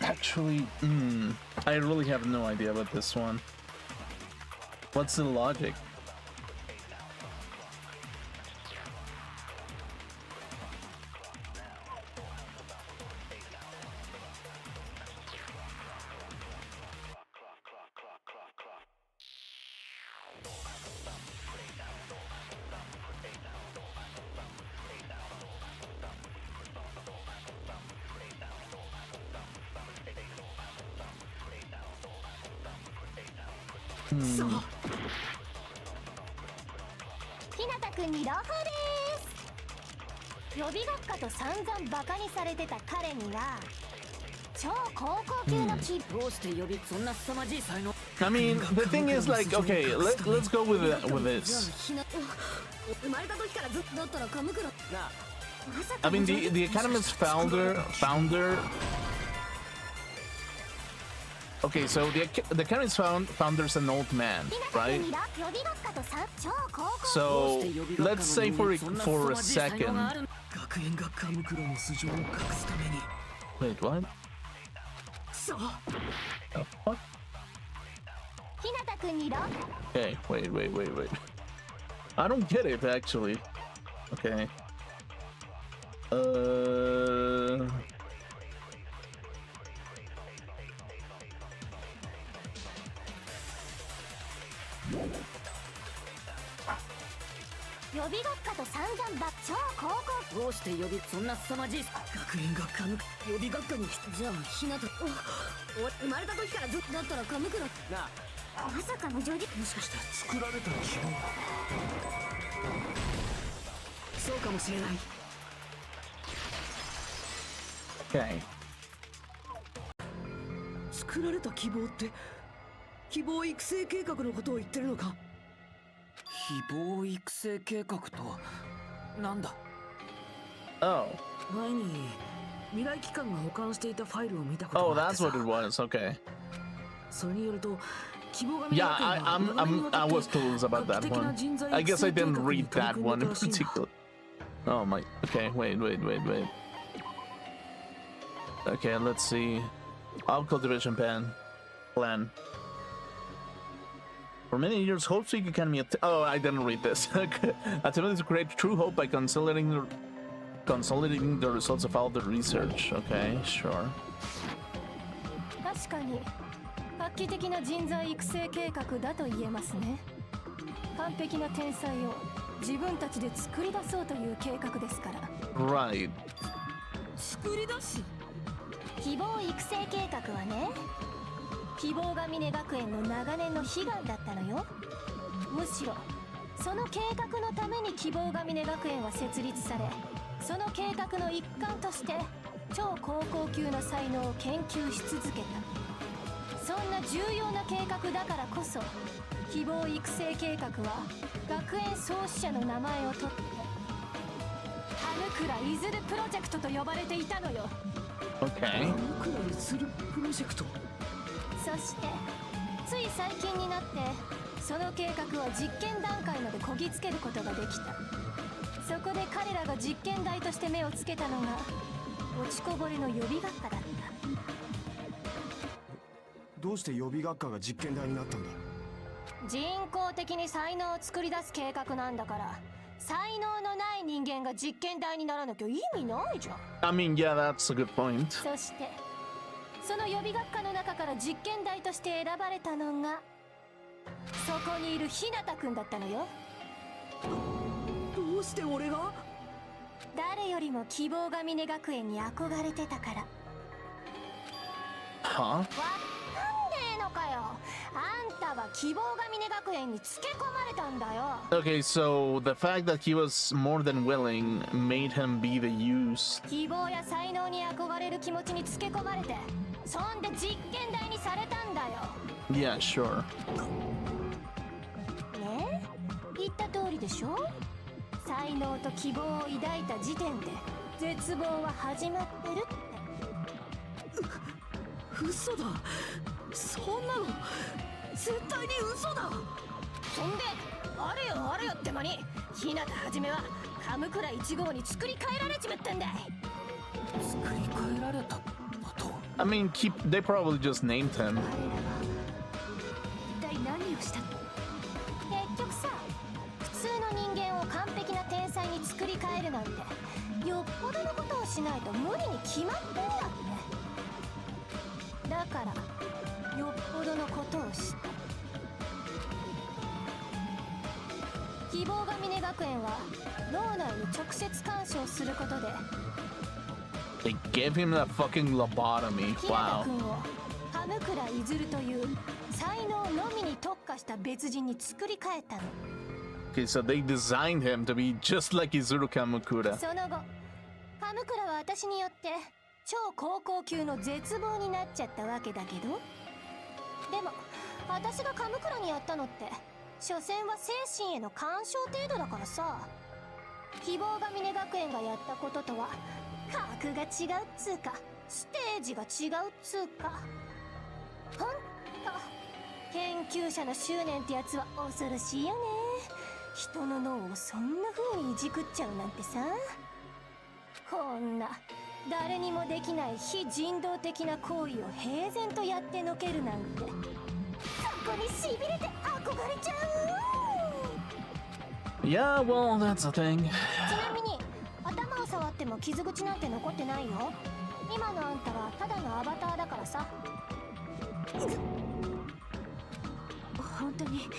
Actually, I really have no idea about this one. What's the logic? 日向君に朗報です。予備学科と散々バカにされてた彼には超高校級の希望。どうして予備そんな凄まじい才能。 I mean, the thing is, like, okay, let's go with this. 生まれた時からずっとだったらカムクラ I mean, the Academy's founder. Okay, so the Academy's founder's an old man, right? So let's say for a second. Wait, what? What? Okay, wait. I don't get it actually. Okay. Okay. 作られた希望って希望育成計画のことを言ってるのか。希望育成計画とはなんだ。 Oh. 前に未来機関が保管していたファイルを見たこと Oh, があって that's さ。 what it was. Okay. それによると希望が Yeah, I was told about that one. I guess I didn't read that one in particular. Oh my. Okay, wait. Okay, let's see. Cultivation plan. For many years, Hope Street Academy. Oh, I didn't read this. Attempted to create true hope by consolidating the results of all the research. Okay, sure. 確かに画期的な人材育成計画だと言えますね。完璧な天才を自分たちで作り出そうという計画ですから。 Right. 作り出す。希望育成計画はね、希望が峰学園の長年の悲願だったのよ。むしろその計画のために希望が峰学園は設立され、その計画の一環として超高校級の才能を研究し続けた。そんな重要な計画だからこそ、希望育成計画は学園創始者の名前を取って羽倉いずるプロジェクトと呼ばれていたのよ。 Okay. くらいするプロジェクト。そしてつい最近になってその計画は実験段階までこぎつけることができた。そこで彼らが実験台として目をつけたのが落ちこぼれの予備学科だった。どうして予備学科が実験台になったんだ。人工的に才能を作り出す計画なんだから、才能のない人間が実験台にならなきゃ意味ないじゃん。 I mean, yeah, that's a good point. そしてその予備学科の中から実験台として選ばれたのがそこにいる日向くんだったのよ。どうして俺が。誰よりも希望が峰学園に憧れてたから。 Huh? わかんねえのかよ。あんたは希望が峰学園につけ込まれたんだよ。 Okay, so the fact that he was more than willing made him be the use. 希望や才能に憧れる気持ちにつけ込まれて、そんで実験台にされたんだよ。 Yeah, sure. ねえ、言った通りでしょ。才能と希望を抱いた時点で絶望は始まってるって。嘘だ。そんなの絶対に嘘だ。そんであれよあれよって間に日向はじめはカムクラ1号に作り変えられちまったんだい。作り変えられたと。 I mean, they probably just named him. 一体何をしたの。結局さ、普通の人間を完璧な天才に作り変えるなんてよっぽどのことをしないと無理に決まってんだって。だからよっぽどのことをした。希望が峰学園は脳内に直接干渉することで They gave him that fucking lobotomy. 日向 Wow. 君を羽鎌倉いずるという才能のみに特化した別人に作り変えたの。 Okay, so they designed him to be just like Izuru Kamakura. その後鎌倉は私によって超高校級の絶望になっちゃったわけだけど、でも私が鎌倉にやったのって所詮は精神への干渉程度だからさ。希望が峰学園がやったこととは格が違うっつうかステージが違うっつうか、ほんと研究者の執念ってやつは恐ろしいよね。人の脳をそんな風にいじくっちゃうなんてさ。こんな誰にもできない非人道的な行為を平然とやってのけるなんて、そこにしびれて憧れちゃう。 Yeah, well, that's the thing. ちなみに頭を触っても傷口なんて残ってないよ。今のあんたはただのアバターだからさ。本当に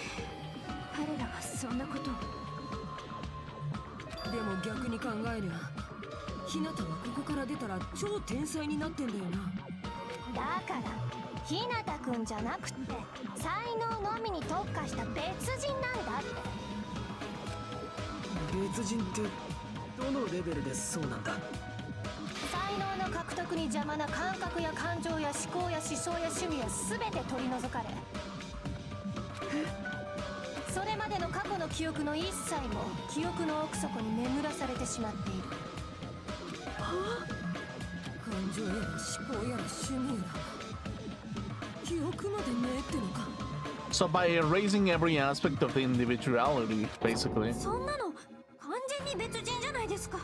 彼らがそんなことを。でも逆に考えりゃひなたはここから出たら超天才になってんだよな。だからひなたくんじゃなくて才能のみに特化した別人なんだって。別人ってどのレベルでそうなんだ？才能の獲得に邪魔な感覚や感情や思考や思想や趣味は全て取り除かれ、それまでの過去の記憶の一切も記憶の奥底に眠らされてしまっている。感情やら思考やら趣味やら記憶までねえってのか。 So by erasing every aspect of the individuality, basically. そんなの完全に別人じゃないですか。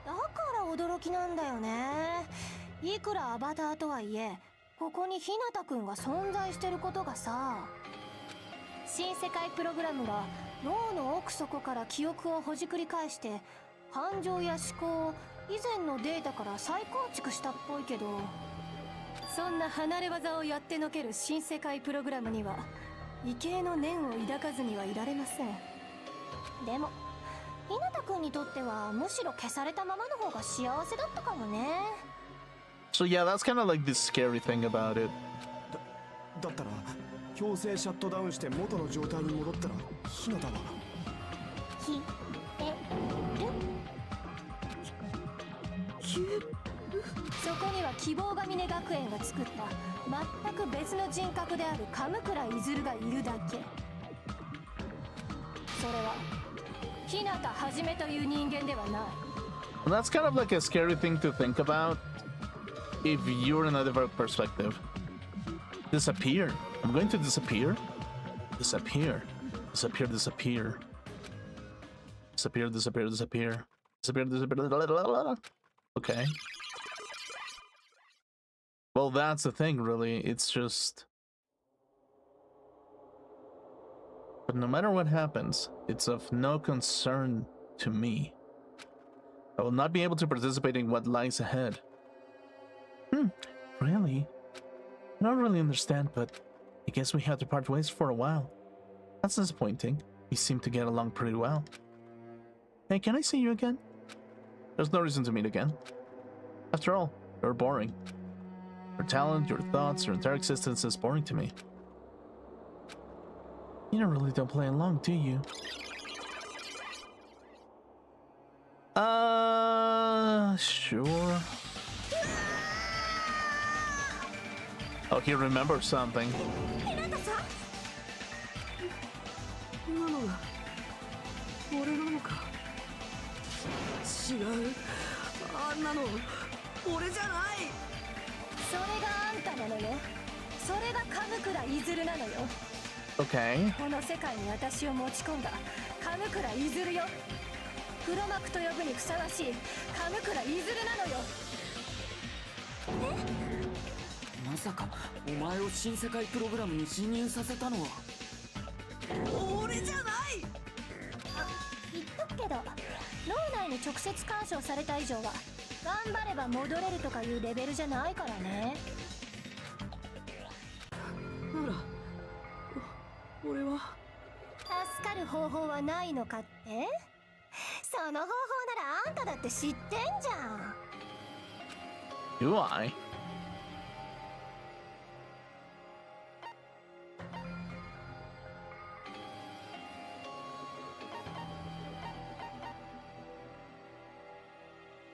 だから驚きなんだよね。いくらアバターとはいえここにひなたくんが存在してることがさ。新世界プログラムが脳の奥底から記憶をほじくり返して感情や思考を以前のデータから再構築したっぽいけど、そんな離れ技をやってのける新世界プログラムには畏敬の念を抱かずにはいられません。でもひなたくんにとってはむしろ消されたままの方が幸せだったかもね。 So yeah, that's kind of like the scary thing about it. だったら強制シャットダウンして元の状態に戻ったらひなたはひえるそこには希望が峰学園が作った全く別の人格である鎌倉いずるがいるだけ。それは日向はじめという人間ではない。 And that's kind of like a scary thing to think about if you're in a different perspective. Disappear. I'm going to disappear. Disappear. Disappear, disappear. Disappear, disappear, disappear. Disappear, disappear. Okay. Well, that's the thing, really. It's just... But no matter what happens, it's of no concern to me. I will not be able to participate in what lies ahead. Really? I don't really understand, but I guess we have to part ways for a while. That's disappointing. We seem to get along pretty well. Hey, can I see you again? There's no reason to meet again. After all, you're boring. Your talent, your thoughts, your entire existence is boring to me. You don't play along, do you? Sure. Oh, he remembers something. 今のが俺なのか。違う、あんなの俺じゃない。それがあんたなのよ。それが鎌倉いずるなのよ。 Okay. この世界に私を持ち込んだ鎌倉いずるよ。黒幕と呼ぶにふさわしい鎌倉いずるなのよ。まさかお前を新世界プログラムに侵入させたのは俺じゃない。言っとくけど脳内に直接干渉された以上は頑張れば戻れるとかいうレベルじゃないからね。なら俺は助かる方法はないのかって。その方法ならあんただって知ってんじゃん。 Do I?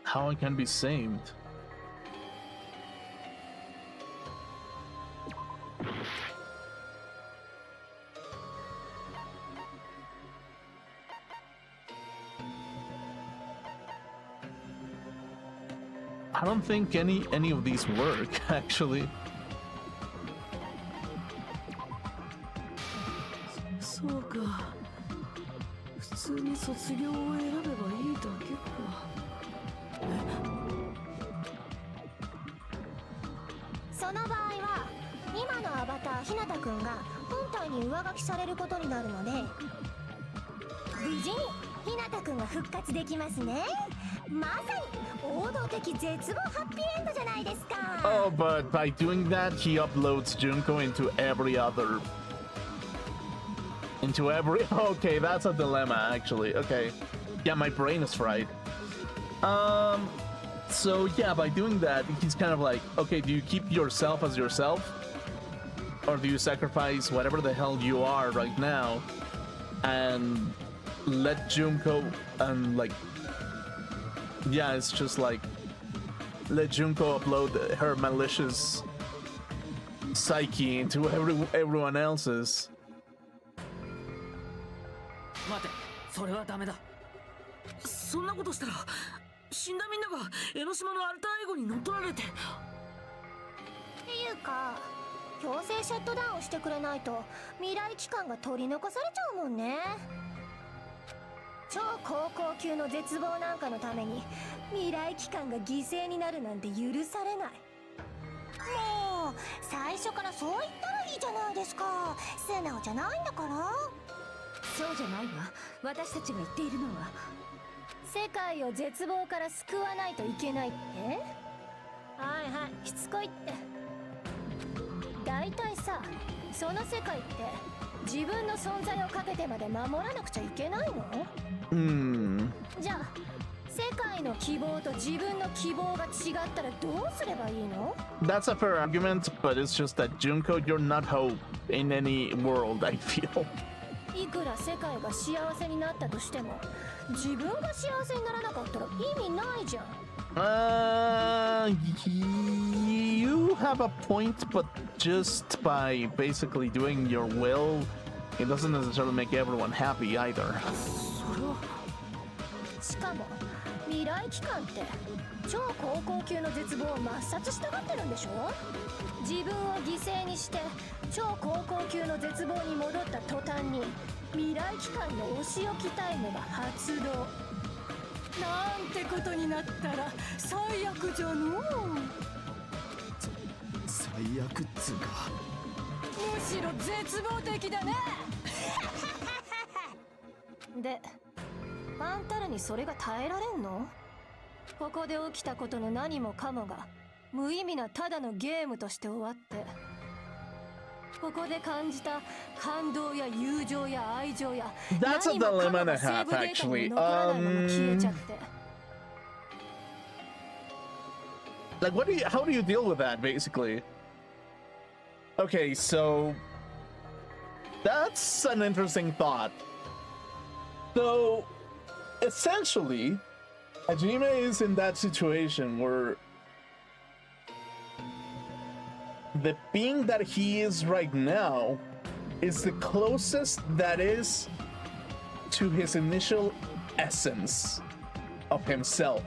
how I can be saved. I don't think any of these work actually. そうか。普通に卒業を選べばいいだけか。その場合は今のアバターひなたくんが本体に上書きされることになるので、無事にひなたくんが復活できますね。まさに王道的絶望ハッピーエンドじゃないですか。 Oh, but by doing that, he uploads Junko into every other... Into every... Okay, that's a dilemma, actually. Okay. Yeah, my brain is fried. So, yeah, by doing that, he's kind of like, okay, do you keep yourself as yourself? Or do you sacrifice whatever the hell you are right now and let Junko and, like... Yeah, it's just like... Let Junko upload her malicious psyche into everyone else's. 待て、それはダメだ。そんなことしたら死んだみんなが江ノ島のアルターエゴに乗っ取られて。っていうか強制シャットダウンしてくれないと未来機関が取り残されちゃうもんね。超高校級の絶望なんかのために未来機関が犠牲になるなんて許されない。もう最初からそう言ったらいいじゃないですか。素直じゃないんだから。そうじゃないわ。私たちが言っているのは、世界を絶望から救わないといけないって。はいはい、しつこいって。大体さ、その世界って自分の存在をかけてまで守らなくちゃいけないの？じゃあ世界の希望と自分の希望が違ったらどうすればいいの？ That's a fair argument, but it's just that Junko, you're not hope in any world, I feel. いくら世界が幸せになったとしても自分が幸せにならなかったら意味ないじゃん。You have a point, but just by basically doing your will, it doesn't necessarily make everyone happy either. しかも未来機関って超高校級の絶望を抹殺したがってるんでしょ？自分を犠牲にして超高校級の絶望に戻った途端に未来機関のお仕置きタイムが発動。なんてことになったら最悪じゃのう。最悪っつうか。むしろ絶望的だね。で、あんたらにそれが耐えられんの？ここで起きたことの何もかもが無意味なただのゲームとして終わって、ここで感じた感動や友情や愛情や That's a 何もかも dilemma and が a セー half, ブデータに actually. 残らないまま消えちゃって。Like, how do you deal with that, basically? Okay, so that's an interesting thought. So, essentially, Hajime is in that situation where the being that he is right now is the closest that is to his initial essence of himself.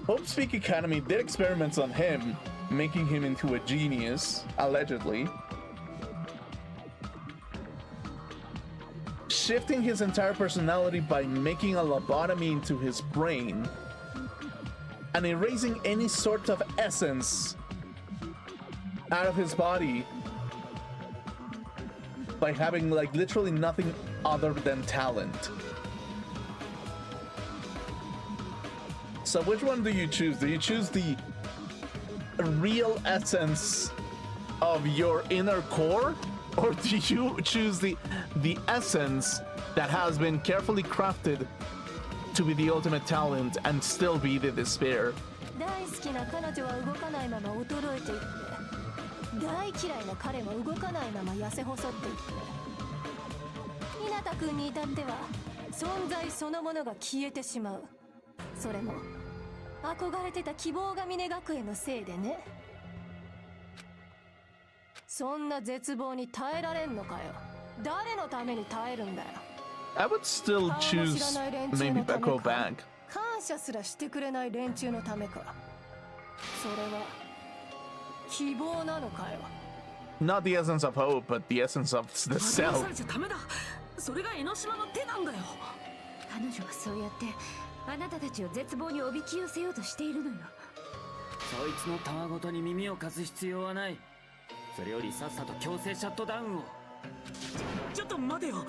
Hope Speak Academy did experiments on him, making him into a genius, allegedly. Shifting his entire personality by making a lobotomy into his brain and erasing any sort of essence out of his body by having like literally nothing other than talent. So which one do you choose? Do you choose the real essence of your inner core, or do you choose the essence that has been carefully crafted to be the ultimate talent and still be the despair? 大好きな彼女は動かないまま衰えていって、大嫌いな彼も動かないまま痩せ細っていって、日向くんに至っては存在そのものが消えてしまう。それも憧れてた希望が峰学園のせいでね。そんな絶望に耐えられんのかよ。誰のために耐えるんだよ。 I would still choose maybe Beko back. 感謝すらしてくれない連中のためか。それは希望なのかよ。 Not the essence of hope, but the essence of the 惑わさ self. れちゃダメだ。それが江ノ島の手なんだよ。彼女はそうやってあなたたちを絶望におびき寄せようとしているのよ。そいつのたわごとに耳を貸す必要はない。それよりさっさと強制シャットダウンを。ちょっと待てよ。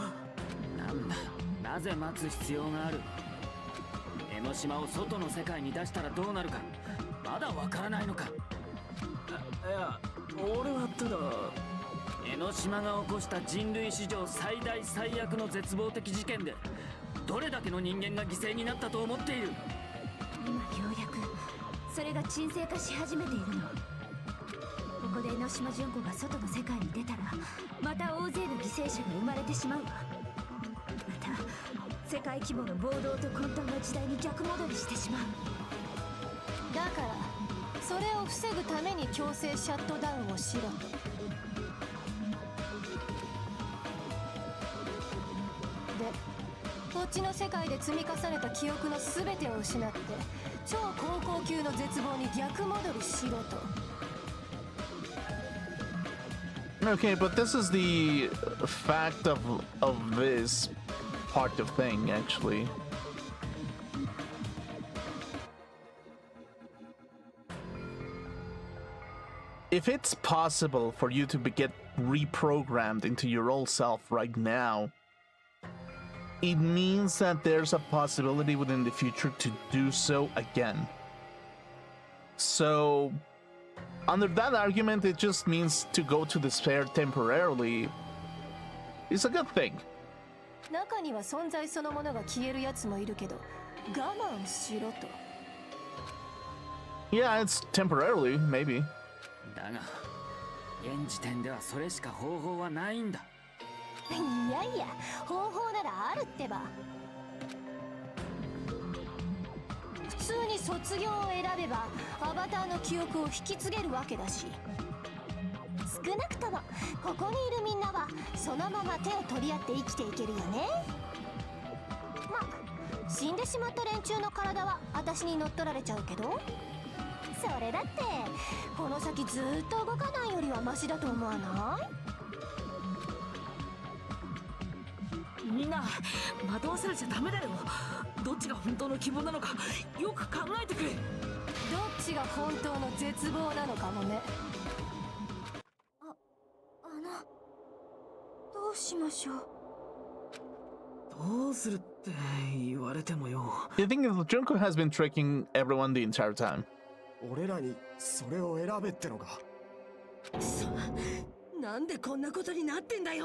なんだ、なぜ待つ必要がある。江ノ島を外の世界に出したらどうなるかまだわからないのか。いや、俺はただ江ノ島が起こした人類史上最大最悪の絶望的事件でどれだけの人間が犠牲になったと思っている。今ようやくそれが沈静化し始めているの。ここで江ノ島純子が外の世界に出たらまた大勢の犠牲者が生まれてしまうわ。また世界規模の暴動と混沌の時代に逆戻りしてしまう。だからそれを防ぐために強制シャットダウンをしろと。でこっちの世界で積み重ねた記憶の全てを失って超高校級の絶望に逆戻りしろと。 Okay, but this is the fact of this part of thing, actually. If it's possible for you to get reprogrammed into your old self right now, it means that there's a possibility within the future to do so again. So, under that argument, it just means to go to despair temporarily is a good thing. 中には存在そのものが消えるやつもいるけど我慢しろと。 Yeah, it's temporarily, maybe. だが現時点ではそれしか方法はないんだ。いやいや方法ならあるってば。普通に卒業を選べばアバターの記憶を引き継げるわけだし、少なくともここにいるみんなはそのまま手を取り合って生きていけるよね。まあ死んでしまった連中の体は私に乗っ取られちゃうけど、それだってこの先ずっと動かないよりはマシだと思わない？みんな惑わされちゃダメだよ。どっちが本当の希望なのかよく考えてくれ。どっちが本当の絶望なのかもね。どうしましょう。どうするって言われてもよ。 The thing is, Junko has been tricking everyone the entire time. 俺らにそれを選べってのか。なんでこんなことになってんだよ。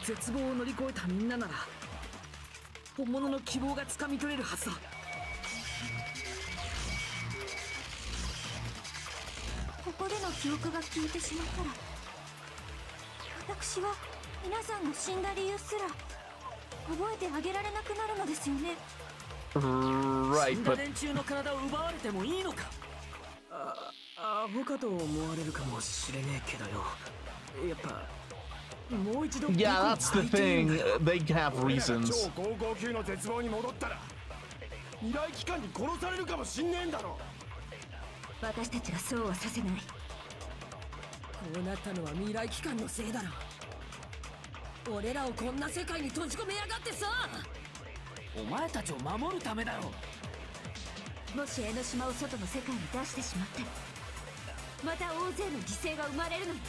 絶望を乗り越えたみんななら本物の希望がつかみ取れるはずだ。ここでの記憶が消えてしまったら私は皆さんの死んだ理由すら覚えてあげられなくなるのですよね。 Right, 死んだ but 連中の体を奪われてもいいのか。アホかと思われるかもしれねえけどよ。やっぱもう一度 yeah, that's the thing. They have 俺らが reasons. 超高校級の絶望に戻ったら未来機関に殺されるかもしんねえんだろ。私たちがそうはさせない。こうなったのは未来機関のせいだろ。俺らをこんな世界に閉じ込めやがってさ。お前たちを守るためだよ。もし江ノ島を外の世界に出してしまったらまた大勢の犠牲が生まれるのよ。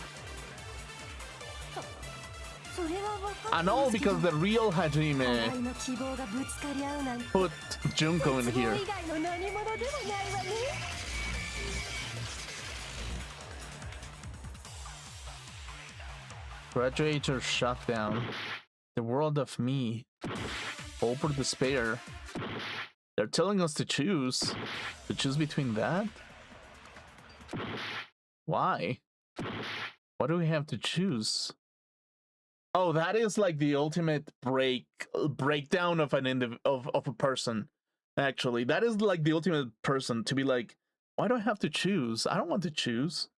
それは分か And all because the real 互 Hajime いの希望がぶつかり合うなんて put Junko in 絶望 here. 以外の何者でもないわね。Graduator shut down. The world of me. Hope or despair. They're telling us to choose. To choose between that? Why? What do we have to choose? Oh, that is like the ultimate breakdown of of a person. Actually, that is like the ultimate person to be like, why do I have to choose? I don't want to choose.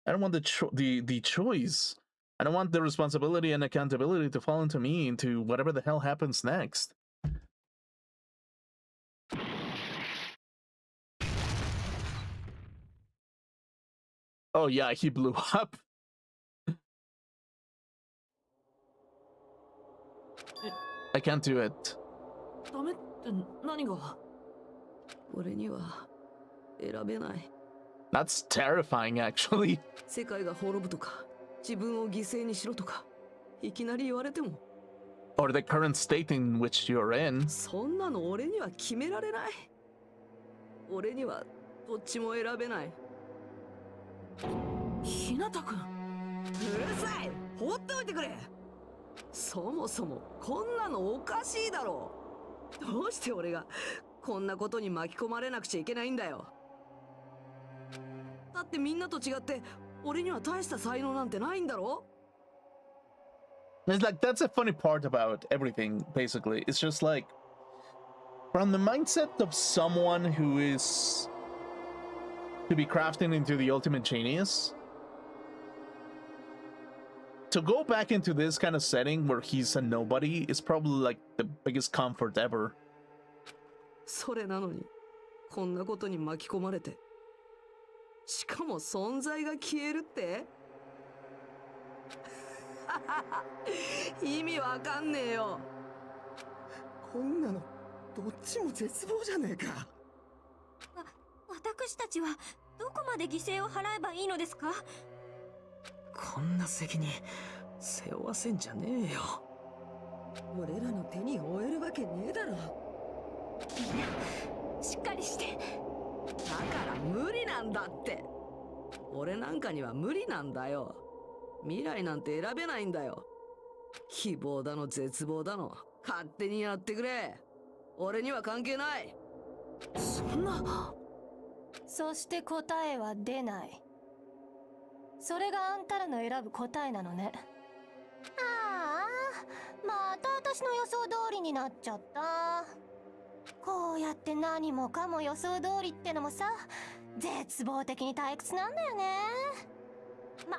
I don't want the choice. I don't want the responsibility and accountability to fall into me into whatever the hell happens next. Oh yeah, he blew up. I can't do it. ダメって何が？俺には選べない。 That's terrifying, actually. 世界が滅ぶとか、自分を犠牲にしろとか、いきなり言われても。 Or the current state in which you're in. そんなの俺には決められない。俺にはどっちも選べない。ひなたくん、うるさい。放っておいてくれ。そもそもこんなのおかしいだろう。どうして俺がこんなことに巻き込まれなくちゃいけないんだよ。だってみんなと違って俺には大した才能なんてないんだろ。 It's like that's a funny part about everything, basically. It's just like from the mindset of someone who is to be crafting into the ultimate genius. To go back into this kind of setting where he's a nobody is probably like the biggest comfort ever. それなのにこんなことに巻き込まれて、しかも存在が消えるって？意味わかんねえよ。こんなのどっちも絶望じゃねえか。私たちはどこまで犠牲を払えばいいのですか？こんな責任背負わせんじゃねえよ。俺らの手に負えるわけねえだろ。しっかりして。だから無理なんだって。俺なんかには無理なんだよ。未来なんて選べないんだよ。希望だの絶望だの勝手にやってくれ。俺には関係ない。そんな。そして答えは出ない。それがあんたらの選ぶ答えなのね。ああ、また私の予想通りになっちゃった。こうやって何もかも予想通りってのもさ、絶望的に退屈なんだよね。ま、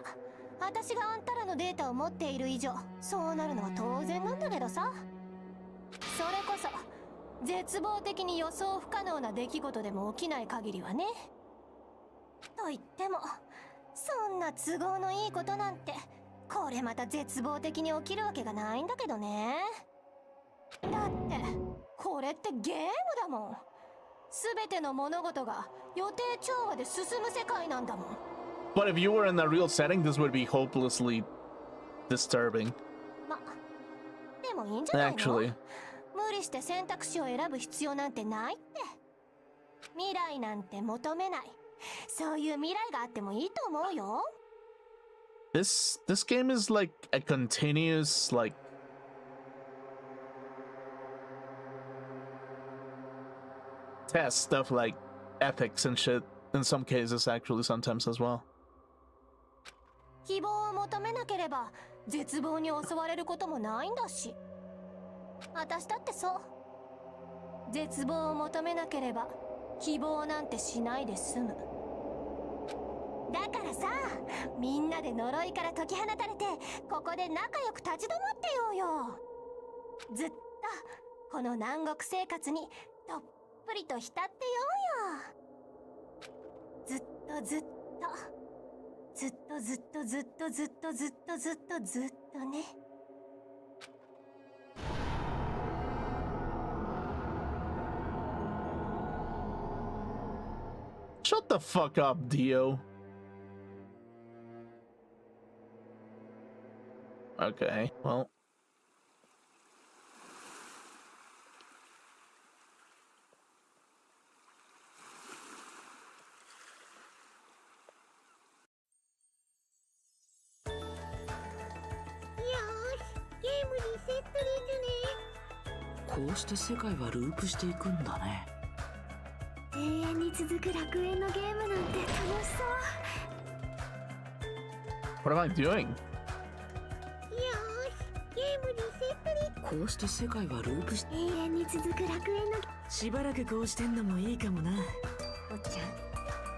私があんたらのデータを持っている以上、そうなるのは当然なんだけどさ。それこそ絶望的に予想不可能な出来事でも起きない限りはね。と言ってもそんな都合のいいことなんてこれまた絶望的に起きるわけがないんだけどね。だってこれってゲームだもん。全ての物事が予定調和で進む世界なんだもん。 But if you were in a real setting, this would be hopelessly disturbing. ま、でもいいんじゃないの？ Actually. 無理して選択肢を選ぶ必要なんてないって。未来なんて求めない。そういう未来があってもいいと思うよ。This game is like a continuous like test of like ethics and shit in some cases actually sometimes as well. 希望を求めなければ絶望に襲われることもないんだし。私だってそう。絶望を求めなければ希望なんてしないで済む。だからさ、みんなで呪いから解き放たれてここで仲良く立ち止まってようよ。ずっとこの南国生活にどっぷりと浸ってようよ。ずっとずっとずっとずっとずっとずっとずっとずっとずっとね。Shut the fuck up, Dio. Okay, well. Yosh, ゲームリセットですね。こうして世界はループしていくんだね。永遠に続く楽園のゲームなんて楽しそう。 What am I doing? よーし、こうして世界はループし、永遠に続く楽園のしばらくこうしてんのもいいかもな。坊ちゃん、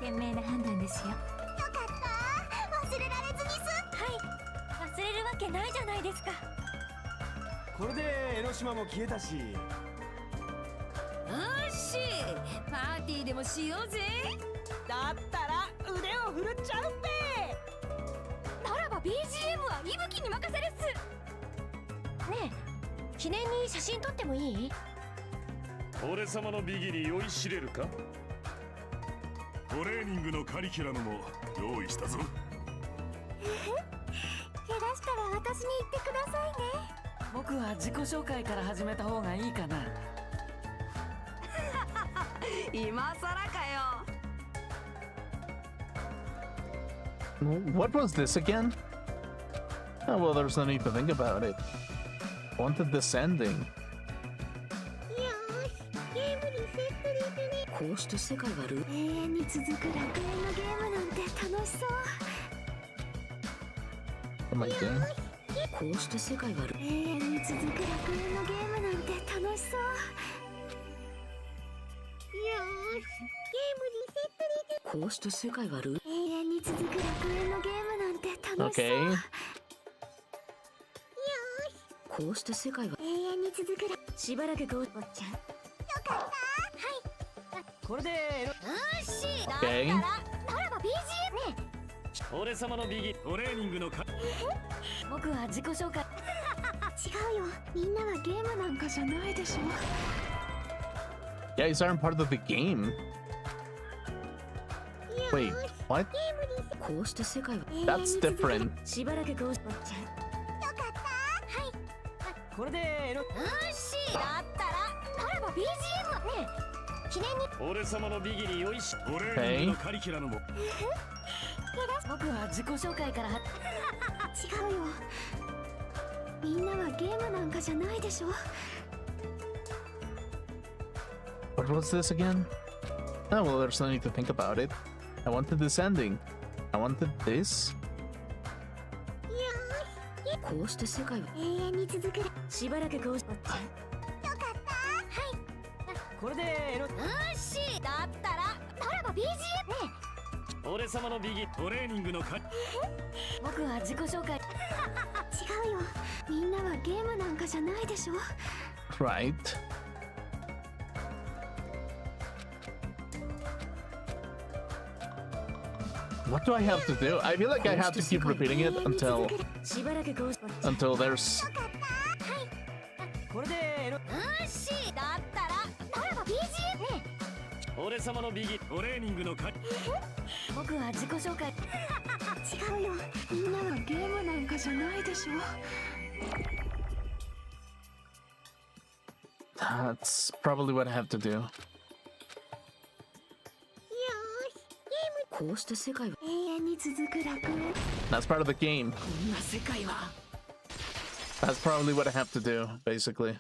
賢明な判断ですよ。よかった忘れられずにすはい、忘れるわけないじゃないですか。これで江ノ島も消えたし、よし、パーティーでもしようぜ。だったら腕を振るっちゃうべ。ならば BGM は息吹に任せるっす。ねえ、記念に写真撮ってもいい？俺様のビギリ酔いしれるか？トレーニングのカリキュラムも用意したぞ。怪我したら私に言ってくださいね。僕は自己紹介から始めた方がいいかな。今さらかよ。What was this again? Oh, well, there's no need to think about it. Wanted this ending. よーし、ゲームリセットですね。こうして世界がループ、永遠に続く楽園のゲームなんて楽しそう。 Am I doing? こうして世界がループ、永遠に続く楽園のゲームなんて楽しそう。よーし、ゲームリセットです。こうして世界がループ、永遠に続く楽園のゲームなんて楽しそう。 Okay. こうして世界が永遠に続くしばらくこう、坊ちゃん、これでOkay. ならば BGM ね。俺様のビギトレーニングのか、僕は自己紹介。違うよ。みんなはゲームなんかじゃないでしょ。 Yeah, these aren't part of the game. Wait, what? こうして世界は That's different. しばらくこう、坊ちゃん、これでよし、だったらならば BGM ね。記念に俺様のビギリ酔いし、トレーニングのカリキュラムも僕は自己紹介から違うよ。みんなはゲームなんかじゃないでしょ。 What was this again? Oh, well, there's no need to think about it. I wanted this ending. I wanted this. こうして世界は永遠に続くしばらくこう、坊ちゃん、これでよし、だったらならば BGM ね。俺様のビギトレーニングのカリ、僕は自己紹介。違うよ。みんなはゲームなんかじゃないでしょ。 Right. What do I have to do? I feel like I have to keep repeating it しばらくこう、 until there's これでよし、だったらならば BGM ね。俺様のビギトレーニングのカリ、僕は自己紹介。違うよ。みんなはゲームなんかじゃないでしょ。 That's probably what I have to do. よーし、こうして世界は永遠に続く楽園。 That's part of the game. こんな世界は That's probably what I have to do, basically.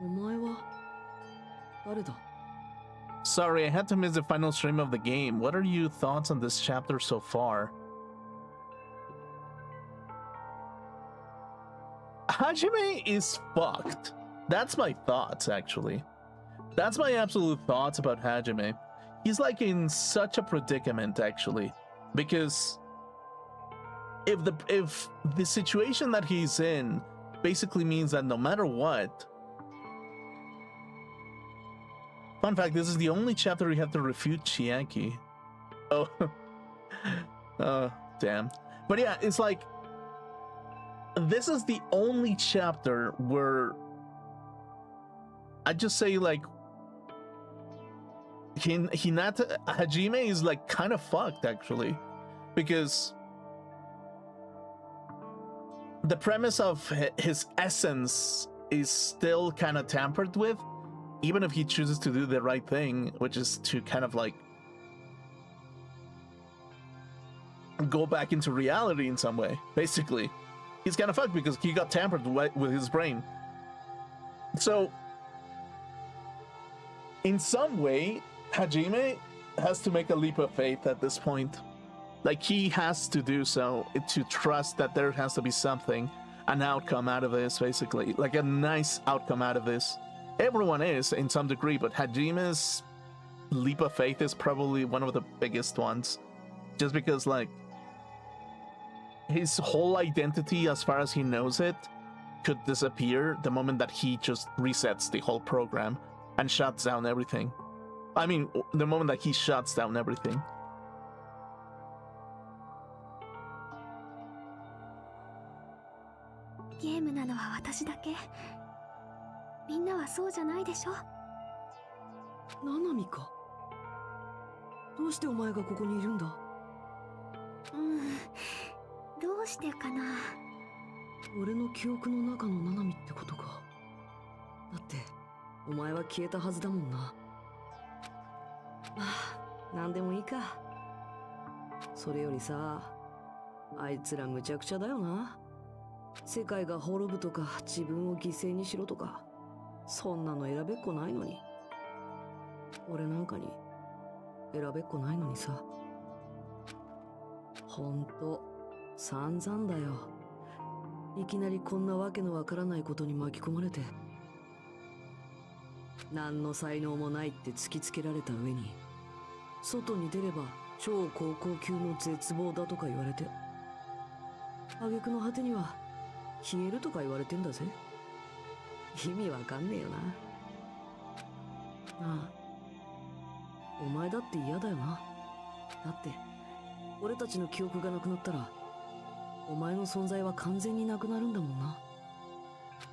お前は誰だ？ Sorry, I had to miss the final stream of the game. What are your thoughts on this chapter so far? Hajime is fucked. That's my thoughts, actually. That's my absolute thoughts about Hajime. He's like in such a predicament, actually, because if the situation that he's in basically means that no matter what. Fun fact, this is the only chapter you have to refute Chiaki. Oh. Damn. But yeah, it's like this is the only chapter where I just say like Hinata Hajime is like kind of fucked actually, because the premise of his essence is still kind of tampered with, even if he chooses to do the right thing, which is to kind of like go back into reality in some way. Basically, he's kind of fucked because he got tampered with his brain. So in some way, Hajime has to make a leap of faith at this point. Like, he has to do so to trust that there has to be something an outcome out of this, basically. Like a nice outcome out of this. Everyone is, in some degree, but Hajime's leap of faith is probably one of the biggest ones. Just because, like, his whole identity, as far as he knows it, could disappear the moment that he just resets the whole program and shuts down everything. I mean, the moment that he shuts down everything. ゲームなのは私だけ。みんなはそうじゃないでしょ。ナナミか。どうしてお前がここにいるんだ。どうしてかな。俺の記憶の中のナナミってことか。だってお前は消えたはずだもんな。まあなんでもいいか。それよりさ、あいつらむちゃくちゃだよな。世界が滅ぶとか自分を犠牲にしろとか、そんなの選べっこないのに。俺なんかに選べっこないのにさ。ほんと散々だよ。いきなりこんなわけのわからないことに巻き込まれて、何の才能もないって突きつけられた上に、外に出れば超高校級の絶望だとか言われて、挙句の果てには消えるとか言われてんだぜ。意味わかんねえよな。ああ、お前だって嫌だよな。だって俺たちの記憶がなくなったら、お前の存在は完全になくなるんだもんな。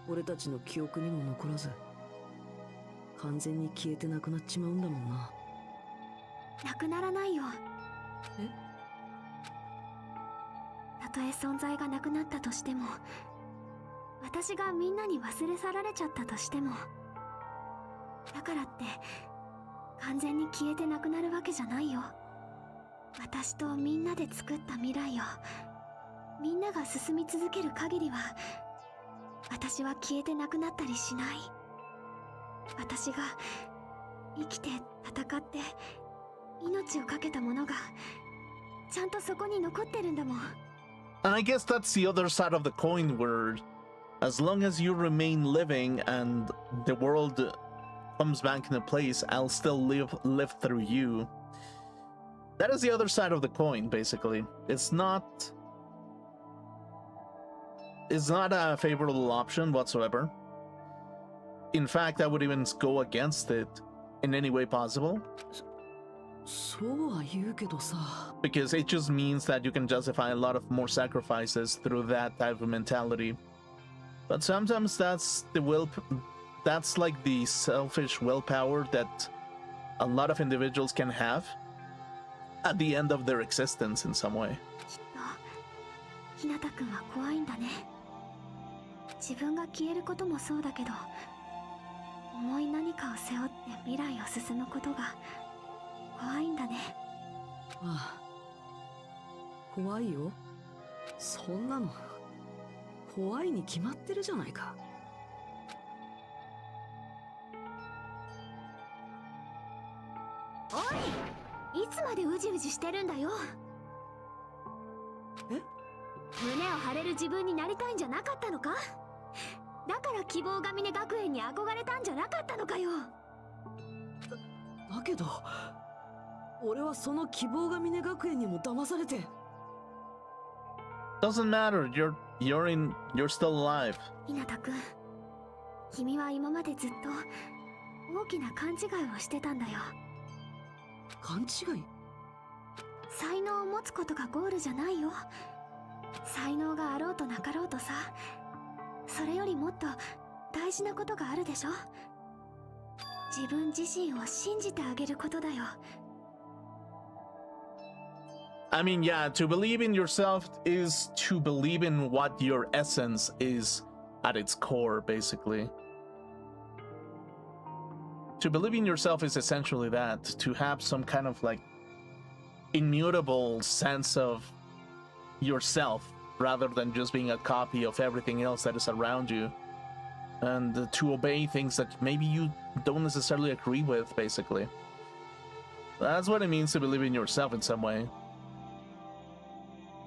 俺たちの記憶にも残らず、完全に消えてなくなっちまうんだもんな。なくならないよ。え？たとえ存在がなくなったとしても、私がみんなに忘れ去られちゃったとしても、だからって完全に消えてなくなるわけじゃないよ。私とみんなで作った未来をみんなが進み続ける限りは、私は消えてなくなったりしない。私が生きて戦って命を懸けたものがちゃんとそこに残ってるんだもん。 And I guess that's the other side of the coin, where as long as you remain living and the world comes back into place, I'll still live through you. That is the other side of the coin, basically. It's not a favorable option whatsoever. In fact, I would even go against it in any way possible. そうは言うけどさ。 Because it just means that you can justify a lot of more sacrifices through that type of mentality. But sometimes that's like the selfish willpower that a lot of individuals can have at the end of their existence in some way. きっと日向くんは怖いんだね。自分が消えることもそうだけど、重い何かを背負って未来を進むことが怖いんだね。ああ、怖いよ。そんなの怖いに決まってるじゃないか。おい、いつまでうじうじしてるんだよ。え？胸を張れる自分になりたいんじゃなかったのか？だから希望が峰学園に憧れたんじゃなかったのかよ。だけど俺はその希望が峰学園にも騙されて。 Doesn't matter. You're still alive. 日向くん、君は今までずっと大きな勘違いをしてたんだよ。勘違い？才能を持つことがゴールじゃないよ。才能があろうとなかろうとさ、それよりもっと大事なことがあるでしょ。自分自身を信じてあげることだよ。I mean, yeah, to believe in yourself is to believe in what your essence is at its core, basically. To believe in yourself is essentially that, to have some kind of like immutable sense of yourself rather than just being a copy of everything else that is around you, and to obey things that maybe you don't necessarily agree with, basically. That's what it means to believe in yourself in some way.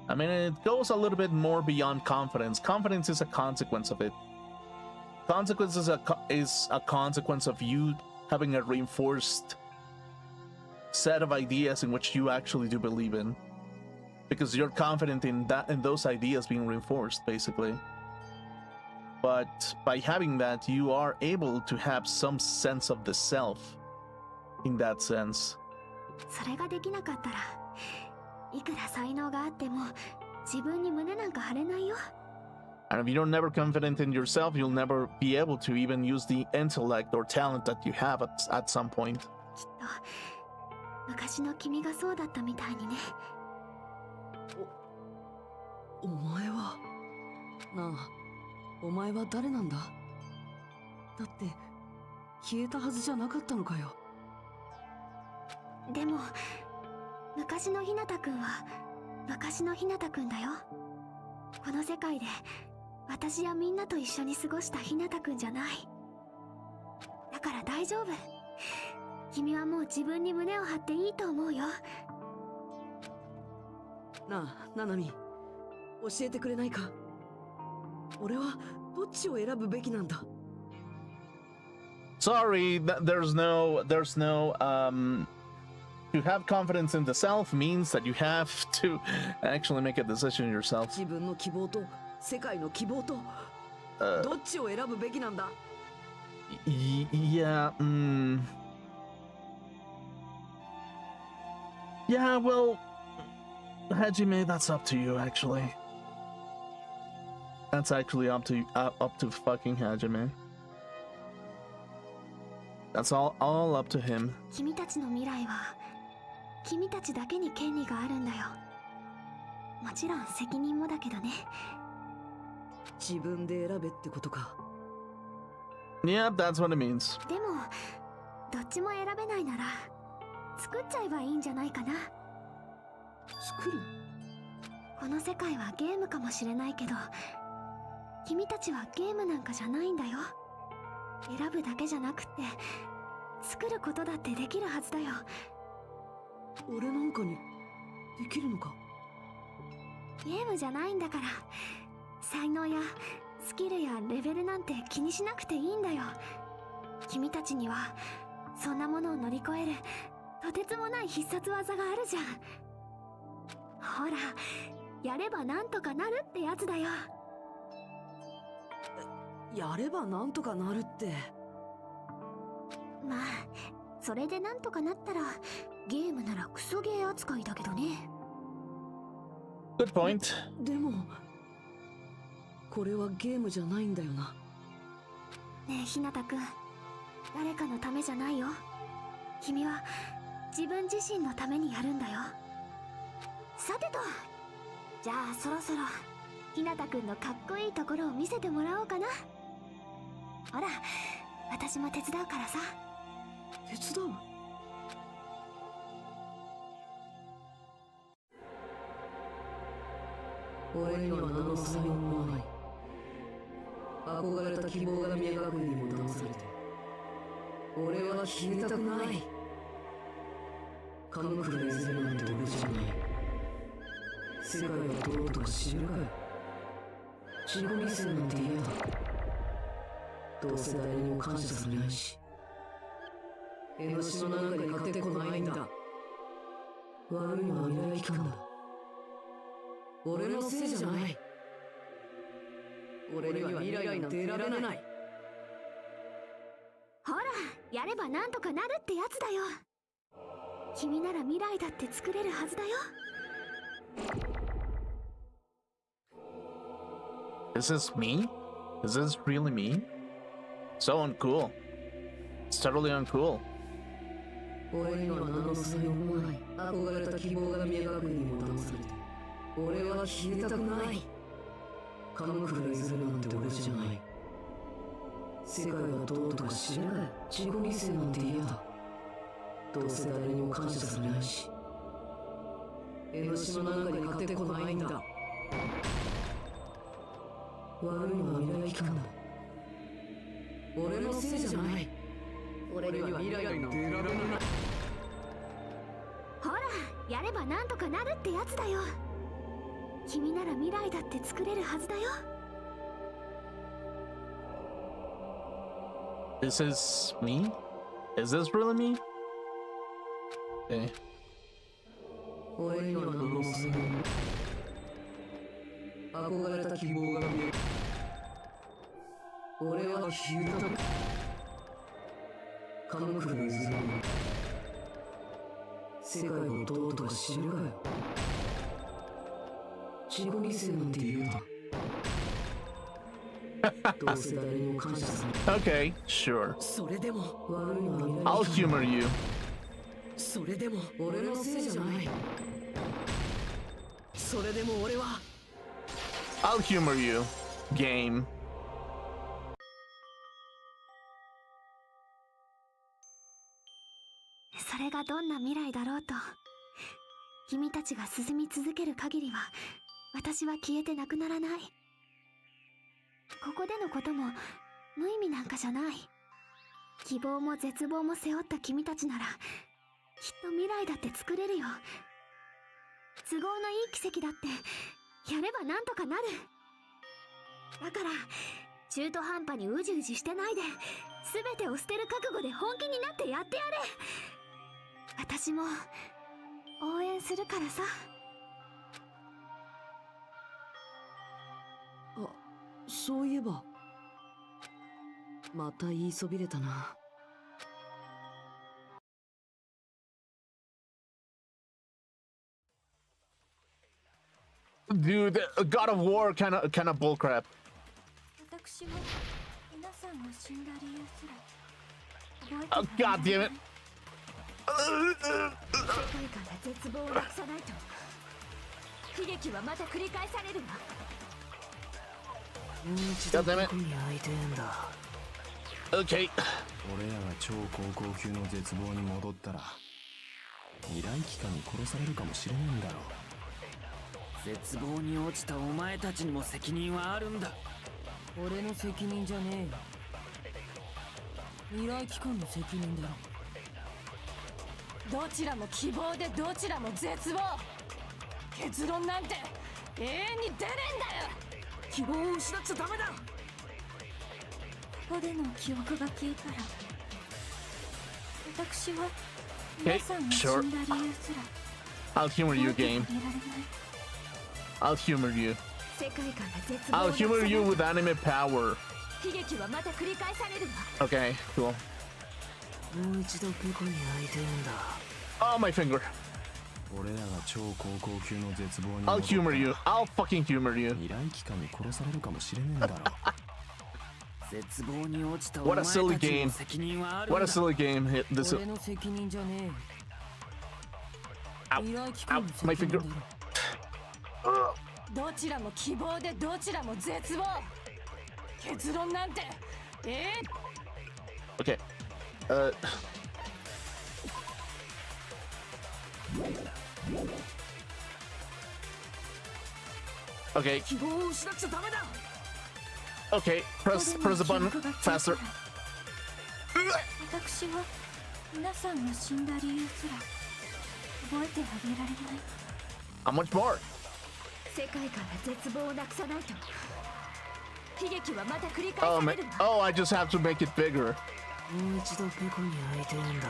I mean, it goes a little bit more beyond confidence. Confidence is a consequence of it. Consequence is a consequence of you having a reinforced set of ideas in which you actually do believe in, because you're confident in those ideas being reinforced, basically. But by having that, you are able to have some sense of the self in that sense. それができなかったらいくら才能があっても自分に胸なんか張れないよ。 And if you're never confident in yourself, you'll never be able to even use the intellect or talent that you have at some point. きっと昔の君がそうだったみたいにね。お前はなあ、お前は誰なんだ？だって消えたはずじゃなかったのかよ。でも昔のひなたくんは昔のひなたくんだよ。この世界で私やみんなと一緒に過ごしたひなたくんじゃない。だから大丈夫。君はもう自分に胸を張っていいと思うよ。なあ、ナナミ、教えてくれないか？俺はどっちを選ぶべきなんだ？ Sorry, there's no to have confidence in the self means that you have to actually make a decision yourself. 自分の希望と世界の希望とどっちを選ぶべきなんだ？ Yeah, yeah, well, Hajime, that's up to you, actually. That's actually up to fucking Hajime. That's all up to him. 君たちの未来は君たちだけに権利があるんだよ。もちろん責任もだけどね。自分で選べってことか。 Yeah, that's what it means. でもどっちも選べないなら作っちゃえばいいんじゃないかな。作る？この世界はゲームかもしれないけど君たちはゲームなんかじゃないんだよ。選ぶだけじゃなくって作ることだってできるはずだよ。俺なんかにできるのか？ゲームじゃないんだから、才能やスキルやレベルなんて気にしなくていいんだよ。君たちにはそんなものを乗り越えるとてつもない必殺技があるじゃん。ほら、やればなんとかなるってやつだよ。やればなんとかなるって。まあそれでなんとかなったらゲームならクソゲー扱いだけどね。 Good point. でもこれはゲームじゃないんだよな。ねえひなたくん、誰かのためじゃないよ。君は自分自身のためにやるんだよ。さてと、じゃあそろそろひなたくんのかっこいいところを見せてもらおうかな。ほら、私も手伝うからさ。手伝う？俺には何の才能もない。憧れた希望が見え隠れにも騙されて俺は消えたくない。カムクラいずれなんて俺じゃない。世界がどうとか知るかよ。自己犠牲なんて嫌だ。どうせ誰にも感謝されないし江ノ島なんかに勝てっこないんだ。悪いのは未来機関だ。俺のせいじゃない。俺には未来なんて選べない。ほら、やればなんとかなるってやつだよ。君なら未来だって作れるはずだよ。Is this me? Is this really me? So uncool. It's totally uncool. 俺には何の才能もない。憧れた希望が見え隠れにも騙されて俺は消えたくない。カムクラいずれなんて俺じゃない。世界がどうとか知らない。自己犠牲なんて嫌だ。どうせ誰にも感謝されないし江ノ島なんかに勝てっこないんだ。悪いのは未来機関だ。俺のせいじゃない。俺には未来なんて選べない。ほら、やればなんとかなるってやつだよ。君なら未来だって作れるはずだよ。 This is me? Is this really me? Okay. 俺には何もする憧れた希望が見える。俺は消えた。カムクルズの世界をとうとう知るかよ。自己犠牲なんて言うな。どうせ誰にも感謝する。 Okay, sure. それでも悪いのは I'll humor you. それでも俺のせいじゃない。それでも俺は I'll humor you. Game. それがどんな未来だろうと、君たちが進み続ける限りは私は消えてなくならない。ここでのことも無意味なんかじゃない。希望も絶望も背負った君たちならきっと未来だって作れるよ。都合のいい奇跡だってやればなんとかなる。だから中途半端にうじうじしてないで、全てを捨てる覚悟で本気になってやってやれ。私も応援するからさ。あ、そういえばまた言いそびれたな。Dude, God of War kind of bullcrap. 私は皆さんが死んだ理由すら覚えて Oh, God damn it. 世界から絶望をなくさないと悲劇はまた繰り返されるわ。もう一度 God damn it. ここに会いてえんだ。 Okay. 俺らが超高校級の絶望に戻ったら未来機関に殺されるかもしれねえんだろ。絶望に落ちたお前たちにも責任はあるんだ。俺の責任じゃねえよ。未来機関の責任だろ。どちらも希望でどちらも絶望。結論なんて永遠に出ねえんだよ。希望を失っちゃダメだ。ここでの記憶が消えたら私は皆さんが死んだ理由すら I'll humor you, 覚え game. てあげられない。 I'll humor you. 世界から絶望を I'll なくさ humor ない you と with anime power. 悲劇はまた繰り返されるわ。 Okay, cool. もう一度ここに会いてえんだ。 Oh, my finger. 俺らが超高校級の絶望に I'll 戻った humor ら you. I'll fucking humor you. 未来機関に殺されるかもしれねえんだろ。絶望に落ちたお What 前 a た silly ちに game. も責任はあるん What だ。 a silly game. Hit this. 俺の責任じゃねえよ。 Ow. 未来機 Ow. 関の My 責任 finger. だろ。どちらも希望でどちらも絶望。結論なんてOkay. Okay. 希望を失っちゃダメだ。 Okay. Press the button faster. 私は皆さんが死んだ理由すら覚えてあげられない。 How much more? 世界から絶望をなくさないと悲劇はまた繰り Oh 返さ man. れるわ。 Oh, I just have to make it bigger. もう一度ペコに会いてえんだ。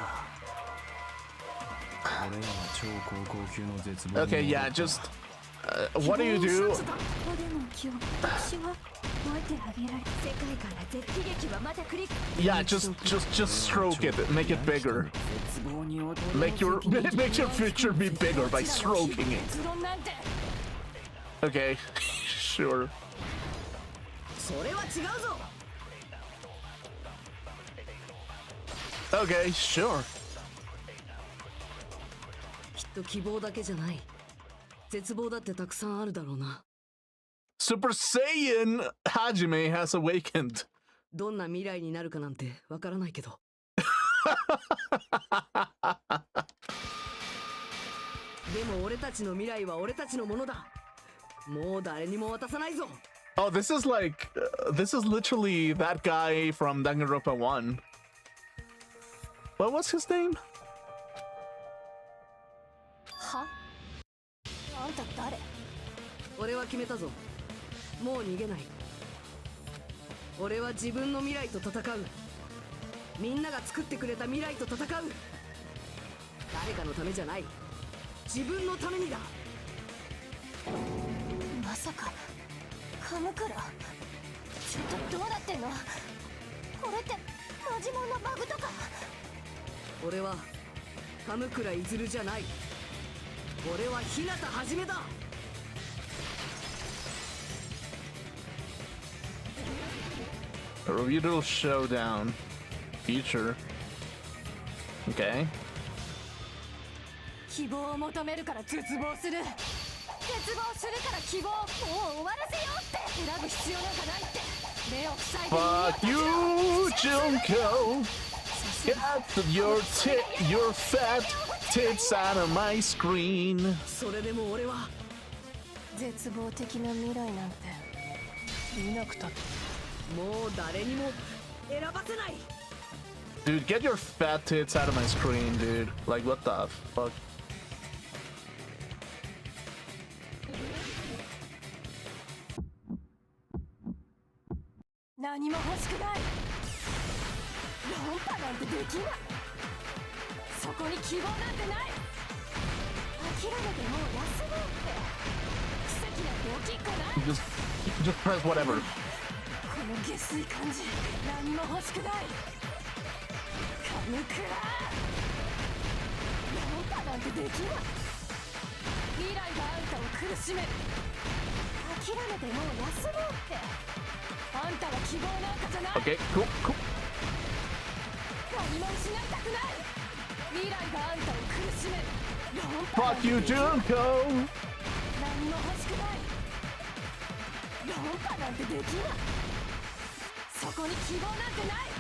俺らが超高校級の絶望に Okay, 戻 yeah, った just what do you do? ここでの記憶、私は覚えてあげられない。世界から悲劇はまた繰り Yeah, just stroke it, make it bigger. 絶望に落ち Make your picture be bigger by stroking it. 結論なんて Okay, sure. それは違うぞ。 Okay, sure. きっと希望だけじゃない。絶望だってたくさんあるだろうな。 Super Saiyan Hajime has awakened. どんな未来になるかなんてわからないけど。でも俺たちの未来は俺たちのものだ。もう誰にも渡さないぞ。 Oh, this is literally that guy from Danganronpa 1. What was his name? はあんた誰？俺は決めたぞ。もう逃げない。俺は自分の未来と戦う。みんなが作ってくれた未来と戦う。誰かのためじゃない、自分のためにだ。まさかカムクラ、ちょっとどうなってんの？これってマジモンのバグとか？俺は鎌倉いずるじゃない。俺は日向はじめだ。Reveal Showdown Future. Okay. 希望を求めるから絶望する、絶望するから希望をもう終わらせようって選ぶ必要なんかないって目を塞いで Fuck you, Junko! Get your fat tits out of my screen. それでも俺は絶望的な未来なんて見なくたってもう誰にも選ばせない。 Dude, get your fat tits out of my screen, dude. Like, what the fuck? 何も欲しくない。論破なんてできない。そこに希望なんてない。諦めてもう休もうって奇跡なんて起きっこない。 Just press whatever. この下水感じ何も欲しくない。カムクラ論破なんてできない。未来があんたを苦しめる。諦めてもう休もうってあんたは希望なんかじゃない。 Okay, cool, cool. 何も失いたくない。未来があんたを苦しめる。論破なん Fuck て you, できない。 Junko! 何も欲しくない。論破なんてできない。そこに希望なんてない。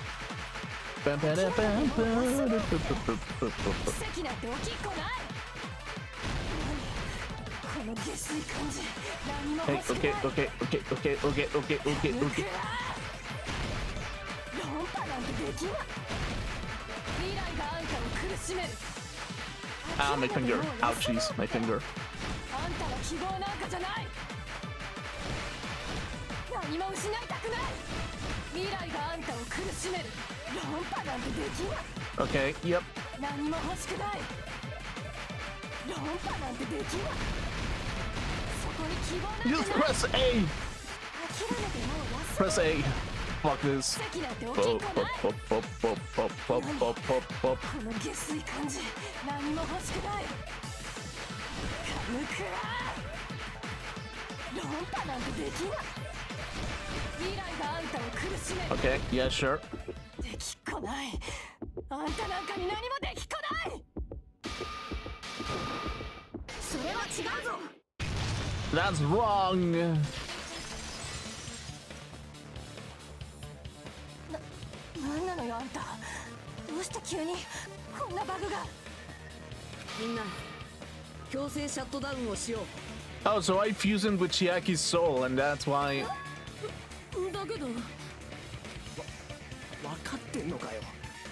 Bam, bam, bam, bam, bam. 奇跡なんて起きっこない。何この下水感じ何も Hey, 欲しくない。 okay. 論破なんてできない。未来があんたを苦しめる。 Ah, my finger. Ouchies, my finger. あんたは希望なんかじゃない。何も失いたくない。未来があんたを苦しめる。論破なんてできない。 Okay, yep. 何も欲しくない。論破なんてできない。そこに希望なんてない。 Just press A! 諦めてもう休む。 Press A. Fuck this. 奇跡なんて起きっ Pop, こない。 pop, pop, pop, pop, pop, pop, pop, pop. この下水感じ何も欲しくない。カムクラ論破なんてできない。未来があんたを苦しめる。 Okay, yeah, sure. できっこない。あんたなんかに何もできっこない。それは違うぞ。 That's wrong. なんなのよあんた。どうして急にこんなバグが。みんな強制シャットダウンをしよう。 Oh, so I fused him with Chiaki's soul, and that's why. だけど分かってんのかよ。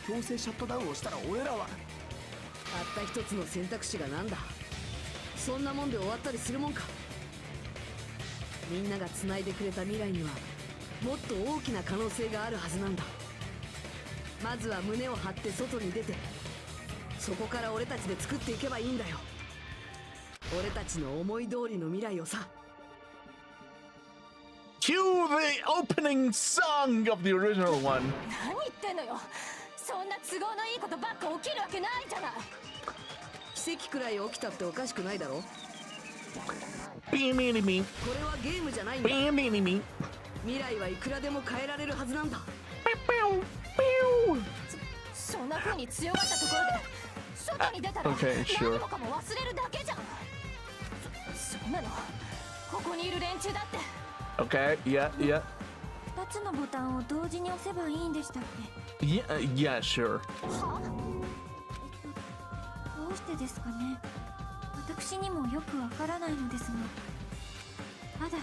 強制シャットダウンをしたら俺らは。たった一つの選択肢がなんだ。そんなもんで終わったりするもんか。みんなが繋いでくれた未来にはもっと大きな可能性があるはずなんだ。まずは胸を張って外に出て、そこから俺たちで作っていけばいいんだよ。俺たちの思い通りの未来をさ。 Cue the opening song of the original one. 何言ってんのよ。そんな都合のいいことばっか起きるわけないじゃない。奇跡くらい起きたっておかしくないだろ。 Beam me, me. これはゲームじゃないんだ。 Beam me, me. 未来はいくらでも変えられるはずなんだ。 Pew, pew. そんな風に強がったところで外に出たら Okay, sure. 何もかも忘れるだけじゃん。そんなのここにいる連中だって。 Okay, yeah, yeah. 2つのボタンを同時に押せばいいんでしたっ Yeah, yeah, sure. はけ？どうしてですかね。私にもよくわからないのですが、ただ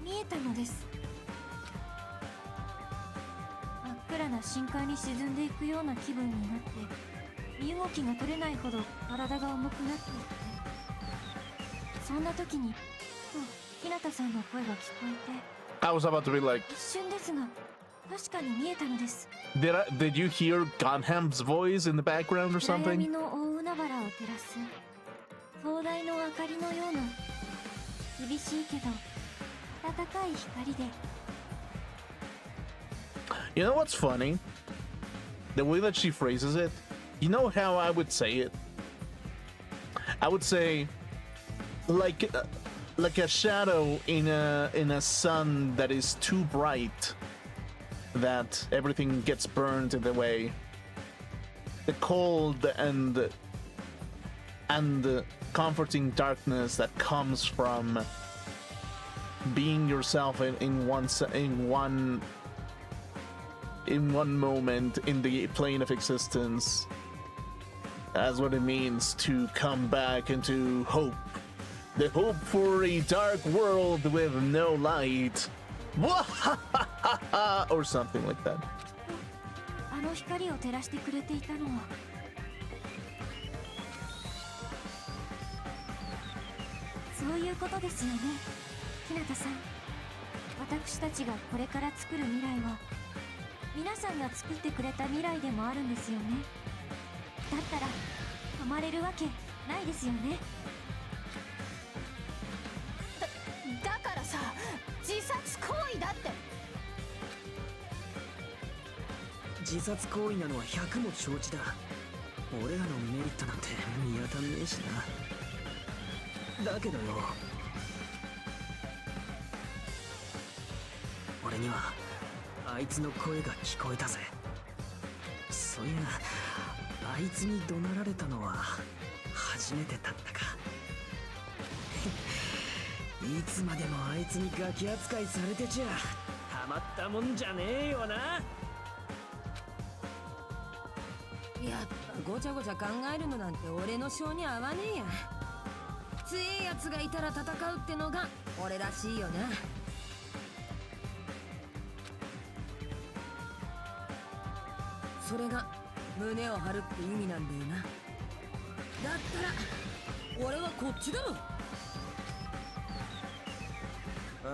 見えたのです。真っ暗な深海に沈んでいくような気分になって、身動きが取れないほど体が重くなっていって、そんな時にふと日向さんの声が聞こえて、 I was about to be like, 一瞬ですが確かに見えたのです。 did you hear Godham's voice in the background or 暗闇 something? の大海原を照らす灯台の明かりのような厳しいけど温かい光で、 You know what's funny? The way that she phrases it. You know how I would say it? I would say, like a shadow in a sun that is too bright, that everything gets burned in the way. The cold and comforting darkness that comes from being yourself in one moment in the plane of existence. That's what it means to come back into hope. The hope for a dark world with no light. Or something like that. あの光を照らしてくれていたのは、そういうことですよね、日向さん。私たちがこれから作る未来は皆さんが作ってくれた未来でもあるんですよね。だったら止まれるわけないですよね。だからさ、自殺行為だって。自殺行為なのは100も承知だ。俺らのメリットなんて見当たんねえしな。だけどよ、俺にはあいつの声が聞こえたぜ。そういや、あいつに怒鳴られたのは初めてだったか。いつまでもあいつにガキ扱いされてちゃたまったもんじゃねえよな。やっぱごちゃごちゃ考えるのなんて俺の性に合わねえや。強えやつがいたら戦うってのが俺らしいよな。それが胸を張るって意味なんだよな。だったら俺はこっちだろ。ああ、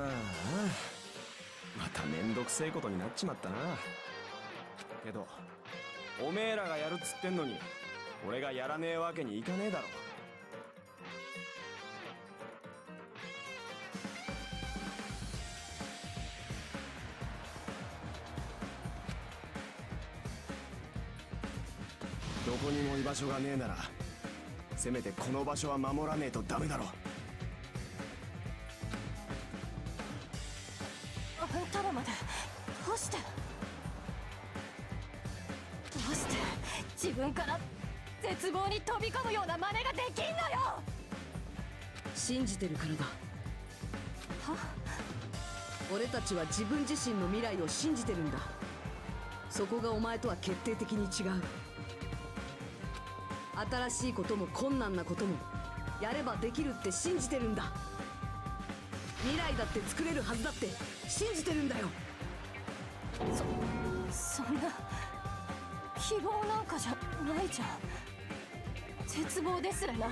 まためんどくせえことになっちまったな。けどおめえらがやるっつってんのに俺がやらねえわけにいかねえだろ。どこにも居場所がねえならせめてこの場所は守らねえとダメだろ。タラまでどうして自分から絶望に飛び込むような真似ができんのよ。信じてるからだ。は？俺たちは自分自身の未来を信じてるんだ。そこがお前とは決定的に違う。新しいことも困難なこともやればできるって信じてるんだ。未来だって作れるはずだって信じてるんだよ。そんな希望なんかじゃないじゃん。絶望ですらない。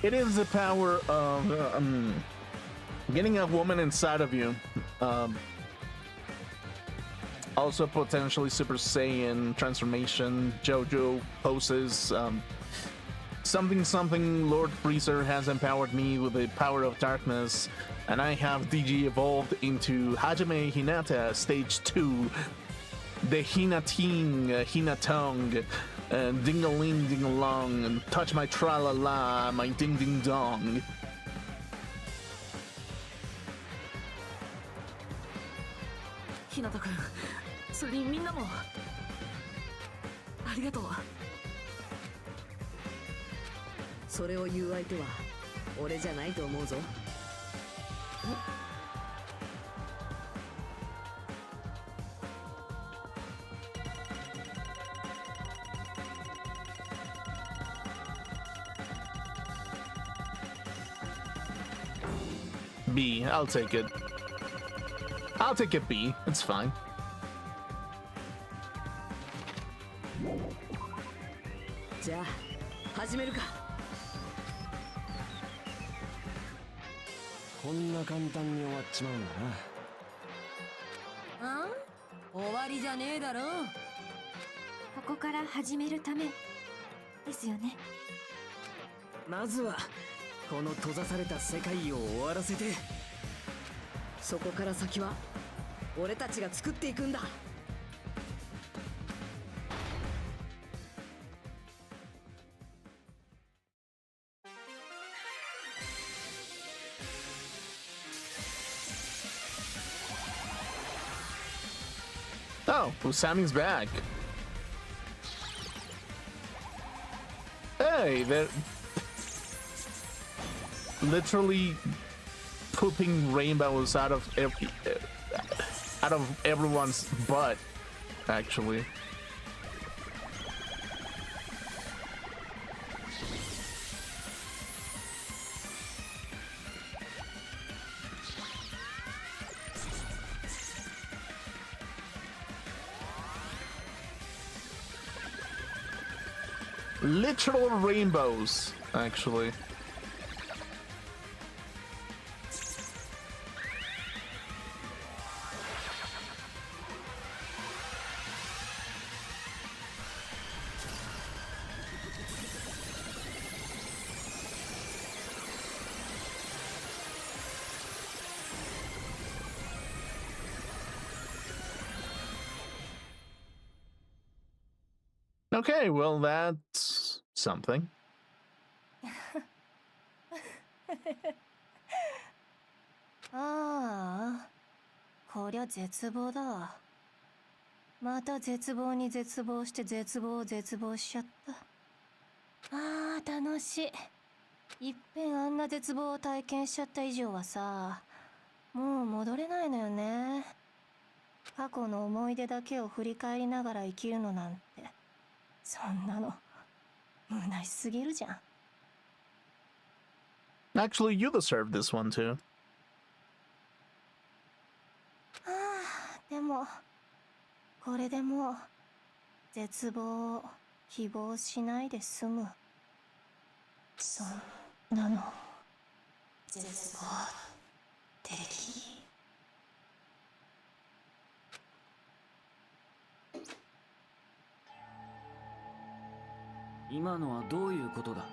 It is the power of getting a woman inside of you. Also potentially Super Saiyan transformation, JoJo poses. Something Lord Freezer has empowered me with the power of darkness, and I have DG evolved into Hajime Hinata Stage 2, the Hinating, Hinatong, Ding-a-ling, ding-a-long, and touch my tra-la-la, my ding-ding-dong. 日向君、それにみんなもありがとう。それを言う相手は俺じゃないと思うぞ。B, I'll take it. I'll take it B, it's fine. じゃあ始めるか。こんな簡単に終わっちまうんだな。あん終わりじゃねえだろ。ここから始めるためですよね。まずはこの閉ざされた世界を終わらせて、そこから先は俺たちが作っていくんだ。Oh, well, Sammy's back. Hey, they're literally pooping rainbows out of everyone's butt, actually. Literal rainbows, actually. Okay, well, that's something. ああ、こりゃ絶望だ。また絶望に絶望して絶望しちゃった。ああ、楽しい。いっぺんあんな絶望を体験しちゃった以上はさ、もう戻れないのよね。過去の思い出だけを振り返りながら生きるのなんて、そんなの虚しすぎるじゃん。Actually, you deserve this one too. ああ、でもこれでもう絶望を希望しないで済む。そんなの絶望的。今のはどういうことだ。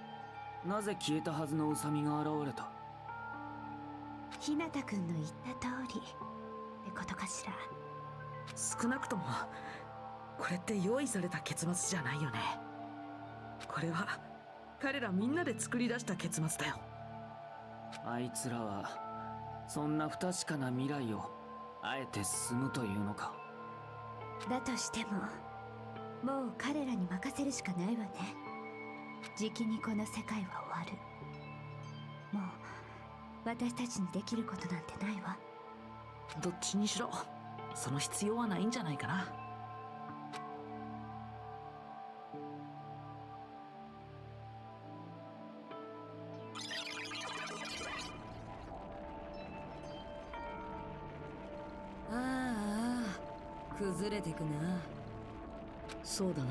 なぜ消えたはずのウサミが現れた。日向くんの言った通りってことかしら。少なくともこれって用意された結末じゃないよね。これは彼らみんなで作り出した結末だよ。あいつらはそんな不確かな未来をあえて進むというのか。だとしてももう彼らに任せるしかないわね。じきにこの世界は終わる。もう私たちにできることなんてないわ。どっちにしろその必要はないんじゃないかな。ああ、崩れてくな。そうだな。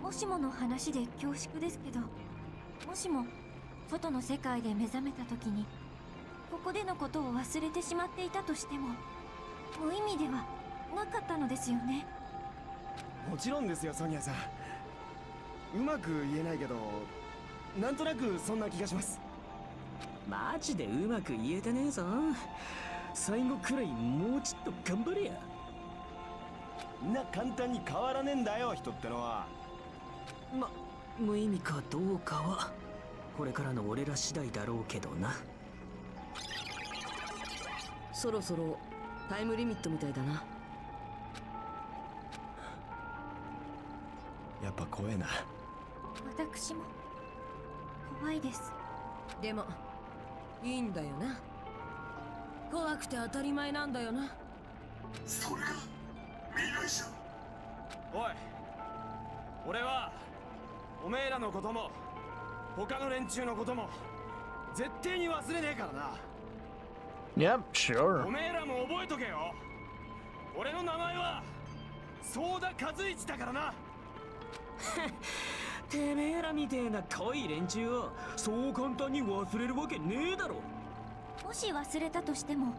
もしもの話で恐縮ですけど、もしも外の世界で目覚めた時にここでのことを忘れてしまっていたとしても無意味ではなかったのですよね。もちろんですよ、ソニアさん。うまく言えないけど、なんとなくそんな気がします。マジでうまく言えてねえぞ。最後くらいもうちょっと頑張れや。みんな簡単に変わらねえんだよ、人ってのは。無意味かどうかはこれからの俺ら次第だろうけどな。そろそろタイムリミットみたいだな。やっぱ怖えな。私も怖いです。でもいいんだよな。怖くて当たり前なんだよな。それが未来じゃ。おい、俺はおめえらのことも他の連中のことも絶対に忘れねえからな。Yep, sure. おめえらも覚えとけよ。俺の名前はソーダ和一だからな。てめえらみてえな濃い連中をそう簡単に忘れるわけねえだろ。もし忘れたとしても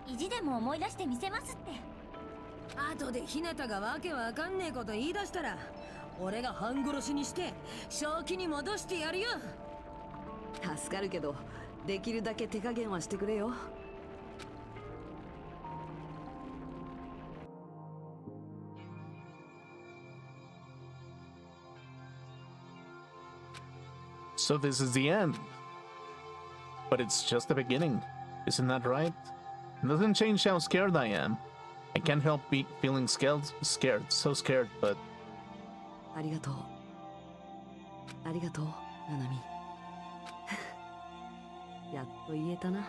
意地でも思い出してみせますって。後でひなたがわけわかんねえこと言い出したら俺が半殺しにして正気に戻してやるよ。助かるけどできるだけ手加減はしてくれよ。So this is the end. But it's just the beginning. Isn't that right? It doesn't change how scared I am. I can't help feeling scared, so scared, but... ありがとう。ありがとう、ナナミ。やっと言えたな。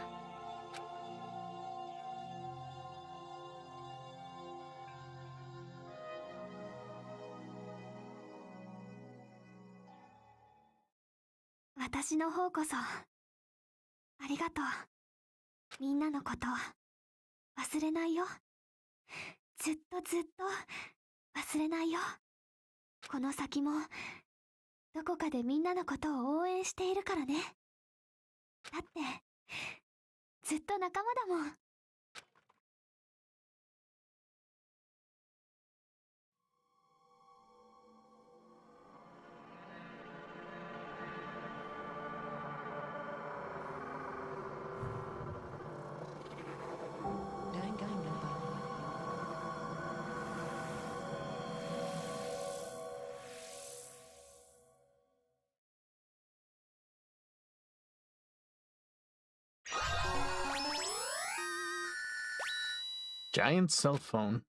私の方こそありがとう。みんなのこと忘れないよ。ずっとずっと忘れないよ。この先もどこかでみんなのことを応援しているからね。だってずっと仲間だもん。Giant cell phone.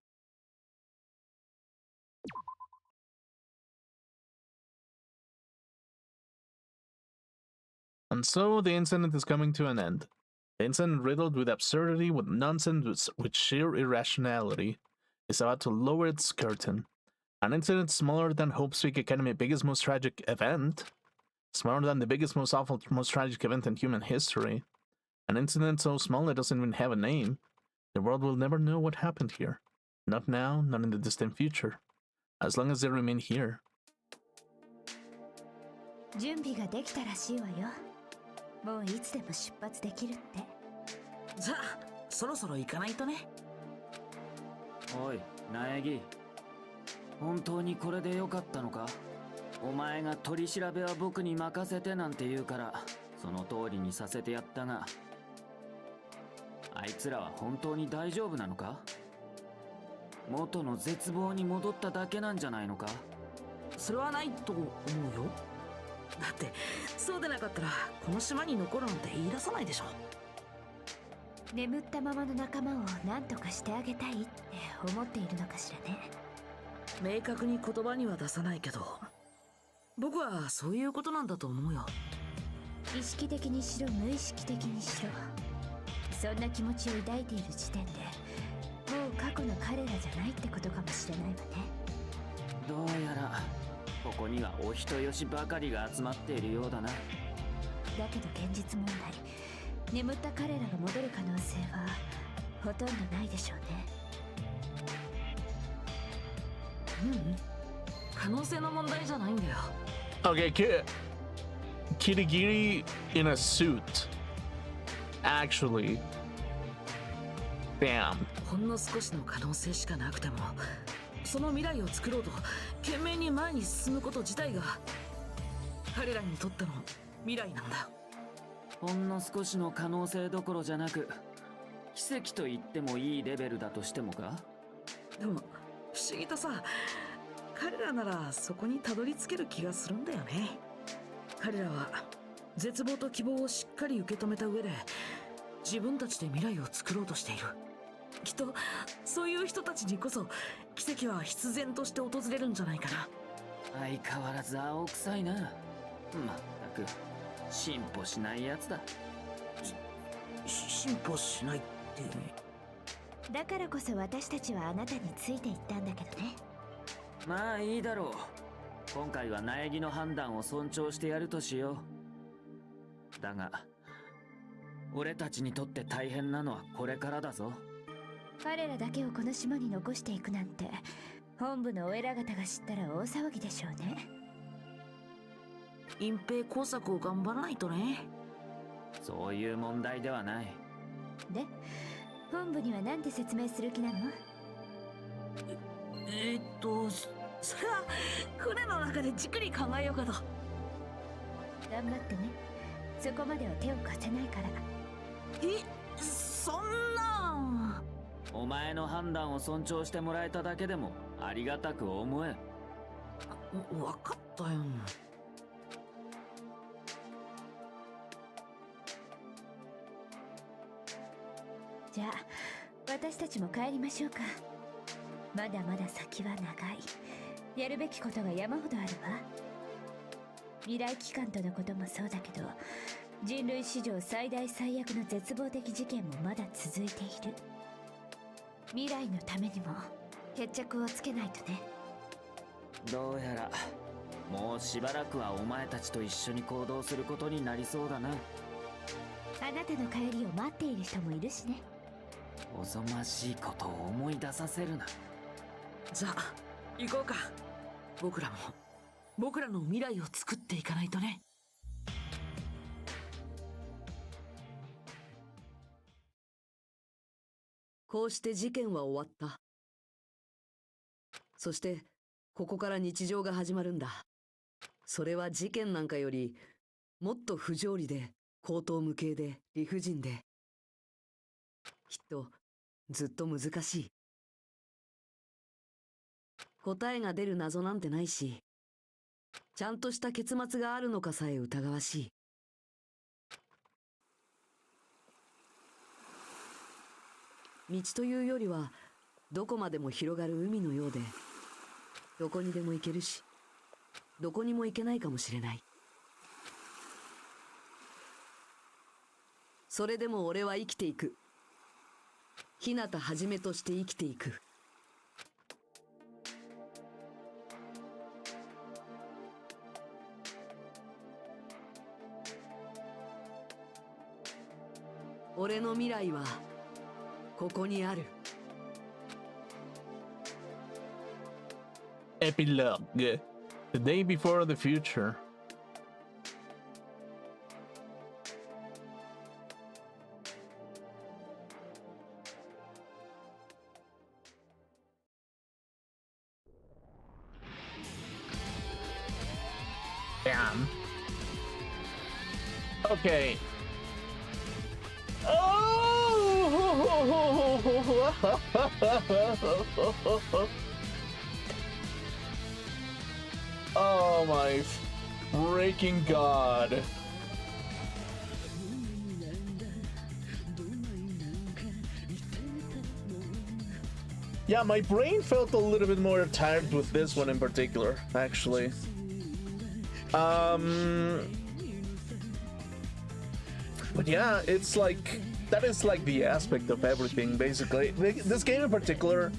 And so the incident is coming to an end. The incident riddled with absurdity, with nonsense, with sheer irrationality, is about to lower its curtain. An incident smaller than Hope Speak Academy biggest most tragic event, smaller than the biggest most awful most tragic event in human history. An incident so small it doesn't even have a name. The world will never know what happened here. Not now, not in the distant future. As long as they remain here. 準備ができたらしいわよ。もういつでも出発できるって。じゃあそろそろ行かないとね。おい苗木、本当にこれでよかったのか？お前が取り調べは僕に任せてなんて言うからその通りにさせてやったが、あいつらは本当に大丈夫なのか？元の絶望に戻っただけなんじゃないのか？それはないと思うよ。だってそうでなかったらこの島に残るなんて言い出さないでしょ。眠ったままの仲間を何とかしてあげたいって思っているのかしらね。明確に言葉には出さないけど、僕はそういうことなんだと思うよ。意識的にしろ無意識的にしろ、そんな気持ちを抱いている時点でもう過去の彼らじゃないってことかもしれないわね。どうやらここにはお人よしばかりが集まっているようだな。だけど現実問題、眠った彼らが戻る可能性はほとんどないでしょうね。可能性の問題じゃないんだよ。 Okay, Kirigiri in a suit. Actually. Damn. ほんの少しの可能性しかなくても、その未来を作ろうと懸命に前に進むこと自体が彼らにとっての未来なんだよ。ほんの少しの可能性どころじゃなく、奇跡と言ってもいいレベルだとしてもか？でも不思議とさ、彼らならそこにたどり着ける気がするんだよね。彼らは絶望と希望をしっかり受け止めた上で自分たちで未来を作ろうとしている。きっとそういう人たちにこそ奇跡は必然として訪れるんじゃないかな。相変わらず青臭いな。まったく進歩しないやつだ。進歩しないって。だからこそ私たちはあなたについていったんだけどね。まあいいだろう。今回は苗木の判断を尊重してやるとしよう。だが俺たちにとって大変なのはこれからだぞ。彼らだけをこの島に残していくなんて本部のお偉方が知ったら大騒ぎでしょうね。隠蔽工作を頑張らないとね。そういう問題ではない。で、本部には何て説明する気なの？それは船の中でじっくり考えようかと。頑張ってね。そこまでは手を貸せないから。そんな。お前の判断を尊重してもらえただけでもありがたく思え。分かったよ。じゃあ私たちも帰りましょうか。まだまだ先は長い。やるべきことが山ほどあるわ。未来機関とのこともそうだけど、人類史上最大最悪の絶望的事件もまだ続いている。未来のためにも決着をつけないとね。どうやらもうしばらくはお前たちと一緒に行動することになりそうだな。あなたの帰りを待っている人もいるしね。おぞましいことを思い出させるな。じゃあ行こうか。僕らも僕らの未来を作っていかないとね。こうして事件は終わった。そしてここから日常が始まるんだ。それは事件なんかよりもっと不条理で荒唐無稽で理不尽で、きっとずっと難しい。答えが出る謎なんてないし、ちゃんとした結末があるのかさえ疑わしい。道というよりはどこまでも広がる海のようで、どこにでも行けるし、どこにも行けないかもしれない。それでも俺は生きていく。日向はじめとして生きていく。俺の未来はここにある。Epilogue. The day before the future. Damn. Okay. Oh my freaking god. Yeah, my brain felt a little bit more tired with this one in particular, actually. But yeah, it's like, that is like the aspect of everything, basically. This game in particular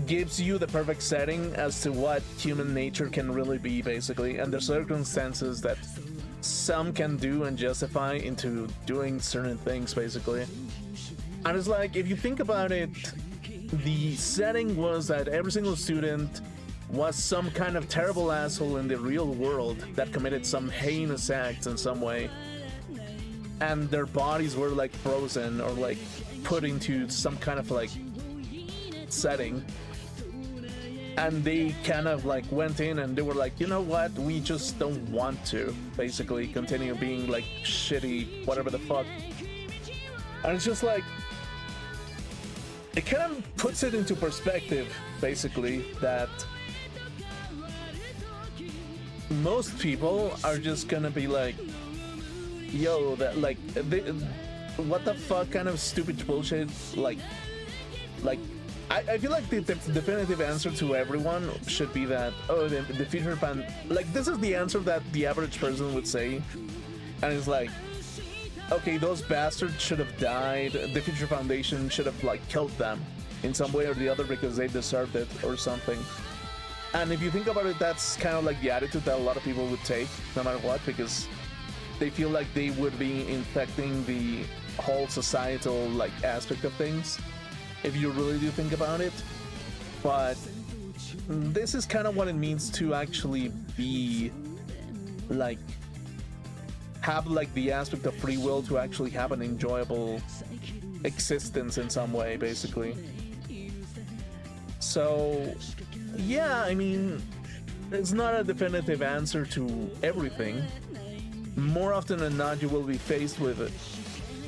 gives you the perfect setting as to what human nature can really be, basically, and the circumstances that some can do and justify into doing certain things, basically. And it's like, if you think about it, the setting was that every single student was some kind of terrible asshole in the real world that committed some heinous acts in some way, and their bodies were like frozen or like put into some kind of like setting, and they kind of like went in and they were like, you know what, we just don't want to basically continue being like shitty whatever the fuck. And it's just like, it kind of puts it into perspective, basically, that most people are just gonna be like, yo, that like what the fuck kind of stupid bullshit, like I feel like the definitive answer to everyone should be that, oh, the future fan, like, this is the answer that the average person would say, and it's like, okay, those bastards should have died, the Future Foundation should have like killed them in some way or the other because they deserved it or something. And if you think about it, that's kind of like the attitude that a lot of people would take no matter what, because they feel like they would be infecting the whole societal like aspect of things if you really do think about it. But this is kind of what it means to actually be like have like the aspect of free will to actually have an enjoyable existence in some way, basically. So yeah, I mean, it's not a definitive answer to everything. More often than not, you will be faced with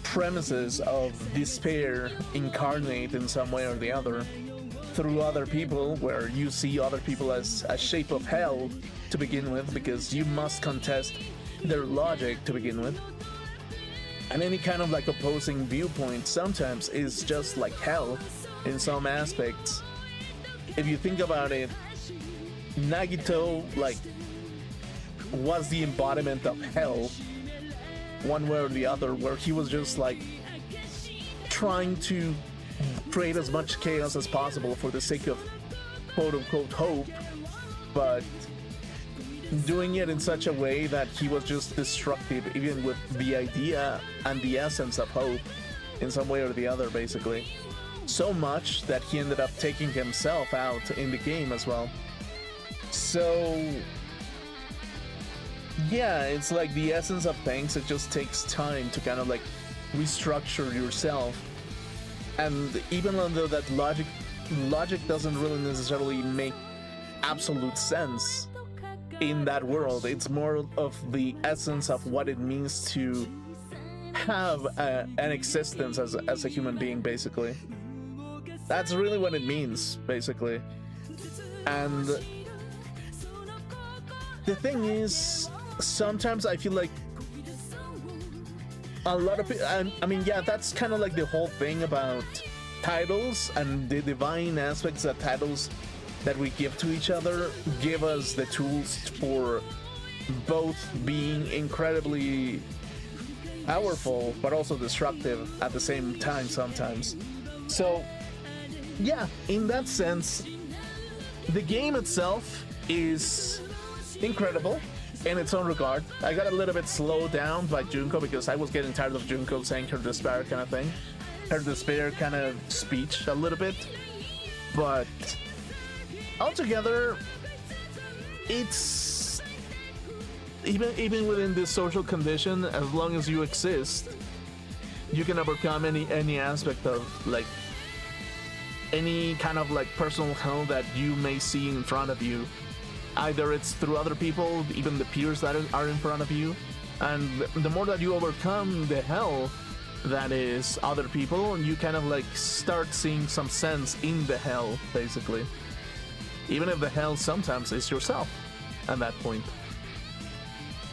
premises of despair incarnate in some way or the other through other people, where you see other people as a shape of hell to begin with, because you must contest their logic to begin with. And any kind of like opposing viewpoint sometimes is just like hell in some aspects. If you think about it, Nagito like was the embodiment of hell one way or the other, where he was just like trying to create as much chaos as possible for the sake of quote-unquote hope, but doing it in such a way that he was just destructive even with the idea and the essence of hope in some way or the other, basically. So much that he ended up taking himself out in the game as well. So yeah, it's like the essence of things. It just takes time to kind of like restructure yourself. And even though that logic doesn't really necessarily make absolute sense in that world, it's more of the essence of what it means to have an existence as a human being, basically. That's really what it means, basically. And the thing is, sometimes I feel like a lot of people, I mean, yeah, that's kind of like the whole thing about titles and the divine aspects that titles that we give to each other give us the tools for both being incredibly powerful but also destructive at the same time sometimes. So yeah, in that sense, the game itself is incredible in its own regard. I got a little bit slowed down by Junko because I was getting tired of Junko saying her despair kind of thing, her despair kind of speech a little bit. But altogether, it's even within this social condition, as long as you exist, you can overcome any aspect of like any kind of like personal hell that you may see in front of you. Either it's through other people, even the peers that are in front of you, and the more that you overcome the hell that is other people, you kind of like start seeing some sense in the hell, basically. Even if the hell sometimes is yourself at that point.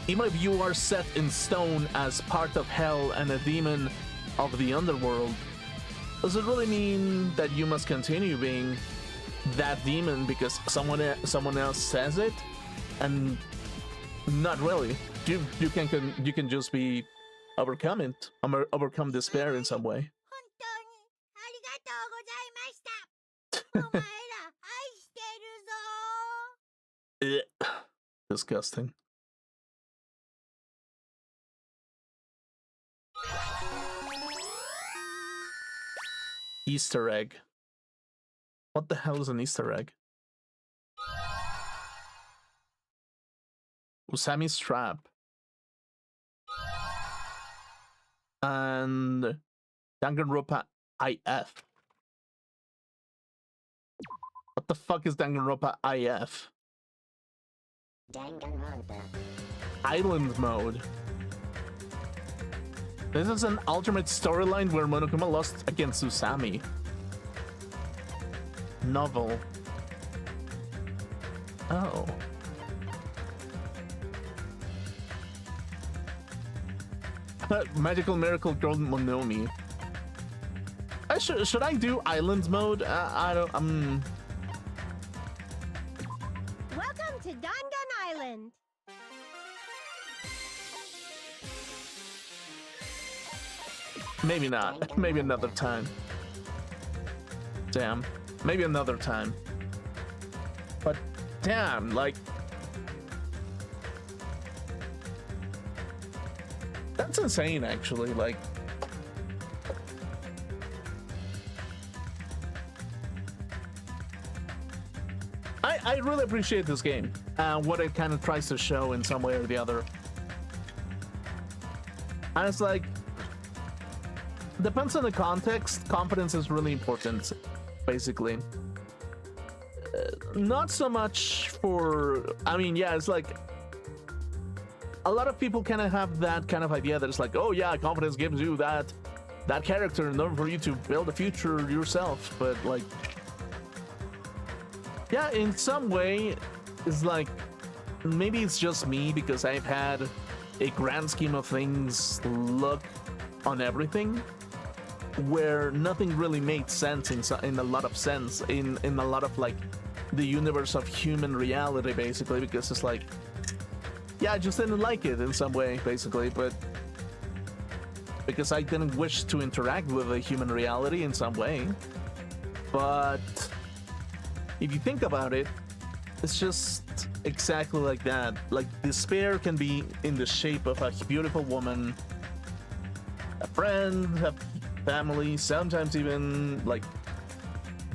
Even if you are set in stone as part of hell and a demon of the underworld, does it really mean that you must continue being that demon because someone else says it? And not really. You can just be overcome despair in some way. 本当にありがとうございました。お前ら愛してるぞ。 Disgusting. Easter egg. What the hell is an Easter egg? Usami's trap. And Danganronpa IF. What the fuck is Danganronpa IF? Danganronpa. Island mode. This is an alternate storyline where Monokuma lost against Usami. Novel. Oh. Magical Miracle Girl Monomi. Should I do Island mode? I don't. Welcome to Dangan Island. Maybe not. Maybe another time. Damn. Maybe another time. But damn, like, that's insane, actually. Like, I really appreciate this game and what it kind of tries to show in some way or the other. And it's like, depends on the context. Confidence is really important, basically. Not so much for, I mean, yeah, it's like a lot of people kind of have that kind of idea that it's like, oh yeah, confidence gives you that character in order for you to build a future yourself. But like, yeah, in some way, it's like, maybe it's just me because I've had a grand scheme of things look on everything where nothing really made sense in a lot of sense, in a lot of like the universe of human reality, basically, because it's like, yeah, I just didn't like it in some way, basically, but because I didn't wish to interact with a human reality in some way. But if you think about it, it's just exactly like that. Like, despair can be in the shape of a beautiful woman, a friend, a family, sometimes even like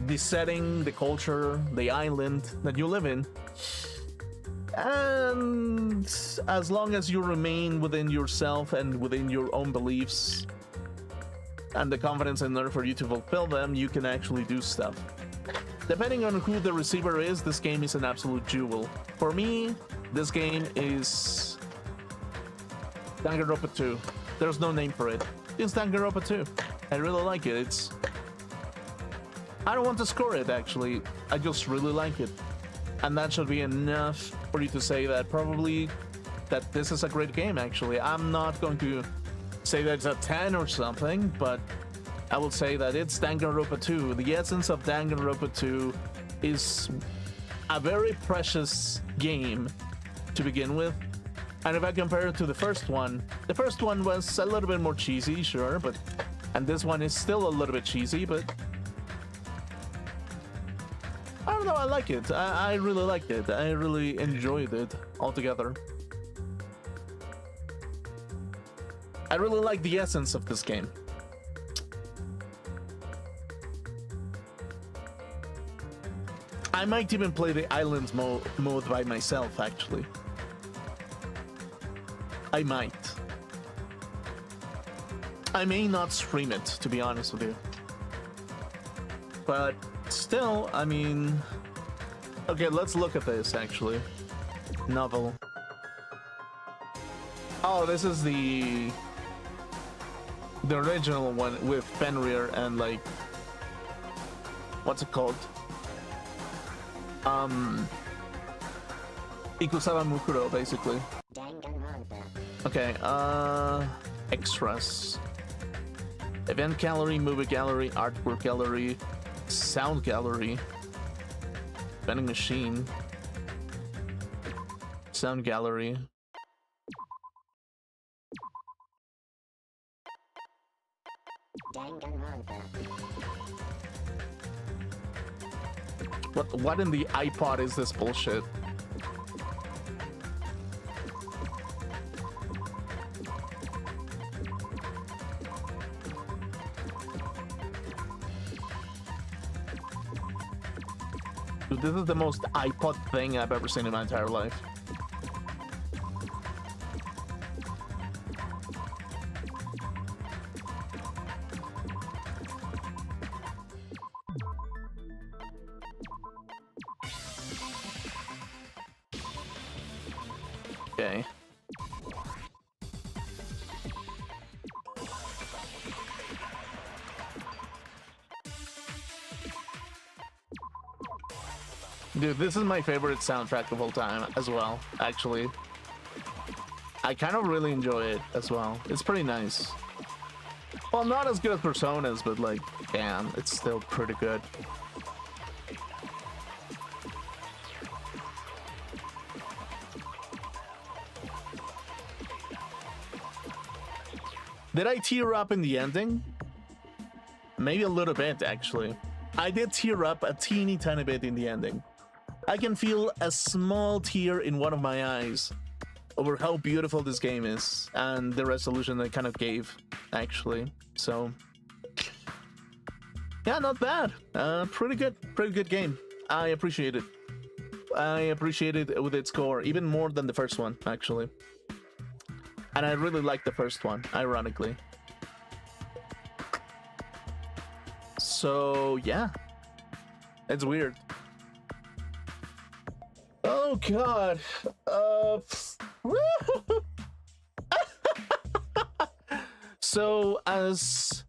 the setting, the culture, the island that you live in. And as long as you remain within yourself and within your own beliefs and the confidence in order for you to fulfill them, you can actually do stuff. Depending on who the receiver is, this game is an absolute jewel. For me, this game is Danganronpa 2. There's no name for it. It's Danganronpa 2. I really like it. I don't want to score it, actually. I just really like it. And that should be enough for you to say that probably that this is a great game, actually. I'm not going to say that it's a 10 or something, but I will say that it's Danganronpa 2. The essence of Danganronpa 2 is a very precious game to begin with. And if I compare it to the first one was a little bit more cheesy, sure, and this one is still a little bit cheesy, but I don't know, I like it. I really liked it. I really enjoyed it altogether. I really like the essence of this game. I might even play the islands mode by myself, actually. I might. I may not stream it, to be honest with you. But still, I mean... Okay, let's look at this, actually. Novel. Oh, this is the original one with Fenrir and, like... What's it called? Ikusawa Mukuro, basically. Okay, extras. Event gallery, movie gallery, artwork gallery, sound gallery, vending machine, sound gallery. What in the iPod is this bullshit? Dude, this is the most iPod thing I've ever seen in my entire life. Okay. Dude, this is my favorite soundtrack of all time as well, actually. I kind of really enjoy it as well. It's pretty nice. Well, not as good as Persona's, but like, damn, it's still pretty good. Did I tear up in the ending? Maybe a little bit, actually. I did tear up a teeny tiny bit in the ending. I can feel a small tear in one of my eyes over how beautiful this game is and the resolution they kind of gave, actually. So, yeah, not bad. Pretty good game. I appreciate it. I appreciate it with its core, even more than the first one, actually. And I really like the first one, ironically. So, yeah. It's weird. Oh, God. So, as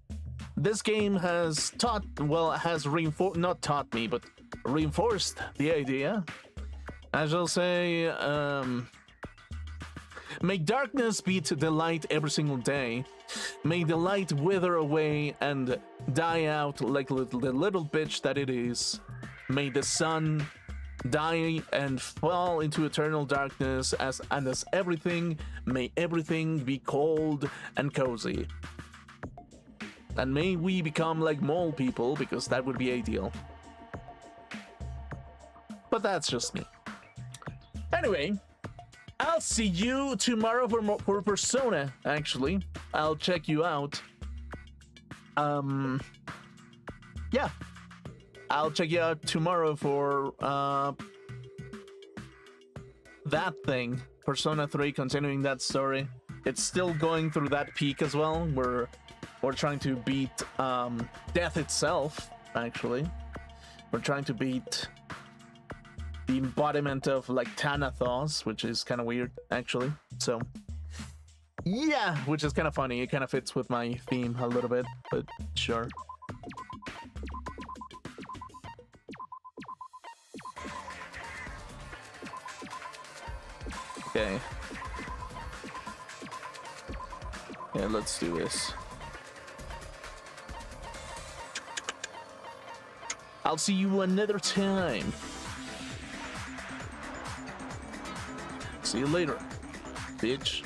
this game has not taught me, but reinforced the idea, I shall say, make darkness beat the light every single day. May the light wither away and die out like the little bitch that it is. May the sun die and fall into eternal darkness, as everything, may everything be cold and cozy. And may we become like mole people, because that would be ideal. But that's just me. Anyway, I'll see you tomorrow for Persona, actually. I'll check you out. Yeah. I'll check you out tomorrow for that thing. Persona 3, continuing that story. It's still going through that peak as well, where we're trying to beat death itself, actually. We're trying to beat the embodiment of like Thanatos, which is kind of weird, actually. So yeah, which is kind of funny. It kind of fits with my theme a little bit, but sure. Okay. Yeah, let's do this. I'll see you another time. See you later, bitch.